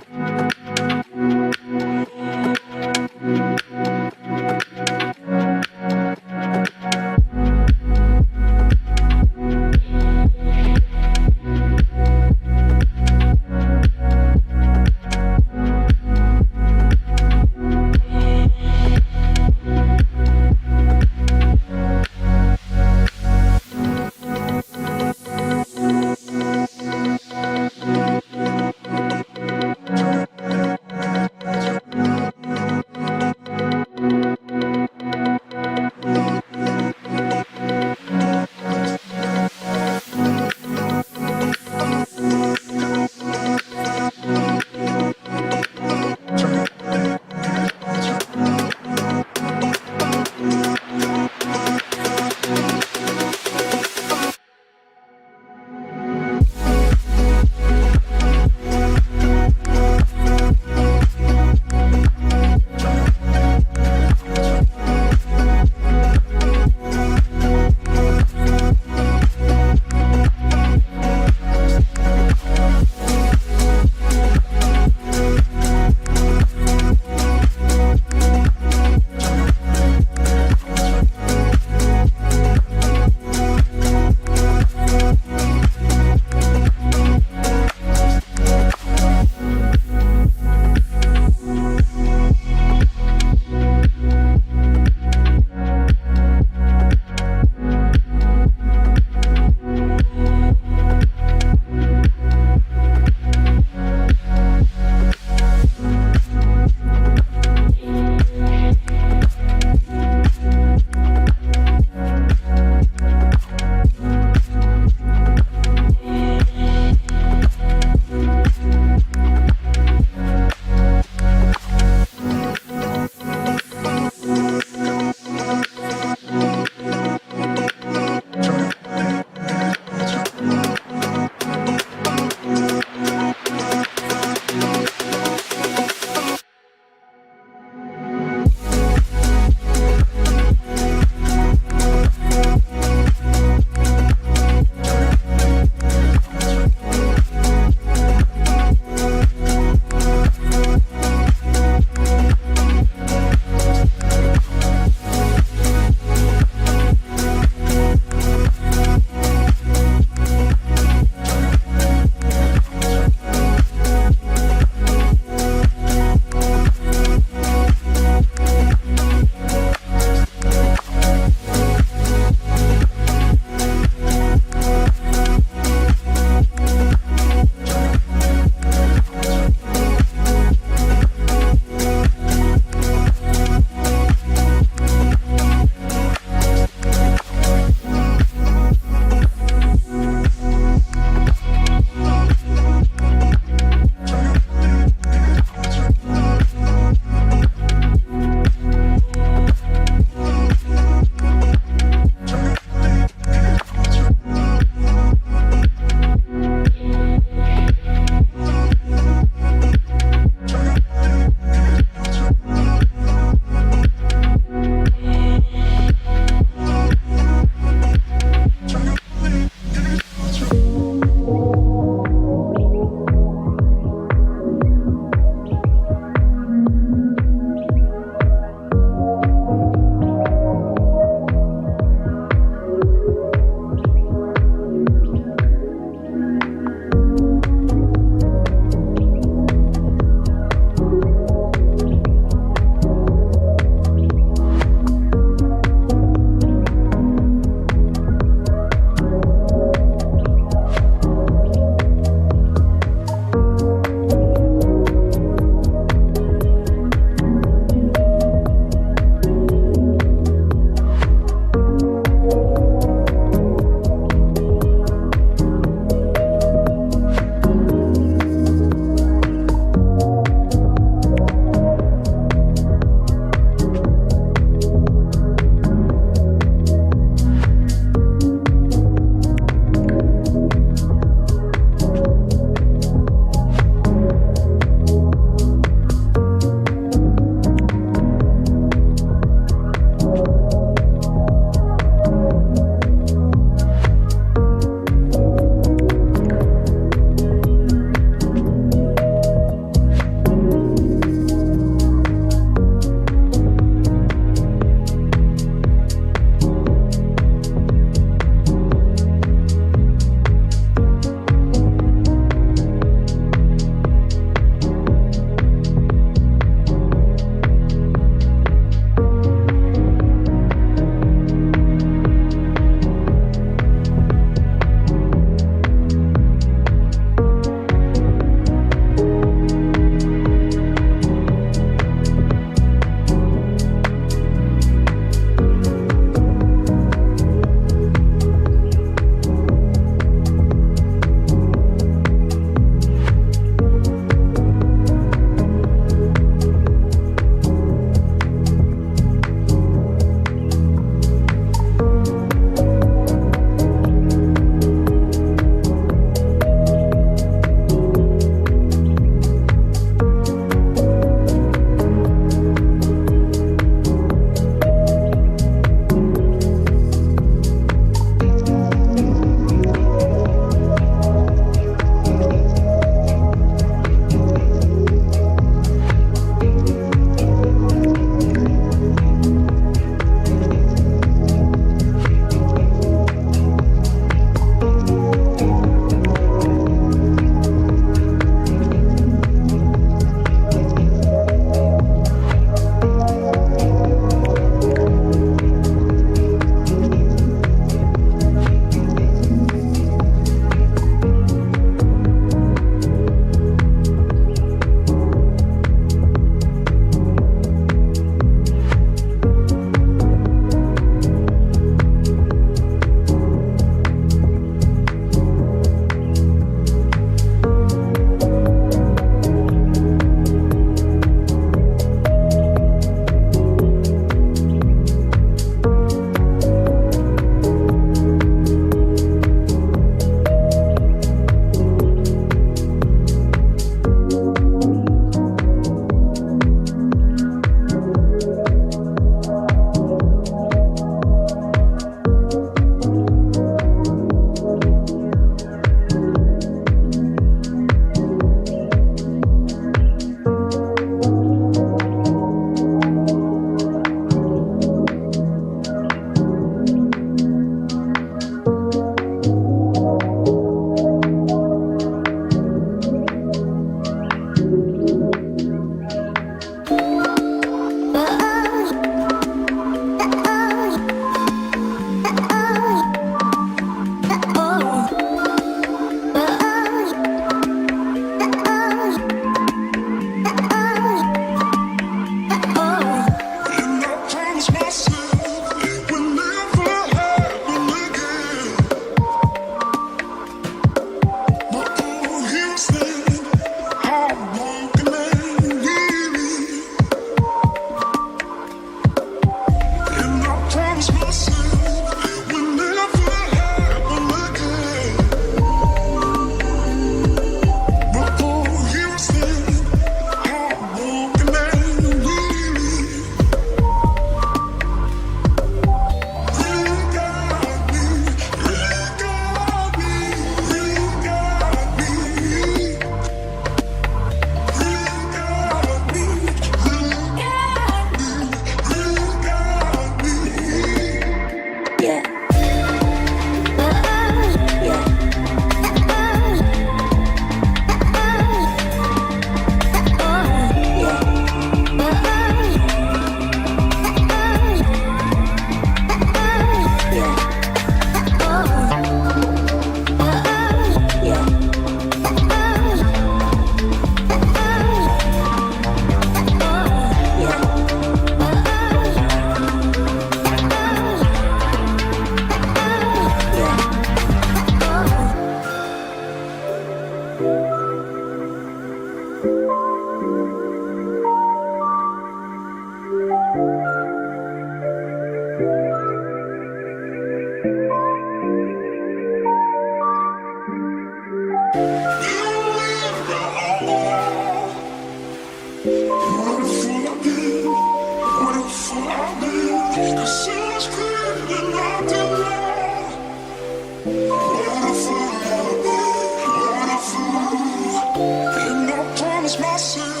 And I promise myself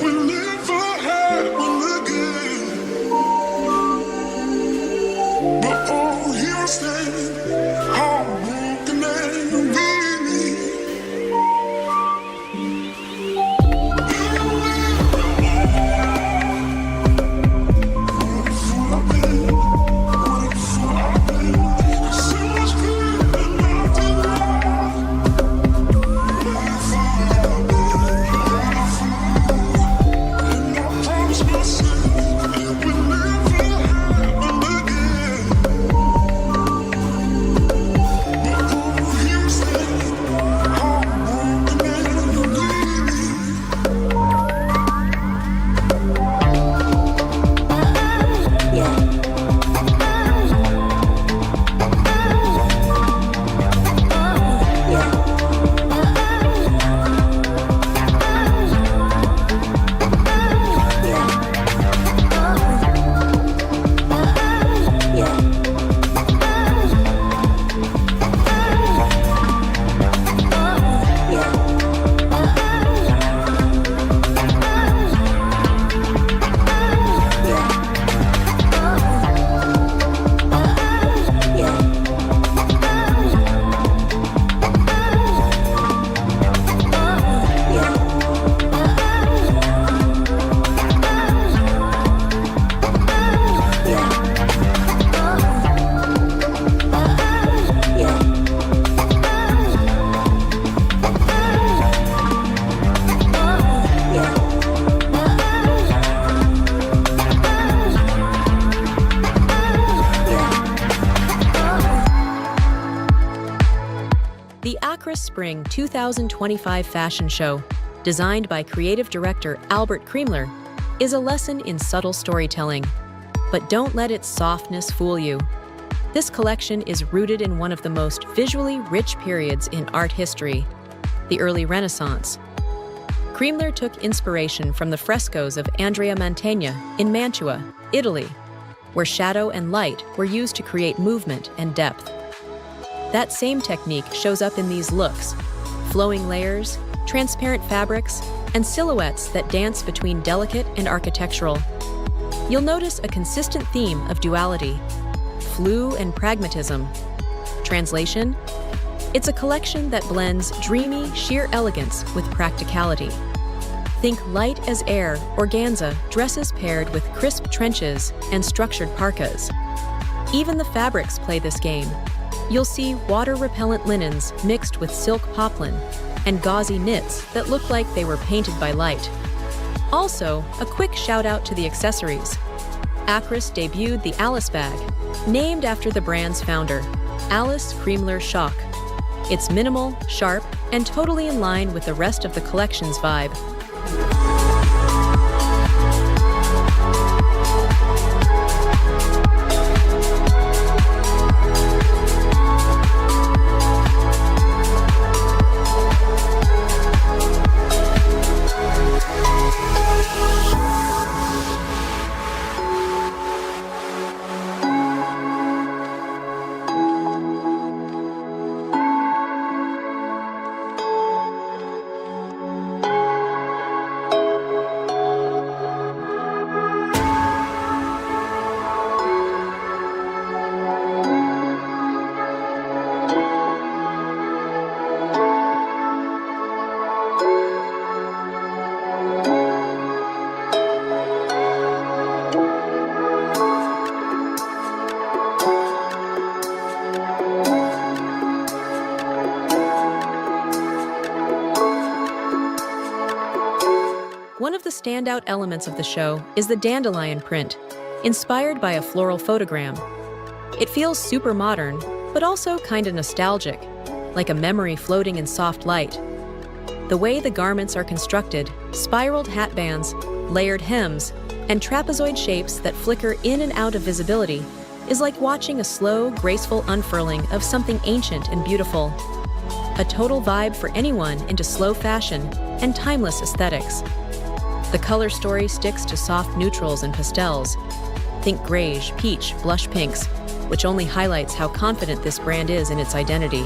we'll never happen again. But oh, here I stand, I'm broken and weary. Spring 2025 fashion show, designed by creative director Albert Kriemler, is a lesson in subtle storytelling. But don't let its softness fool you. This collection is rooted in one of the most visually rich periods in art history, the early Renaissance. Kriemler took inspiration from the frescoes of Andrea Mantegna in Mantua, Italy, where shadow and light were used to create movement and depth. That same technique shows up in these looks: flowing layers, transparent fabrics, and silhouettes that dance between delicate and architectural. You'll notice a consistent theme of duality, flou and pragmatism. Translation: it's a collection that blends dreamy, sheer elegance with practicality. Think light as air organza dresses paired with crisp trenches and structured parkas. Even the fabrics play this game. You'll see water-repellent linens mixed with silk poplin and gauzy knits that look like they were painted by light. Also, a quick shout-out to the accessories. Acris debuted the Alice bag, named after the brand's founder, Alice Kriemler Schock. It's minimal, sharp, and totally in line with the rest of the collection's vibe. One of the standout elements of the show is the dandelion print, inspired by a floral photogram. It feels super modern, but also kinda nostalgic, like a memory floating in soft light. The way the garments are constructed, spiraled hat bands, layered hems, and trapezoid shapes that flicker in and out of visibility, is like watching a slow, graceful unfurling of something ancient and beautiful. A total vibe for anyone into slow fashion and timeless aesthetics. The color story sticks to soft neutrals and pastels. Think greige, peach, blush pinks, which only highlights how confident this brand is in its identity.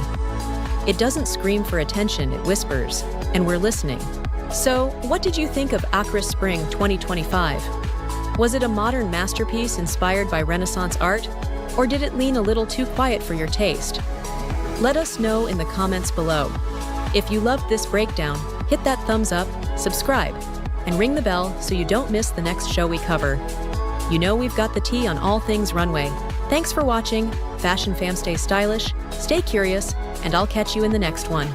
It doesn't scream for attention, it whispers, and we're listening. So, what did you think of Accra Spring 2025? Was it a modern masterpiece inspired by Renaissance art, or did it lean a little too quiet for your taste? Let us know in the comments below. If you loved this breakdown, hit that thumbs up, subscribe, and ring the bell so you don't miss the next show we cover. You know we've got the tea on all things runway. Thanks for watching. Fashion fam, stay stylish, stay curious, and I'll catch you in the next one.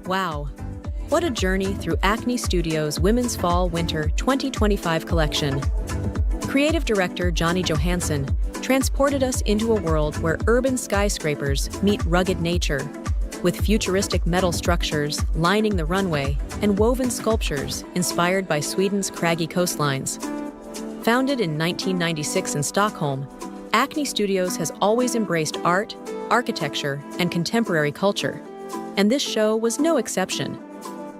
Wow, what a journey through Acne Studios' Women's Fall-Winter 2025 collection. Creative director Johnny Johansson transported us into a world where urban skyscrapers meet rugged nature, with futuristic metal structures lining the runway and woven sculptures inspired by Sweden's craggy coastlines. Founded in 1996 in Stockholm, Acne Studios has always embraced art, architecture, and contemporary culture, and this show was no exception,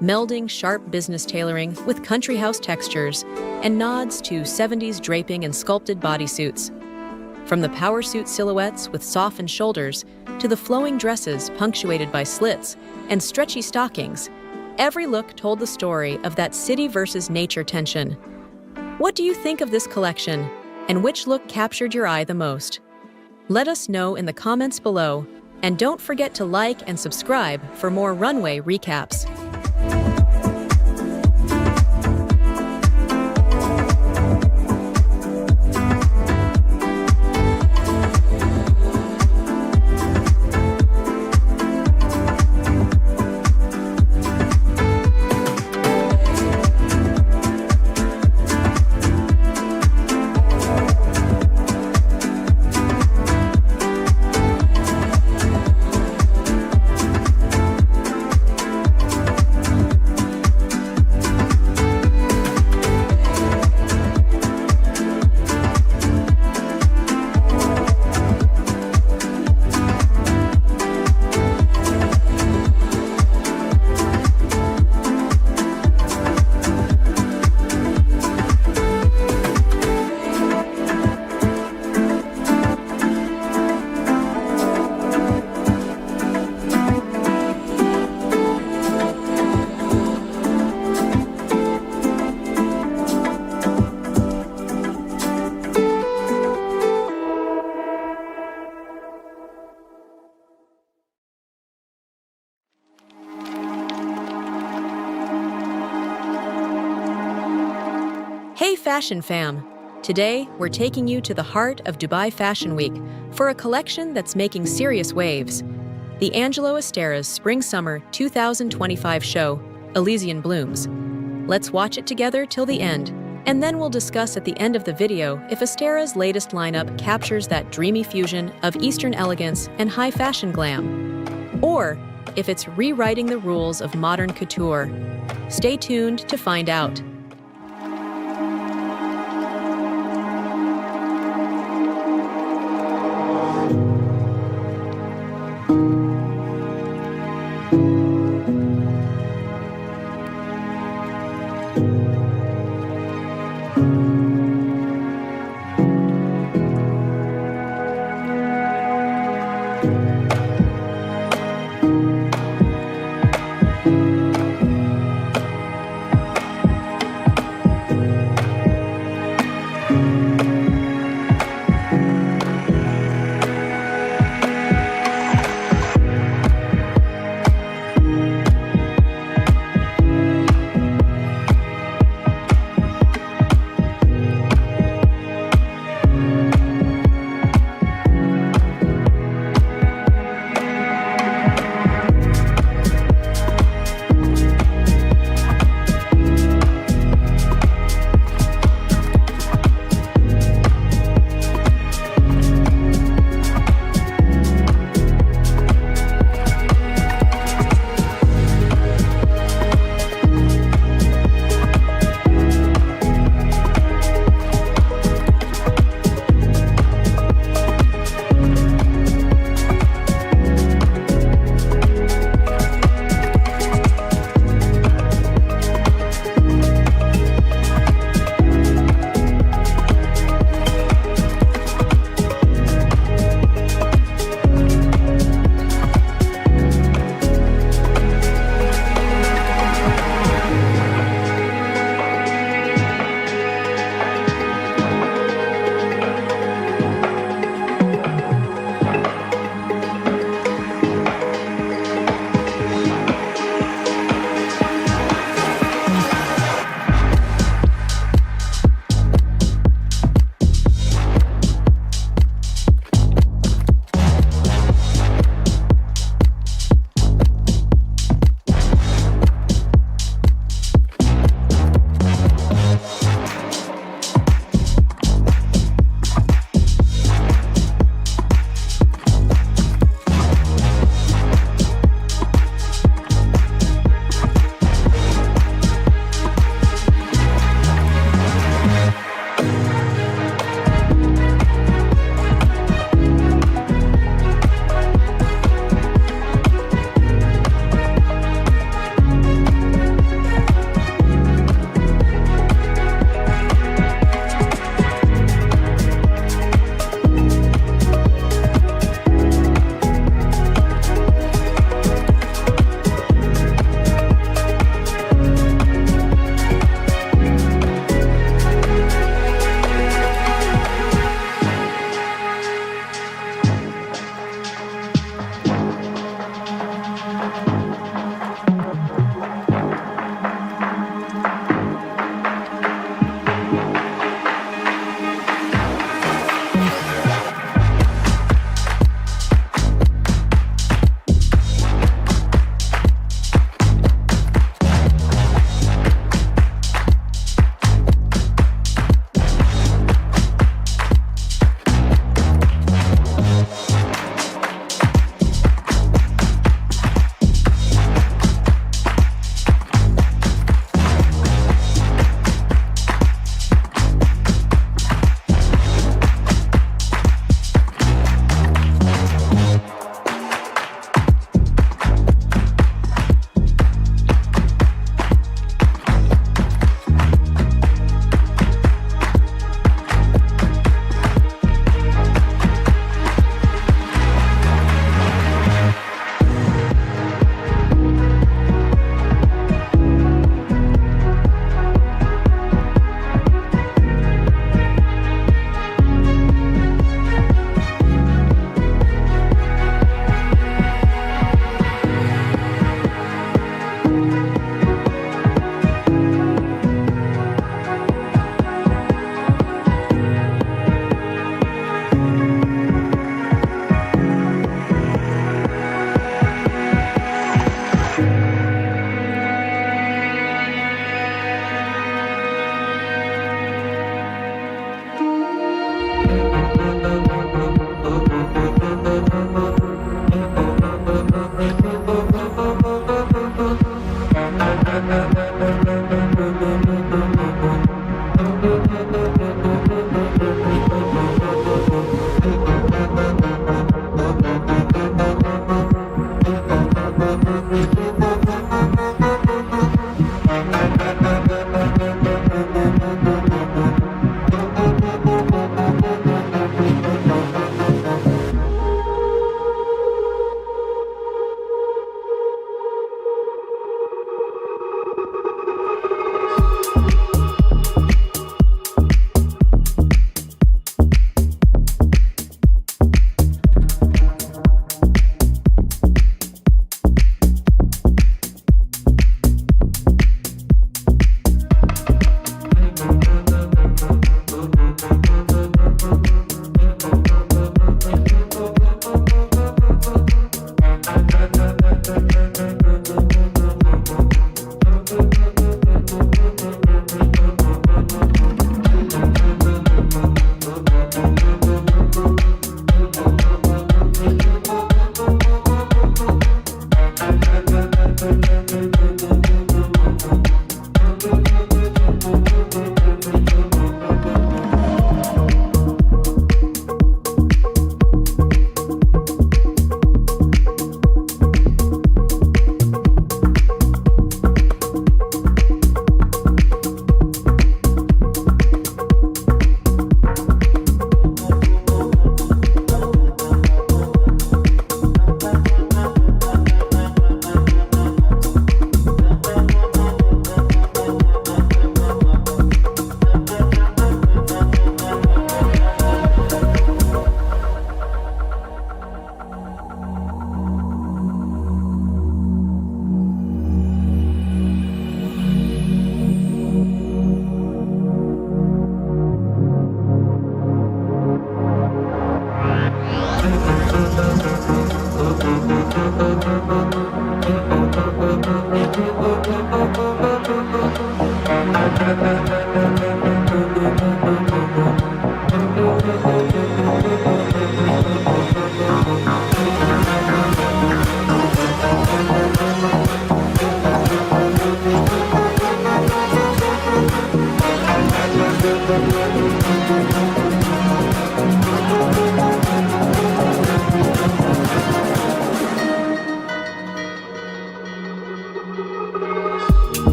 melding sharp business tailoring with country house textures and nods to 70s draping and sculpted bodysuits. From the power suit silhouettes with softened shoulders to the flowing dresses punctuated by slits and stretchy stockings, every look told the story of that city versus nature tension. What do you think of this collection, and which look captured your eye the most? Let us know in the comments below, and don't forget to like and subscribe for more runway recaps. Hey Fashion Fam! Today, we're taking you to the heart of Dubai Fashion Week for a collection that's making serious waves. The Angelo Estera's Spring-Summer 2025 show, Elysian Blooms. Let's watch it together till the end, and then we'll discuss at the end of the video if Estera's latest lineup captures that dreamy fusion of Eastern elegance and high fashion glam, or if it's rewriting the rules of modern couture. Stay tuned to find out.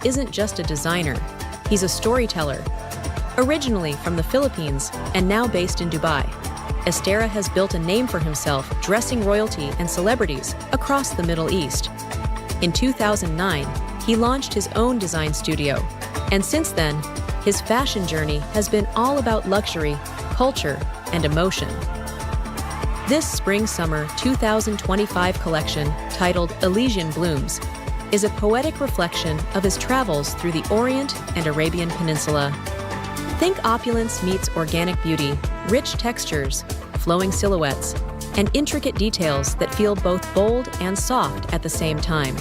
isn't just a designer, he's a storyteller. Originally from the Philippines and now based in Dubai, Estera has built a name for himself dressing royalty and celebrities across the Middle East. In 2009, he launched his own design studio, and since then, his fashion journey has been all about luxury, culture, and emotion. This Spring-Summer 2025 collection, titled Elysian Blooms, is a poetic reflection of his travels through the Orient and Arabian Peninsula. Think opulence meets organic beauty, rich textures, flowing silhouettes, and intricate details that feel both bold and soft at the same time.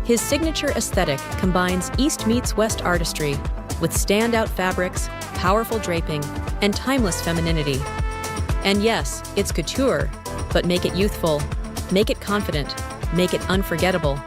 His signature aesthetic combines East meets West artistry with standout fabrics, powerful draping, and timeless femininity. And yes, it's couture, but make it youthful, make it confident, make it unforgettable.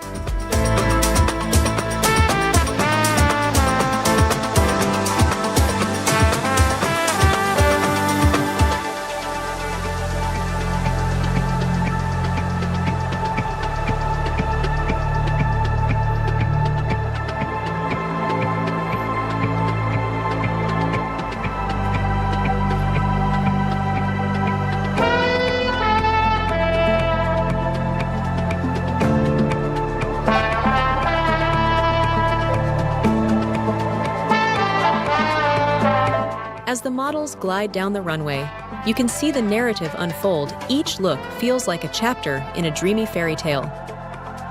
As the models glide down the runway, you can see the narrative unfold. Each look feels like a chapter in a dreamy fairy tale.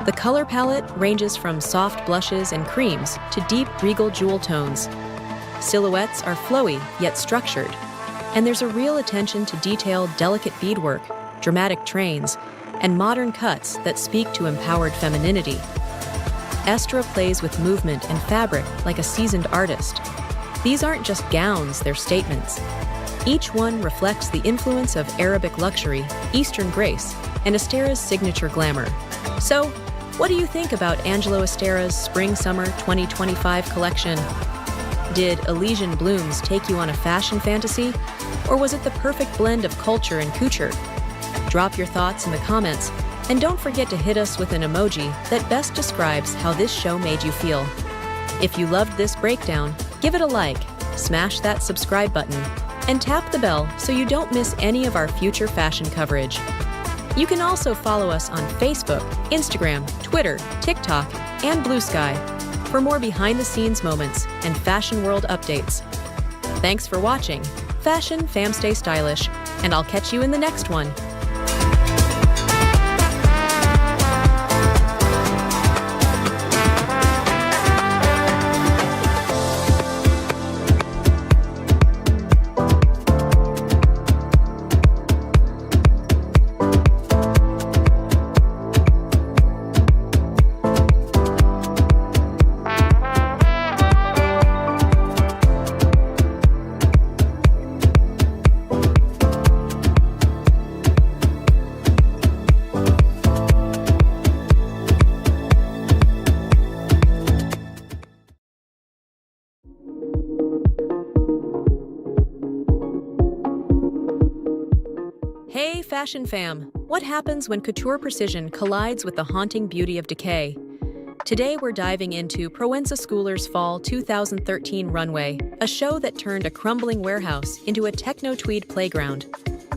The color palette ranges from soft blushes and creams to deep regal jewel tones. Silhouettes are flowy yet structured, and there's a real attention to detail, delicate beadwork, dramatic trains, and modern cuts that speak to empowered femininity. Estera plays with movement and fabric like a seasoned artist. These aren't just gowns, they're statements. Each one reflects the influence of Arabic luxury, Eastern grace, and Estera's signature glamour. So, what do you think about Angelo Estera's Spring-Summer 2025 collection? Did Elysian Blooms take you on a fashion fantasy? Or was it the perfect blend of culture and couture? Drop your thoughts in the comments, and don't forget to hit us with an emoji that best describes how this show made you feel. If you loved this breakdown, give it a like, smash that subscribe button, and tap the bell so you don't miss any of our future fashion coverage. You can also follow us on Facebook, Instagram, Twitter, TikTok, and Blue Sky for more behind-the-scenes moments and fashion world updates. Thanks for watching. Fashion, fam, stay stylish, and I'll catch you in the next one. Hey Fashion Fam! What happens when couture precision collides with the haunting beauty of decay? Today we're diving into Proenza Schouler's Fall 2013 Runway, a show that turned a crumbling warehouse into a techno-tweed playground.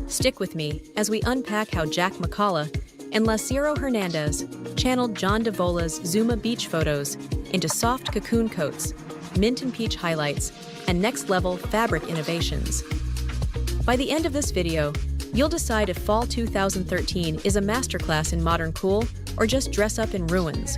Stick with me as we unpack how Jack McCullough and Lacero Hernandez channeled John Davola's Zuma beach photos into soft cocoon coats, mint and peach highlights, and next-level fabric innovations. By the end of this video, you'll decide if Fall 2013 is a masterclass in modern cool or just dress up in ruins.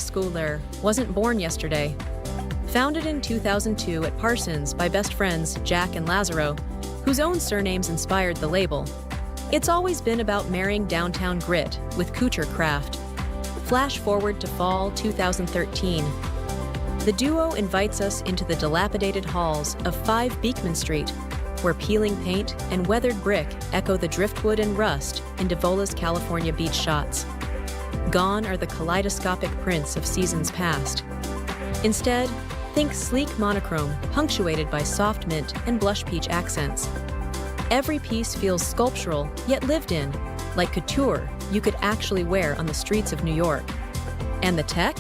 Schouler wasn't born yesterday. Founded in 2002 at Parsons by best friends Jack and Lazaro, whose own surnames inspired the label, it's always been about marrying downtown grit with couture craft. Flash forward to fall 2013. The duo invites us into the dilapidated halls of 5 Beekman Street, where peeling paint and weathered brick echo the driftwood and rust in Davola's California beach shots. Gone are the kaleidoscopic prints of seasons past. Instead, think sleek monochrome punctuated by soft mint and blush peach accents. Every piece feels sculptural yet lived in, like couture you could actually wear on the streets of New York. And the tech?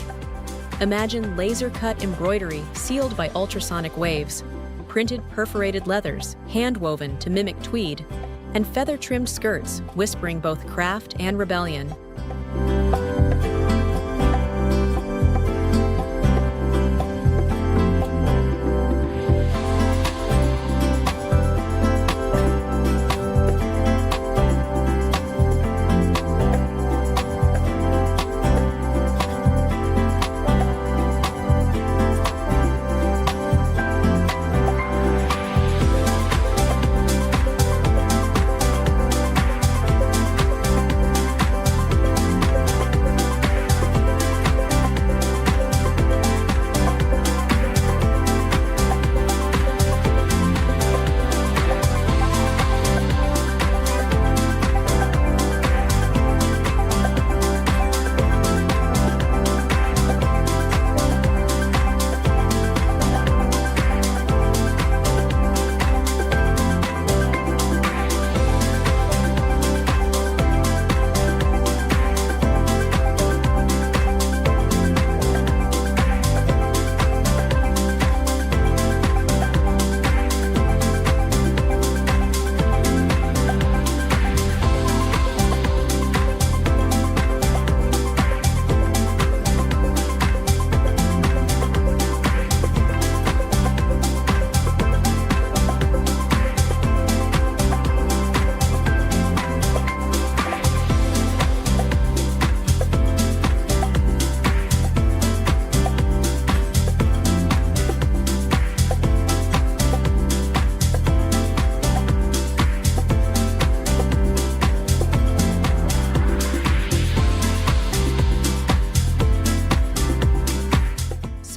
Imagine laser-cut embroidery sealed by ultrasonic waves, printed perforated leathers, hand-woven to mimic tweed, and feather-trimmed skirts whispering both craft and rebellion.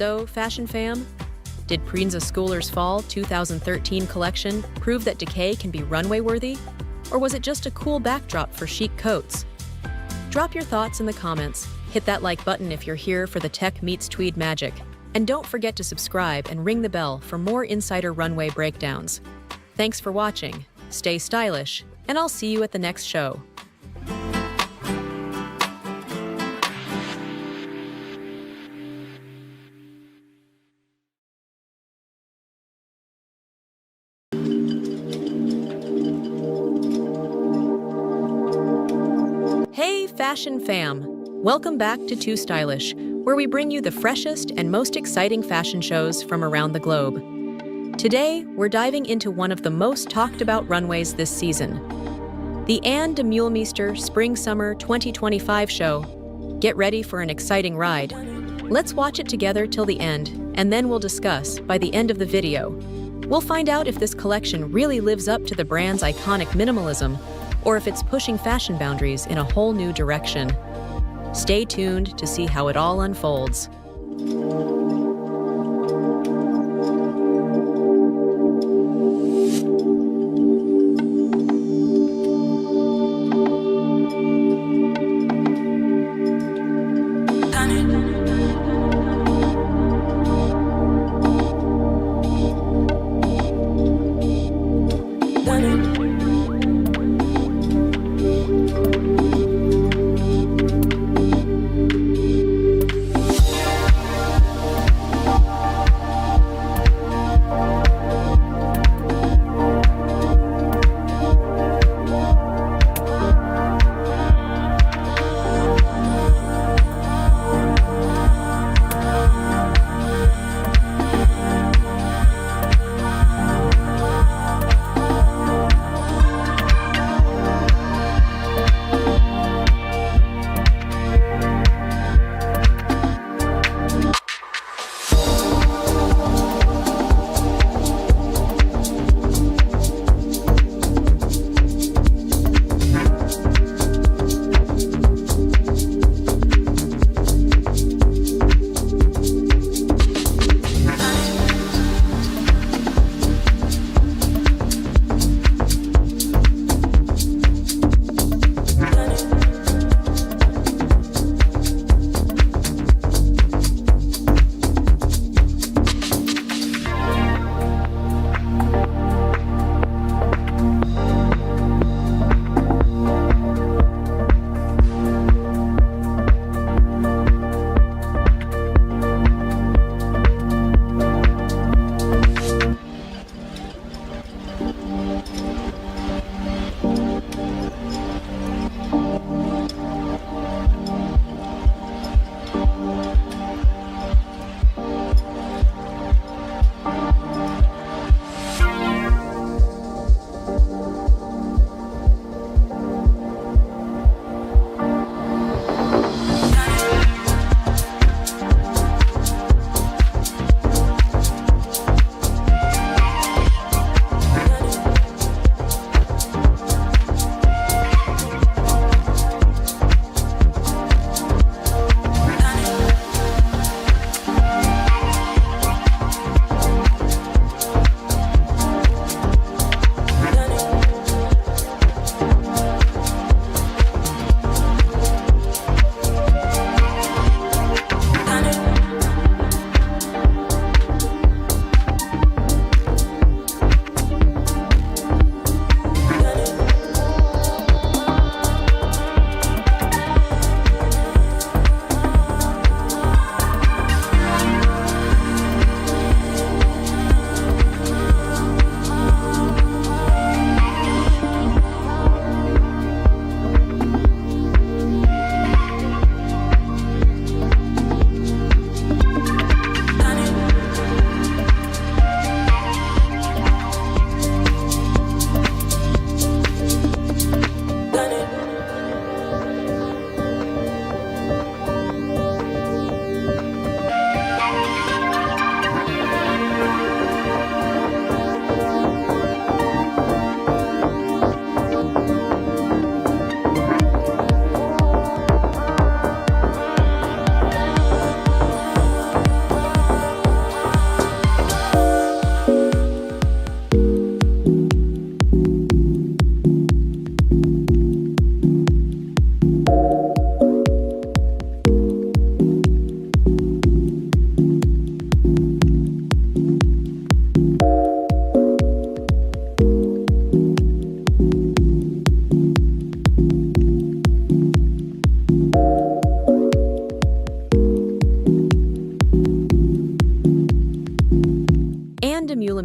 So, fashion fam, did Proenza Schouler's Fall 2013 collection prove that decay can be runway-worthy? Or was it just a cool backdrop for chic coats? Drop your thoughts in the comments, hit that like button if you're here for the tech meets tweed magic, and don't forget to subscribe and ring the bell for more insider runway breakdowns. Thanks for watching, stay stylish, and I'll see you at the next show. Hey fashion fam! Welcome back to tooStylish, where we bring you the freshest and most exciting fashion shows from around the globe. Today, we're diving into one of the most talked about runways this season, the Anne de Meulemeester Spring-Summer 2025 show. Get ready for an exciting ride. Let's watch it together till the end, and then we'll discuss by the end of the video. We'll find out if this collection really lives up to the brand's iconic minimalism, or if it's pushing fashion boundaries in a whole new direction. Stay tuned to see how it all unfolds.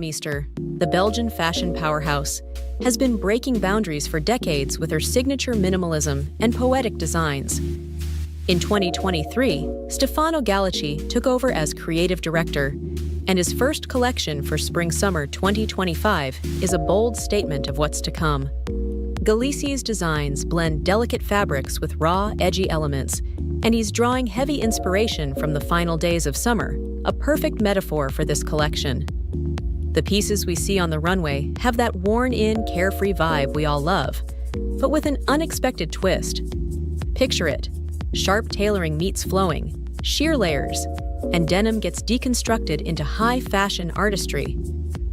Meester, the Belgian fashion powerhouse, has been breaking boundaries for decades with her signature minimalism and poetic designs. In 2023, Stefano Gallicci took over as creative director, and his first collection for Spring-Summer 2025 is a bold statement of what's to come. Galici's designs blend delicate fabrics with raw, edgy elements, and he's drawing heavy inspiration from the final days of summer, a perfect metaphor for this collection. The pieces we see on the runway have that worn-in, carefree vibe we all love, but with an unexpected twist. Picture it: sharp tailoring meets flowing, sheer layers, and denim gets deconstructed into high-fashion artistry.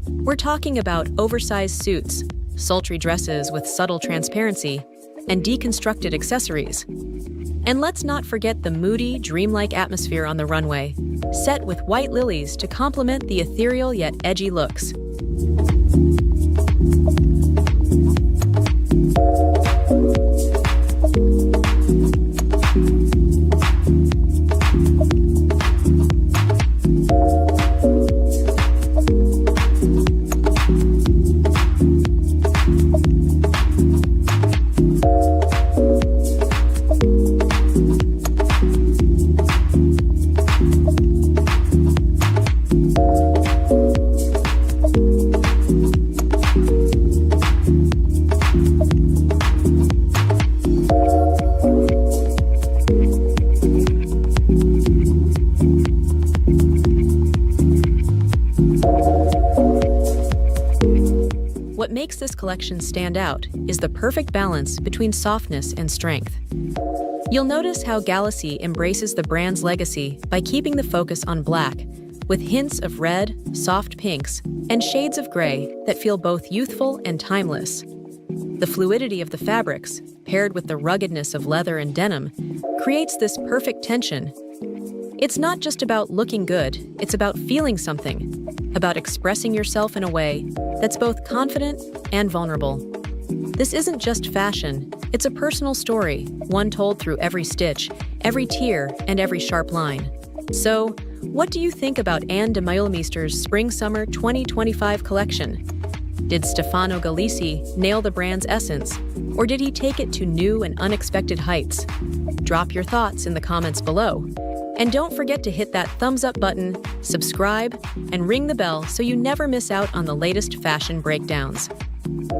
We're talking about oversized suits, sultry dresses with subtle transparency, and deconstructed accessories. And let's not forget the moody, dreamlike atmosphere on the runway, set with white lilies to complement the ethereal yet edgy looks. What makes this collection stand out is the perfect balance between softness and strength. You'll notice how Gallici embraces the brand's legacy by keeping the focus on black, with hints of red, soft pinks, and shades of gray that feel both youthful and timeless. The fluidity of the fabrics, paired with the ruggedness of leather and denim, creates this perfect tension. It's not just about looking good, it's about feeling something, about expressing yourself in a way that's both confident and vulnerable. This isn't just fashion, it's a personal story, one told through every stitch, every tear, and every sharp line. So, what do you think about Anne de Meulemeester's Spring-Summer 2025 collection? Did Stefano Gallici nail the brand's essence, or did he take it to new and unexpected heights? Drop your thoughts in the comments below. And don't forget to hit that thumbs up button, subscribe, and ring the bell so you never miss out on the latest fashion breakdowns.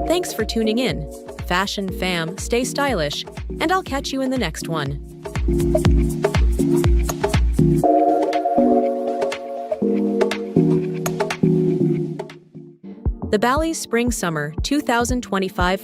Thanks for tuning in. Fashion fam, stay stylish, and I'll catch you in the next one. The Bally's Spring-Summer 2025